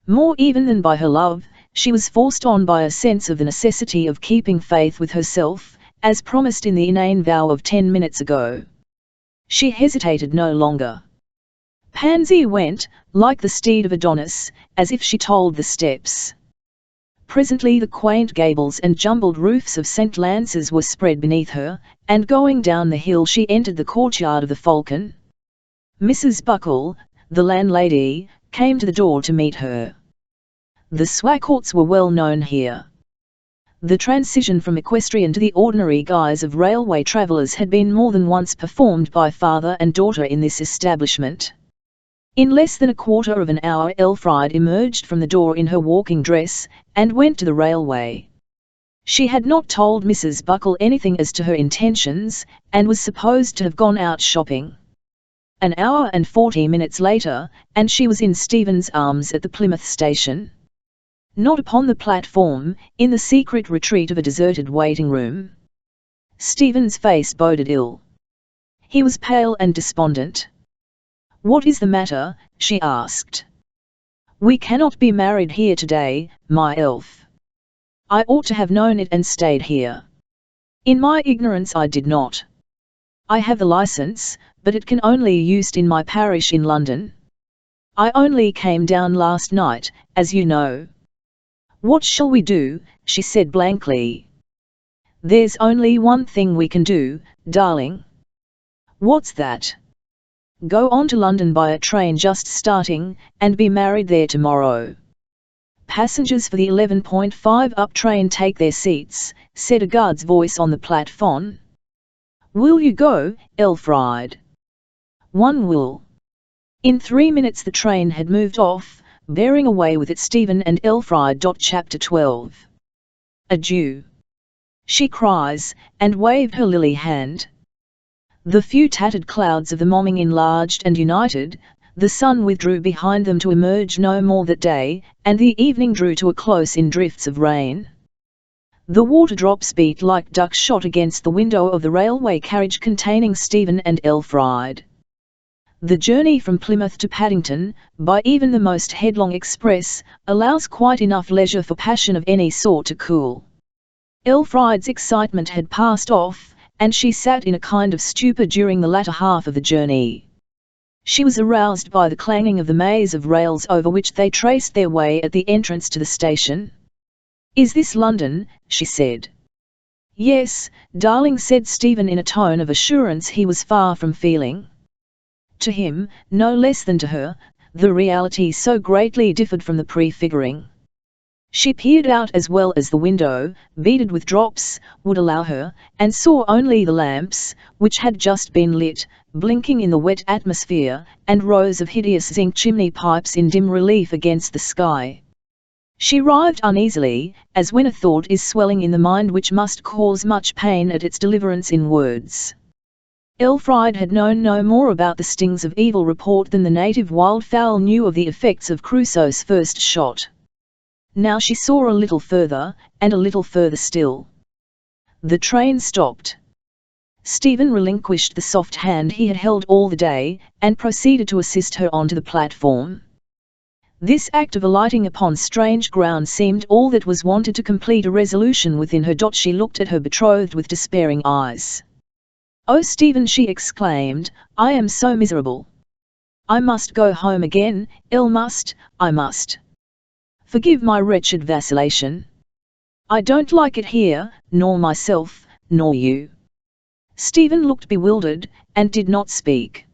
more even than by her love, she was forced on by a sense of the necessity of keeping faith with herself, as promised in the inane vow of 10 minutes ago. She hesitated no longer. Pansy went, like the steed of Adonis, as if she told the steps. Presently the quaint gables and jumbled roofs of St. Lance's were spread beneath her, and going down the hill she entered the courtyard of the Falcon. Mrs. Buckle, the landlady, came to the door to meet her. The Swaccourts were well known here. The transition from equestrian to the ordinary guise of railway travellers had been more than once performed by father and daughter in this establishment. In less than a quarter of an hour Elfride emerged from the door in her walking dress, and went to the railway. She had not told Mrs. Buckle anything as to her intentions, and was supposed to have gone out shopping. An hour and 40 minutes later, and she was in Stephen's arms at the Plymouth station. Not upon the platform, in the secret retreat of a deserted waiting room. Stephen's face boded ill. He was pale and despondent. "What is the matter?" she asked. "We cannot be married here today, my elf. I ought to have known it and stayed here. In my ignorance I did not. I have the license, but it can only be used in my parish in London. I only came down last night, as you know." "What shall we do?" she said blankly. "There's only one thing we can do, darling." "What's that?" "Go on to London by a train just starting, and be married there tomorrow." "Passengers for the 11.5 up train take their seats," said a guard's voice on the platform. "Will you go, Elfride?" "One will." In 3 minutes the train had moved off, bearing away with it Stephen and Elfride. Chapter 12. "Adieu," she cries, and waved her lily hand. The few tattered clouds of the morning enlarged and united, the sun withdrew behind them to emerge no more that day, and the evening drew to a close in drifts of rain. The water drops beat like duck shot against the window of the railway carriage containing Stephen and Elfride. The journey from Plymouth to Paddington, by even the most headlong express, allows quite enough leisure for passion of any sort to cool. Elfride's excitement had passed off, and she sat in a kind of stupor during the latter half of the journey. She was aroused by the clanging of the maze of rails over which they traced their way at the entrance to the station. "Is this London?" she said. "Yes, darling," said Stephen in a tone of assurance he was far from feeling. To him, no less than to her, the reality so greatly differed from the prefiguring. She peered out as well as the window, beaded with drops, would allow her, and saw only the lamps, which had just been lit, blinking in the wet atmosphere, and rows of hideous zinc chimney pipes in dim relief against the sky. She writhed uneasily, as when a thought is swelling in the mind which must cause much pain at its deliverance in words. Elfride had known no more about the stings of evil report than the native wildfowl knew of the effects of Crusoe's first shot. Now she saw a little further, and a little further still. The train stopped. Stephen relinquished the soft hand he had held all the day, and proceeded to assist her onto the platform. This act of alighting upon strange ground seemed all that was wanted to complete a resolution within her. She looked at her betrothed with despairing eyes. "Oh, Stephen," she exclaimed, "I am so miserable. I must go home again, I must. Forgive my wretched vacillation. I don't like it here, nor myself, nor you. Stephen looked bewildered, and did not speak.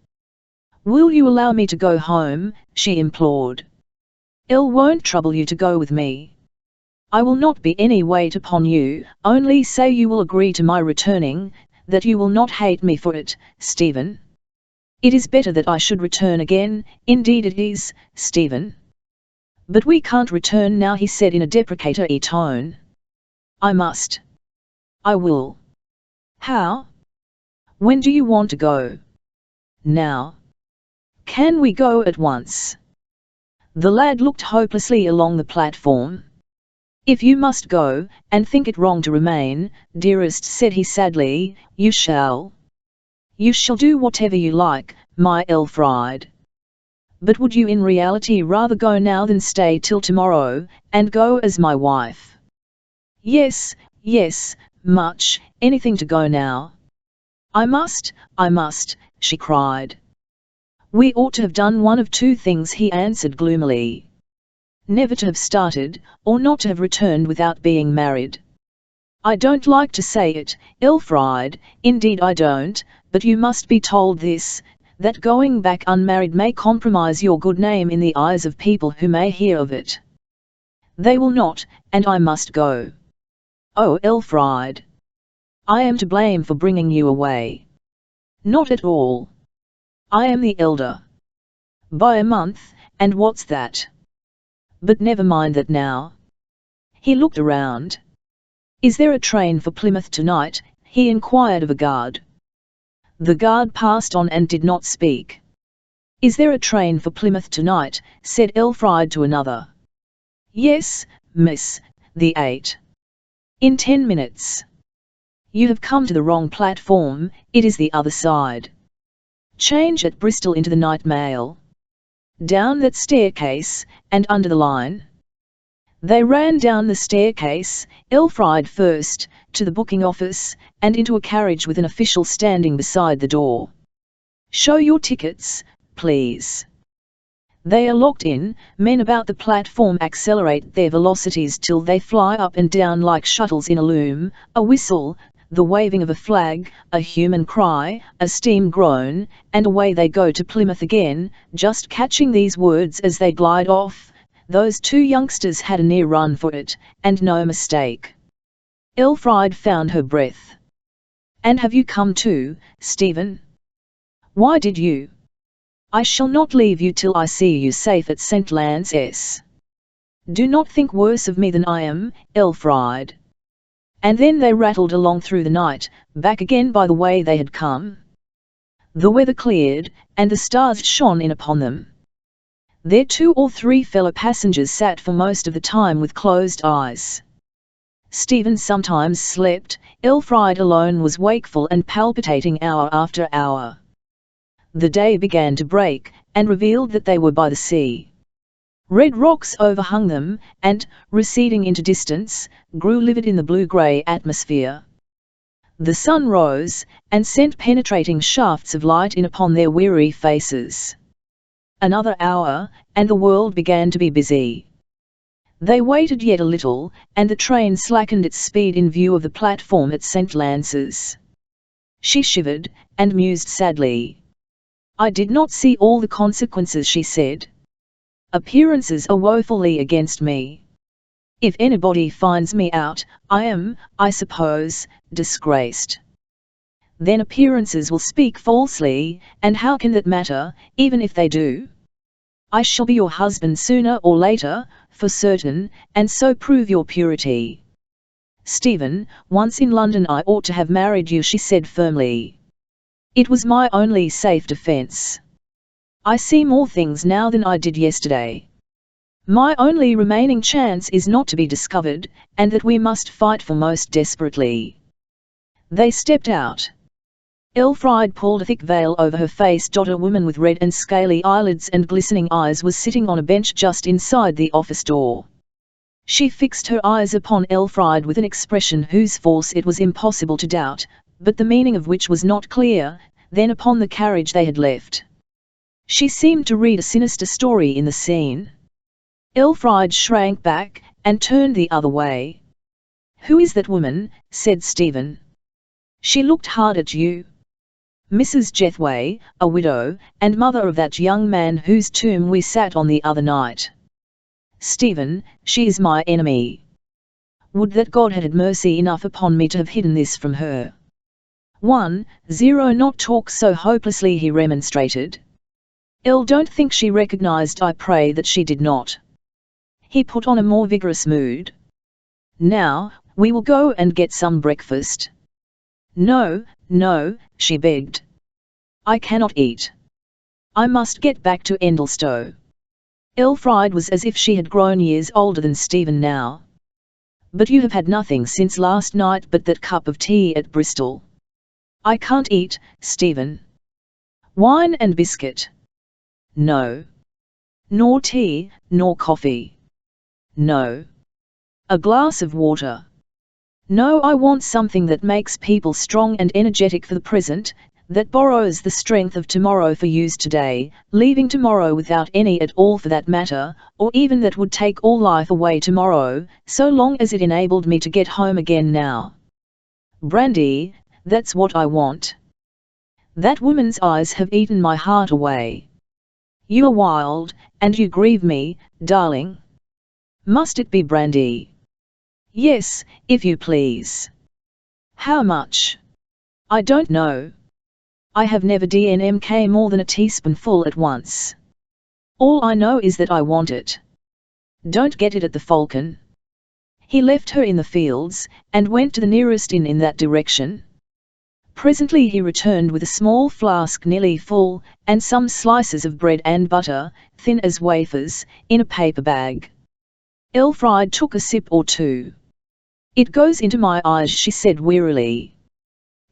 Will you allow me to go home, she implored. Il won't trouble you to go with me. I will not be any weight upon you, only say you will agree to my returning, that you will not hate me for it, Stephen. It is better that I should return again, indeed it is, Stephen. But we can't return now, he said in a deprecatory tone. I must. I will. How? When do you want to go? Now. Can we go at once? The lad looked hopelessly along the platform. If you must go, and think it wrong to remain, dearest, said he sadly, you shall. You shall do whatever you like, my Elfriede. But would you in reality rather go now than stay till tomorrow, and go as my wife? Yes, yes, much, anything to go now. I must, she cried. We ought to have done one of two things, he answered gloomily. Never to have started, or not to have returned without being married. I don't like to say it, Elfriede, indeed I don't, but you must be told this, that going back unmarried may compromise your good name in the eyes of people who may hear of it. They will not, and I must go. Oh, Elfriede! I am to blame for bringing you away. Not at all. I am the elder. By a month, and what's that? But never mind that now. He looked around. Is there a train for Plymouth tonight? He inquired of a guard. The guard passed on and did not speak. Is there a train for Plymouth tonight? Said Elfriede to another. Yes, miss, the 8. In 10 minutes. You have come to the wrong platform, it is the other side. Change at Bristol into the night mail. Down that staircase, and under the line. They ran down the staircase, Elfriede first, to the booking office, and into a carriage with an official standing beside the door. Show your tickets, please. They are locked in, men about the platform accelerate their velocities till they fly up and down like shuttles in a loom, a whistle, the waving of a flag, a human cry, a steam groan, and away they go to Plymouth again, just catching these words as they glide off. Those two youngsters had a near run for it, and no mistake. Elfriede found her breath. And have you come too, Stephen? Why did you? I shall not leave you till I see you safe at St. Lance's. Do not think worse of me than I am, Elfriede. And then they rattled along through the night, back again by the way they had come. The weather cleared, and the stars shone in upon them. Their 2 or 3 fellow passengers sat for most of the time with closed eyes. Stephen sometimes slept, Elfriede alone was wakeful and palpitating hour after hour. The day began to break, and revealed that they were by the sea. Red rocks overhung them, and, receding into distance, grew livid in the blue-grey atmosphere. The sun rose, and sent penetrating shafts of light in upon their weary faces. Another hour, and the world began to be busy. They waited yet a little, and the train slackened its speed in view of the platform at St. Lance's. She shivered, and mused sadly. I did not see all the consequences, she said. Appearances are woefully against me. If anybody finds me out, I am, I suppose, disgraced. Then appearances will speak falsely, and how can that matter, even if they do? I shall be your husband sooner or later, for certain, and so prove your purity. Stephen, once in London I ought to have married you, she said firmly. It was my only safe defence. I see more things now than I did yesterday. My only remaining chance is not to be discovered, and that we must fight for most desperately. They stepped out. Elfriede pulled a thick veil over her face. A woman with red and scaly eyelids and glistening eyes was sitting on a bench just inside the office door. She fixed her eyes upon Elfriede with an expression whose force it was impossible to doubt, but the meaning of which was not clear, then upon the carriage they had left. She seemed to read a sinister story in the scene. Elfried shrank back, and turned the other way. "Who is that woman?" said Stephen. "She looked hard at you." "Mrs. Jethway, a widow, and mother of that young man whose tomb we sat on the other night." "Stephen, she is my enemy. Would that God had mercy enough upon me to have hidden this from her." 1-0 Not talk so hopelessly, he remonstrated. Don't think she recognized, I pray that she did not." He put on a more vigorous mood. "Now, we will go and get some breakfast." "No, no," she begged. "I cannot eat. I must get back to Endelstow." Elfried was as if she had grown years older than Stephen now. "But you have had nothing since last night but that cup of tea at Bristol." "I can't eat, Stephen." "Wine and biscuit?" "No." "Nor tea, nor coffee?" "No." "A glass of water?" "No, I want something that makes people strong and energetic for the present, that borrows the strength of tomorrow for use today, leaving tomorrow without any at all for that matter, or even that would take all life away tomorrow, so long as it enabled me to get home again now." "Brandy, that's what I want." "That woman's eyes have eaten my heart away." "You are wild, and you grieve me, darling." "Must it be brandy?" "Yes, if you please." "How much?" "I don't know. I have never drunk more than a teaspoonful at once. All I know is that I want it." "Don't get it at the Falcon." He left her in the fields, and went to the nearest inn in that direction. Presently he returned with a small flask nearly full, and some slices of bread and butter, thin as wafers, in a paper bag. Elfried took a sip or two. "It goes into my eyes," she said wearily.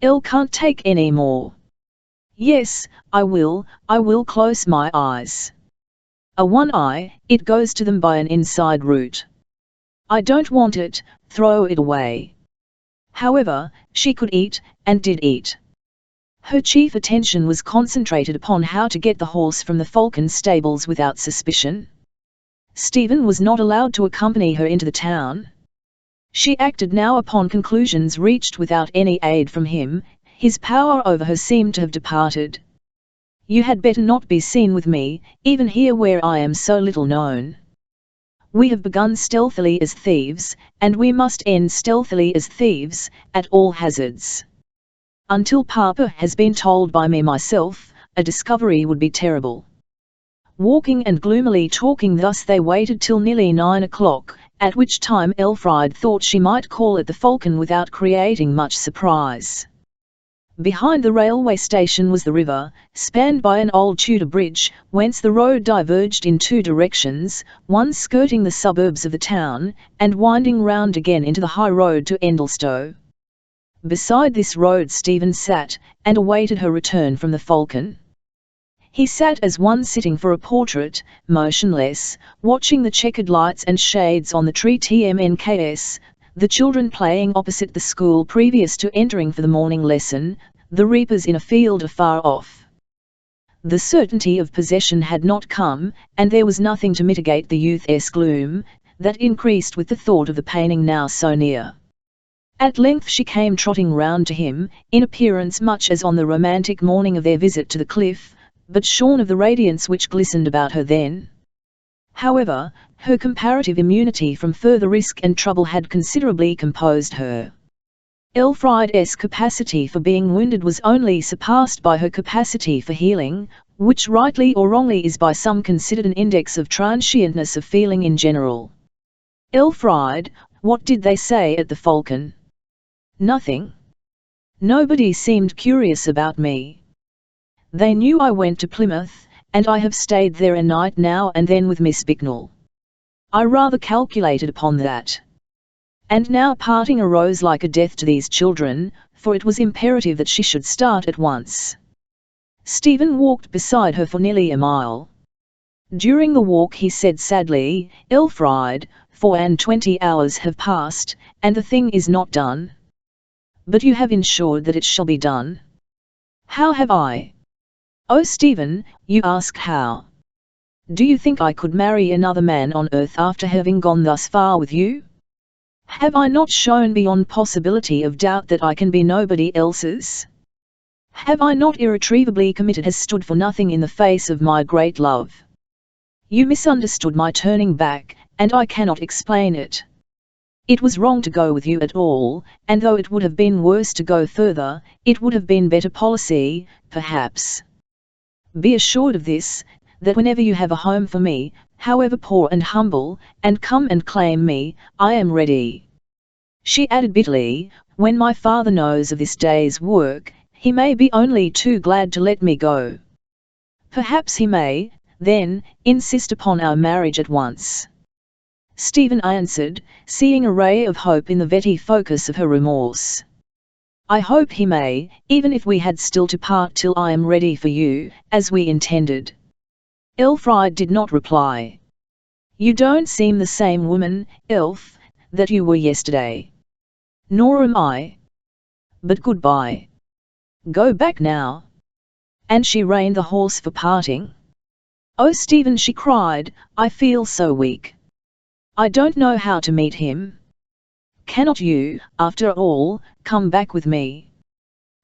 Can't take any more." "Yes, I will close my eyes." "A one eye, it goes to them by an inside route." "I don't want it, throw it away." However, she could eat, and did eat. Her chief attention was concentrated upon how to get the horse from the Falcon stables without suspicion. Stephen was not allowed to accompany her into the town. She acted now upon conclusions reached without any aid from him. His power over her seemed to have departed. "You had better not be seen with me, even here where I am so little known. We have begun stealthily as thieves, and we must end stealthily as thieves, at all hazards. Until Papa has been told by me myself, a discovery would be terrible." Walking and gloomily talking thus they waited till nearly 9 o'clock, at which time Elfried thought she might call at the Falcon without creating much surprise. Behind the railway station was the river, spanned by an old Tudor bridge, whence the road diverged in two directions, one skirting the suburbs of the town, and winding round again into the high road to Endelstow. Beside this road Stephen sat, and awaited her return from the Falcon. He sat as one sitting for a portrait, motionless, watching the checkered lights and shades on the tree TMNKS, the children playing opposite the school previous to entering for the morning lesson, the reapers in a field afar off. The certainty of possession had not come, and there was nothing to mitigate the youth's gloom, that increased with the thought of the paining now so near. At length she came trotting round to him, in appearance much as on the romantic morning of their visit to the cliff, but shorn of the radiance which glistened about her then. However, her comparative immunity from further risk and trouble had considerably composed her. Elfried's capacity for being wounded was only surpassed by her capacity for healing, which rightly or wrongly is by some considered an index of transientness of feeling in general. "Elfried, what did they say at the Falcon?" "Nothing. Nobody seemed curious about me. They knew I went to Plymouth, and I have stayed there a night now and then with Miss Bicknell. I rather calculated upon that. And now parting arose like a death to these children, for it was imperative that she should start at once." Stephen walked beside her for nearly a mile. During the walk he said sadly, "Elfried, 24 hours have passed, and the thing is not done." "But you have ensured that it shall be done." "How have I?" Oh Stephen, you ask how? Do you think I could marry another man on earth after having gone thus far with you? Have I not shown beyond possibility of doubt that I can be nobody else's? Have I not irretrievably committed has stood for nothing in the face of my great love? You misunderstood my turning back, and I cannot explain it. It was wrong to go with you at all, and though it would have been worse to go further, it would have been better policy, perhaps. Be assured of this, that whenever you have a home for me, however poor and humble, and come and claim me, I am ready. She added bitterly, when my father knows of this day's work, he may be only too glad to let me go. Perhaps he may, then, insist upon our marriage at once. Stephen answered, seeing a ray of hope in the vetty focus of her remorse. I hope he may, even if we had still to part till I am ready for you, as we intended. Elfried did not reply. You don't seem the same woman, Elf, that you were yesterday. Nor am I. But goodbye. Go back now. And she reined the horse for parting. Oh Stephen, she cried, I feel so weak. I don't know how to meet him. Cannot you, after all, come back with me?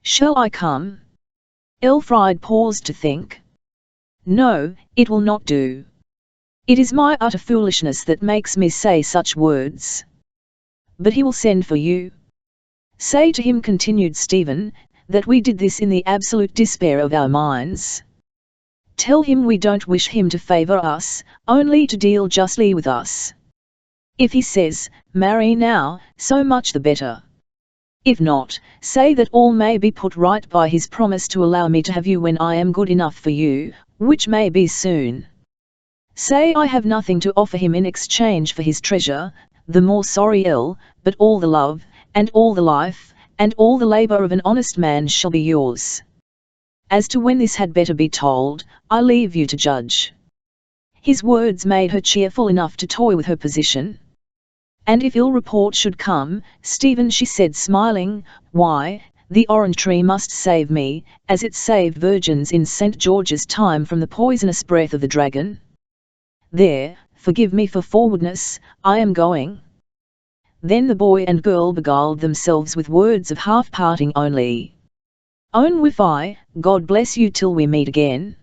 Shall I come? Elfried paused to think. No, it will not do. It is my utter foolishness that makes me say such words. But he will send for you. Say to him, continued Stephen, that we did this in the absolute despair of our minds. Tell him we don't wish him to favour us, only to deal justly with us. If he says, marry now, so much the better. If not, say that all may be put right by his promise to allow me to have you when I am good enough for you, which may be soon. Say I have nothing to offer him in exchange for his treasure, the more sorry but all the love, and all the life, and all the labour of an honest man shall be yours. As to when this had better be told, I leave you to judge. His words made her cheerful enough to toy with her position. And if ill report should come, Stephen, she said smiling, why, the orange tree must save me, as it saved virgins in St. George's time from the poisonous breath of the dragon. There, forgive me for forwardness, I am going. Then the boy and girl beguiled themselves with words of half-parting only. Own with I, God bless you till we meet again.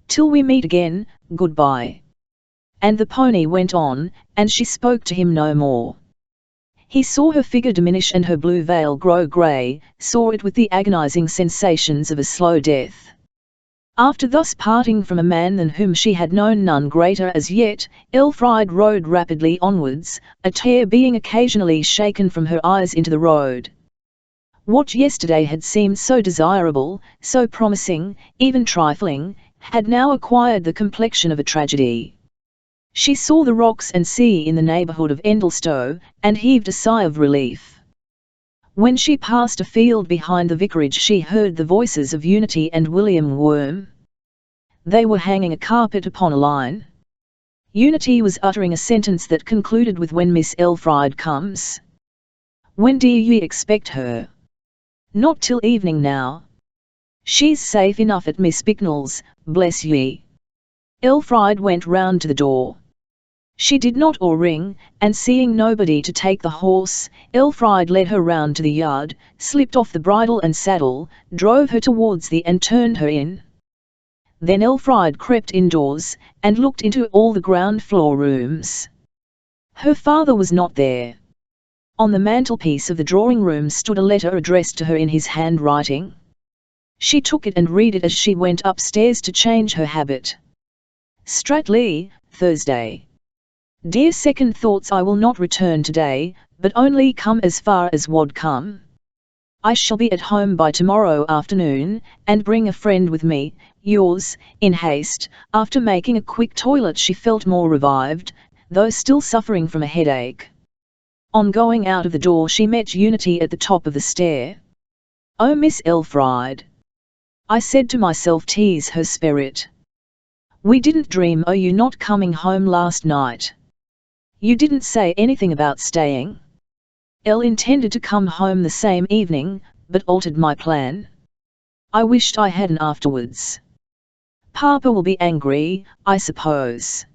Till we meet again, goodbye. And the pony went on, and she spoke to him no more. He saw her figure diminish and her blue veil grow grey, saw it with the agonizing sensations of a slow death. After thus parting from a man than whom she had known none greater as yet, Elfried rode rapidly onwards, a tear being occasionally shaken from her eyes into the road. What yesterday had seemed so desirable, so promising, even trifling, had now acquired the complexion of a tragedy. She saw the rocks and sea in the neighbourhood of Endlestowe, and heaved a sigh of relief. When she passed a field behind the vicarage she heard the voices of Unity and William Worm. They were hanging a carpet upon a line. Unity was uttering a sentence that concluded with "When Miss Elfried comes." "When do ye expect her?" "Not till evening now." "She's safe enough at Miss Bicknell's, bless ye." Elfried went round to the door. She did not ring, and seeing nobody to take the horse, Elfried led her round to the yard, slipped off the bridle and saddle, drove her towards and turned her in. Then Elfried crept indoors, and looked into all the ground floor rooms. Her father was not there. On the mantelpiece of the drawing-room stood a letter addressed to her in his handwriting. She took it and read it as she went upstairs to change her habit. Stratley, Thursday. Dear second thoughts, I will not return today, but only come as far as Wadcombe. I shall be at home by tomorrow afternoon, and bring a friend with me, yours, in haste. After making a quick toilet she felt more revived, though still suffering from a headache. On going out of the door she met Unity at the top of the stair. "Oh, Miss Elfried," I said to myself, "tease her spirit. We didn't dream o' you not coming home last night. You didn't say anything about staying." "El intended to come home the same evening, but altered my plan. I wished I hadn't afterwards." Papa will be angry, I suppose.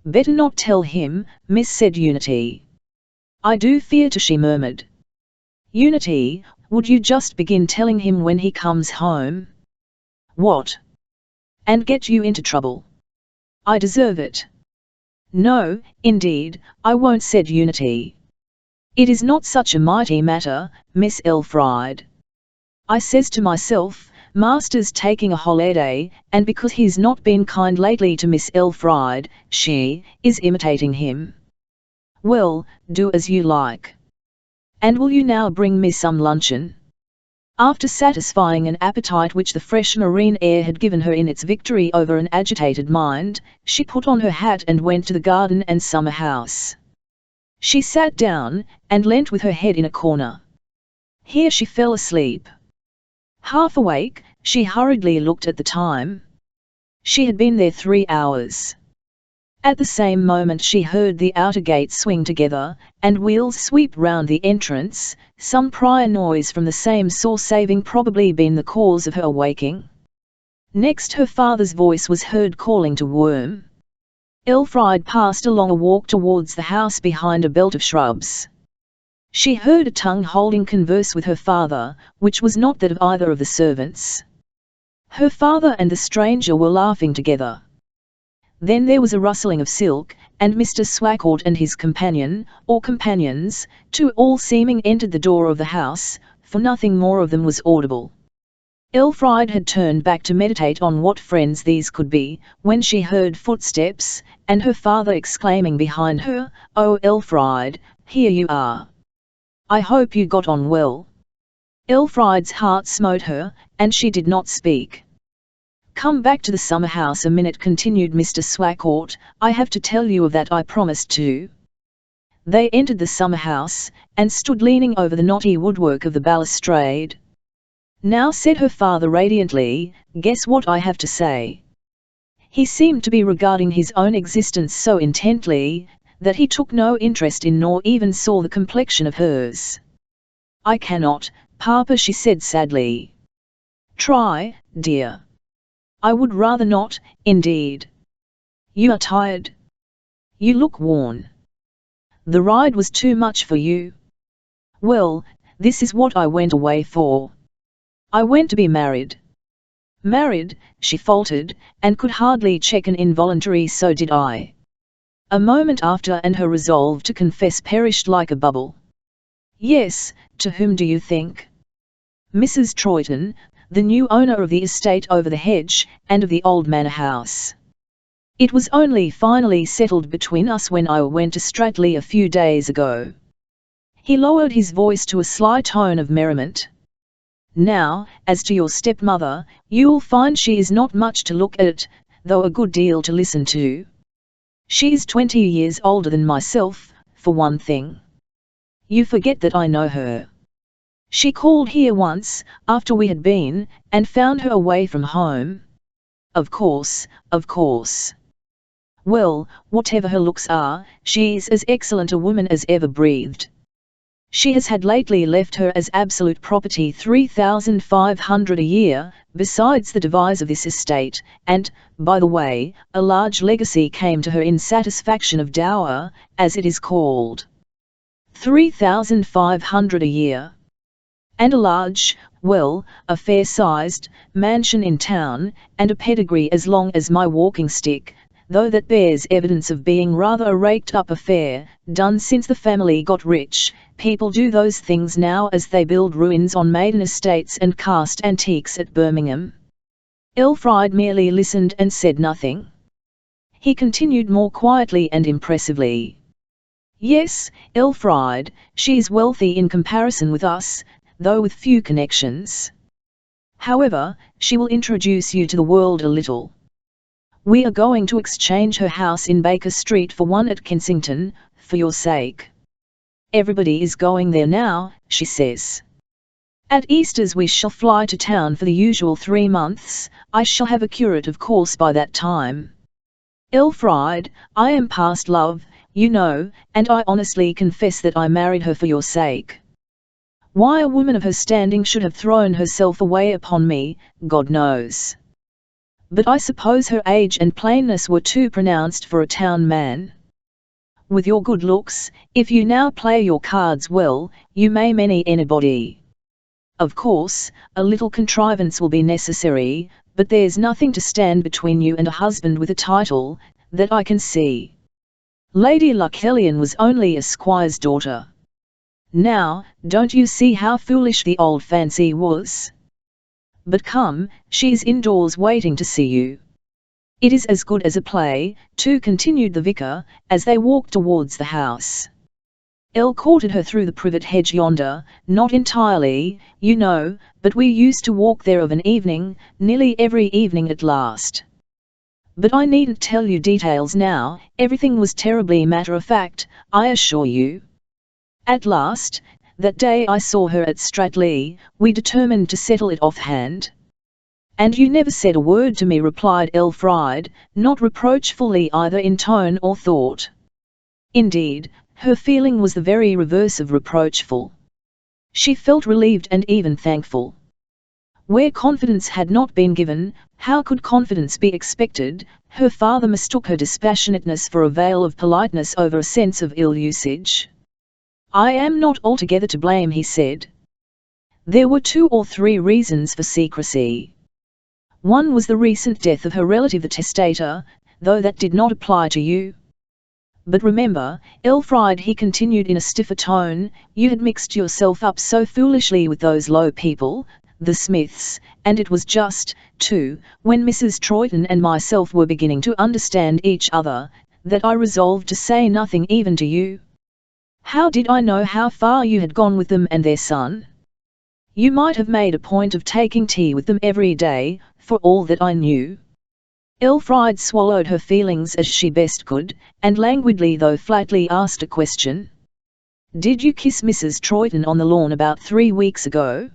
Better not tell him, miss, said Unity. I do fear to, she murmured. Unity, would you just begin telling him when he comes home? What? And get you into trouble? I deserve it. No, indeed, I won't, said Unity. It is not such a mighty matter, Miss Elfried. I says to myself, Master's taking a holiday, and because he's not been kind lately to Miss Elfried, she is imitating him. Well, do as you like. And will you now bring me some luncheon? After satisfying an appetite which the fresh marine air had given her in its victory over an agitated mind, she put on her hat and went to the garden and summer house. She sat down, and leant with her head in a corner. Here she fell asleep. Half awake, she hurriedly looked at the time. She had been there 3 hours. At the same moment she heard the outer gate swing together, and wheels sweep round the entrance, some prior noise from the same source having probably been the cause of her awaking. Next her father's voice was heard calling to Worm. Elfried passed along a walk towards the house behind a belt of shrubs. She heard a tongue holding converse with her father, which was not that of either of the servants. Her father and the stranger were laughing together. Then there was a rustling of silk, and Mr. Swackort and his companion, or companions, to all seeming entered the door of the house, for nothing more of them was audible. Elfried had turned back to meditate on what friends these could be, when she heard footsteps, and her father exclaiming behind her, "Oh, Elfried, here you are. I hope you got on well." Elfried's heart smote her, and she did not speak. "Come back to the summer house a minute," continued Mr. Swackort, "I have to tell you of that I promised to." They entered the summer house, and stood leaning over the knotty woodwork of the balustrade. "Now," said her father radiantly, "guess what I have to say." He seemed to be regarding his own existence so intently, that he took no interest in nor even saw the complexion of hers. "I cannot, Papa," she said sadly. "Try, dear." "I would rather not, indeed." "You are tired. You look worn. The ride was too much for you." "Well, this is what I went away for. I went to be married." "Married," she faltered, and could hardly check an involuntary "so did I." A moment after and her resolve to confess perished like a bubble. "Yes, to whom do you think?" "Mrs. Troyton, the new owner of the estate over the hedge, and of the old manor house. It was only finally settled between us when I went to Stratley a few days ago." He lowered his voice to a sly tone of merriment. "Now, as to your stepmother, you'll find she is not much to look at, though a good deal to listen to. She's 20 years older than myself, for one thing. You forget that I know her. She called here once, after we had been, and found her away from home." Of course, of course. "Well, whatever her looks are, she's as excellent a woman as ever breathed. She has had lately left her as absolute property 3,500 a year, besides the devise of this estate, and, by the way, a large legacy came to her in satisfaction of dower, as it is called. 3,500 a year. And a large, well, a fair-sized, mansion in town, and a pedigree as long as my walking stick, though that bears evidence of being rather a raked-up affair, done since the family got rich. People do those things now as they build ruins on maiden estates and cast antiques at Birmingham." Elfried merely listened and said nothing. He continued more quietly and impressively. "Yes, Elfried, she is wealthy in comparison with us, though with few connections. However, she will introduce you to the world a little. We are going to exchange her house in Baker Street for one at Kensington, for your sake. Everybody is going there now, she says. At Easter's we shall fly to town for the usual 3 months. I shall have a curate of course by that time. Elfried, I am past love, you know, and I honestly confess that I married her for your sake. Why a woman of her standing should have thrown herself away upon me, God knows. But I suppose her age and plainness were too pronounced for a town man. With your good looks, if you now play your cards well, you may marry anybody. Of course, a little contrivance will be necessary, but there's nothing to stand between you and a husband with a title, that I can see. Lady Lucellian was only a squire's daughter. Now, don't you see how foolish the old fancy was? But come, she's indoors waiting to see you. It is as good as a play, too, continued the vicar, as they walked towards the house. Elle courted her through the privet hedge yonder, not entirely, you know, but we used to walk there of an evening, nearly every evening at last. But I needn't tell you details now, everything was terribly matter-of-fact, I assure you. At last, that day I saw her at Stratley, we determined to settle it offhand. And you never said a word to me, replied Elfried, not reproachfully either in tone or thought. Indeed, her feeling was the very reverse of reproachful. She felt relieved and even thankful. Where confidence had not been given, how could confidence be expected? Her father mistook her dispassionateness for a veil of politeness over a sense of ill usage. I am not altogether to blame, he said. There were 2 or 3 reasons for secrecy. One was the recent death of her relative the testator, though that did not apply to you. But remember, Elfried, he continued in a stiffer tone, you had mixed yourself up so foolishly with those low people, the Smiths, and it was just, too, when Mrs. Troyton and myself were beginning to understand each other, that I resolved to say nothing even to you. How did I know how far you had gone with them and their son? You might have made a point of taking tea with them every day, for all that I knew. Elfried swallowed her feelings as she best could, and languidly though flatly asked a question. Did you kiss Mrs. Troyton on the lawn about 3 weeks ago?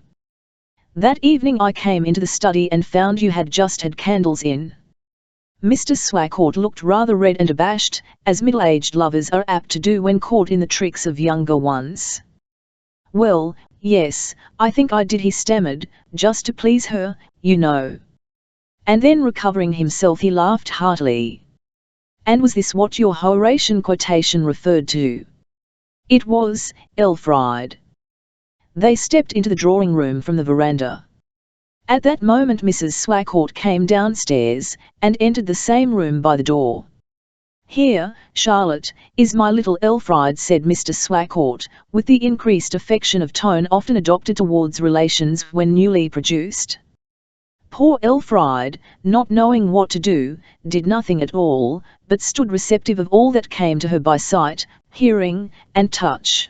That evening I came into the study and found you had just had candles in. Mr. Swacourt looked rather red and abashed, as middle-aged lovers are apt to do when caught in the tricks of younger ones. Well, yes, I think I did, he stammered, just to please her, you know. And then recovering himself he laughed heartily. And was this what your Horatian quotation referred to? It was, Elfried. They stepped into the drawing-room from the veranda. At that moment Mrs. Swacourt came downstairs, and entered the same room by the door. Here, Charlotte, is my little Elfried, said Mr. Swacourt, with the increased affection of tone often adopted towards relations when newly produced. Poor Elfried, not knowing what to do, did nothing at all, but stood receptive of all that came to her by sight, hearing, and touch.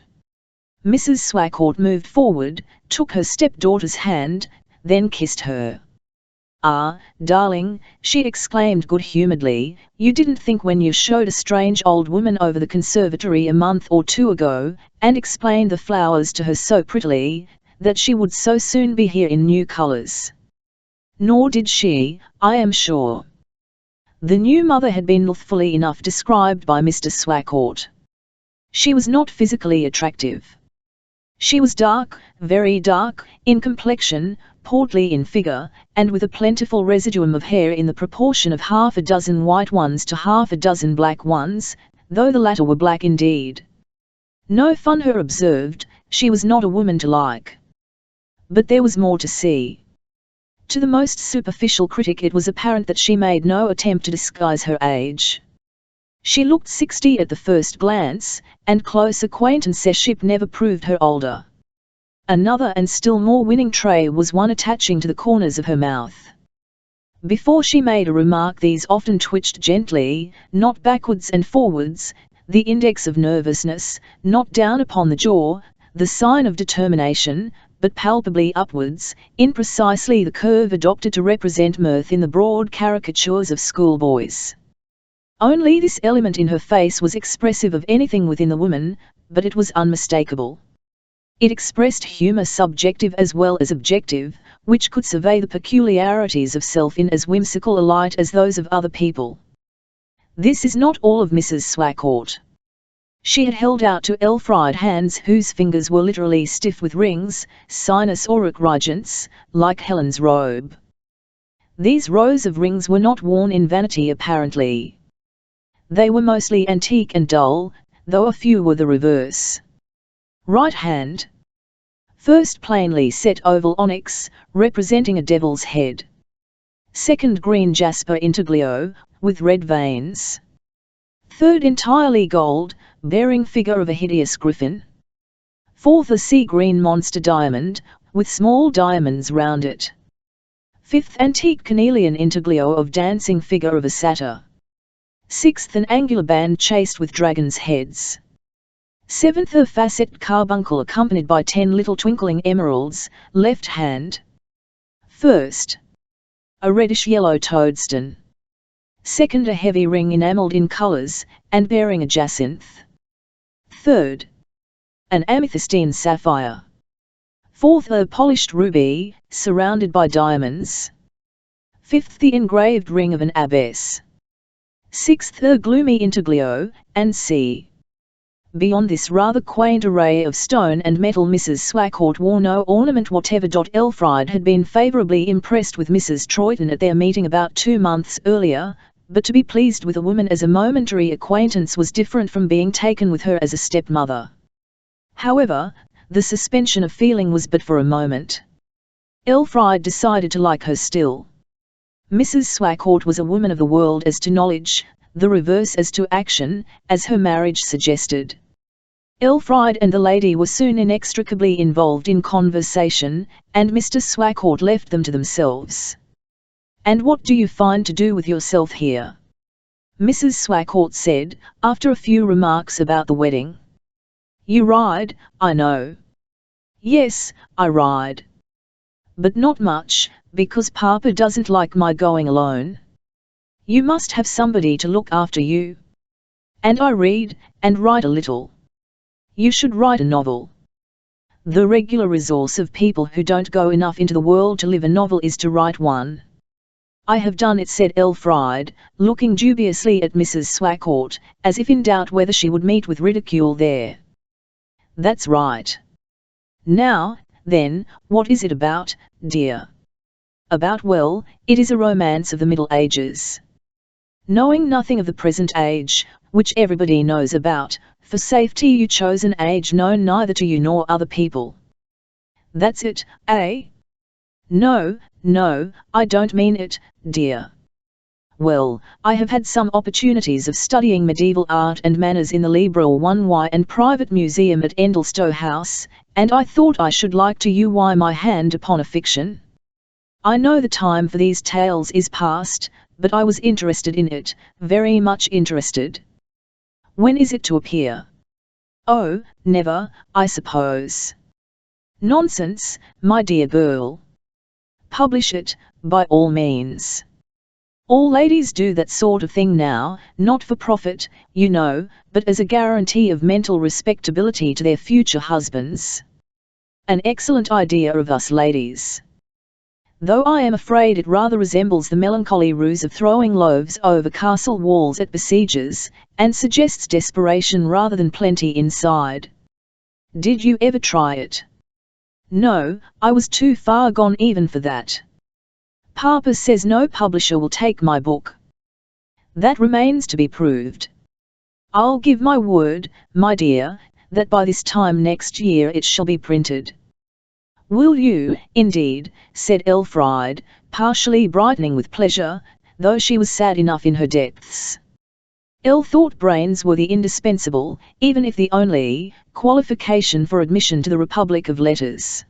Mrs. Swacourt moved forward, took her stepdaughter's hand, then kissed her. Ah, darling, she exclaimed good-humouredly, you didn't think when you showed a strange old woman over the conservatory a month or 2 ago, and explained the flowers to her so prettily, that she would so soon be here in new colours. Nor did she, I am sure. The new mother had been fully enough described by Mr. Swacourt. She was not physically attractive. She was dark, very dark, in complexion, portly in figure, and with a plentiful residuum of hair in the proportion of half a dozen white ones to half a dozen black ones, though the latter were black indeed. No fun, her observed, she was not a woman to like. But there was more to see. To the most superficial critic it was apparent that she made no attempt to disguise her age. She looked 60 at the first glance, and close acquaintanceship never proved her older. Another and still more winning trait was one attaching to the corners of her mouth. Before she made a remark these often twitched gently, not backwards and forwards, the index of nervousness, not down upon the jaw, the sign of determination, but palpably upwards, in precisely the curve adopted to represent mirth in the broad caricatures of schoolboys. Only this element in her face was expressive of anything within the woman, but it was unmistakable. It expressed humour subjective as well as objective, which could survey the peculiarities of self in as whimsical a light as those of other people. This is not all of Mrs. Swacourt. She had held out to Elfried hands whose fingers were literally stiff with rings, sinus auric regents, like Helen's robe. These rows of rings were not worn in vanity apparently. They were mostly antique and dull, though a few were the reverse. Right hand. First plainly set oval onyx, representing a devil's head. Second green jasper intaglio, with red veins. Third entirely gold, bearing figure of a hideous griffin. Fourth a sea green monster diamond, with small diamonds round it. Fifth antique carnelian intaglio of dancing figure of a satyr. Sixth an angular band chased with dragons' heads. Seventh a facet carbuncle accompanied by 10 little twinkling emeralds, left hand. First, a reddish-yellow toadstone. Second a heavy ring enamelled in colours, and bearing a jacinth. Third, an amethystine sapphire. Fourth a polished ruby, surrounded by diamonds. Fifth the engraved ring of an abbess. Sixth a gloomy intaglio, and c. Beyond this rather quaint array of stone and metal Mrs. Swacourt wore no ornament whatever. Elfried had been favourably impressed with Mrs. Troyton at their meeting about 2 months earlier, but to be pleased with a woman as a momentary acquaintance was different from being taken with her as a stepmother. However, the suspension of feeling was but for a moment. Elfried decided to like her still. Mrs. Swacourt was a woman of the world as to knowledge, the reverse as to action, as her marriage suggested. Elfried and the lady were soon inextricably involved in conversation, and Mr. Swacourt left them to themselves. "And what do you find to do with yourself here?" Mrs. Swacourt said, after a few remarks about the wedding. "You ride, I know." "Yes, I ride. But not much, because Papa doesn't like my going alone. You must have somebody to look after you. And I read, and write a little. You should write a novel." The regular resource of people who don't go enough into the world to live a novel is to write one. "I have done it," said Elfried, looking dubiously at Mrs. Swacourt, as if in doubt whether she would meet with ridicule there. "That's right. Now, then, what is it about, dear?" "About, well, it is a romance of the Middle Ages. Knowing nothing of the present age, which everybody knows about, for safety you chose an age known neither to you nor other people." "That's it, eh?" "No, no, I don't mean it, dear. Well, I have had some opportunities of studying medieval art and manners in the Book.1-2 and private museum at Endlestowe House, and I thought I should like to use my hand upon a fiction. I know the time for these tales is past, but I was interested in it, very much interested." "When is it to appear?" "Oh, never, I suppose." "Nonsense, my dear girl. Publish it, by all means. All ladies do that sort of thing now, not for profit, you know, but as a guarantee of mental respectability to their future husbands. An excellent idea of us ladies. Though I am afraid it rather resembles the melancholy ruse of throwing loaves over castle walls at besiegers, and suggests desperation rather than plenty inside. Did you ever try it?" "No, I was too far gone even for that. Papa says no publisher will take my book." "That remains to be proved. I'll give my word, my dear, that by this time next year it shall be printed." "Will you, indeed?" said Elfried, partially brightening with pleasure, though she was sad enough in her depths. Elle thought brains were the indispensable, even if the only, qualification for admission to the Republic of Letters.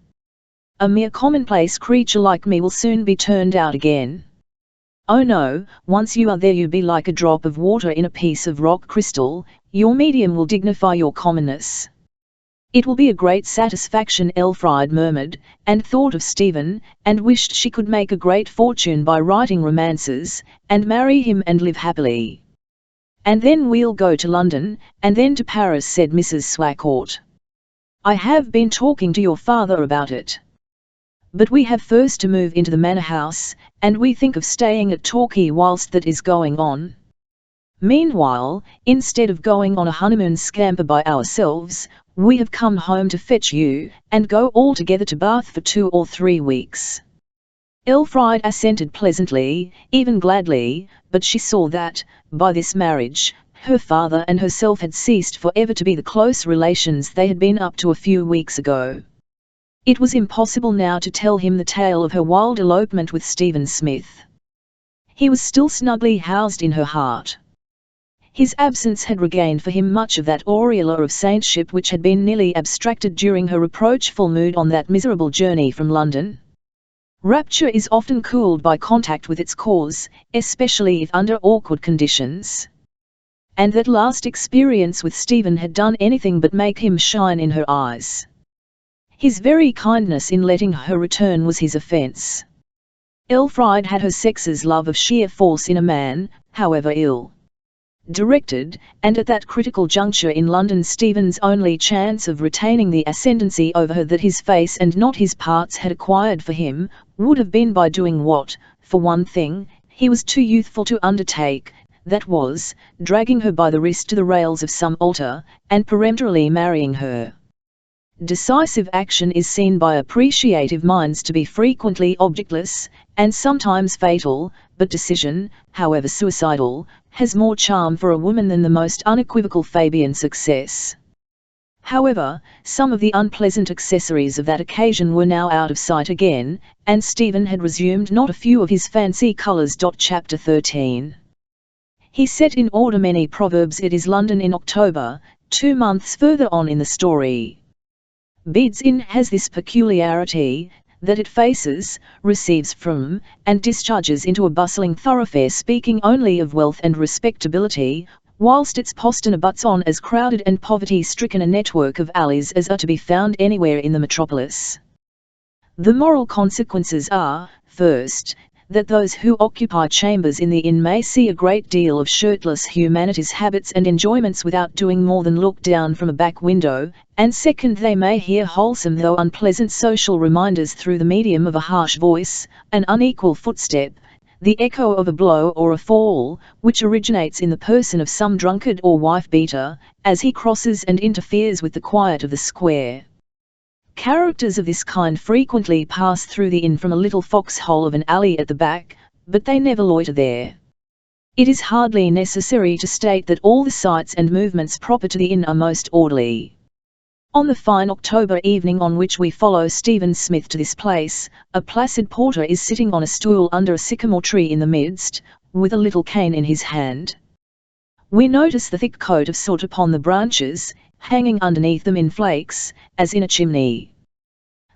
"A mere commonplace creature like me will soon be turned out again." "Oh no, once you are there you be like a drop of water in a piece of rock crystal, your medium will dignify your commonness." "It will be a great satisfaction," Elfried murmured, and thought of Stephen, and wished she could make a great fortune by writing romances, and marry him and live happily. "And then we'll go to London, and then to Paris," said Mrs. Swacourt. "I have been talking to your father about it. But we have first to move into the manor house, and we think of staying at Torquay whilst that is going on. Meanwhile, instead of going on a honeymoon scamper by ourselves, we have come home to fetch you, and go all together to Bath for 2 or 3 weeks. Elfriede assented pleasantly, even gladly, but she saw that, by this marriage, her father and herself had ceased for ever to be the close relations they had been up to a few weeks ago. It was impossible now to tell him the tale of her wild elopement with Stephen Smith. He was still snugly housed in her heart. His absence had regained for him much of that aureola of saintship which had been nearly abstracted during her reproachful mood on that miserable journey from London. Rapture is often cooled by contact with its cause, especially if under awkward conditions. And that last experience with Stephen had done anything but make him shine in her eyes. His very kindness in letting her return was his offence. Elfriede had her sex's love of sheer force in a man, however ill directed, and at that critical juncture in London Stephen's only chance of retaining the ascendancy over her that his face and not his parts had acquired for him, would have been by doing what, for one thing, he was too youthful to undertake, that was, dragging her by the wrist to the rails of some altar, and peremptorily marrying her. Decisive action is seen by appreciative minds to be frequently objectless, and sometimes fatal, but decision, however suicidal, has more charm for a woman than the most unequivocal Fabian success. However, some of the unpleasant accessories of that occasion were now out of sight again, and Stephen had resumed not a few of his fancy colours. Chapter 13. He set in order many proverbs. It is London in October, 2 months further on in the story. Bede's Inn has this peculiarity, that it faces, receives from, and discharges into a bustling thoroughfare speaking only of wealth and respectability, whilst its postern abuts on as crowded and poverty-stricken a network of alleys as are to be found anywhere in the metropolis. The moral consequences are, first, that those who occupy chambers in the inn may see a great deal of shirtless humanity's habits and enjoyments without doing more than look down from a back window, and second, they may hear wholesome though unpleasant social reminders through the medium of a harsh voice, an unequal footstep, the echo of a blow or a fall, which originates in the person of some drunkard or wife-beater, as he crosses and interferes with the quiet of the square. Characters of this kind frequently pass through the inn from a little foxhole of an alley at the back, but they never loiter there. It is hardly necessary to state that all the sights and movements proper to the inn are most orderly. On the fine October evening on which we follow Stephen Smith to this place, a placid porter is sitting on a stool under a sycamore tree in the midst, with a little cane in his hand. We notice the thick coat of soot upon the branches, hanging underneath them in flakes, as in a chimney.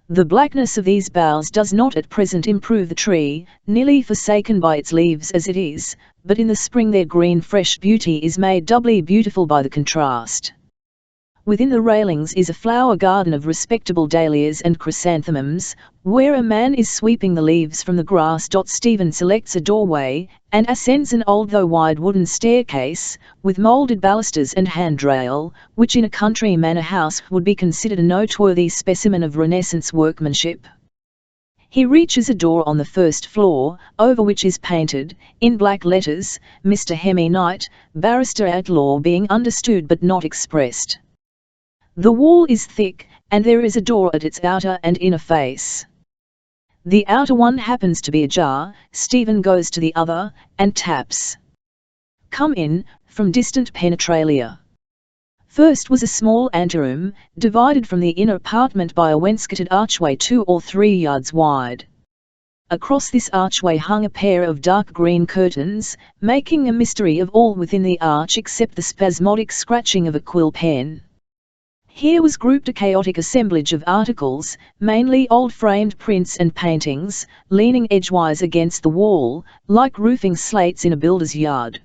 The blackness of these boughs does not at present improve the tree, nearly forsaken by its leaves as it is, but in the spring their green fresh beauty is made doubly beautiful by the contrast. Within the railings is a flower garden of respectable dahlias and chrysanthemums, where a man is sweeping the leaves from the grass. Stephen selects a doorway, and ascends an old though wide wooden staircase, with moulded balusters and handrail, which in a country manor house would be considered a noteworthy specimen of Renaissance workmanship. He reaches a door on the first floor, over which is painted, in black letters, Mr. Hemy Knight, barrister at law, being understood but not expressed. The wall is thick, and there is a door at its outer and inner face. The outer one happens to be ajar. Stephen goes to the other, and taps. "Come in," from distant penetralia. First was a small anteroom, divided from the inner apartment by a wainscoted archway 2 or 3 yards wide. Across this archway hung a pair of dark green curtains, making a mystery of all within the arch except the spasmodic scratching of a quill pen. Here was grouped a chaotic assemblage of articles, mainly old framed prints and paintings, leaning edgewise against the wall, like roofing slates in a builder's yard.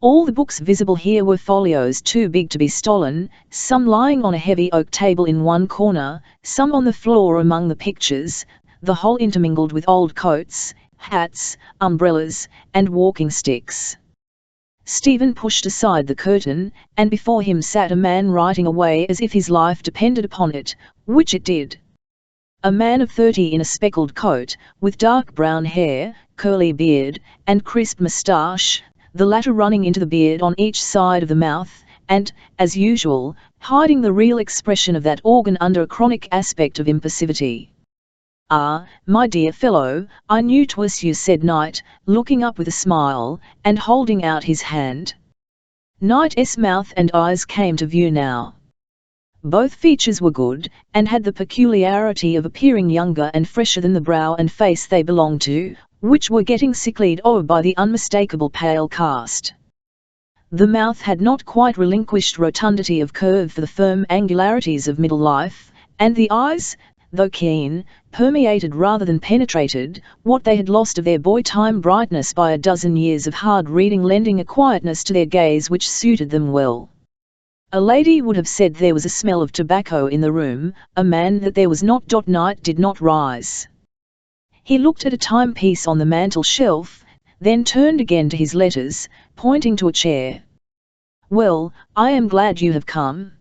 All the books visible here were folios too big to be stolen, some lying on a heavy oak table in one corner, some on the floor among the pictures, the whole intermingled with old coats, hats, umbrellas, and walking sticks. Stephen pushed aside the curtain, and before him sat a man writing away as if his life depended upon it, which it did. A man of 30 in a speckled coat, with dark brown hair, curly beard, and crisp moustache, the latter running into the beard on each side of the mouth, and, as usual, hiding the real expression of that organ under a chronic aspect of impassivity. "Ah, my dear fellow, I knew 'twas you," said Knight, looking up with a smile, and holding out his hand. Knight's mouth and eyes came to view now. Both features were good, and had the peculiarity of appearing younger and fresher than the brow and face they belonged to, which were getting sicklied o'er by the unmistakable pale cast. The mouth had not quite relinquished rotundity of curve for the firm angularities of middle life, and the eyes, though keen, permeated rather than penetrated, what they had lost of their boy-time brightness by a dozen years of hard reading, lending a quietness to their gaze which suited them well. A lady would have said there was a smell of tobacco in the room, a man that there was not. Knight did not rise. He looked at a timepiece on the mantel-shelf, then turned again to his letters, pointing to a chair. "Well, I am glad you have come.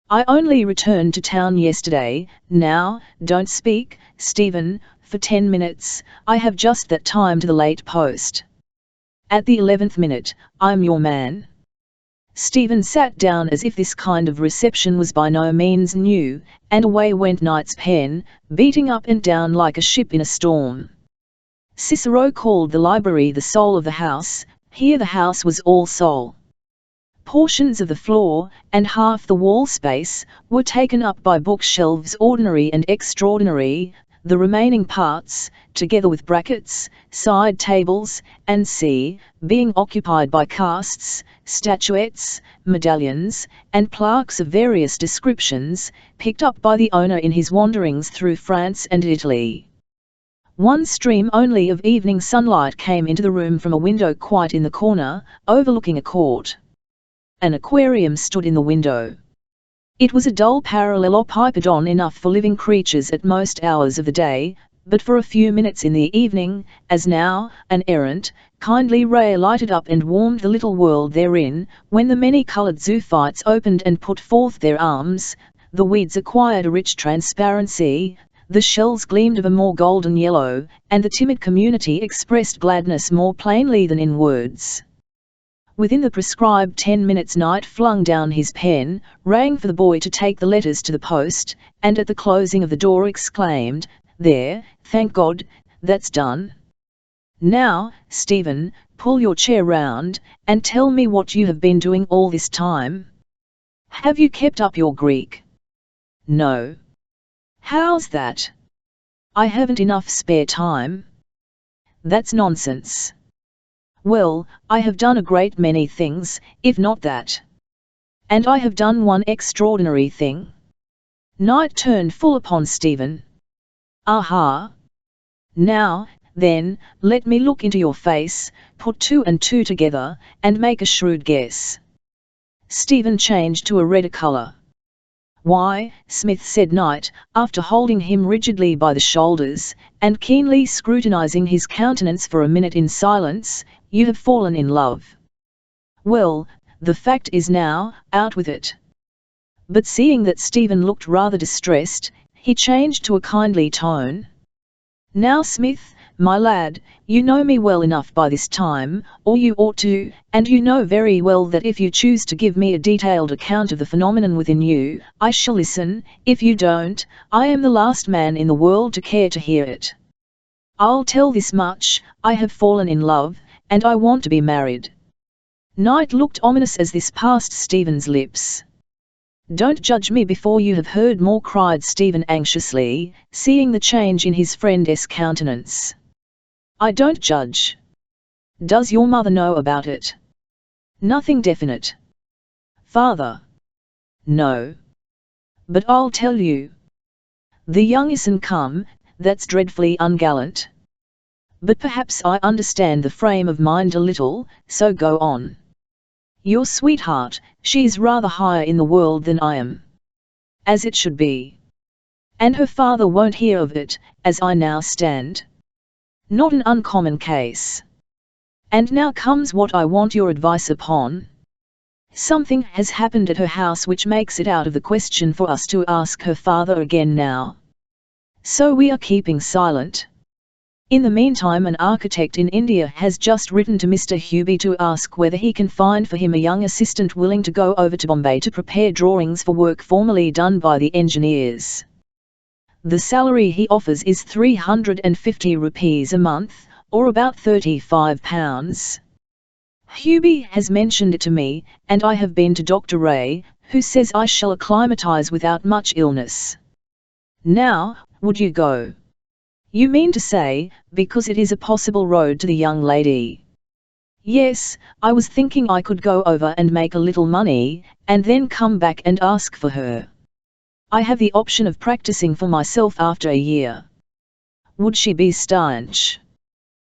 I only returned to town yesterday. Now, don't speak, Stephen, for 10 minutes, I have just that time to the late post. At the 11th minute, I'm your man." Stephen sat down as if this kind of reception was by no means new, and away went Knight's pen, beating up and down like a ship in a storm. Cicero called the library the soul of the house. Here the house was all soul. Portions of the floor, and half the wall space, were taken up by bookshelves ordinary and extraordinary, the remaining parts, together with brackets, side tables, and being occupied by casts, statuettes, medallions, and plaques of various descriptions, picked up by the owner in his wanderings through France and Italy. One stream only of evening sunlight came into the room from a window quite in the corner, overlooking a court. An aquarium stood in the window. It was a dull parallelepipedon enough for living creatures at most hours of the day, but for a few minutes in the evening, as now, an errant, kindly ray lighted up and warmed the little world therein. When the many-coloured zoophytes opened and put forth their arms, the weeds acquired a rich transparency, the shells gleamed of a more golden yellow, and the timid community expressed gladness more plainly than in words. Within the prescribed 10 minutes Knight flung down his pen, rang for the boy to take the letters to the post, and at the closing of the door exclaimed, "There, thank God, that's done. Now, Stephen, pull your chair round, and tell me what you have been doing all this time. Have you kept up your Greek?" "No." "How's that?" "I haven't enough spare time." "That's nonsense." "Well, I have done a great many things, if not that. And I have done one extraordinary thing." Knight turned full upon Stephen. "Aha! Now, then, let me look into your face, put 2 and 2 together, and make a shrewd guess." Stephen changed to a redder colour. "Why, Smith," said Knight, after holding him rigidly by the shoulders, and keenly scrutinizing his countenance for a minute in silence, "you have fallen in love." "Well, the fact is now, out with it." But seeing that Stephen looked rather distressed, he changed to a kindly tone. "Now Smith, my lad, you know me well enough by this time, or you ought to, and you know very well that if you choose to give me a detailed account of the phenomenon within you, I shall listen. If you don't, I am the last man in the world to care to hear it. I'll tell this much, I have fallen in love, and I want to be married." Knight looked ominous as this passed Stephen's lips. "Don't judge me before you have heard more," cried Stephen anxiously, seeing the change in his friend's countenance. "I don't judge. Does your mother know about it?" "Nothing definite." "Father?" "No. But I'll tell you. The young isn't come, that's dreadfully ungallant. But perhaps I understand the frame of mind a little, so go on. Your sweetheart, she's rather higher in the world than I am. As it should be. And her father won't hear of it, as I now stand. Not an uncommon case. And now comes what I want your advice upon. Something has happened at her house which makes it out of the question for us to ask her father again now. So we are keeping silent. In the meantime an architect in India has just written to Mr. Hubie to ask whether he can find for him a young assistant willing to go over to Bombay to prepare drawings for work formerly done by the engineers. The salary he offers is 350 rupees a month, or about £35. Hubie has mentioned it to me, and I have been to Dr. Ray, who says I shall acclimatise without much illness. Now, would you go? You mean to say, because it is a possible road to the young lady? Yes, I was thinking I could go over and make a little money, and then come back and ask for her. I have the option of practicing for myself after a year. Would she be staunch?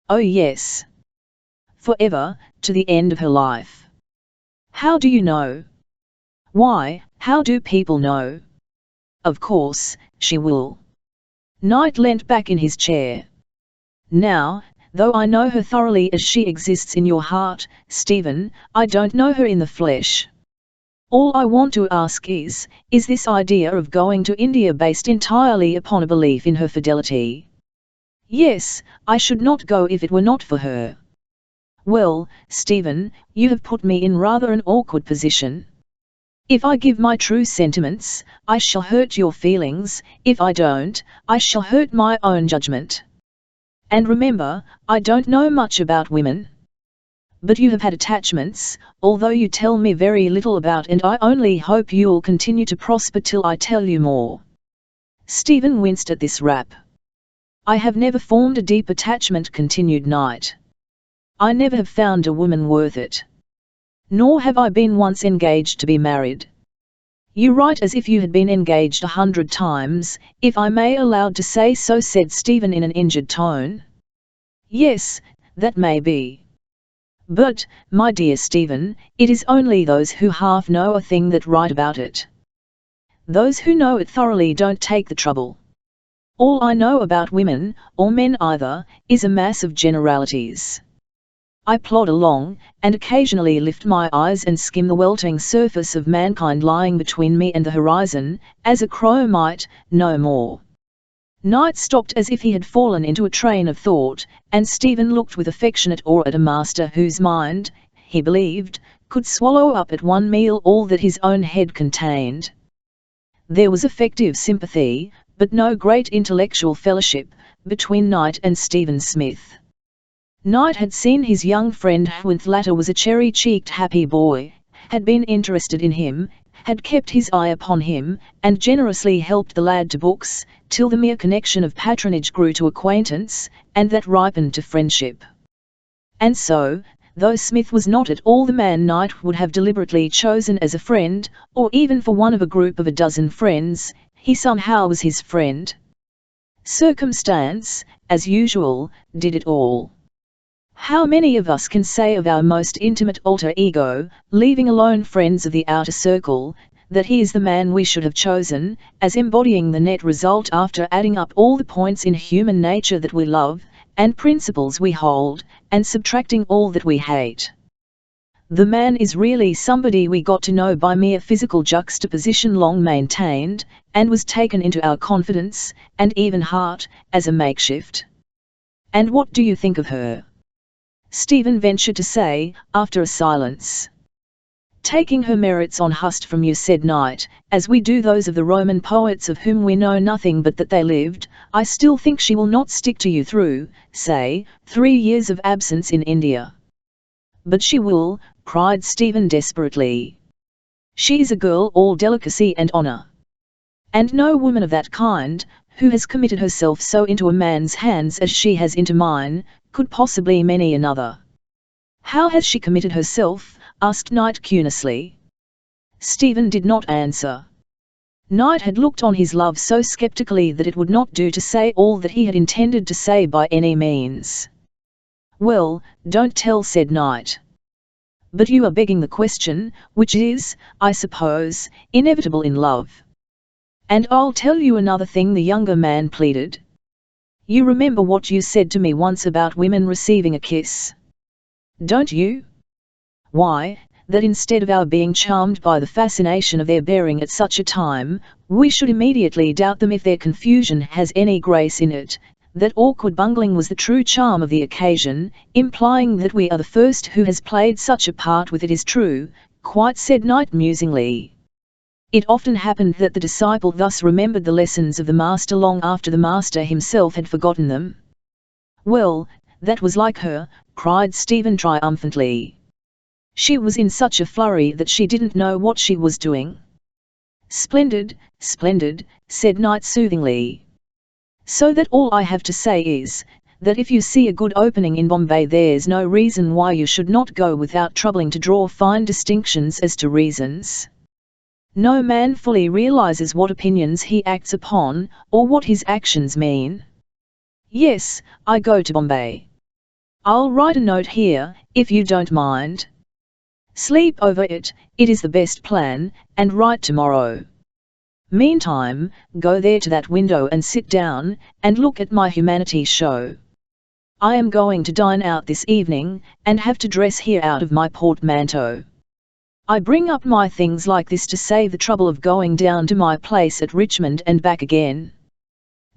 Oh yes. Forever, to the end of her life. How do you know? Why, how do people know? Of course, she will. Knight leant back in his chair. Now, though I know her thoroughly as she exists in your heart, Stephen, I don't know her in the flesh. All I want to ask is this idea of going to India based entirely upon a belief in her fidelity? Yes, I should not go if it were not for her. Well, Stephen, you have put me in rather an awkward position. If I give my true sentiments, I shall hurt your feelings; if I don't, I shall hurt my own judgment. And remember, I don't know much about women. But you have had attachments, although you tell me very little about, and I only hope you'll continue to prosper till I tell you more. Stephen winced at this rap. I have never formed a deep attachment, continued Knight. I never have found a woman worth it. Nor have I been once engaged to be married. You write as if you had been engaged 100 times, if I may allowed to say so, said Stephen in an injured tone. Yes, that may be. But, my dear Stephen, it is only those who half know a thing that write about it. Those who know it thoroughly don't take the trouble. All I know about women, or men either, is a mass of generalities. I plod along, and occasionally lift my eyes and skim the weltering surface of mankind lying between me and the horizon, as a crow might, no more. Knight stopped as if he had fallen into a train of thought, and Stephen looked with affectionate awe at a master whose mind, he believed, could swallow up at one meal all that his own head contained. There was effective sympathy, but no great intellectual fellowship, between Knight and Stephen Smith. Knight had seen his young friend when the latter was a cherry-cheeked happy boy, had been interested in him, had kept his eye upon him, and generously helped the lad to books, till the mere connection of patronage grew to acquaintance, and that ripened to friendship. And so, though Smith was not at all the man Knight would have deliberately chosen as a friend, or even for one of a group of a dozen friends, he somehow was his friend. Circumstance, as usual, did it all. How many of us can say of our most intimate alter ego, leaving alone friends of the outer circle, that he is the man we should have chosen, as embodying the net result after adding up all the points in human nature that we love, and principles we hold, and subtracting all that we hate? The man is really somebody we got to know by mere physical juxtaposition long maintained, and was taken into our confidence, and even heart, as a makeshift. And what do you think of her? Stephen ventured to say, after a silence. Taking her merits on hust from you, said Knight, as we do those of the Roman poets of whom we know nothing but that they lived, I still think she will not stick to you through, say, 3 years of absence in India. But she will, cried Stephen desperately. She is a girl all delicacy and honour. And no woman of that kind, who has committed herself so into a man's hands as she has into mine, could possibly many another. How has she committed herself? Asked Knight curiously. Stephen did not answer. Knight had looked on his love so sceptically that it would not do to say all that he had intended to say by any means. Well, don't tell, said Knight. But you are begging the question, which is, I suppose, inevitable in love. And I'll tell you another thing, the younger man pleaded. You remember what you said to me once about women receiving a kiss? Don't you? Why, that instead of our being charmed by the fascination of their bearing at such a time, we should immediately doubt them if their confusion has any grace in it, that awkward bungling was the true charm of the occasion, implying that we are the first who has played such a part with it is true, quite, said Knight musingly. It often happened that the disciple thus remembered the lessons of the master long after the master himself had forgotten them. "Well, that was like her," cried Stephen triumphantly. "She was in such a flurry that she didn't know what she was doing." "Splendid, splendid," said Knight soothingly. "So that all I have to say is, that if you see a good opening in Bombay, there's no reason why you should not go without troubling to draw fine distinctions as to reasons. No man fully realizes what opinions he acts upon, or what his actions mean. Yes, I go to Bombay. I'll write a note here, if you don't mind. Sleep over it, it is the best plan, and write tomorrow. Meantime, go there to that window and sit down, and look at my humanities show. I am going to dine out this evening, and have to dress here out of my portmanteau. I bring up my things like this to save the trouble of going down to my place at Richmond and back again."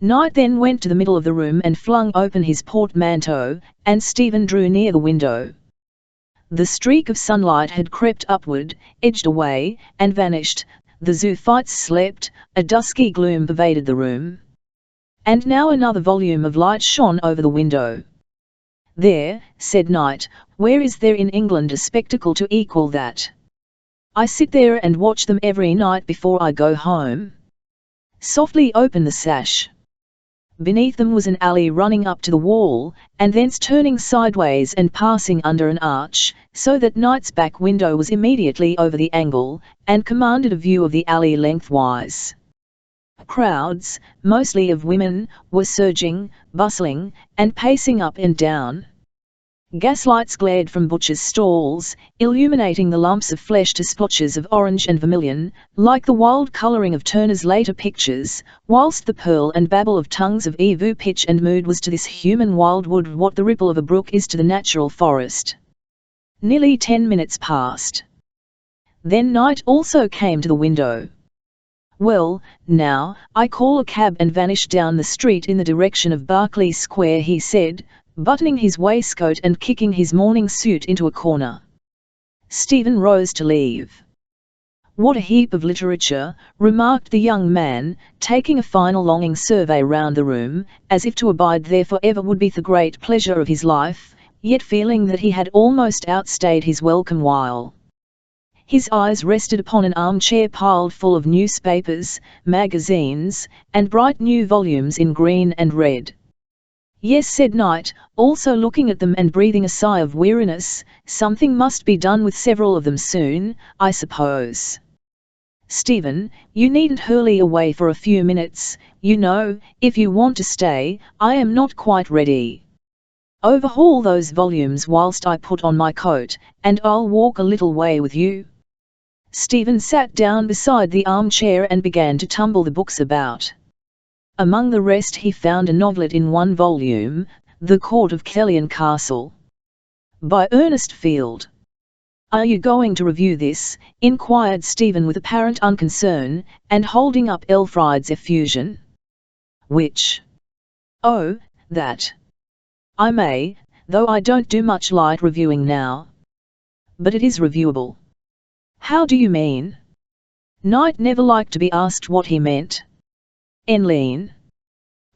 Knight then went to the middle of the room and flung open his portmanteau, and Stephen drew near the window. The streak of sunlight had crept upward, edged away, and vanished. The zoophytes slept, a dusky gloom pervaded the room. And now another volume of light shone over the window. "There," said Knight, "where is there in England a spectacle to equal that? I sit there and watch them every night before I go home." Softly open the sash. Beneath them was an alley running up to the wall, and thence turning sideways and passing under an arch, so that Knight's back window was immediately over the angle, and commanded a view of the alley lengthwise. Crowds, mostly of women, were surging, bustling, and pacing up and down. Gaslights glared from butchers' stalls, illuminating the lumps of flesh to splotches of orange and vermilion, like the wild colouring of Turner's later pictures, whilst the purl and babble of tongues of Evu pitch and mood was to this human wildwood what the ripple of a brook is to the natural forest. Nearly 10 minutes passed. Then Knight also came to the window. "Well, now, I call a cab and vanish down the street in the direction of Berkeley Square," he said, buttoning his waistcoat and kicking his morning suit into a corner. Stephen rose to leave. "What a heap of literature," remarked the young man, taking a final longing survey round the room, as if to abide there for ever would be the great pleasure of his life, yet feeling that he had almost outstayed his welcome while. His eyes rested upon an armchair piled full of newspapers, magazines, and bright new volumes in green and red. "Yes," said Knight, also looking at them and breathing a sigh of weariness, "something must be done with several of them soon, I suppose. Stephen, you needn't hurry away for a few minutes, you know, if you want to stay. I am not quite ready. Overhaul those volumes whilst I put on my coat, and I'll walk a little way with you." Stephen sat down beside the armchair and began to tumble the books about. Among the rest he found a novelette in one volume, The Court of Kellyan Castle, by Ernest Field. "Are you going to review this?" inquired Stephen with apparent unconcern, and holding up Elfried's effusion. "Which?" "Oh, that. I may, though I don't do much light reviewing now." "But it is reviewable." "How do you mean?" Knight never liked to be asked what he meant. "Enleen.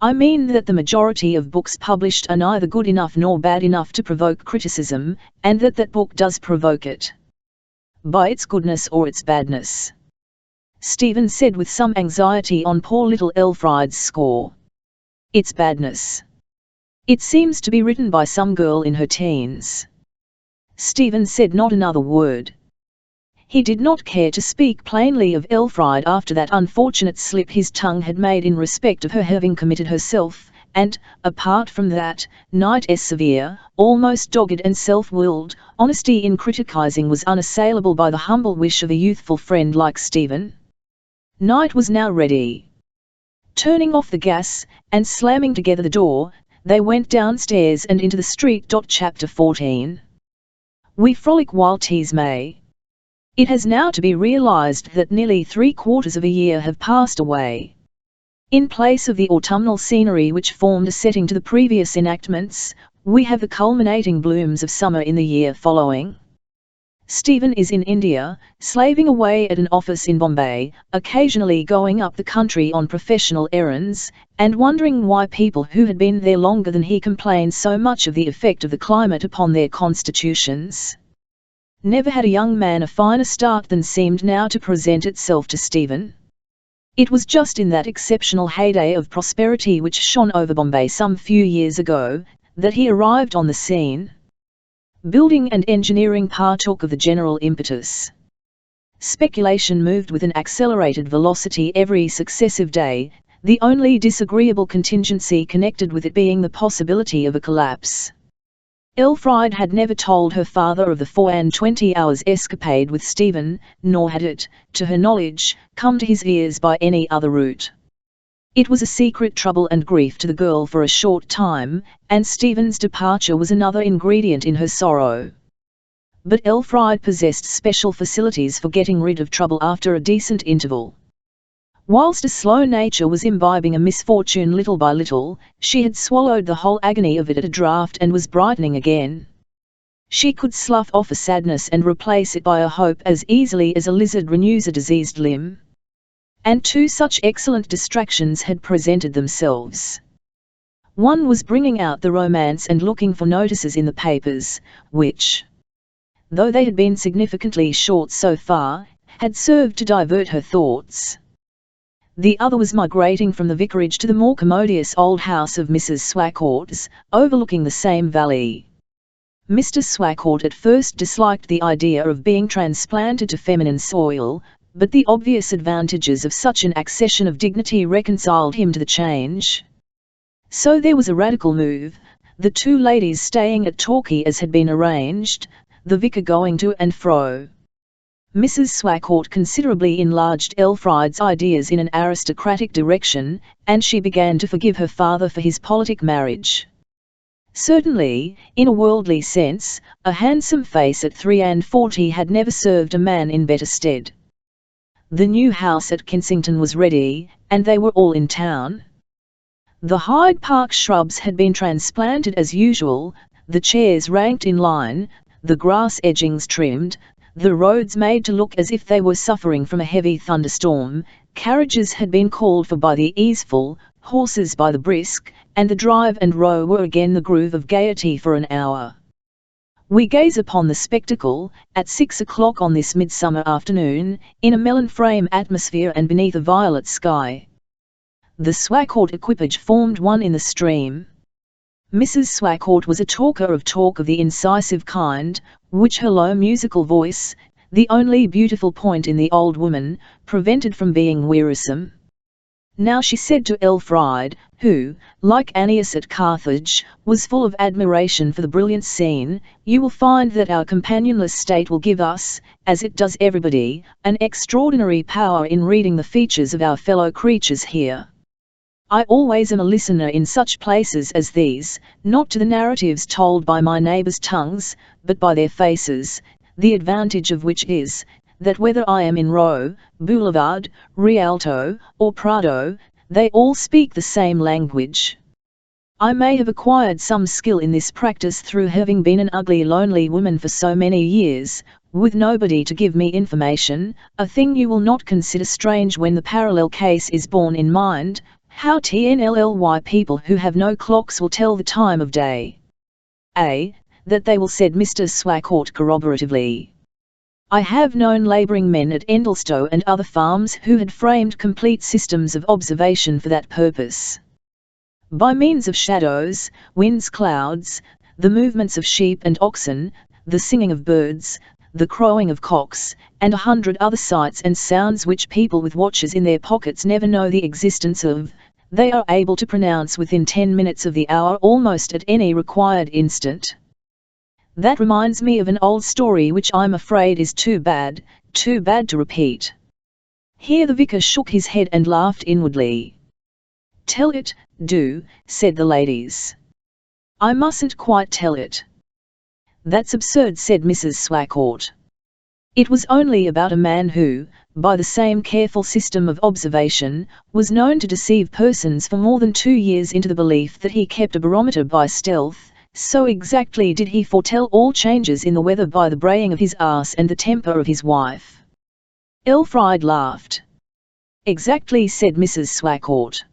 I mean that the majority of books published are neither good enough nor bad enough to provoke criticism, and that book does provoke it. By its goodness or its badness," Stephen said with some anxiety on poor little Elfried's score. "Its badness. It seems to be written by some girl in her teens." Stephen said not another word. He did not care to speak plainly of Elfried after that unfortunate slip his tongue had made in respect of her having committed herself, and, apart from that, Knight's severe, almost dogged and self-willed, honesty in criticizing was unassailable by the humble wish of a youthful friend like Stephen. Knight was now ready. Turning off the gas, and slamming together the door, they went downstairs and into the street. Chapter 14. We frolic while teas may. It has now to be realized that nearly 3/4 of a year have passed away. In place of the autumnal scenery which formed a setting to the previous enactments, we have the culminating blooms of summer in the year following. Stephen is in India, slaving away at an office in Bombay, occasionally going up the country on professional errands, and wondering why people who had been there longer than he complained so much of the effect of the climate upon their constitutions. Never had a young man a finer start than seemed now to present itself to Stephen. It was just in that exceptional heyday of prosperity which shone over Bombay some few years ago, that he arrived on the scene. Building and engineering partook of the general impetus. Speculation moved with an accelerated velocity every successive day, the only disagreeable contingency connected with it being the possibility of a collapse. Elfriede had never told her father of the 4-and-20 escapade with Stephen, nor had it, to her knowledge, come to his ears by any other route. It was a secret trouble and grief to the girl for a short time, and Stephen's departure was another ingredient in her sorrow. But Elfriede possessed special facilities for getting rid of trouble after a decent interval. Whilst a slow nature was imbibing a misfortune little by little, she had swallowed the whole agony of it at a draught and was brightening again. She could slough off a sadness and replace it by a hope as easily as a lizard renews a diseased limb. And two such excellent distractions had presented themselves. One was bringing out the romance and looking for notices in the papers, which, though they had been significantly short so far, had served to divert her thoughts. The other was migrating from the vicarage to the more commodious old house of Mrs. Swacourt's, overlooking the same valley. Mr. Swacourt at first disliked the idea of being transplanted to feminine soil, but the obvious advantages of such an accession of dignity reconciled him to the change. So there was a radical move, the two ladies staying at Torquay as had been arranged, the vicar going to and fro. Mrs. Swacourt considerably enlarged Elfriede's ideas in an aristocratic direction, and she began to forgive her father for his politic marriage. Certainly, in a worldly sense, a handsome face at 43 had never served a man in better stead. The new house at Kensington was ready, and they were all in town. The Hyde Park shrubs had been transplanted as usual, the chairs ranked in line, the grass edgings trimmed, the roads made to look as if they were suffering from a heavy thunderstorm, carriages had been called for by the easeful, horses by the brisk, and the drive and row were again the groove of gaiety for an hour. We gaze upon the spectacle, at 6 o'clock on this midsummer afternoon, in a melon-frame atmosphere and beneath a violet sky. The Swacourt equipage formed one in the stream. Mrs. Swacourt was a talker of talk of the incisive kind, which her low musical voice, the only beautiful point in the old woman, prevented from being wearisome. Now she said to Elfriede, who, like Aeneas at Carthage, was full of admiration for the brilliant scene, "You will find that our companionless state will give us, as it does everybody, an extraordinary power in reading the features of our fellow creatures here. I always am a listener in such places as these, not to the narratives told by my neighbours' tongues, but by their faces, the advantage of which is, that whether I am in Row, Boulevard, Rialto, or Prado, they all speak the same language. I may have acquired some skill in this practice through having been an ugly lonely woman for so many years, with nobody to give me information, a thing you will not consider strange when the parallel case is borne in mind, how TNLLY people who have no clocks will tell the time of day. That they will, said Mr. Swacourt corroboratively. I have known labouring men at Endlestowe and other farms who had framed complete systems of observation for that purpose. By means of shadows, winds, clouds, the movements of sheep and oxen, the singing of birds, the crowing of cocks, and 100 other sights and sounds which people with watches in their pockets never know the existence of, they are able to pronounce within 10 minutes of the hour almost at any required instant. That reminds me of an old story which I'm afraid is too bad to repeat." Here the vicar shook his head and laughed inwardly. "Tell it, do," said the ladies. "I mustn't quite tell it." "That's absurd," said Mrs. Swacourt. "It was only about a man who, by the same careful system of observation, was known to deceive persons for more than 2 years into the belief that he kept a barometer by stealth, so exactly did he foretell all changes in the weather by the braying of his ass and the temper of his wife. Elfried laughed. Exactly, said Mrs. Swackort.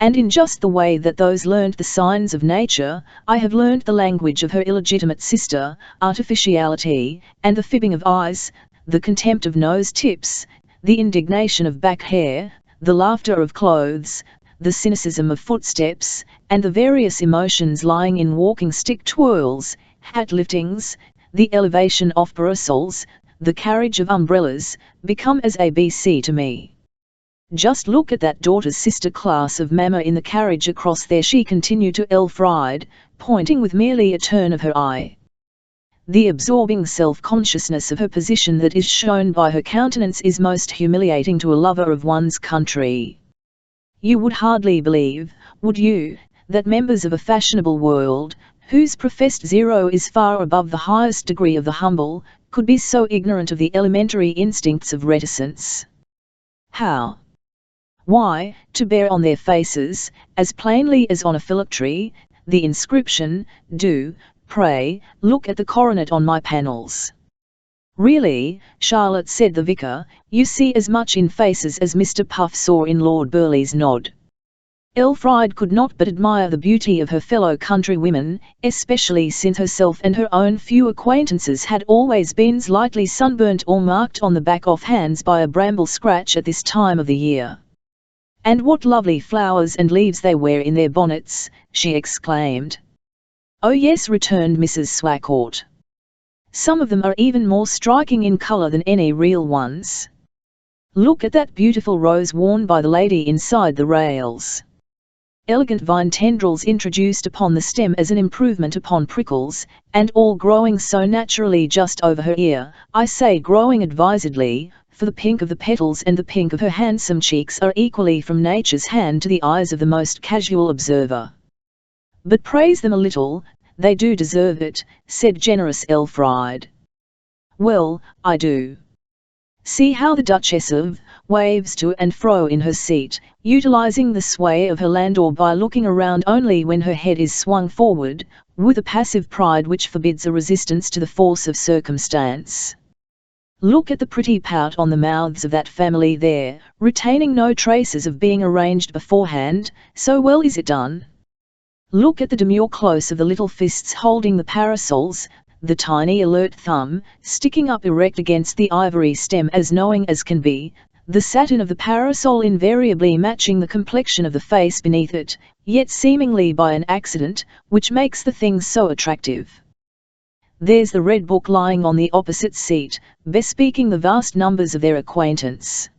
And in just the way that those learned the signs of nature, I have learned the language of her illegitimate sister, artificiality, and the fibbing of eyes, the contempt of nose tips, the indignation of back hair, the laughter of clothes, the cynicism of footsteps, and the various emotions lying in walking stick twirls, hat liftings, the elevation of parasols, the carriage of umbrellas, become as ABC to me. Just look at that daughter's sister class of mamma in the carriage across there, she continued to Elfried, pointing with merely a turn of her eye. The absorbing self-consciousness of her position that is shown by her countenance is most humiliating to a lover of one's country. You would hardly believe, would you, that members of a fashionable world, whose professed zero is far above the highest degree of the humble, could be so ignorant of the elementary instincts of reticence? How? Why, to bear on their faces, as plainly as on a phylactery, the inscription, "Do, pray, look at the coronet on my panels." Really, Charlotte, said the vicar, you see as much in faces as Mr. Puff saw in Lord Burleigh's nod. Elfried could not but admire the beauty of her fellow countrywomen, especially since herself and her own few acquaintances had always been slightly sunburnt or marked on the back of hands by a bramble scratch at this time of the year. And what lovely flowers and leaves they wear in their bonnets, she exclaimed. Oh yes, returned Mrs. Swackort. Some of them are even more striking in colour than any real ones. Look at that beautiful rose worn by the lady inside the rails. Elegant vine tendrils introduced upon the stem as an improvement upon prickles, and all growing so naturally just over her ear, I say growing advisedly, for the pink of the petals and the pink of her handsome cheeks are equally from nature's hand to the eyes of the most casual observer. But praise them a little, they do deserve it, said generous Elfried. Well, I do. See how the Duchess of waves to and fro in her seat, utilizing the sway of her landau by looking around only when her head is swung forward, with a passive pride which forbids a resistance to the force of circumstance. Look at the pretty pout on the mouths of that family there, retaining no traces of being arranged beforehand, so well is it done. Look at the demure close of the little fists holding the parasols, the tiny alert thumb, sticking up erect against the ivory stem as knowing as can be, the satin of the parasol invariably matching the complexion of the face beneath it, yet seemingly by an accident, which makes the thing so attractive. There's the red book lying on the opposite seat, bespeaking the vast numbers of their acquaintance.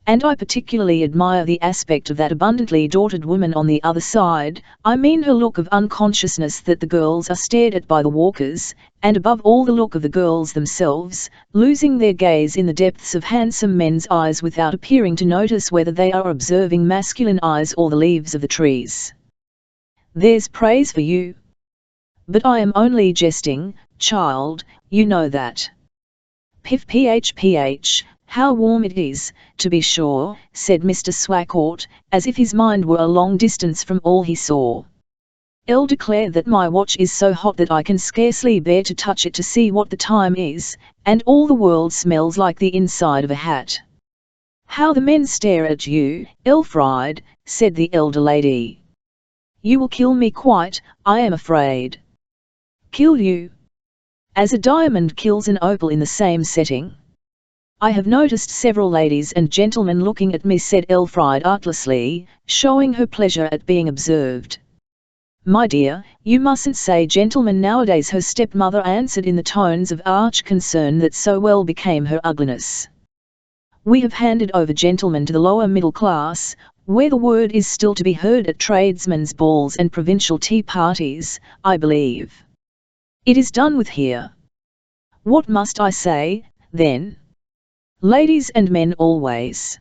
And I particularly admire the aspect of that abundantly daughted woman on the other side, I mean her look of unconsciousness that the girls are stared at by the walkers, and above all the look of the girls themselves, losing their gaze in the depths of handsome men's eyes without appearing to notice whether they are observing masculine eyes or the leaves of the trees. There's praise for you. But I am only jesting, child, you know that. Ph, how warm it is, to be sure, said Mr. Swackort, as if his mind were a long distance from all he saw. I'll declare that my watch is so hot that I can scarcely bear to touch it to see what the time is, and all the world smells like the inside of a hat. How the men stare at you, Elfried, said the elder lady. You will kill me quite, I am afraid. Kill you? As a diamond kills an opal in the same setting? I have noticed several ladies and gentlemen looking at me, said Elfried artlessly, showing her pleasure at being observed. My dear, you mustn't say gentlemen nowadays, her stepmother answered in the tones of arch concern that so well became her ugliness. We have handed over gentlemen to the lower middle class, where the word is still to be heard at tradesmen's balls and provincial tea parties, I believe. It is done with here. What must I say, then? Ladies and men always.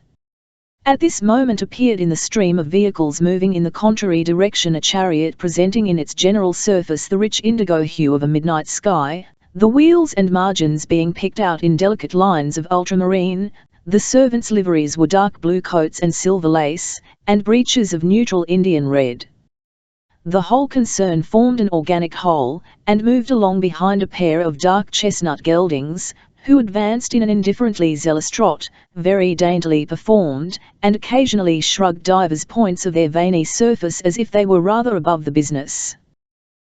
At this moment appeared in the stream of vehicles moving in the contrary direction a chariot presenting in its general surface the rich indigo hue of a midnight sky, the wheels and margins being picked out in delicate lines of ultramarine. The servants' liveries were dark blue coats and silver lace, and breeches of neutral Indian red. The whole concern formed an organic whole, and moved along behind a pair of dark chestnut geldings, who advanced in an indifferently zealous trot, very daintily performed, and occasionally shrugged divers points of their veiny surface as if they were rather above the business.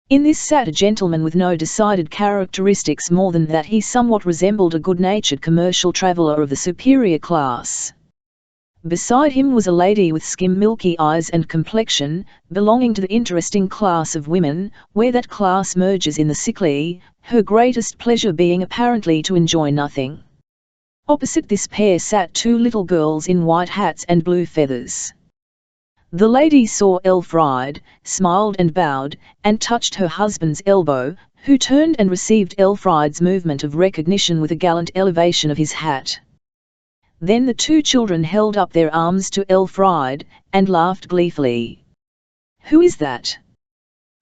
In this sat a gentleman with no decided characteristics more than that he somewhat resembled a good-natured commercial traveller of the superior class. Beside him was a lady with skim-milky eyes and complexion, belonging to the interesting class of women, where that class merges in the sickly, her greatest pleasure being apparently to enjoy nothing. Opposite this pair sat two little girls in white hats and blue feathers. The lady saw Elfried, smiled and bowed, and touched her husband's elbow, who turned and received Elfried's movement of recognition with a gallant elevation of his hat. Then the two children held up their arms to Elfried, and laughed gleefully. "Who is that?"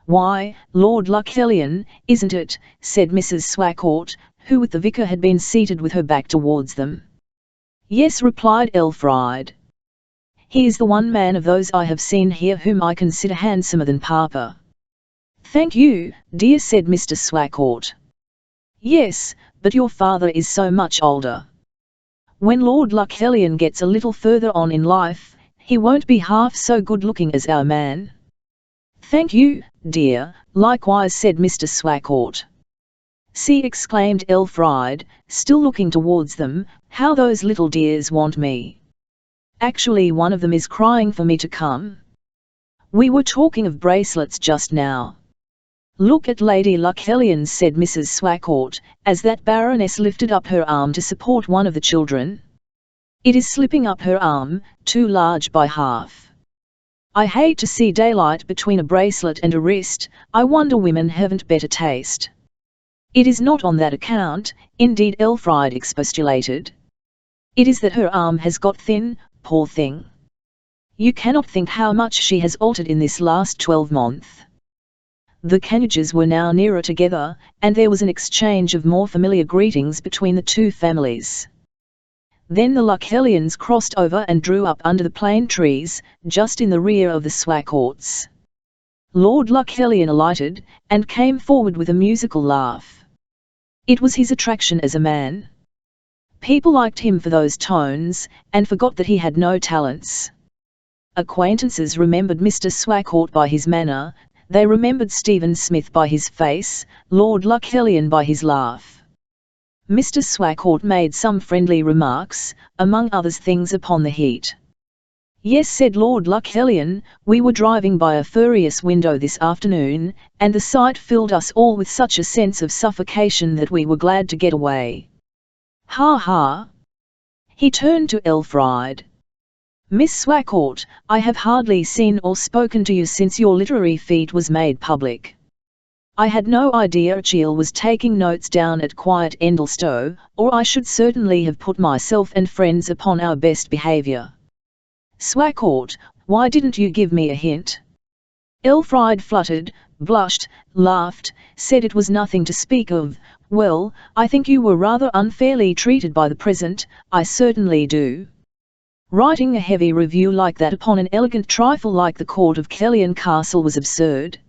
"Why, Lord Luxellian, isn't it?" said Mrs. Swacourt, who with the vicar had been seated with her back towards them. "Yes," replied Elfried. "He is the one man of those I have seen here whom I consider handsomer than Papa." "Thank you, dear," said Mr. Swacourt. "Yes, but your father is so much older. When Lord Luxellian gets a little further on in life, he won't be half so good-looking as our man." "Thank you, dear, likewise," said Mr. Swacourt. "See," exclaimed Elfried, still looking towards them, "how those little dears want me. Actually one of them is crying for me to come. We were talking of bracelets just now." "Look at Lady Luxellian," said Mrs. Swacourt, as that Baroness lifted up her arm to support one of the children. "It is slipping up her arm, too large by half. I hate to see daylight between a bracelet and a wrist. I wonder women haven't better taste." "It is not on that account, indeed," Elfried expostulated. "It is that her arm has got thin, poor thing. You cannot think how much she has altered in this last 12-month. The Cannages were now nearer together, and there was an exchange of more familiar greetings between the two families. Then the Luxellians crossed over and drew up under the plane trees, just in the rear of the Swacourts. Lord Luxellian alighted, and came forward with a musical laugh. It was his attraction as a man. People liked him for those tones, and forgot that he had no talents. Acquaintances remembered Mr. Swacourt by his manner, they remembered Stephen Smith by his face, Lord Luxellian by his laugh. Mr. Swacourt made some friendly remarks, among other things upon the heat. "Yes," said Lord Luxellian, "we were driving by a furious window this afternoon, and the sight filled us all with such a sense of suffocation that we were glad to get away. Ha ha!" He turned to Elfried. "Miss Swacourt, I have hardly seen or spoken to you since your literary feat was made public. I had no idea Achille was taking notes down at quiet Endelstow, or I should certainly have put myself and friends upon our best behaviour. Swacourt, why didn't you give me a hint?" Elfried fluttered, blushed, laughed, said it was nothing to speak of. "Well, I think you were rather unfairly treated by the present, I certainly do. Writing a heavy review like that upon an elegant trifle like the court of Kellyan Castle was absurd.